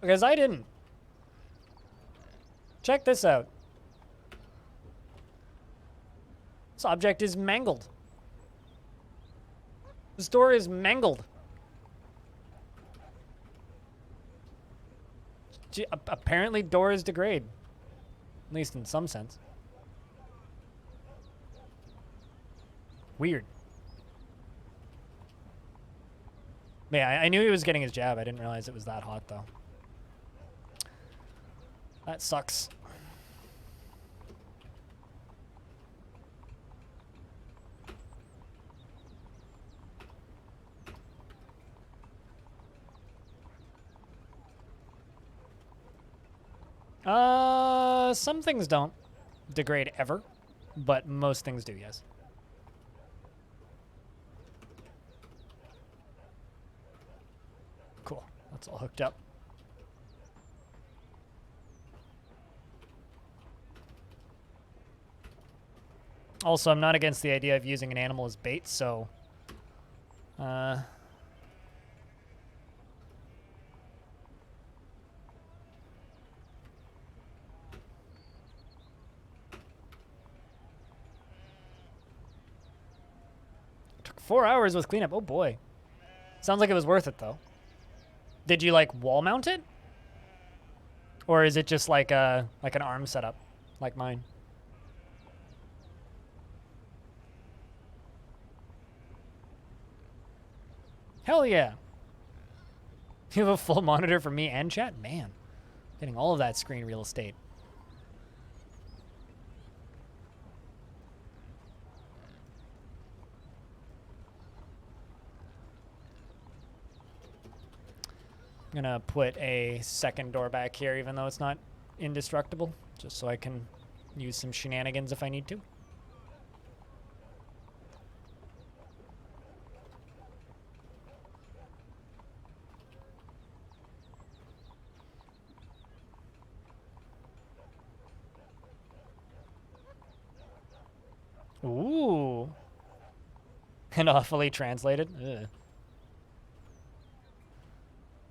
Because I didn't. Check this out. This object is mangled. This door is mangled. Apparently doors degrade. At least in some sense. Weird. Yeah, I knew he was getting his jab. I didn't realize it was that hot, though. That sucks. Some things don't degrade ever, but most things do, yes. Cool. That's all hooked up. Also, I'm not against the idea of using an animal as bait, so... Took 4 hours with cleanup. Oh, boy. Sounds like it was worth it, though. Did you, like, wall mount it? Or is it just like an arm setup, like mine? Hell yeah. You have a full monitor for me and chat? Man, getting all of that screen real estate. I'm gonna put a second door back here, even though it's not indestructible, just so I can use some shenanigans if I need to. Ooh. And awfully translated. Ugh.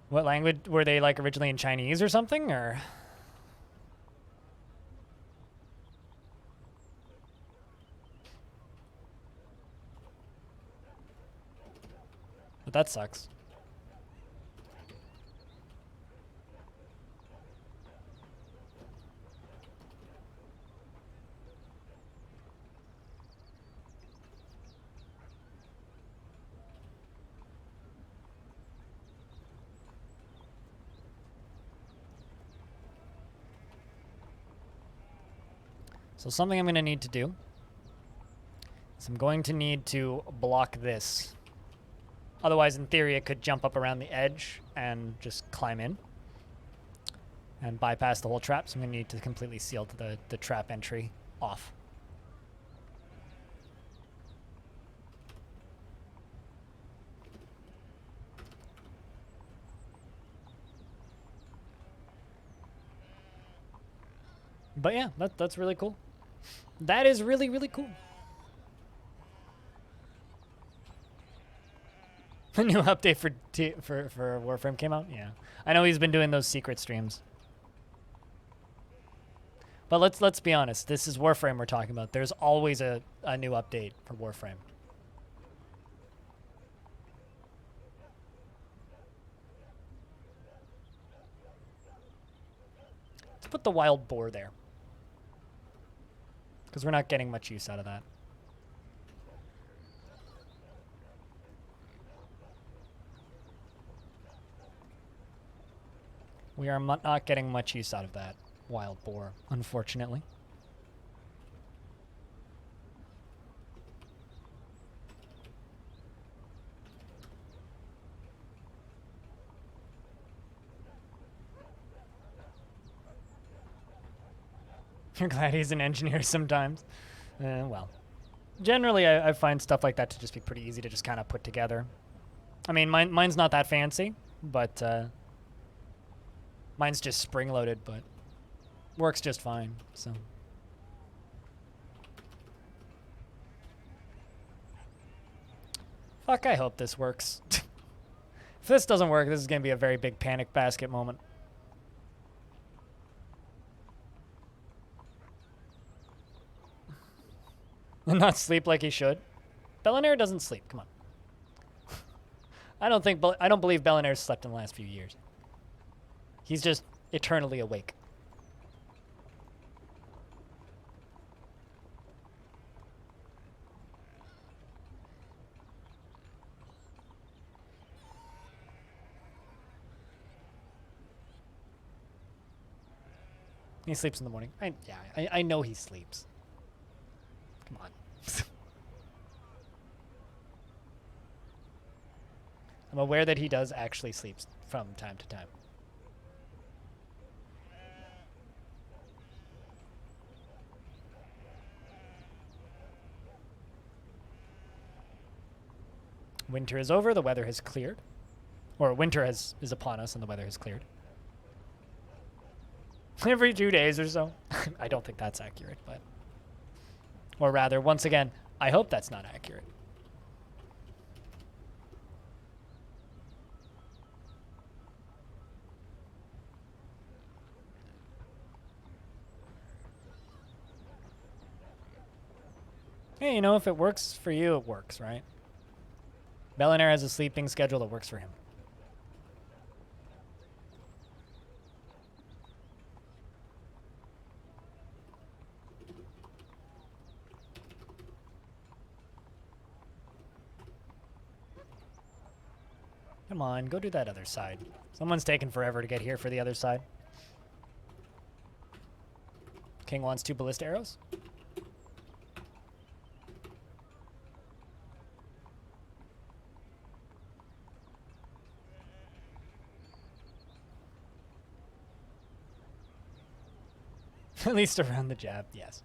What language were they, like, originally in Chinese or something, or? But that sucks. So something I'm going to need to do is I'm going to need to block this. Otherwise, in theory, it could jump up around the edge and just climb in and bypass the whole trap. So I'm going to need to completely seal the trap entry off. But yeah, that's really cool. That is really, really cool. A new update for Warframe came out? Yeah. I know he's been doing those secret streams. But let's be honest. This is Warframe we're talking about. There's always a new update for Warframe. Let's put the wild boar there. Because we're not getting much use out of that. We are not getting much use out of that wild boar, unfortunately. You're glad he's an engineer sometimes. Well, generally I find stuff like that to just be pretty easy to just kind of put together. I mean, mine's not that fancy, but mine's just spring-loaded, but works just fine, so. Fuck, I hope this works. If this doesn't work, this is going to be a very big panic basket moment. And not sleep like he should. Bellinaire doesn't sleep. Come on. I don't believe Bellinaire slept in the last few years. He's just eternally awake. He sleeps in the morning. I know he sleeps. Come on. I'm aware that he does actually sleep from time to time. Winter is over, the weather has cleared. Or winter is upon us and the weather has cleared. Every 2 days or so. I don't think that's accurate, but... Or rather, once again, I hope that's not accurate. Hey, you know, if it works for you, it works, right? Bellinaire has a sleeping schedule that works for him. Come on, go do that other side. Someone's taking forever to get here for the other side. King wants 2 ballista arrows. At least around the jab, yes.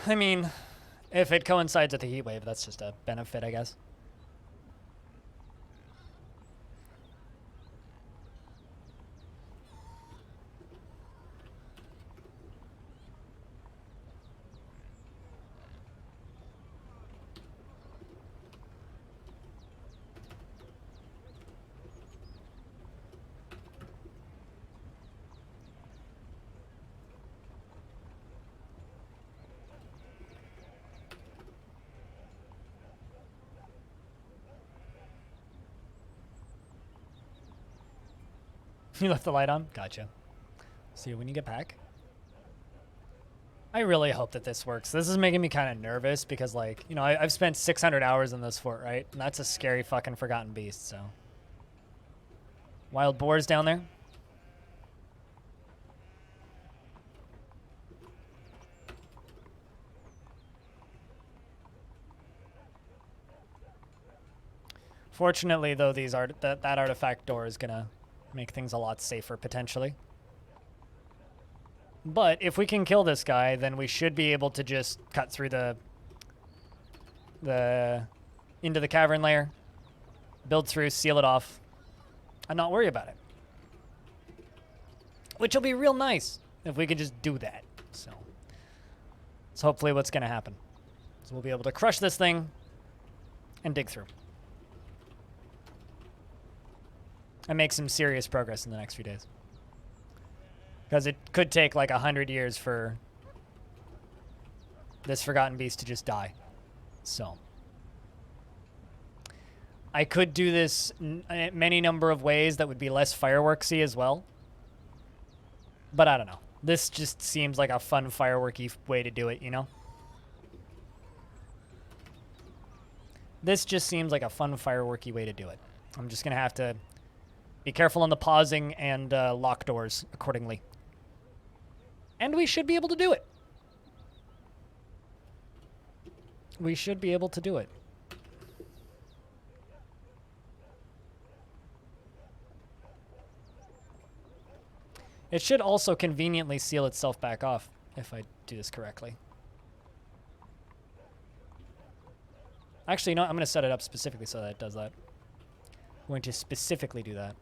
I mean, if it coincides with the heat wave, that's just a benefit, I guess. You left the light on? Gotcha. See you when you get back. I really hope that this works. This is making me kind of nervous because, like, you know, I've spent 600 hours in this fort, right? And that's a scary fucking forgotten beast, so. Wild boars down there? Fortunately, though, that artifact door is gonna make things a lot safer, potentially. But if we can kill this guy, then we should be able to just cut through into the cavern layer, build through, seal it off, and not worry about it. Which will be real nice if we could just do that. So it's hopefully what's going to happen. So we'll be able to crush this thing and dig through. And make some serious progress in the next few days. Because it could take like 100 years for this forgotten beast to just die. So I could do this many number of ways that would be less fireworksy as well. But I don't know. This just seems like a fun fireworky way to do it, you know? This just seems like a fun fireworky way to do it. I'm just going to have to be careful on the pausing and lock doors accordingly. And we should be able to do it. We should be able to do it. It should also conveniently seal itself back off, if I do this correctly. Actually, no, I'm going to set it up specifically so that it does that. I'm going to specifically do that.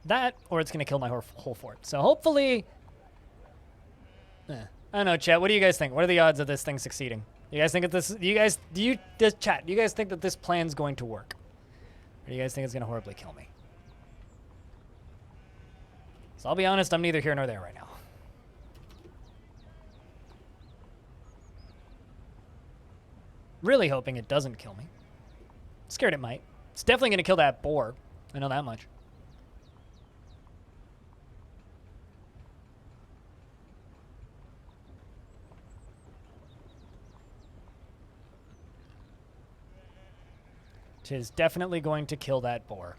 That, or it's going to kill my whole fort. So hopefully... I don't know, chat. What do you guys think? What are the odds of this thing succeeding? You guys think that this... Chat, do you guys think that this plan's going to work? Or do you guys think it's going to horribly kill me? So I'll be honest, I'm neither here nor there right now. Really hoping it doesn't kill me. Scared it might. It's definitely going to kill that boar. I know that much. It is definitely going to kill that boar.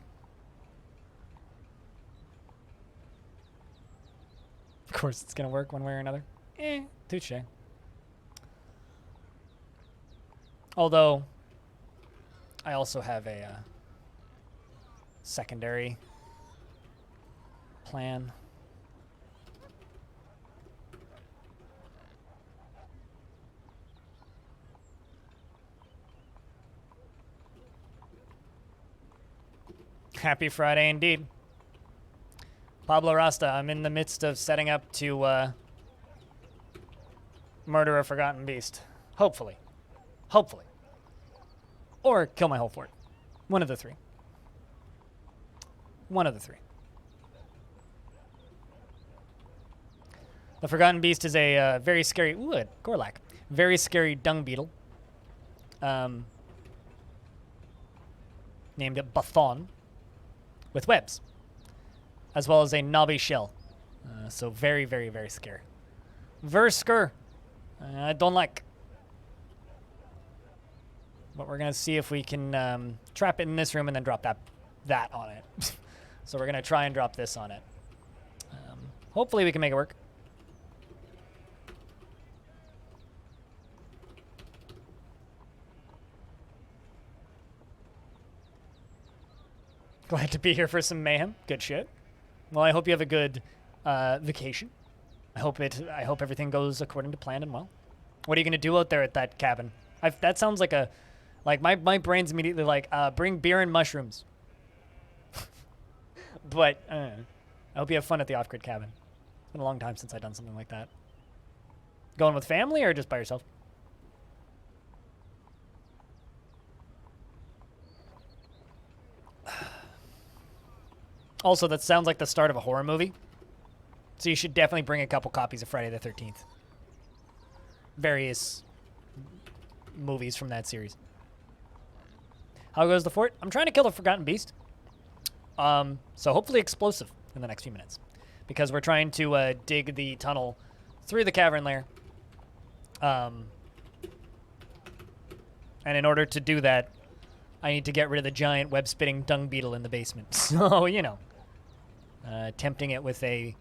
Of course it's going to work one way or another. Touche. Although, I also have a secondary plan. Happy Friday indeed. Pablo Rasta, I'm in the midst of setting up to murder a forgotten beast. Hopefully. Hopefully. Or kill my whole fort. One of the three. One of the three. The Forgotten Beast is a very scary... Ooh, a Gorlak. Very scary dung beetle. Named Bathon. With webs. As well as a knobby shell. So very, very, very scary. Versker. I don't like. But we're going to see if we can trap it in this room and then drop that on it. So we're going to try and drop this on it. Hopefully we can make it work. Glad to be here for some mayhem. Good shit. Well, I hope you have a good vacation. I hope everything goes according to plan and well. What are you going to do out there at that cabin? That sounds like a... Like, my brain's immediately like, bring beer and mushrooms. But, I hope you have fun at the off-grid cabin. It's been a long time since I've done something like that. Going with family or just by yourself? Also, that sounds like the start of a horror movie. So you should definitely bring a couple copies of Friday the 13th. Various movies from that series. How goes the fort? I'm trying to kill the Forgotten Beast. So hopefully explosive in the next few minutes. Because we're trying to dig the tunnel through the cavern lair. And in order to do that, I need to get rid of the giant web-spitting dung beetle in the basement. So, you know. Tempting it with a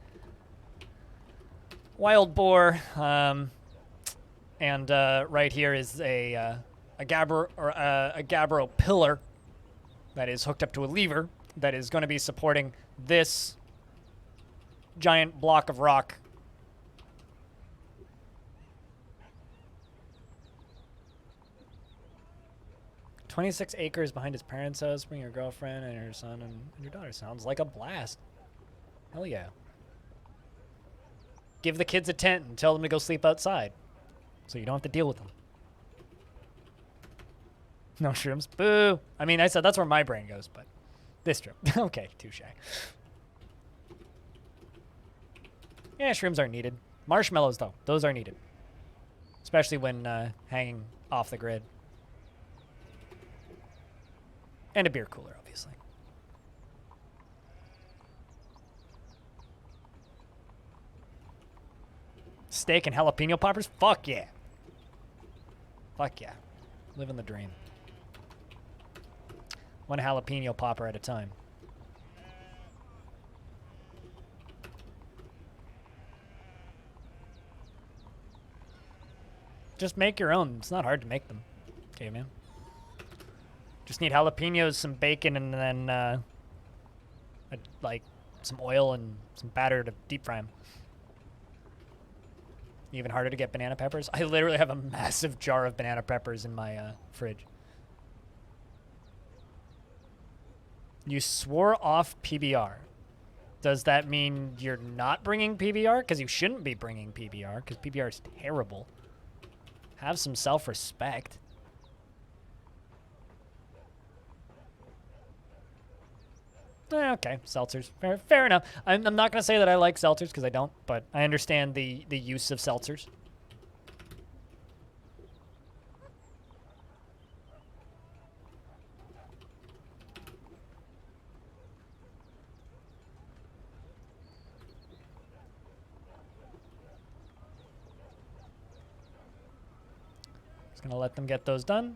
wild boar. And right here is a gabbro pillar that is hooked up to a lever that is going to be supporting this giant block of rock. "26 acres behind his parents' house. Bring your girlfriend and your son and your daughter." Sounds like a blast. Hell yeah. Give the kids a tent and tell them to go sleep outside, so you don't have to deal with them. No shrooms. Boo. I mean, I said that's where my brain goes, but this trip. Okay, touche. Yeah, shrooms are needed. Marshmallows, though, those are needed. Especially when hanging off the grid. And a beer cooler, obviously. Steak and jalapeno poppers? Fuck yeah. Fuck yeah. Living the dream. One jalapeno popper at a time. Just make your own. It's not hard to make them. Okay, man. Just need jalapenos, some bacon, and then like some oil and some batter to deep fry them. Even harder to get banana peppers. I literally have a massive jar of banana peppers in my fridge. You swore off PBR. Does that mean you're not bringing PBR? Because you shouldn't be bringing PBR, because PBR is terrible. Have some self-respect. Okay, seltzers. Fair enough. I'm not going to say that I like seltzers, because I don't, but I understand the use of seltzers. Gonna let them get those done.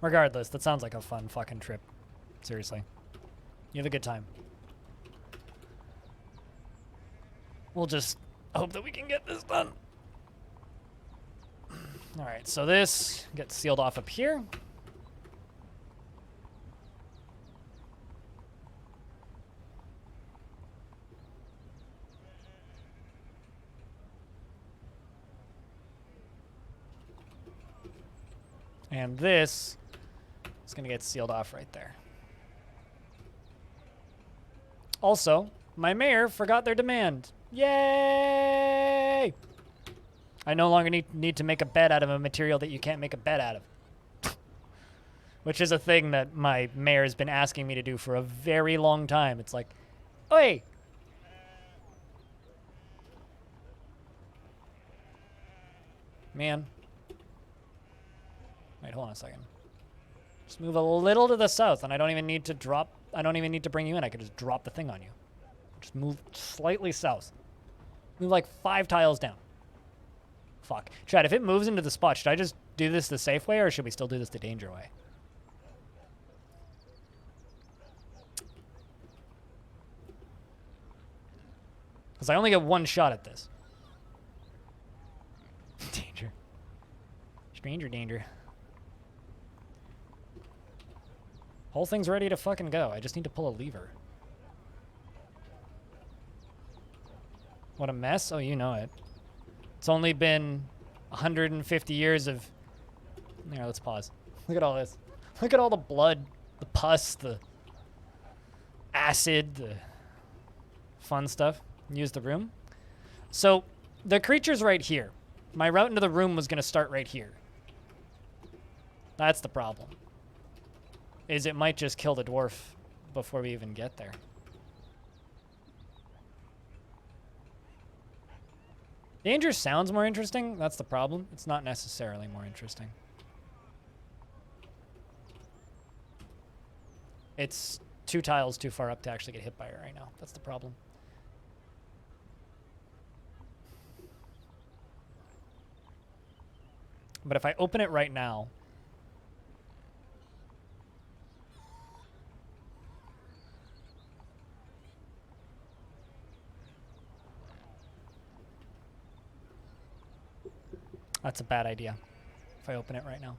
Regardless, that sounds like a fun fucking trip. Seriously. You have a good time. We'll just hope that we can get this done. Alright, so this gets sealed off up here. And this is going to get sealed off right there. Also, my mayor forgot their demand. Yay! I no longer need to make a bed out of a material that you can't make a bed out of. Which is a thing that my mayor has been asking me to do for a very long time. It's like, oi! Man. Wait, hold on a second. Just move a little to the south, and I don't even need to drop... I don't even need to bring you in. I could just drop the thing on you. Just move slightly south. Move like 5 tiles down. Fuck. Chad, if it moves into the spot, should I just do this the safe way, or should we still do this the danger way? Because I only get 1 shot at this. Danger. Stranger danger. Whole thing's ready to fucking go. I just need to pull a lever. What a mess. Oh, you know it. It's only been 150 years of... Here, let's pause. Look at all this. Look at all the blood, the pus, the acid, the fun stuff. Use the room. So, the creature's right here. My route into the room was going to start right here. That's the problem. Is it might just kill the dwarf before we even get there. Danger sounds more interesting. That's the problem. It's not necessarily more interesting. It's 2 tiles too far up to actually get hit by it right now. That's the problem. But if I open it right now... That's a bad idea, if I open it right now.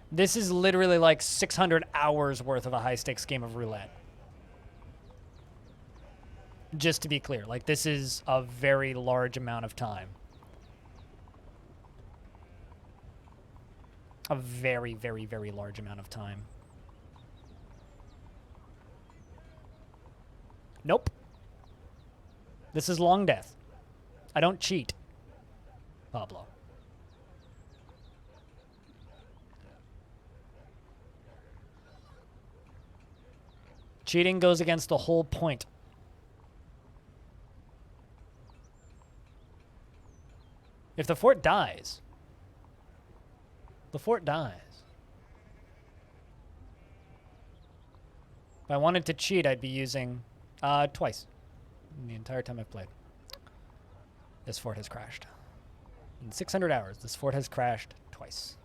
This is literally like 600 hours worth of a high-stakes game of roulette. Just to be clear, like, this is a very large amount of time. A very, very, very large amount of time. Nope. This is Longdeath. I don't cheat, Pablo. Cheating goes against the whole point. If the fort dies, the fort dies. If I wanted to cheat, I'd be using twice in the entire time I've played. This fort has crashed. In 600 hours, this fort has crashed twice.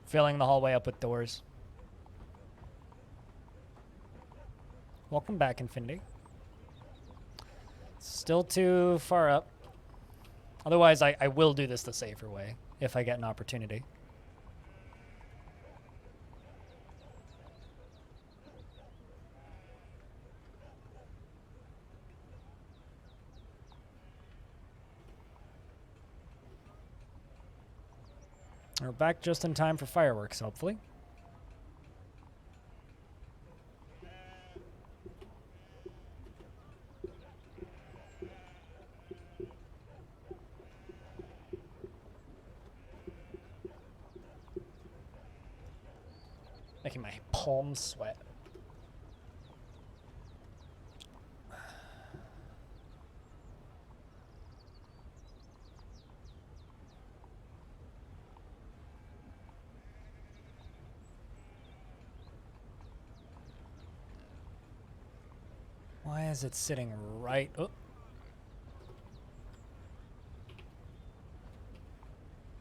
Filling the hallway up with doors. Welcome back, Infinity. Still too far up. Otherwise, I will do this the safer way if I get an opportunity. We're back just in time for fireworks, hopefully. Making my palms sweat. Why is it sitting right? Oh.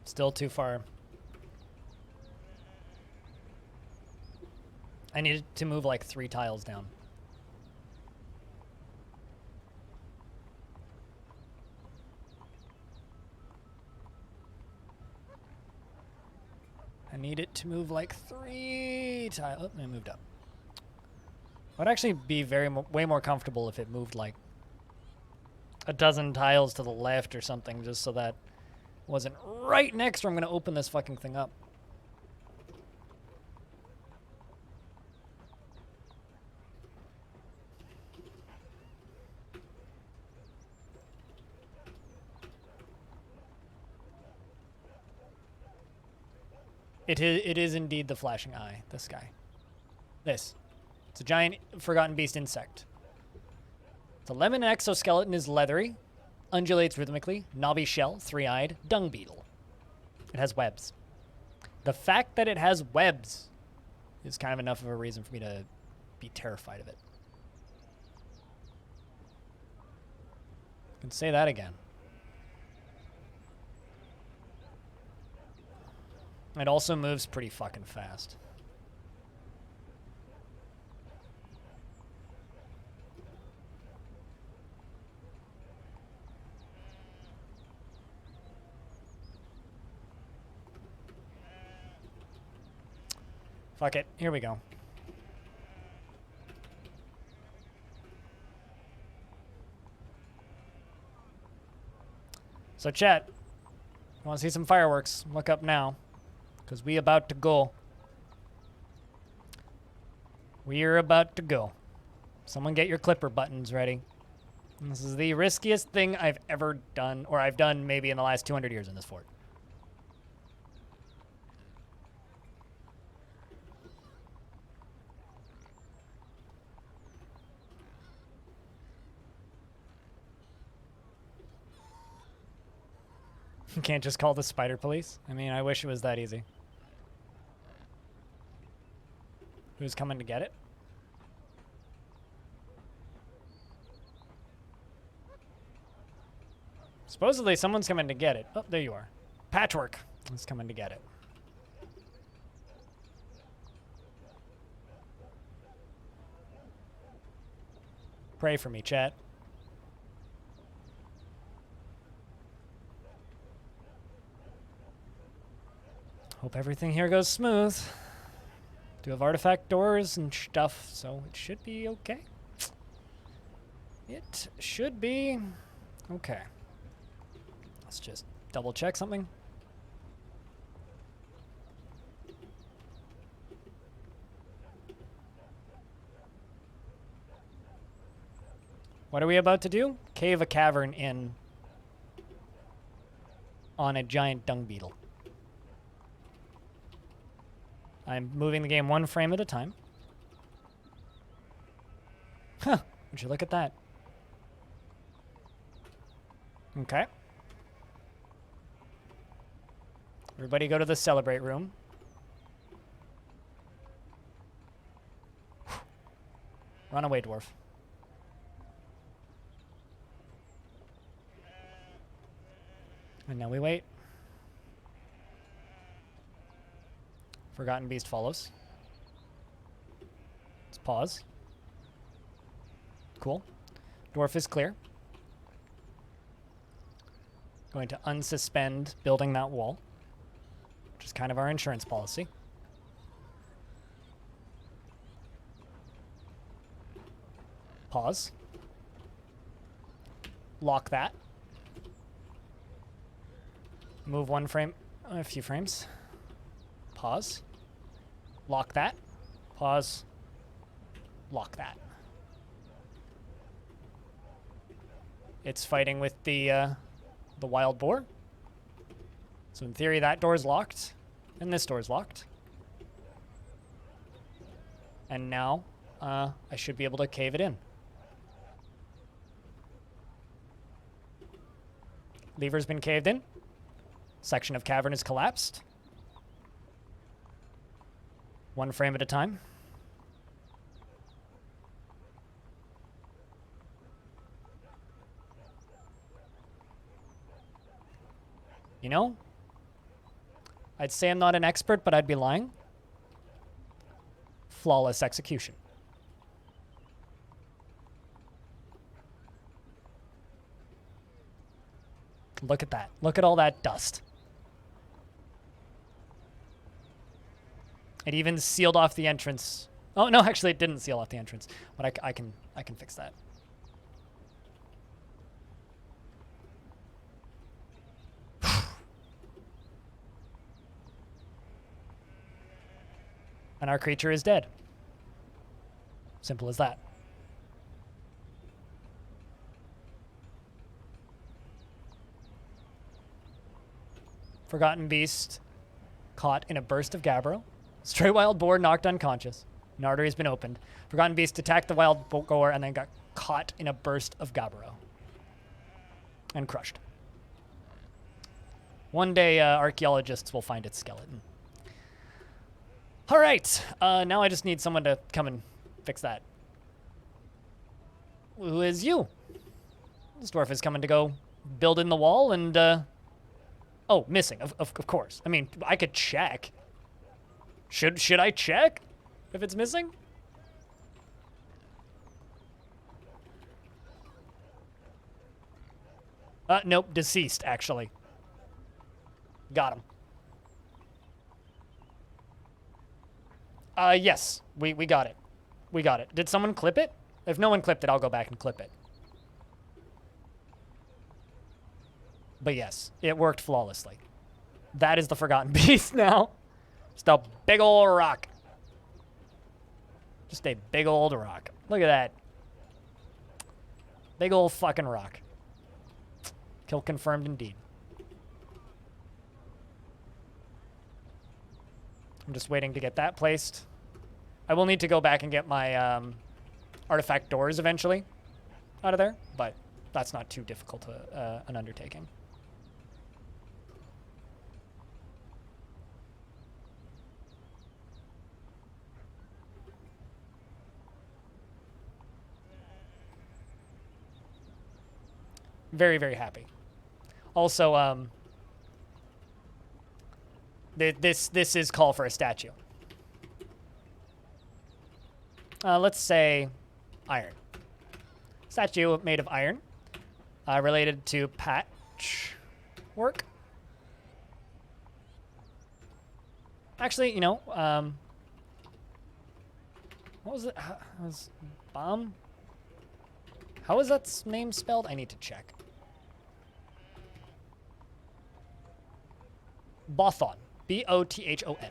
Still too far. I needed to move like 3 tiles down. I need it to move like 3 tiles. Oh, it moved up. I'd actually be way more comfortable if it moved like a dozen tiles to the left or something, just so that wasn't right next, or I'm going to open this fucking thing up. It is indeed the flashing eye, this guy. This. It's a giant forgotten beast insect. The lemon exoskeleton is leathery, undulates rhythmically, knobby shell, 3-eyed, dung beetle. It has webs. The fact that it has webs is kind of enough of a reason for me to be terrified of it. I can say that again. It also moves pretty fucking fast. Fuck it. Here we go. So chat, you want to see some fireworks? Look up now. Because we about to go. We're about to go. Someone get your clipper buttons ready. This is the riskiest thing I've ever done, or I've done maybe in the last 200 years in this fort. You can't just call the spider police? I mean, I wish it was that easy. Who's coming to get it? Supposedly someone's coming to get it. Oh, there you are. Patchwork is coming to get it. Pray for me, chat. Hope everything here goes smooth. Do have artifact doors and stuff, so it should be okay. It should be okay. Let's just double check something. What are we about to do? Cave a cavern in on a giant dung beetle. I'm moving the game 1 frame at a time. Huh, would you look at that? Okay. Everybody go to the celebrate room. Run away, dwarf. And now we wait. Forgotten Beast follows. Let's pause. Cool. Dwarf is clear. Going to unsuspend building that wall, which is kind of our insurance policy. Pause. Lock that. Move one frame, a few frames. Pause. Lock that. Pause. Lock that. It's fighting with the wild boar. So in theory, that door's locked, and this door's locked. And now, I should be able to cave it in. Lever's been caved in. Section of cavern is collapsed. One frame at a time. You know, I'd say I'm not an expert, but I'd be lying. Flawless execution. Look at that. Look at all that dust. It even sealed off the entrance. Oh, no, actually it didn't seal off the entrance. But I can fix that. And our creature is dead. Simple as that. Forgotten Beast caught in a burst of Gabbro. Stray Wild Boar knocked unconscious. An artery has been opened. Forgotten Beast attacked the Wild Boar and then got caught in a burst of Gabbro. And crushed. One day, archaeologists will find its skeleton. All right, now I just need someone to come and fix that. Who is you? This dwarf is coming to go build in the wall and, oh, missing, of course. I mean, I could check. Should I check if it's missing? Nope, deceased, actually. Got him. Yes, we got it. We got it. Did someone clip it? If no one clipped it, I'll go back and clip it. But yes, it worked flawlessly. That is the Forgotten Beast now. Just a big old rock. Just a big old rock. Look at that. Big old fucking rock. Kill confirmed indeed. I'm just waiting to get that placed. I will need to go back and get my artifact doors eventually out of there, but that's not too difficult an undertaking. Very, very happy. Also, this is call for a statue. Let's say iron. Statue made of iron, related to patch work. Actually, you know, what was it? Was bomb? How is that name spelled? I need to check. Bothon. B-O-T-H-O-N.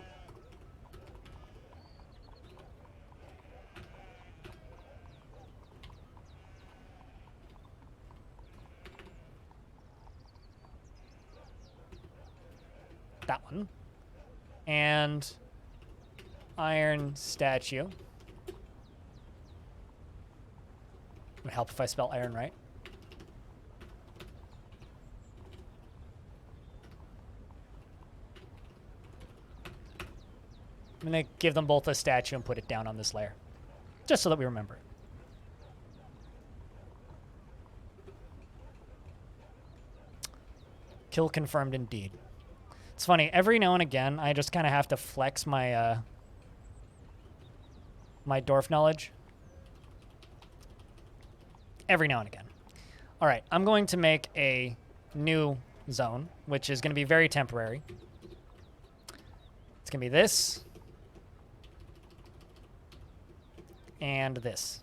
That one. And iron statue. Would help if I spell iron right. I'm going to give them both a statue and put it down on this layer. Just so that we remember it. Kill confirmed indeed. It's funny, every now and again, I just kind of have to flex my, my Dwarf knowledge. Every now and again. All right, I'm going to make a new zone, which is going to be very temporary. It's going to be this. And this.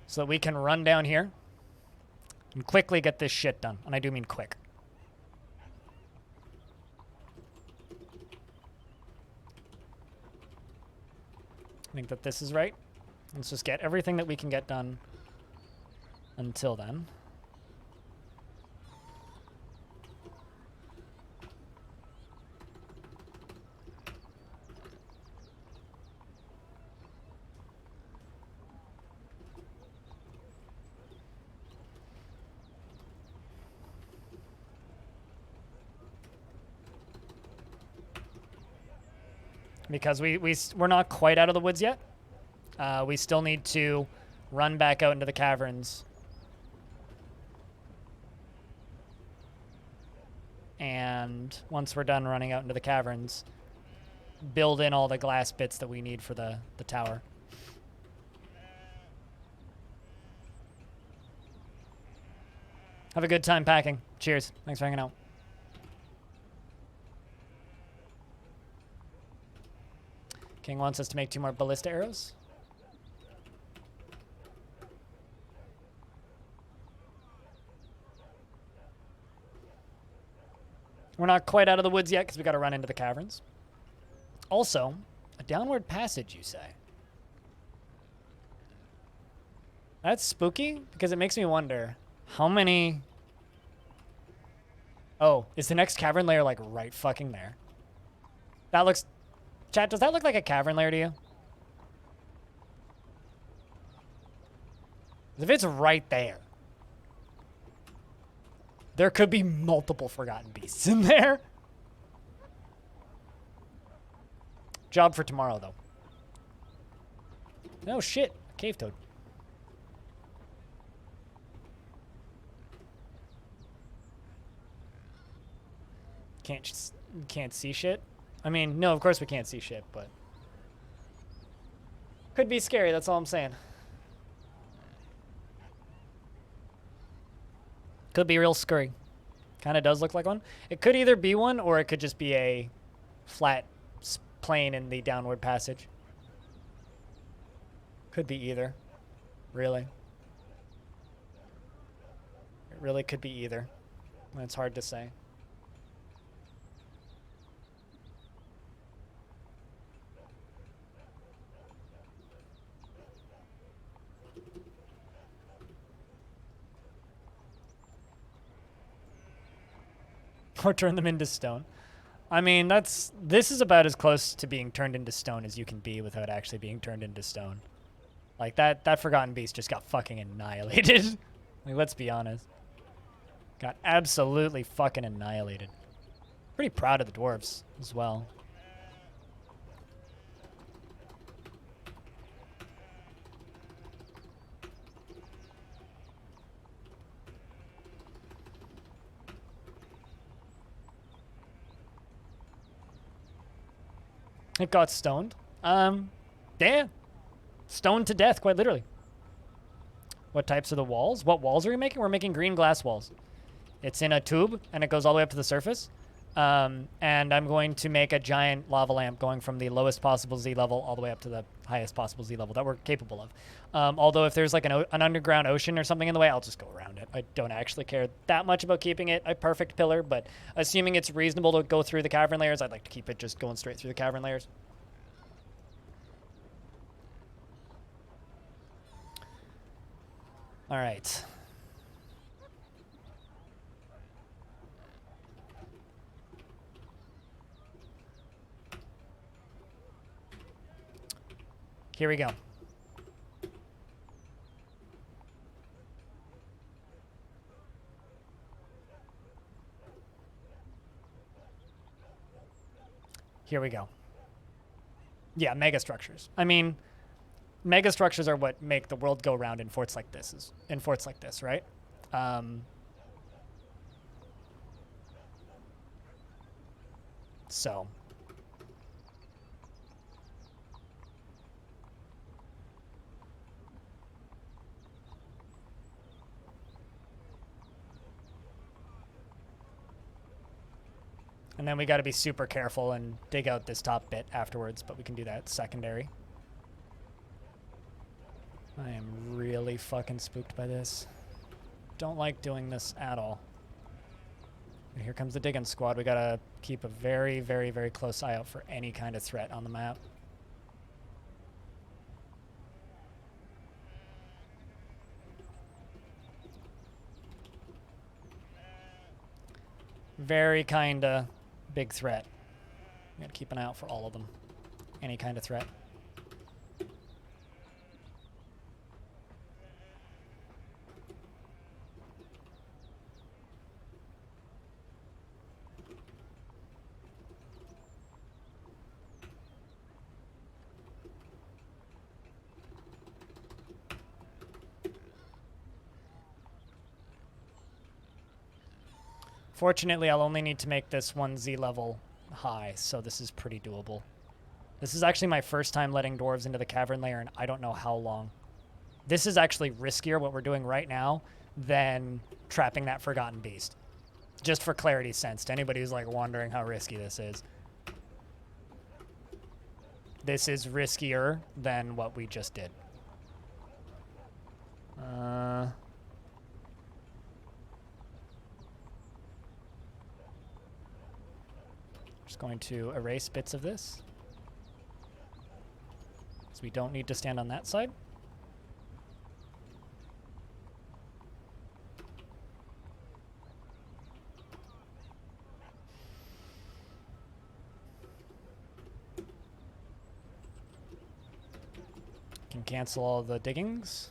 So that we can run down here and quickly get this shit done. And I do mean quick. I think that this is right. Let's just get everything that we can get done until then. Because we're not quite out of the woods yet. We still need to run back out into the caverns. And once we're done running out into the caverns, build in all the glass bits that we need for the tower. Have a good time packing. Cheers. Thanks for hanging out. King wants us to make 2 more ballista arrows. We're not quite out of the woods yet because we got to run into the caverns. Also, a downward passage, you say? That's spooky because it makes me wonder how many... Oh, is the next cavern layer like right fucking there? That looks... Chat, does that look like a cavern layer to you? If it's right there, there could be multiple forgotten beasts in there. Job for tomorrow, though. No shit, cave toad. Can't see shit. I mean, no, of course we can't see shit, but could be scary, that's all I'm saying. Could be real scurry. Kind of does look like one. It could either be one, or it could just be a flat plane in the downward passage. Could be either. Really. It really could be either. It's hard to say. Or turn them into stone. I mean, this is about as close to being turned into stone as you can be without actually being turned into stone. Like, that Forgotten Beast just got fucking annihilated. Like, let's be honest. Got absolutely fucking annihilated. Pretty proud of the dwarves as well. It got stoned. Damn. Stoned to death, quite literally. What types are the walls? What walls are we making? We're making green glass walls. It's in a tube, and it goes all the way up to the surface. And I'm going to make a giant lava lamp going from the lowest possible Z level all the way up to the highest possible Z level that we're capable of. Although if there's like an underground ocean or something in the way, I'll just go around it. I don't actually care that much about keeping it a perfect pillar, but assuming it's reasonable to go through the cavern layers, I'd like to keep it just going straight through the cavern layers. All right. Here we go. Here we go. Yeah, mega structures. I mean, mega structures are what make the world go round in forts like this. Right? So. And then we got to be super careful and dig out this top bit afterwards, but we can do that secondary. I am really fucking spooked by this. Don't like doing this at all. And here comes the digging squad. We gotta keep a very, very, very close eye out for any kind of threat on the map. Very kinda big threat. We gotta keep an eye out for all of them. Any kind of threat. Fortunately, I'll only need to make this 1Z level high, so this is pretty doable. This is actually my first time letting dwarves into the cavern layer in I don't know how long. This is actually riskier, what we're doing right now, than trapping that forgotten beast. Just for clarity's sense, to anybody who's like wondering how risky this is. This is riskier than what we just did. Just going to erase bits of this. So we don't need to stand on that side. Can cancel all the diggings.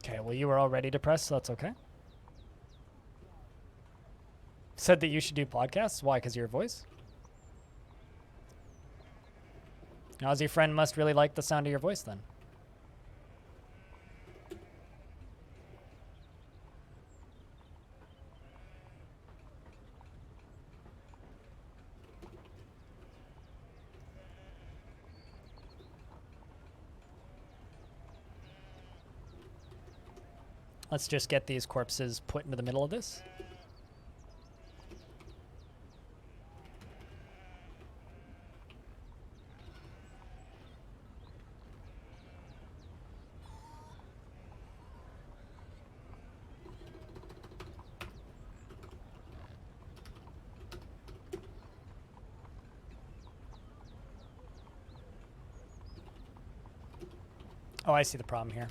Okay, well, you were already depressed, so that's okay. Said that you should do podcasts. Why? Because of your voice? Aussie friend must really like the sound of your voice, then. Let's just get these corpses put into the middle of this. Oh, I see the problem here.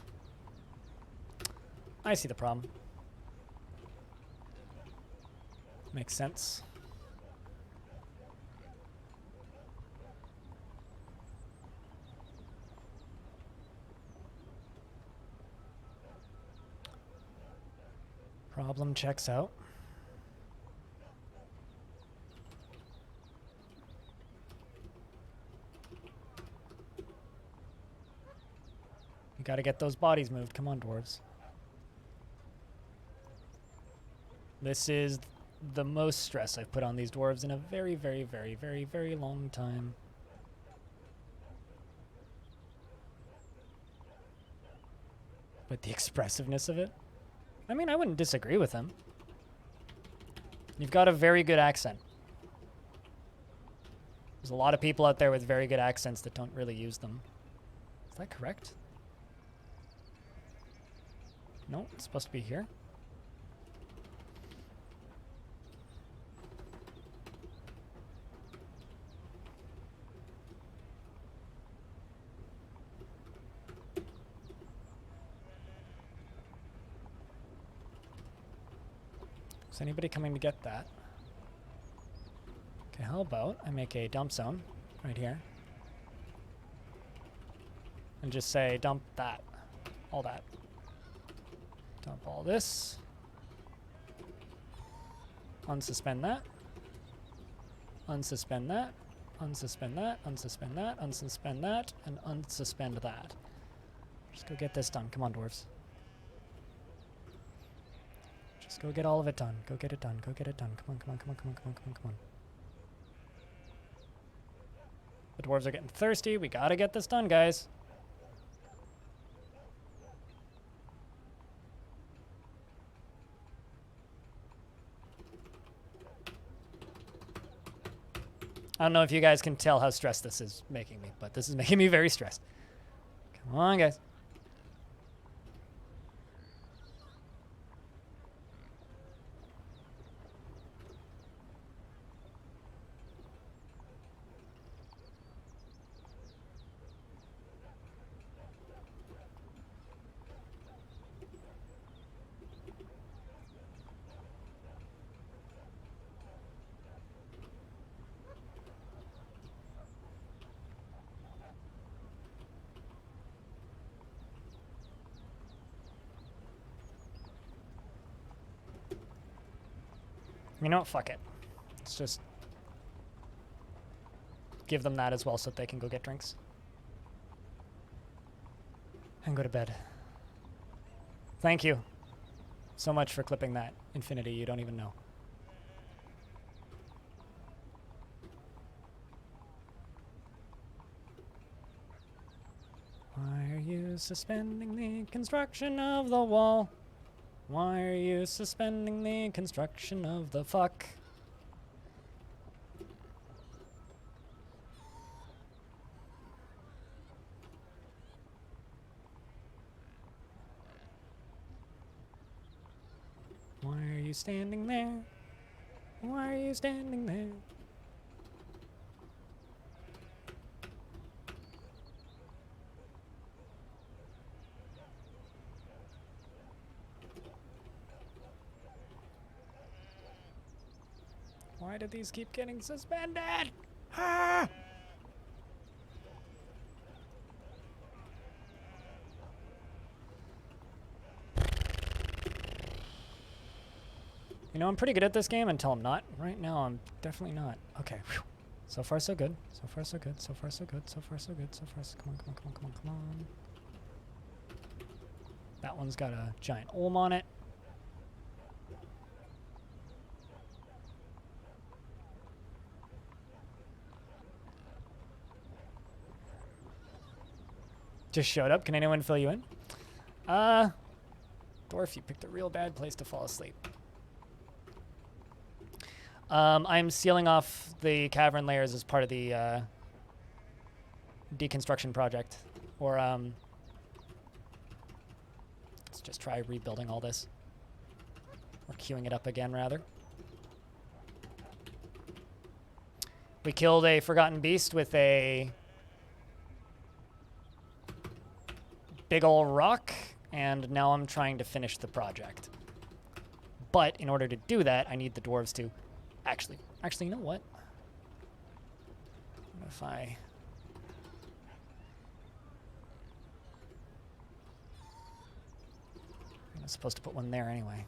I see the problem. Makes sense. Problem checks out. You gotta get those bodies moved. Come on, dwarves. This is the most stress I've put on these dwarves in a very, very, very, very, very long time. But the expressiveness of it? I mean, I wouldn't disagree with him. You've got a very good accent. There's a lot of people out there with very good accents that don't really use them. Is that correct? No, it's supposed to be here. Is anybody coming to get that? Okay, how about I make a dump zone right here. And just say dump that. All that. Dump all this. Unsuspend that. Unsuspend that. Unsuspend that. Unsuspend that. Unsuspend that. And unsuspend that. Just go get this done. Come on, dwarves. Just go get all of it done. Go get it done. Go get it done. Come on, come on, come on, come on, come on, come on, come on. The dwarves are getting thirsty. We gotta get this done, guys. I don't know if you guys can tell how stressed this is making me, but this is making me very stressed. Come on, guys. You know what? Fuck it. Let's just give them that as well so that they can go get drinks. And go to bed. Thank you so much for clipping that, Infinity. You don't even know. Why are you suspending the construction of the wall? Why are you suspending the construction of the fuck? Why are you standing there? Why are you standing there? Why do these keep getting suspended? Ah! You know, I'm pretty good at this game until I'm not. Right now, I'm definitely not. Okay. Whew. So far, so good. So far, so good. So far, so good. So far, so good. So far, so... Come on, come on, come on, come on, come on. That one's got a giant olm on it. Just showed up. Can anyone fill you in? Dwarf, you picked a real bad place to fall asleep. I'm sealing off the cavern layers as part of the deconstruction project. Or, let's just try rebuilding all this. Or queuing it up again, rather. We killed a forgotten beast with a big ol' rock, and now I'm trying to finish the project. But in order to do that, I need the dwarves to actually, you know what? What if I'm supposed to put one there anyway.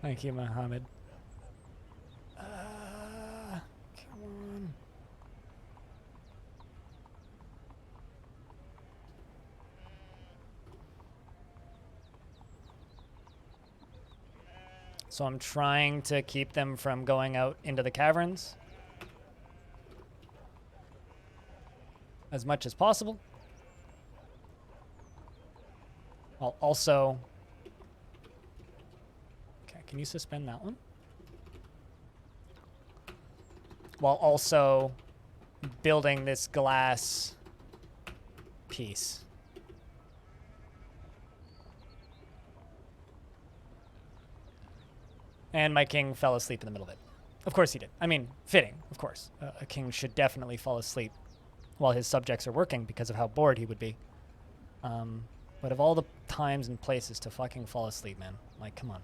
Thank you, Mohammed. Come on. So I'm trying to keep them from going out into the caverns as much as possible. While also... Can you suspend that one? While also building this glass piece. And my king fell asleep in the middle of it. Of course he did. I mean, fitting, of course. A king should definitely fall asleep while his subjects are working because of how bored he would be. But of all the times and places to fucking fall asleep, man. Like, come on.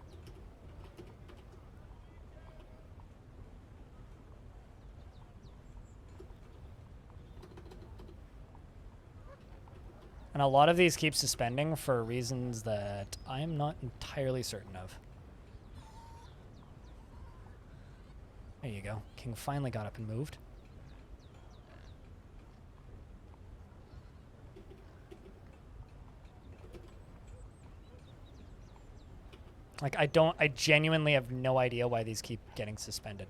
And a lot of these keep suspending for reasons that I'm not entirely certain of. There you go. King finally got up and moved. Like, I genuinely have no idea why these keep getting suspended.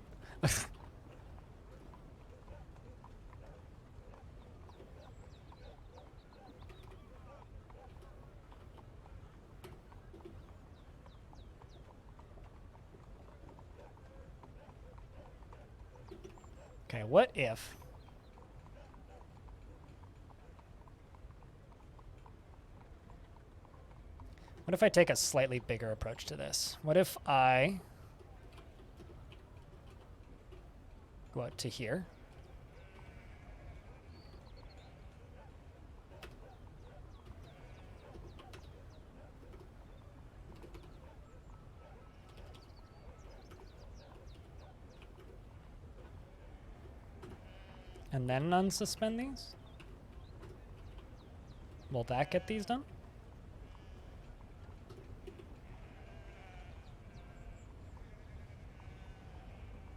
Okay, what if... What if I take a slightly bigger approach to this? What if I go out to here? And then unsuspend these? Will that get these done?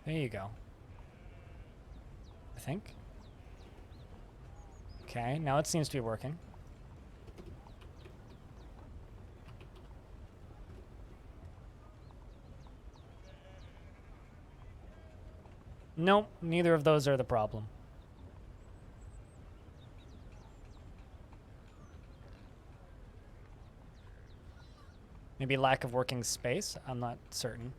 There you go. I think. Okay, now it seems to be working. Nope, neither of those are the problem. Maybe lack of working space? I'm not certain.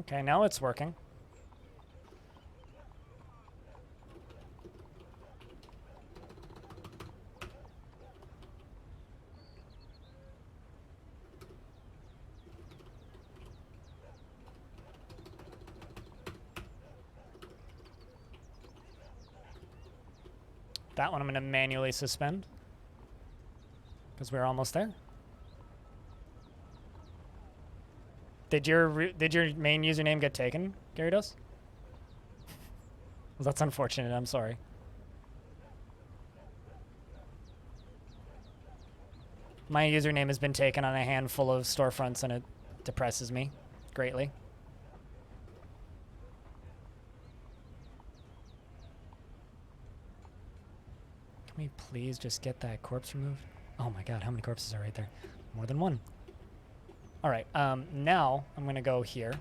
Okay, now it's working. That one I'm going to manually suspend because we're almost there. Did your main username get taken, Gyarados? Well, that's unfortunate. I'm sorry. My username has been taken on a handful of storefronts, and it depresses me greatly. Can we please just get that corpse removed? Oh my god, how many corpses are right there? More than one. All right, now I'm going to go here.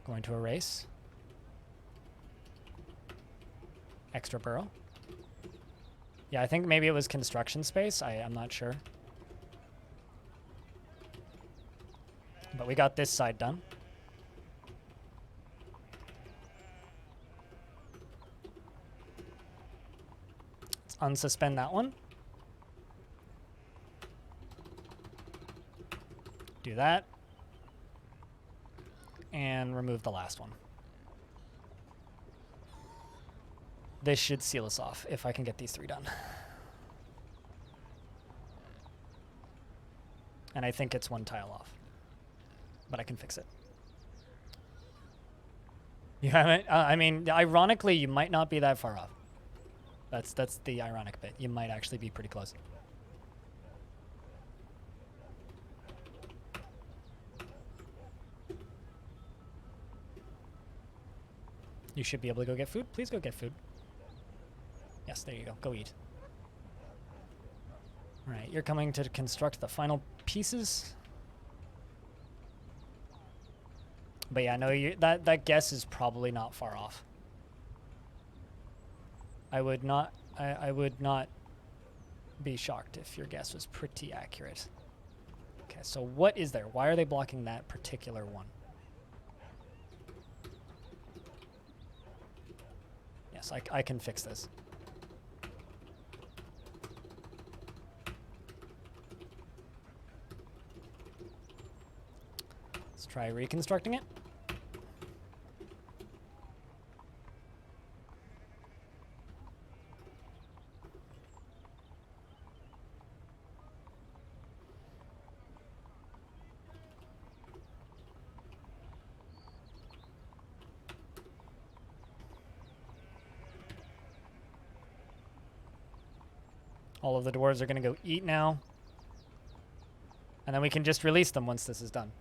Going to erase. Extra burrow. Yeah, I think maybe it was construction space. I'm not sure. But we got this side done. Let's unsuspend that one. Do that. And remove the last one. This should seal us off if I can get these three done. And I think it's one tile off. But I can fix it. You haven't? I mean, ironically, you might not be that far off. That's the ironic bit. You might actually be pretty close. You should be able to go get food. Please go get food. Yes, there you go. Go eat. All right, you're coming to construct the final pieces. But yeah, no, that guess is probably not far off. I would not be shocked if your guess was pretty accurate. Okay, so what is there? Why are they blocking that particular one? Yes, I can fix this. Let's try reconstructing it. All of the dwarves are going to go eat now. And then we can just release them once this is done.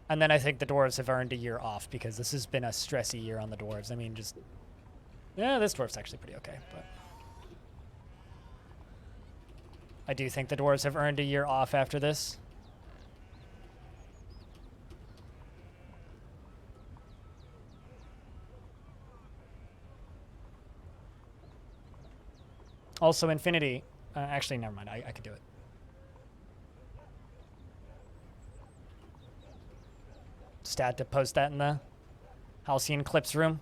And then I think the dwarves have earned a year off because this has been a stressy year on the dwarves. I mean, just... Yeah, this dwarf's actually pretty okay, but... I do think the dwarves have earned a year off after this. Also, Infinity... actually, never mind. I could do it. Just had to post that in the Halcyon Clips room.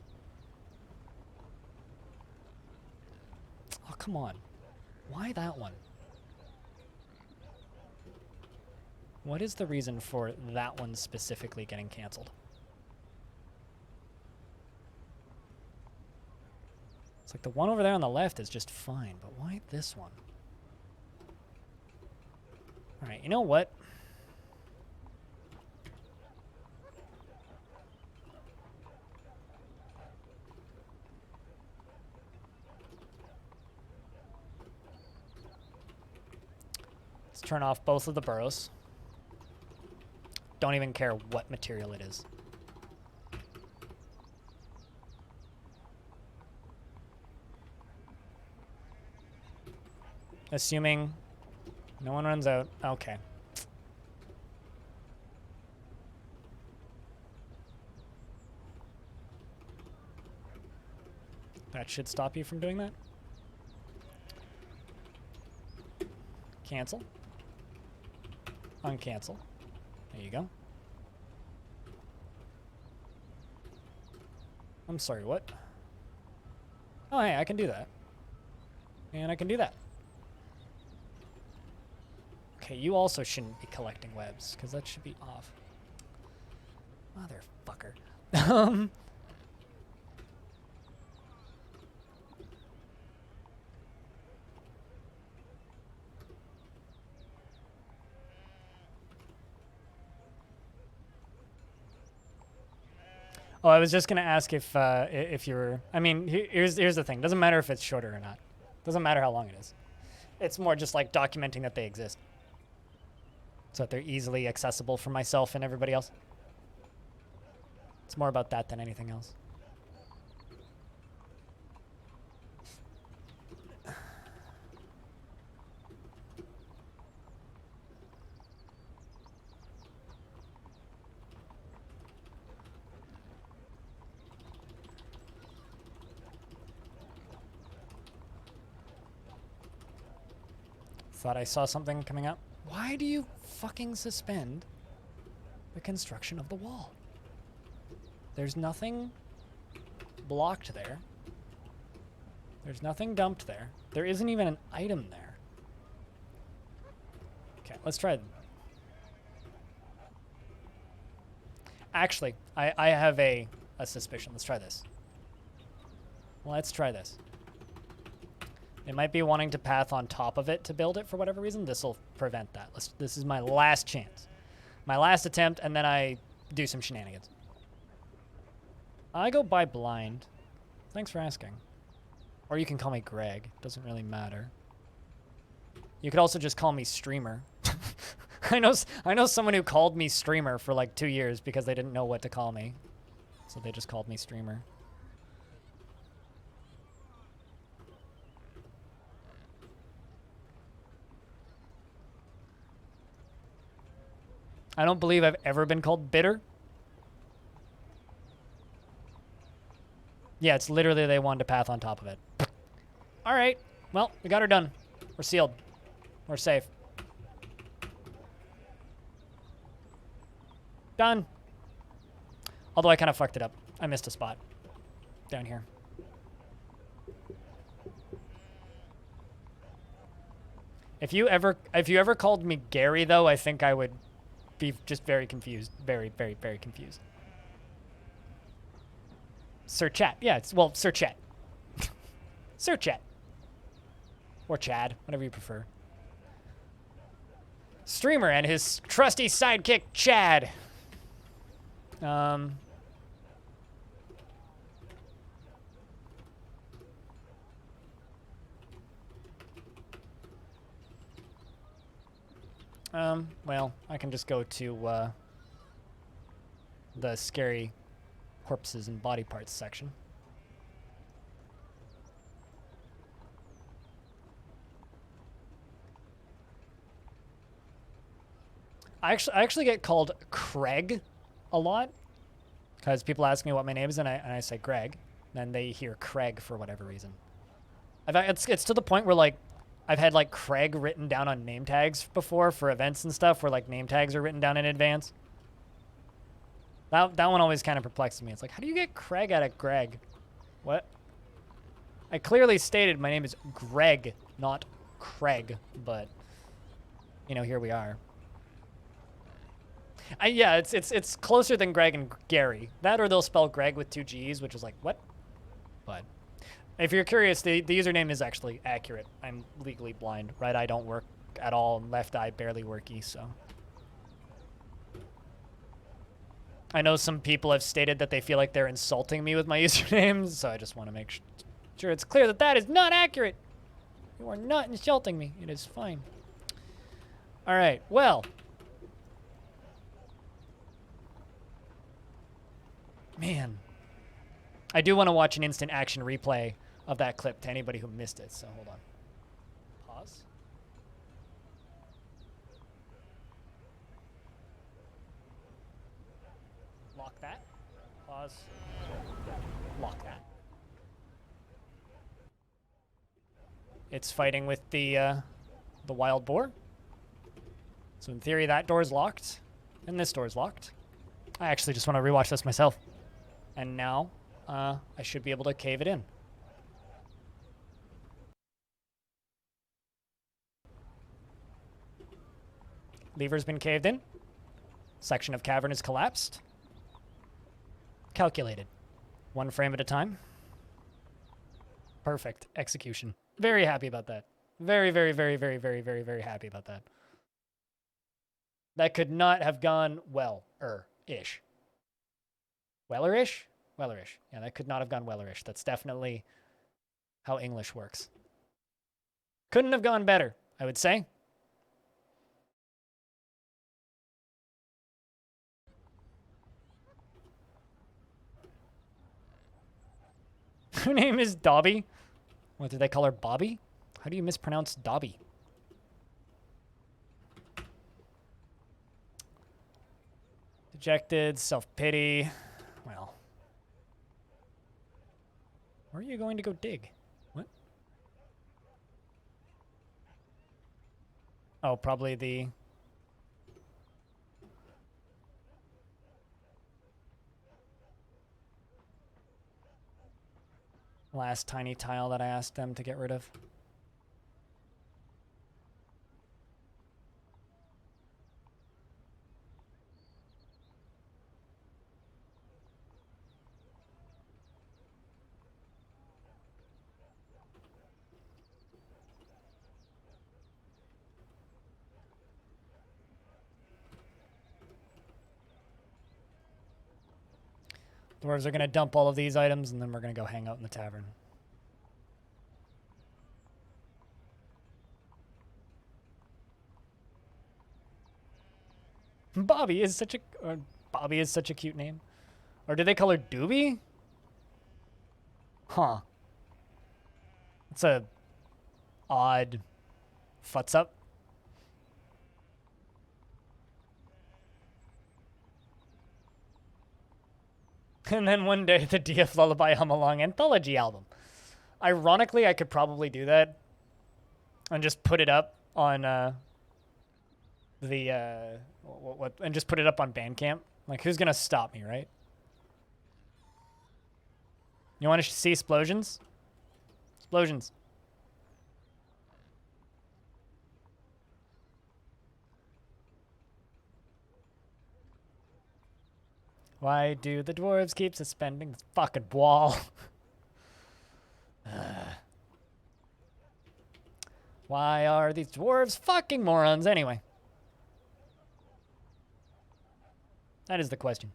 Oh, come on. Why that one? What is the reason for that one specifically getting canceled? It's like the one over there on the left is just fine, but why this one? All right, you know what? Let's turn off both of the burrows. Don't even care what material it is. Assuming no one runs out. Okay. That should stop you from doing that. Cancel. Uncancel. There you go. I'm sorry, what? Oh, hey, I can do that. And I can do that. Okay, you also shouldn't be collecting webs, because that should be off. Motherfucker. Oh, I was just gonna ask if you were. I mean, here's the thing. Doesn't matter if it's shorter or not. Doesn't matter how long it is. It's more just like documenting that they exist, so that they're easily accessible for myself and everybody else. It's more about that than anything else. Thought I saw something coming up. Why do you fucking suspend the construction of the wall? There's nothing blocked there. There's nothing dumped there. There isn't even an item there. Okay, let's try. Actually, I have a suspicion. Let's try this. Let's try this. They might be wanting to path on top of it to build it for whatever reason. This will prevent that. This is my last chance. My last attempt, and then I do some shenanigans. I go by blind. Thanks for asking. Or you can call me Greg. Doesn't really matter. You could also just call me Streamer. I know someone who called me Streamer for like 2 years because they didn't know what to call me. So they just called me Streamer. I don't believe I've ever been called bitter. Yeah, it's literally they wanted to path on top of it. All right. Well, we got her done. We're sealed. We're safe. Done. Although I kind of fucked it up. I missed a spot down here. If you ever called me Gary, though, I think I would be just very confused. Very, very, very confused. Sir Chat. Yeah, well, Sir Chat. Sir Chat. Or Chad, whatever you prefer. Streamer and his trusty sidekick, Chad. Well, I can just go to, the scary corpses and body parts section. I actually get called Craig a lot because people ask me what my name is and I say Greg, then they hear Craig for whatever reason. It's to the point where like I've had like Craig written down on name tags before for events and stuff where like name tags are written down in advance. That one always kind of perplexes me. It's like, how do you get Craig out of Greg? What? I clearly stated my name is Greg, not Craig, but you know, here we are. Yeah, it's closer than Greg and Gary. That or they'll spell Greg with 2 G's, which is like, what? But if you're curious, the username is actually accurate. I'm legally blind. Right eye don't work at all, and left eye barely worky, so. I know some people have stated that they feel like they're insulting me with my username, so I just want to make sure it's clear that that is not accurate. You are not insulting me. It is fine. All right, well. Man. I do want to watch an instant action replay of that clip to anybody who missed it, so hold on. Pause. Lock that. Pause. Lock that. It's fighting with the wild boar. So in theory, that door's locked, and this door's locked. I actually just want to rewatch this myself. And now, I should be able to cave it in. Lever's been caved in. Section of cavern is collapsed. Calculated. 1 frame at a time. Perfect. Execution. Very happy about that. Very, very, very, very, very, very, very happy about that. That could not have gone well-ish. Weller-ish? Weller-ish. Yeah, that could not have gone weller-ish. That's definitely how English works. Couldn't have gone better, I would say. Her name is Dobby. What, did they call her Bobby? How do you mispronounce Dobby? Dejected, self-pity. Well. Where are you going to go dig? What? Oh, probably the... last tiny tile that I asked them to get rid of. Dwarves are going to dump all of these items, and then we're going to go hang out in the tavern. Bobby is such a cute name. Or did they call her Doobie? Huh. It's a odd futz up. And then one day, the DF Lullaby Hum Along anthology album. Ironically, I could probably do that and just put it up on and just put it up on Bandcamp. Like, who's gonna stop me, right? You want to see explosions? Explosions. Why do the dwarves keep suspending this fucking wall? Why are these dwarves fucking morons anyway? That is the question.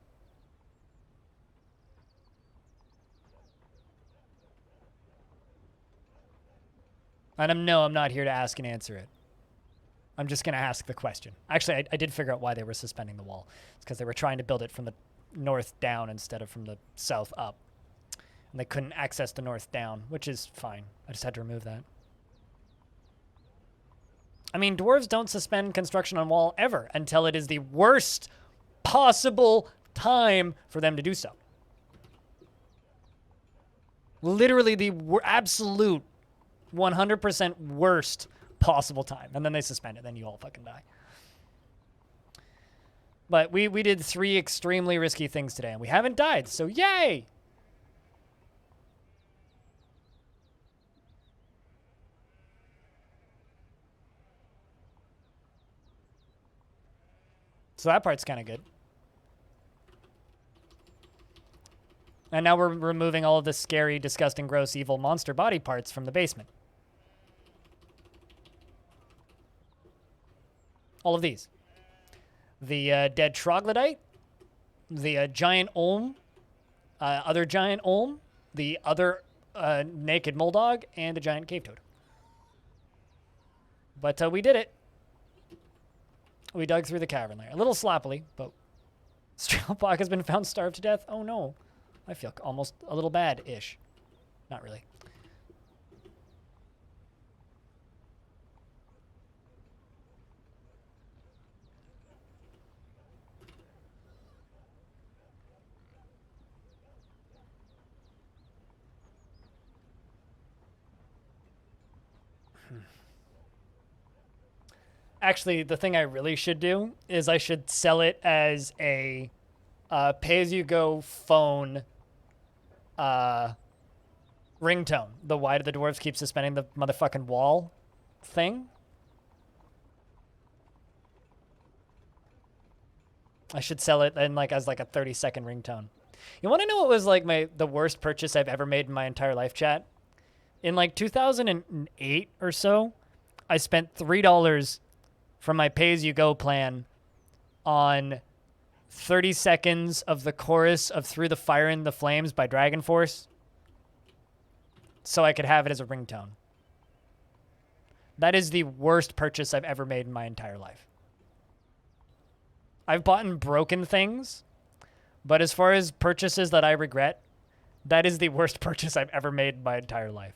And no, I'm not here to ask and answer it. I'm just going to ask the question. Actually, I did figure out why they were suspending the wall. It's because they were trying to build it from the north down instead of from the south up. And they couldn't access the north down, which is fine. I just had to remove that. I mean, dwarves don't suspend construction on wall ever until it is the worst possible time for them to do so. Literally the absolute 100% worst possible time. And then they suspend it. Then you all fucking die. But we did 3 extremely risky things today, and we haven't died, so yay! So that part's kind of good. And now we're removing all of the scary, disgusting, gross, evil monster body parts from the basement. All of these. The dead troglodyte, the giant olm, other giant olm, the other naked moldog, and a giant cave toad. But we did it. We dug through the cavern layer. A little sloppily, but Strelbach has been found starved to death. Oh no. I feel almost a little bad-ish. Not really. Actually, the thing I really should do is I should sell it as a pay-as-you-go phone ringtone. The why do the dwarves keep suspending the motherfucking wall thing. I should sell it in as a 30-second ringtone. You want to know what was the worst purchase I've ever made in my entire life, chat? In 2008 or so, I spent $3 from my pay-as-you-go plan on 30 seconds of the chorus of Through the Fire and the Flames by Dragon Force so I could have it as a ringtone. That is the worst purchase I've ever made in my entire life. I've bought broken things, but as far as purchases that I regret, that is the worst purchase I've ever made in my entire life.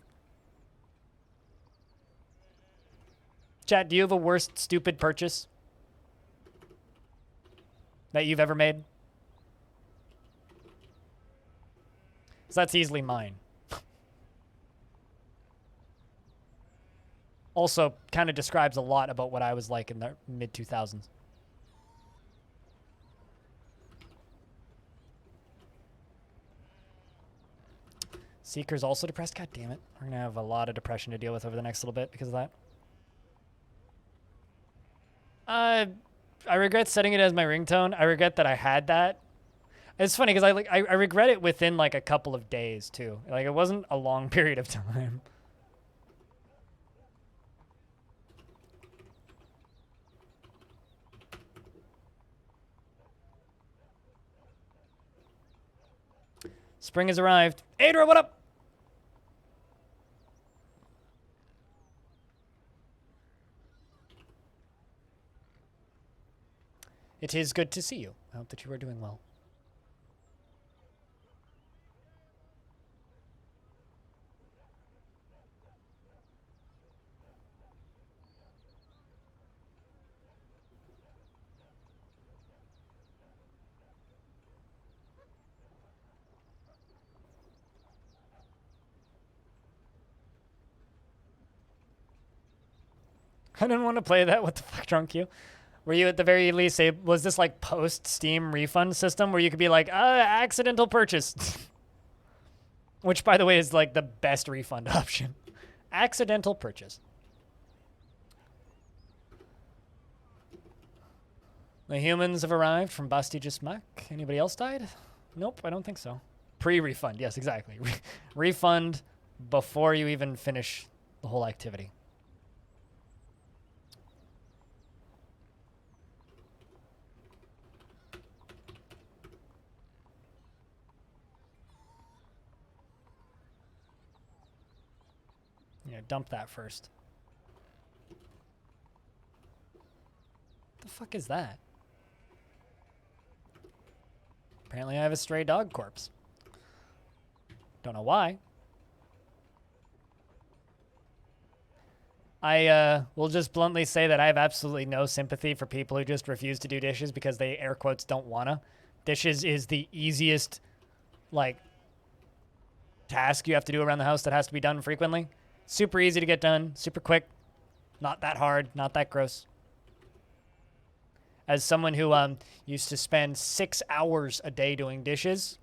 Chat, do you have a worst stupid purchase that you've ever made? Because that's easily mine. Also, kind of describes a lot about what I was like in the mid-2000s. Seeker's also depressed? God damn it. We're going to have a lot of depression to deal with over the next little bit because of that. I regret setting it as my ringtone. I regret that I had that. It's funny because I regret it within a couple of days too. It wasn't a long period of time. Spring has arrived. Adra, what up? It is good to see you. I hope that you are doing well. I didn't want to play that. What the fuck, drunk you? Were you at the very least was this post-Steam refund system where you could be accidental purchase? Which, by the way, is the best refund option. Accidental purchase. The humans have arrived from Bastijasmak. Anybody else died? Nope, I don't think so. Pre-refund, yes, exactly. Refund before you even finish the whole activity. Yeah, dump that first. fuck is that? Apparently I have a stray dog corpse. Don't know why. I will just bluntly say that I have absolutely no sympathy for people who just refuse to do dishes because they, air quotes, don't wanna. Dishes is the easiest, like, task you have to do around the house that has to be done frequently. Super easy to get done, super quick, not that hard, not that gross. As someone who used to spend 6 hours a day doing dishes,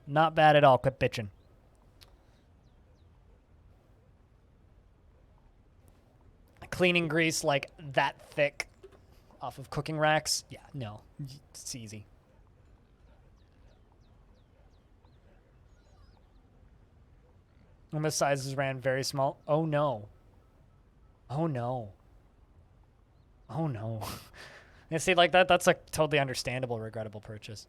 not bad at all. Quit bitching. Cleaning grease like that thick off of cooking racks, yeah, no, it's easy. And the sizes ran very small. Oh no. Oh no. Oh no. You see, like that's a totally understandable, regrettable purchase.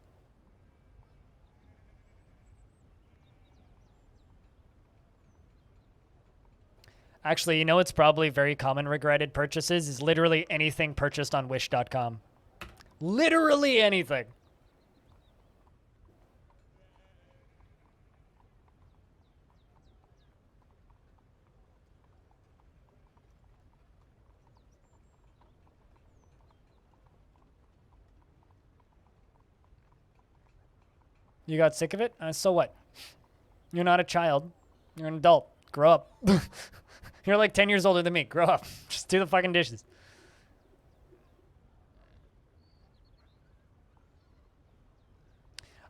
Actually, you know what's probably very common regretted purchases is literally anything purchased on wish.com. Literally anything. You got sick of it? So what? You're not a child. You're an adult. Grow up. You're like 10 years older than me. Grow up. Just do the fucking dishes.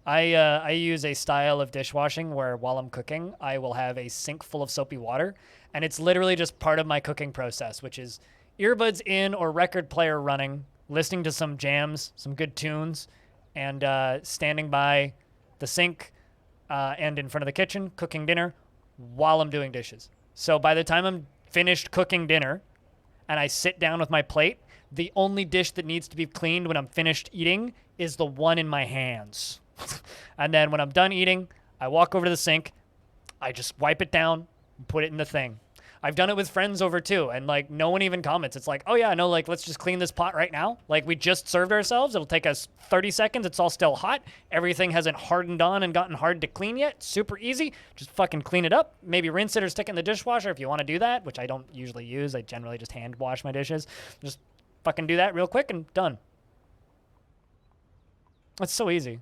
I use a style of dishwashing where while I'm cooking, I will have a sink full of soapy water. And it's literally just part of my cooking process, which is earbuds in or record player running, listening to some jams, some good tunes, and standing by the sink and in front of the kitchen, cooking dinner while I'm doing dishes. So by the time I'm finished cooking dinner and I sit down with my plate, the only dish that needs to be cleaned when I'm finished eating is the one in my hands. And then when I'm done eating, I walk over to the sink, I just wipe it down and put it in the thing. I've done it with friends over too, and like no one even comments. It's like, oh yeah, no, like let's just clean this pot right now. Like we just served ourselves. It'll take us 30 seconds. It's all still hot. Everything hasn't hardened on and gotten hard to clean yet. Super easy. Just fucking clean it up. Maybe rinse it or stick it in the dishwasher if you want to do that, which I don't usually use. I generally just hand wash my dishes. Just fucking do that real quick and done. It's so easy.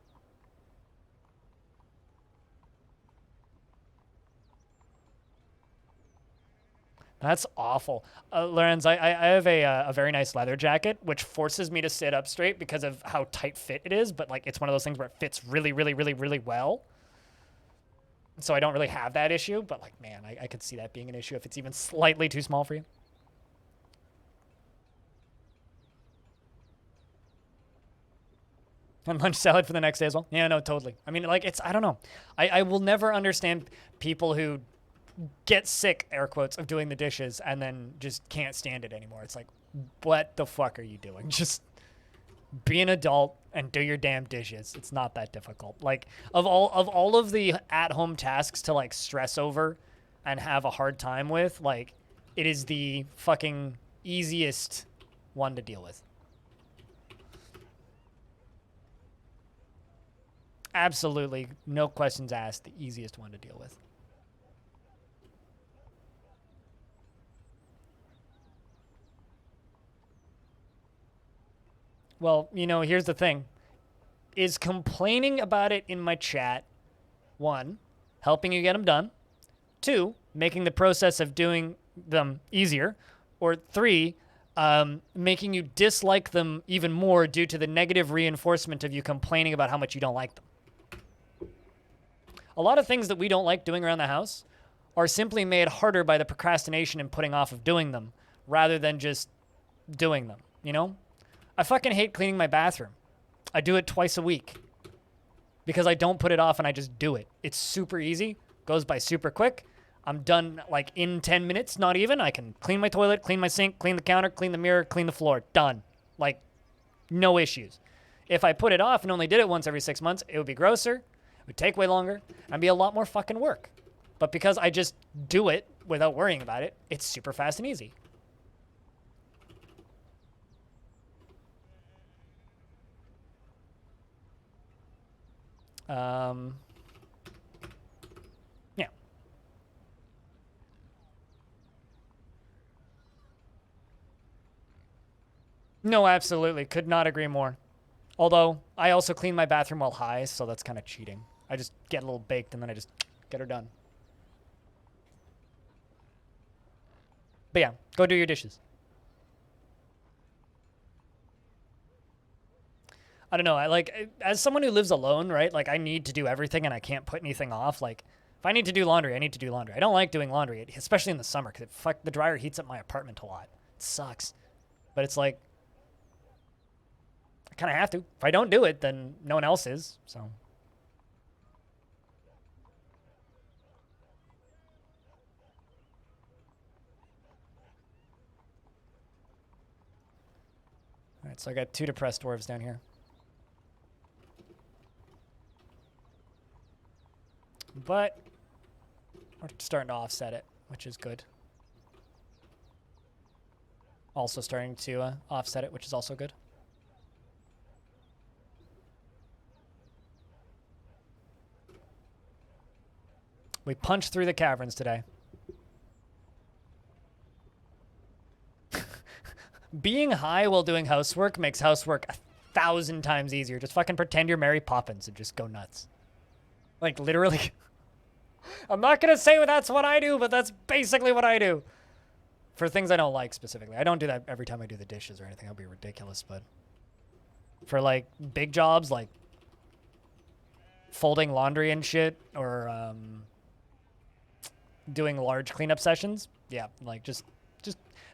That's awful. Lorenz, I have a very nice leather jacket, which forces me to sit up straight because of how tight fit it is. But like, it's one of those things where it fits really, really, really, really well. So I don't really have that issue. But like, man, I could see that being an issue if it's even slightly too small for you. And lunch salad for the next day as well. Yeah, no, totally. I mean, like, I don't know. I will never understand people who get sick, air quotes, of doing the dishes and then just can't stand it anymore. It's like, what the fuck are you doing? Just be an adult and do your damn dishes. It's not that difficult. Like, of all of the at-home tasks to like stress over and have a hard time with, like, it is the fucking easiest one to deal with. Absolutely, no questions asked, the easiest one to deal with. Well, you know, here's the thing. Is complaining about it in my chat, 1, helping you get them done, 2, making the process of doing them easier, or 3, making you dislike them even more due to the negative reinforcement of you complaining about how much you don't like them? A lot of things that we don't like doing around the house are simply made harder by the procrastination and putting off of doing them rather than just doing them, you know? I fucking hate cleaning my bathroom. I do it twice a week because I don't put it off and I just do it. It's super easy, goes by super quick. I'm done like in 10 minutes, not even. I can clean my toilet, clean my sink, clean the counter, clean the mirror, clean the floor. Done. Like, no issues. If I put it off and only did it once every 6 months, it would be grosser, it would take way longer, and be a lot more fucking work. But because I just do it without worrying about it, it's super fast and easy. Yeah. No, absolutely. Could not agree more. Although, I also clean my bathroom while high, so that's kind of cheating. I just get a little baked and then I just get her done. But yeah, go do your dishes. I don't know. I like, as someone who lives alone, right? Like, I need to do everything and I can't put anything off. Like, if I need to do laundry, I need to do laundry. I don't like doing laundry, especially in the summer, because the dryer heats up my apartment a lot. It sucks. But it's like, I kind of have to. If I don't do it, then no one else is. So. All right, so I got 2 depressed dwarves down here. But we're starting to offset it, which is good. Also starting to offset it, which is also good. We punched through the caverns today. Being high while doing housework makes housework 1,000 times easier. Just fucking pretend you're Mary Poppins and just go nuts. Like, literally. I'm not going to say that's what I do, but that's basically what I do. For things I don't like specifically. I don't do that every time I do the dishes or anything. That would be ridiculous, but for, like, big jobs, like folding laundry and shit, or doing large cleanup sessions, yeah, like, just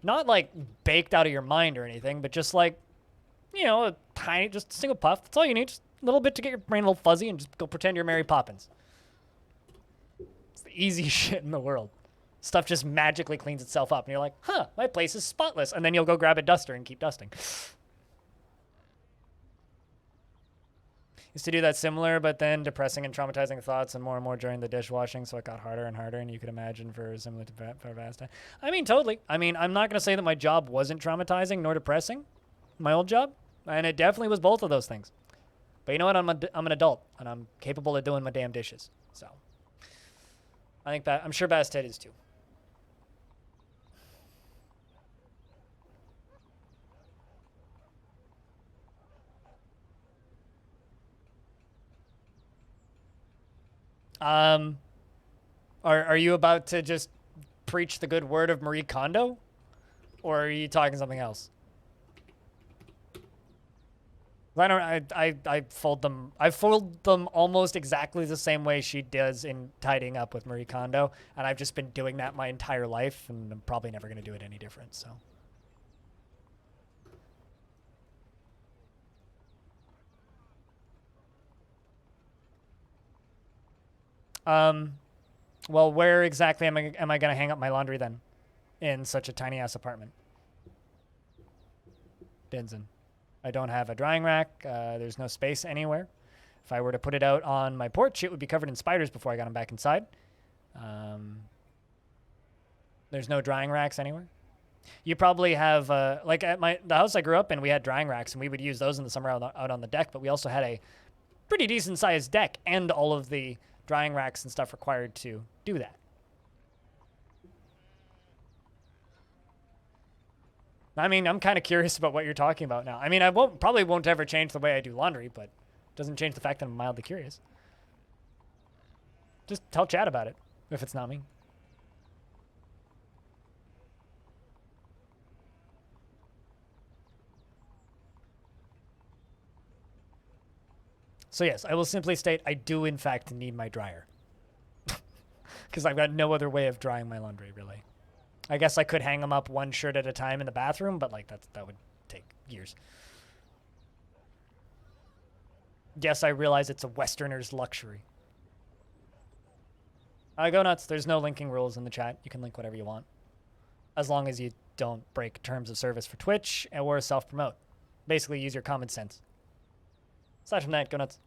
not, like, baked out of your mind or anything, but just, like, you know, a tiny, just a single puff. That's all you need. Just a little bit to get your brain a little fuzzy and just go pretend you're Mary Poppins. It's the easiest shit in the world. Stuff just magically cleans itself up, and you're like, huh, my place is spotless. And then you'll go grab a duster and keep dusting. Used to do that similar, but then depressing and traumatizing thoughts and more during the dishwashing, so it got harder and harder, and you could imagine for similar to for vast time. I mean, totally. I mean, I'm not going to say that my job wasn't traumatizing nor depressing, my old job, and it definitely was both of those things. But you know what? I'm an adult, and I'm capable of doing my damn dishes. So I think I'm sure Bastet is too. Are you about to just preach the good word of Marie Kondo, or are you talking something else? I fold them. I fold them almost exactly the same way she does in tidying up with Marie Kondo, and I've just been doing that my entire life, and I'm probably never going to do it any different. So. Well, where exactly am I going to hang up my laundry then, in such a tiny ass apartment? Dinsen. I don't have a drying rack. There's no space anywhere. If I were to put it out on my porch, it would be covered in spiders before I got them back inside. There's no drying racks anywhere. You probably have, like at the house I grew up in, we had drying racks, and we would use those in the summer out on the deck, but we also had a pretty decent sized deck and all of the drying racks and stuff required to do that. I mean, I'm kind of curious about what you're talking about now. I mean, I probably won't ever change the way I do laundry, but it doesn't change the fact that I'm mildly curious. Just tell Chad about it, if it's not me. So yes, I will simply state I do in fact need my dryer. Because I've got no other way of drying my laundry, really. I guess I could hang them up one shirt at a time in the bathroom, but like that would take years. Yes, I realize it's a Westerner's luxury. Go nuts. There's no linking rules in the chat. You can link whatever you want. As long as you don't break terms of service for Twitch or self-promote. Basically, use your common sense. Aside from that, go nuts.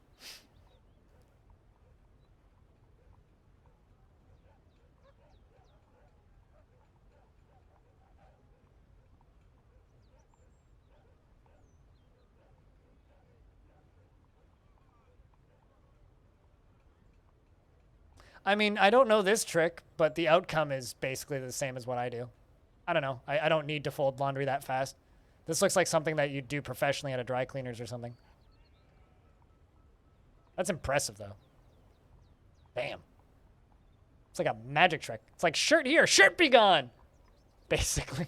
I mean, I don't know this trick, but the outcome is basically the same as what I do. I don't know. I don't need to fold laundry that fast. This looks like something that you'd do professionally at a dry cleaners or something. That's impressive, though. Bam. It's like a magic trick. It's like, shirt here, shirt be gone! Basically.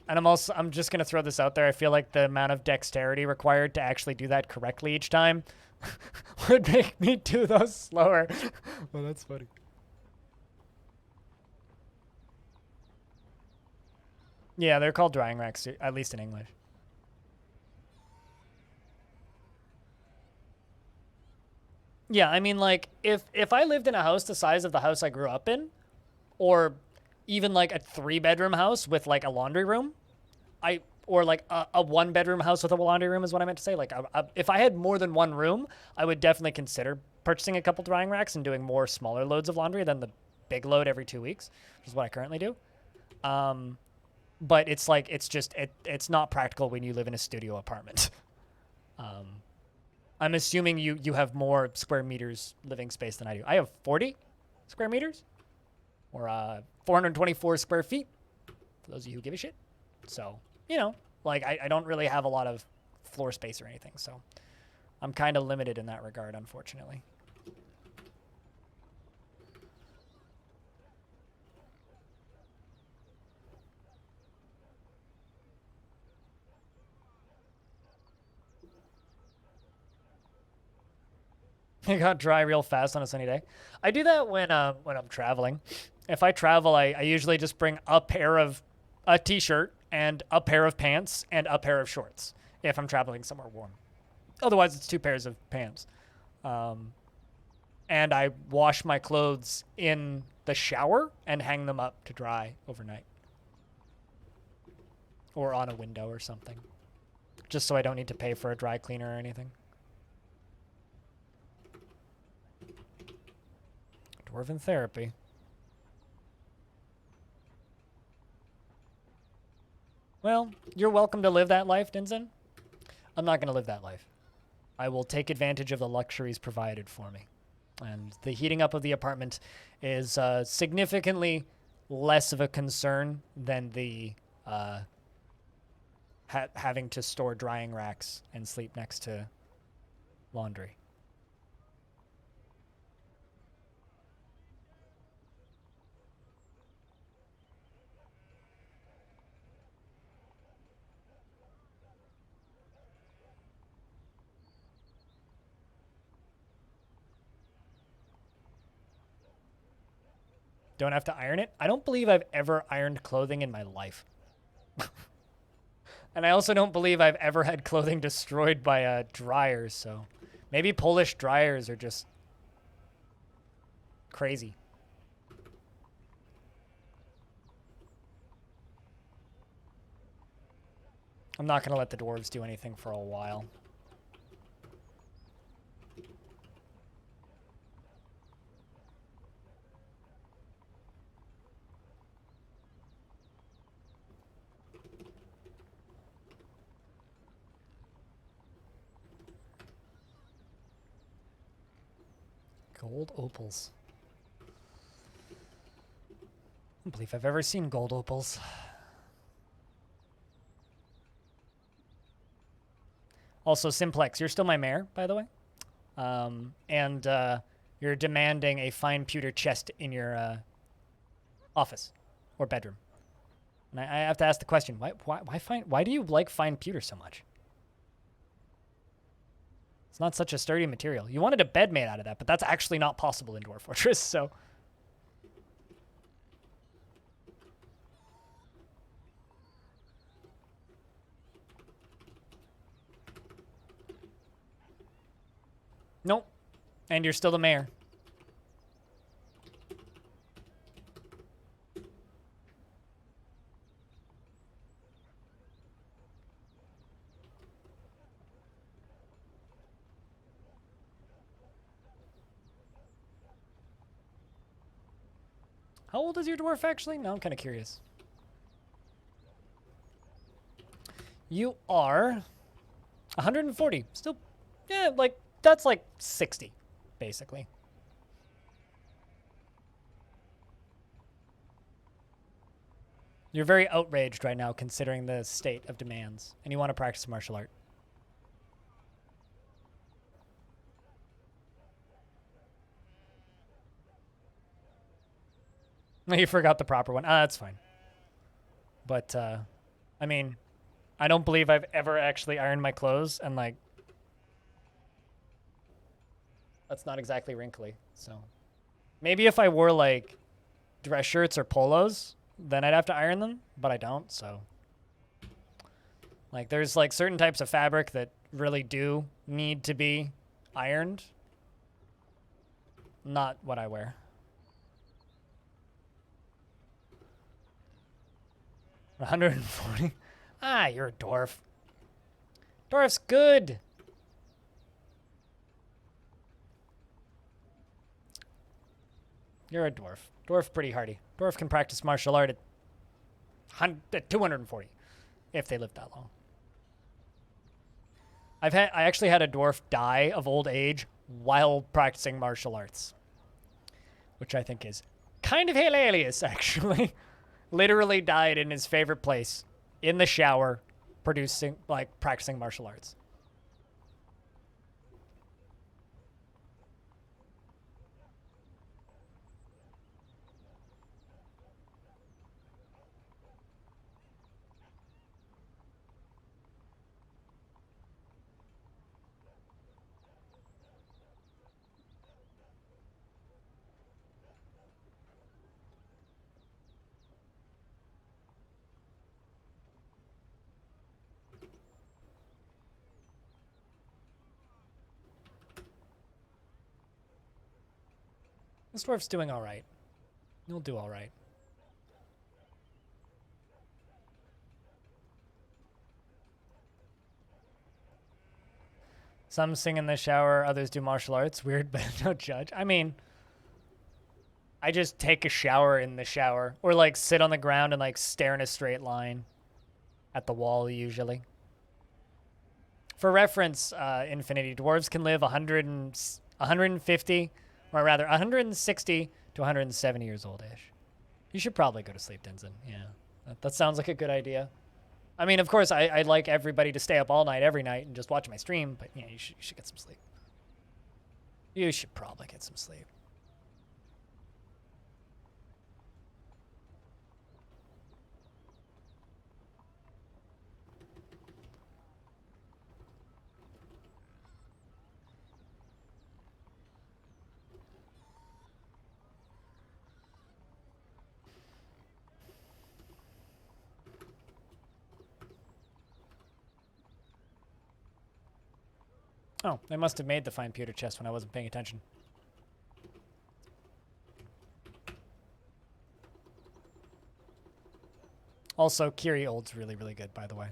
And I'm just going to throw this out there. I feel like the amount of dexterity required to actually do that correctly each time would make me do those slower. Well, that's funny. Yeah, they're called drying racks, at least in English. Yeah, I mean, like, if I lived in a house the size of the house I grew up in, or even like a 3-bedroom house with like a laundry room, or like a 1-bedroom house with a laundry room is what I meant to say. Like, if I had more than one room, I would definitely consider purchasing a couple drying racks and doing more smaller loads of laundry than the big load every 2 weeks, which is what I currently do. But it's like, it's not practical when you live in a studio apartment. I'm assuming you have more square meters living space than I do. I have 40 square meters, or 424 square feet, for those of you who give a shit. So, you know, like, I don't really have a lot of floor space or anything, so I'm kind of limited in that regard, unfortunately. It got dry real fast on a sunny day. I do that when I'm traveling. If I travel, I usually just bring a t-shirt and a pair of pants and a pair of shorts if I'm traveling somewhere warm. Otherwise, it's 2 pairs of pants. And I wash my clothes in the shower and hang them up to dry overnight. Or on a window or something. Just so I don't need to pay for a dry cleaner or anything. Dwarven therapy. Well, you're welcome to live that life, Dinsen. I'm not going to live that life. I will take advantage of the luxuries provided for me. And the heating up of the apartment is significantly less of a concern than the having to store drying racks and sleep next to laundry. Don't have to iron it. I don't believe I've ever ironed clothing in my life. And I also don't believe I've ever had clothing destroyed by a dryer, so maybe Polish dryers are just crazy. I'm not going to let the dwarves do anything for a while. Gold opals. I don't believe I've ever seen gold opals. Also, Simplex, you're still my mayor, by the way. And you're demanding a fine pewter chest in your office or bedroom. And I have to ask the question, why do you like fine pewter so much? It's not such a sturdy material. You wanted a bed made out of that, but that's actually not possible in Dwarf Fortress, so... Nope. And you're still the mayor. How old is your dwarf, actually? No, I'm kind of curious. You are 140. Still, Yeah, like, that's like 60, basically. You're very outraged right now considering the state of demands, and you want to practice martial art. You forgot the proper one. That's fine. But, I mean, I don't believe I've ever actually ironed my clothes, and, like, that's not exactly wrinkly, so. Maybe if I wore, like, dress shirts or polos, then I'd have to iron them, but I don't, so. Like, there's, like, certain types of fabric that really do need to be ironed. Not what I wear. 140? Ah, you're a dwarf. Dwarf's good. You're a dwarf. Dwarf pretty hardy. Dwarf can practice martial art at 240 if they live that long. I actually had a dwarf die of old age while practicing martial arts, which I think is kind of hilarious, actually. Literally died in his favorite place, in the shower, practicing martial arts. This dwarf's doing all right. He'll do all right. Some sing in the shower, others do martial arts. Weird, but no judge. I mean, I just take a shower in the shower. Or, like, sit on the ground and, like, stare in a straight line at the wall, usually. For reference, Infinity, dwarves can live 150, or rather 160 to 170 years old-ish. You should probably go to sleep, Denzin. Yeah, that sounds like a good idea. I mean, of course, I'd like everybody to stay up all night, every night, and just watch my stream, but yeah, you should get some sleep. You should probably get some sleep. Oh, they must have made the fine pewter chest when I wasn't paying attention. Also, Kiri Old's really, really good, by the way.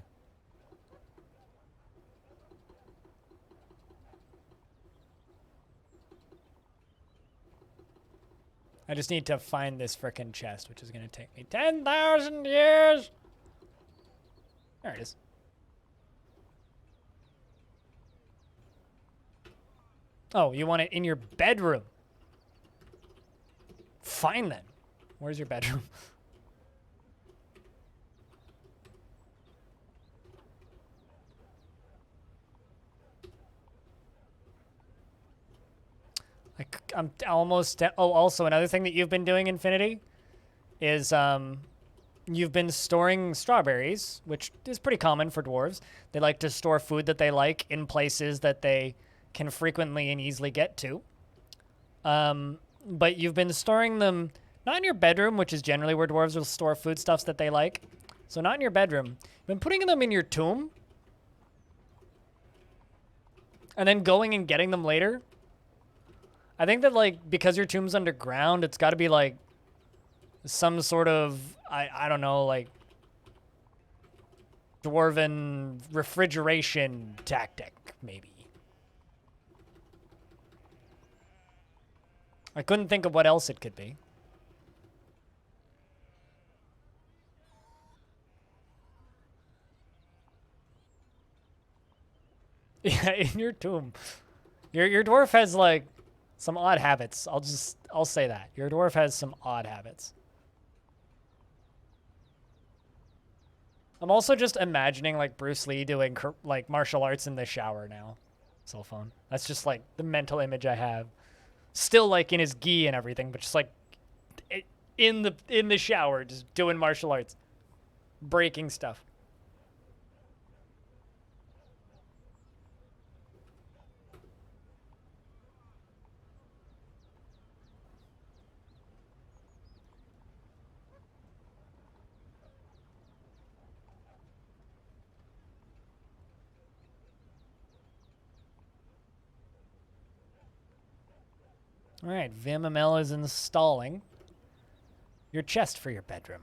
I just need to find this frickin' chest, which is going to take me 10,000 years. There it is. Oh, you want it in your bedroom? Fine then. Where's your bedroom? I'm almost... Oh, also, another thing that you've been doing, Infinity, is you've been storing strawberries, which is pretty common for dwarves. They like to store food that they like in places that they can frequently and easily get to. But you've been storing them not in your bedroom, which is generally where dwarves will store foodstuffs that they like. So not in your bedroom. You've been putting them in your tomb. And then going and getting them later. I think that, like, because your tomb's underground, it's got to be, like, some sort of, I don't know, like, dwarven refrigeration tactic, maybe. I couldn't think of what else it could be. Yeah, in your tomb. Your dwarf has like some odd habits. I'll say that. Your dwarf has some odd habits. I'm also just imagining like Bruce Lee doing like martial arts in the shower now. Cell phone. That's just like the mental image I have. Still like in his gi and everything, but just like in the shower, just doing martial arts, breaking stuff. All right, VimML is installing your chest for your bedroom.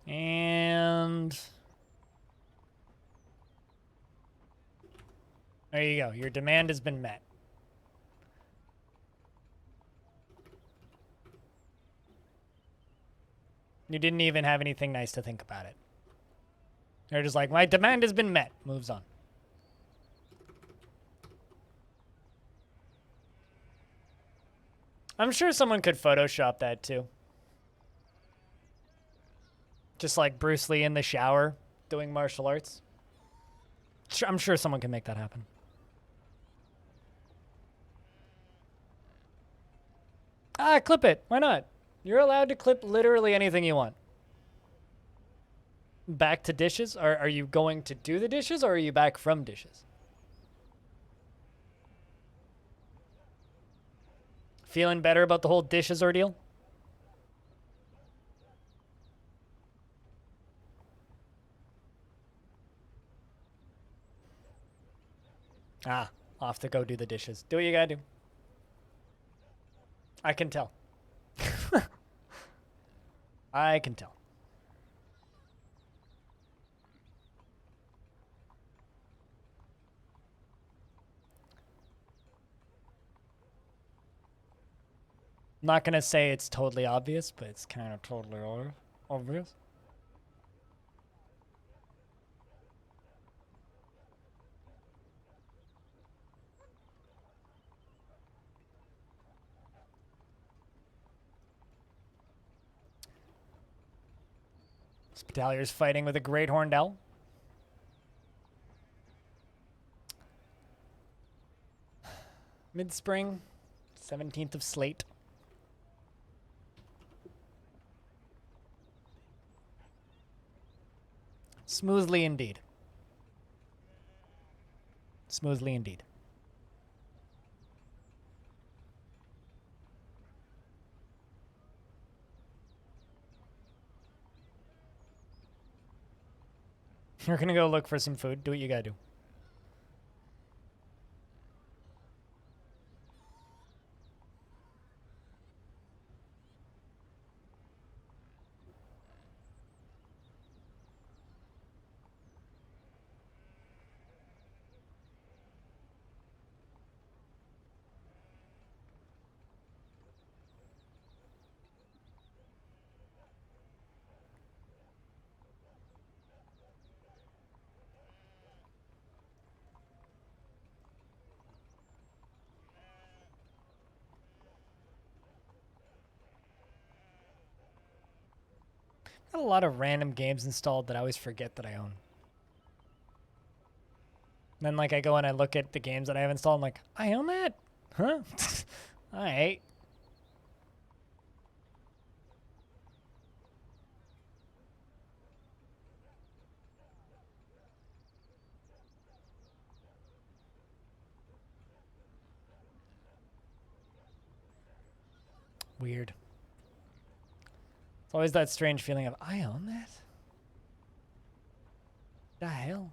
And there you go. Your demand has been met. You didn't even have anything nice to think about it. They're just like, my demand has been met. Moves on. I'm sure someone could Photoshop that too. Just like Bruce Lee in the shower doing martial arts. I'm sure someone can make that happen. Ah, clip it. Why not? You're allowed to clip literally anything you want. Back to dishes? Are you going to do the dishes or are you back from dishes? Feeling better about the whole dishes ordeal? Ah, off to go do the dishes. Do what you gotta do. I can tell. I can tell. I'm not gonna say it's totally obvious, but it's kind of totally obvious. Spittalier's fighting with a great horned owl. Mid-spring, 17th of Slate. Smoothly indeed. Smoothly indeed. You're gonna go look for some food. Do what you gotta do. Got a lot of random games installed that I always forget that I own. And then like I go and I look at the games that I have installed, I'm like, I own that? Huh? Alright. Weird. It's always that strange feeling of, I own that? The hell?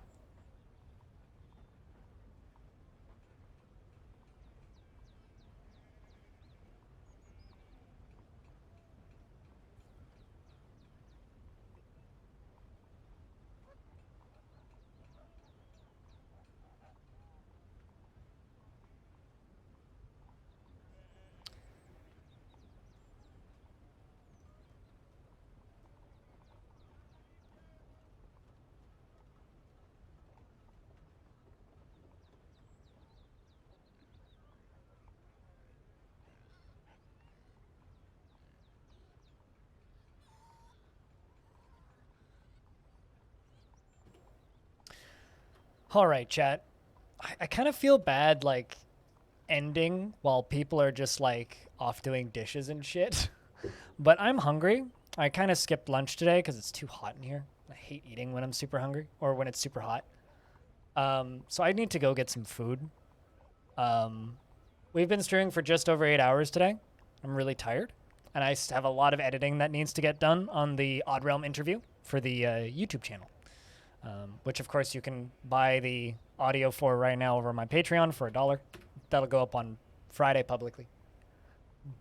All right, chat. I kind of feel bad, like, ending while people are just, like, off doing dishes and shit. But I'm hungry. I kind of skipped lunch today because it's too hot in here. I hate eating when I'm super hungry or when it's super hot. So I need to go get some food. We've been streaming for just over 8 hours today. I'm really tired. And I have a lot of editing that needs to get done on the Odd Realm interview for the YouTube channel. Which, of course, you can buy the audio for right now over my Patreon for $1. That'll go up on Friday publicly.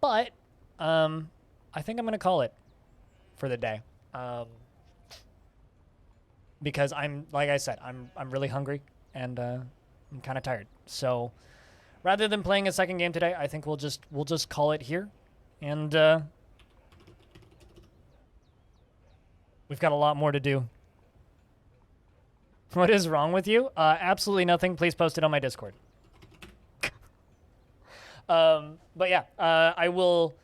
But I think I'm going to call it for the day. Because like I said, I'm really hungry and I'm kind of tired. So rather than playing a second game today, I think we'll just call it here. And we've got a lot more to do. What is wrong with you? Absolutely nothing. Please post it on my Discord. But yeah, I will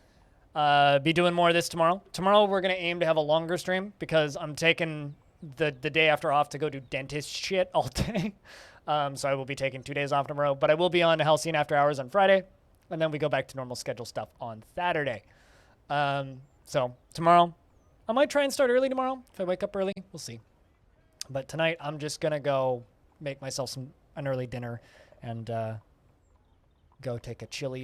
be doing more of this tomorrow. Tomorrow we're going to aim to have a longer stream because I'm taking the day after off to go do dentist shit all day. So I will be taking 2 days off tomorrow. But I will be on Halcyon After Hours on Friday. And then we go back to normal schedule stuff on Saturday. So tomorrow, I might try and start early tomorrow. If I wake up early, we'll see. But tonight, I'm just going to go make myself an early dinner and go take a chilly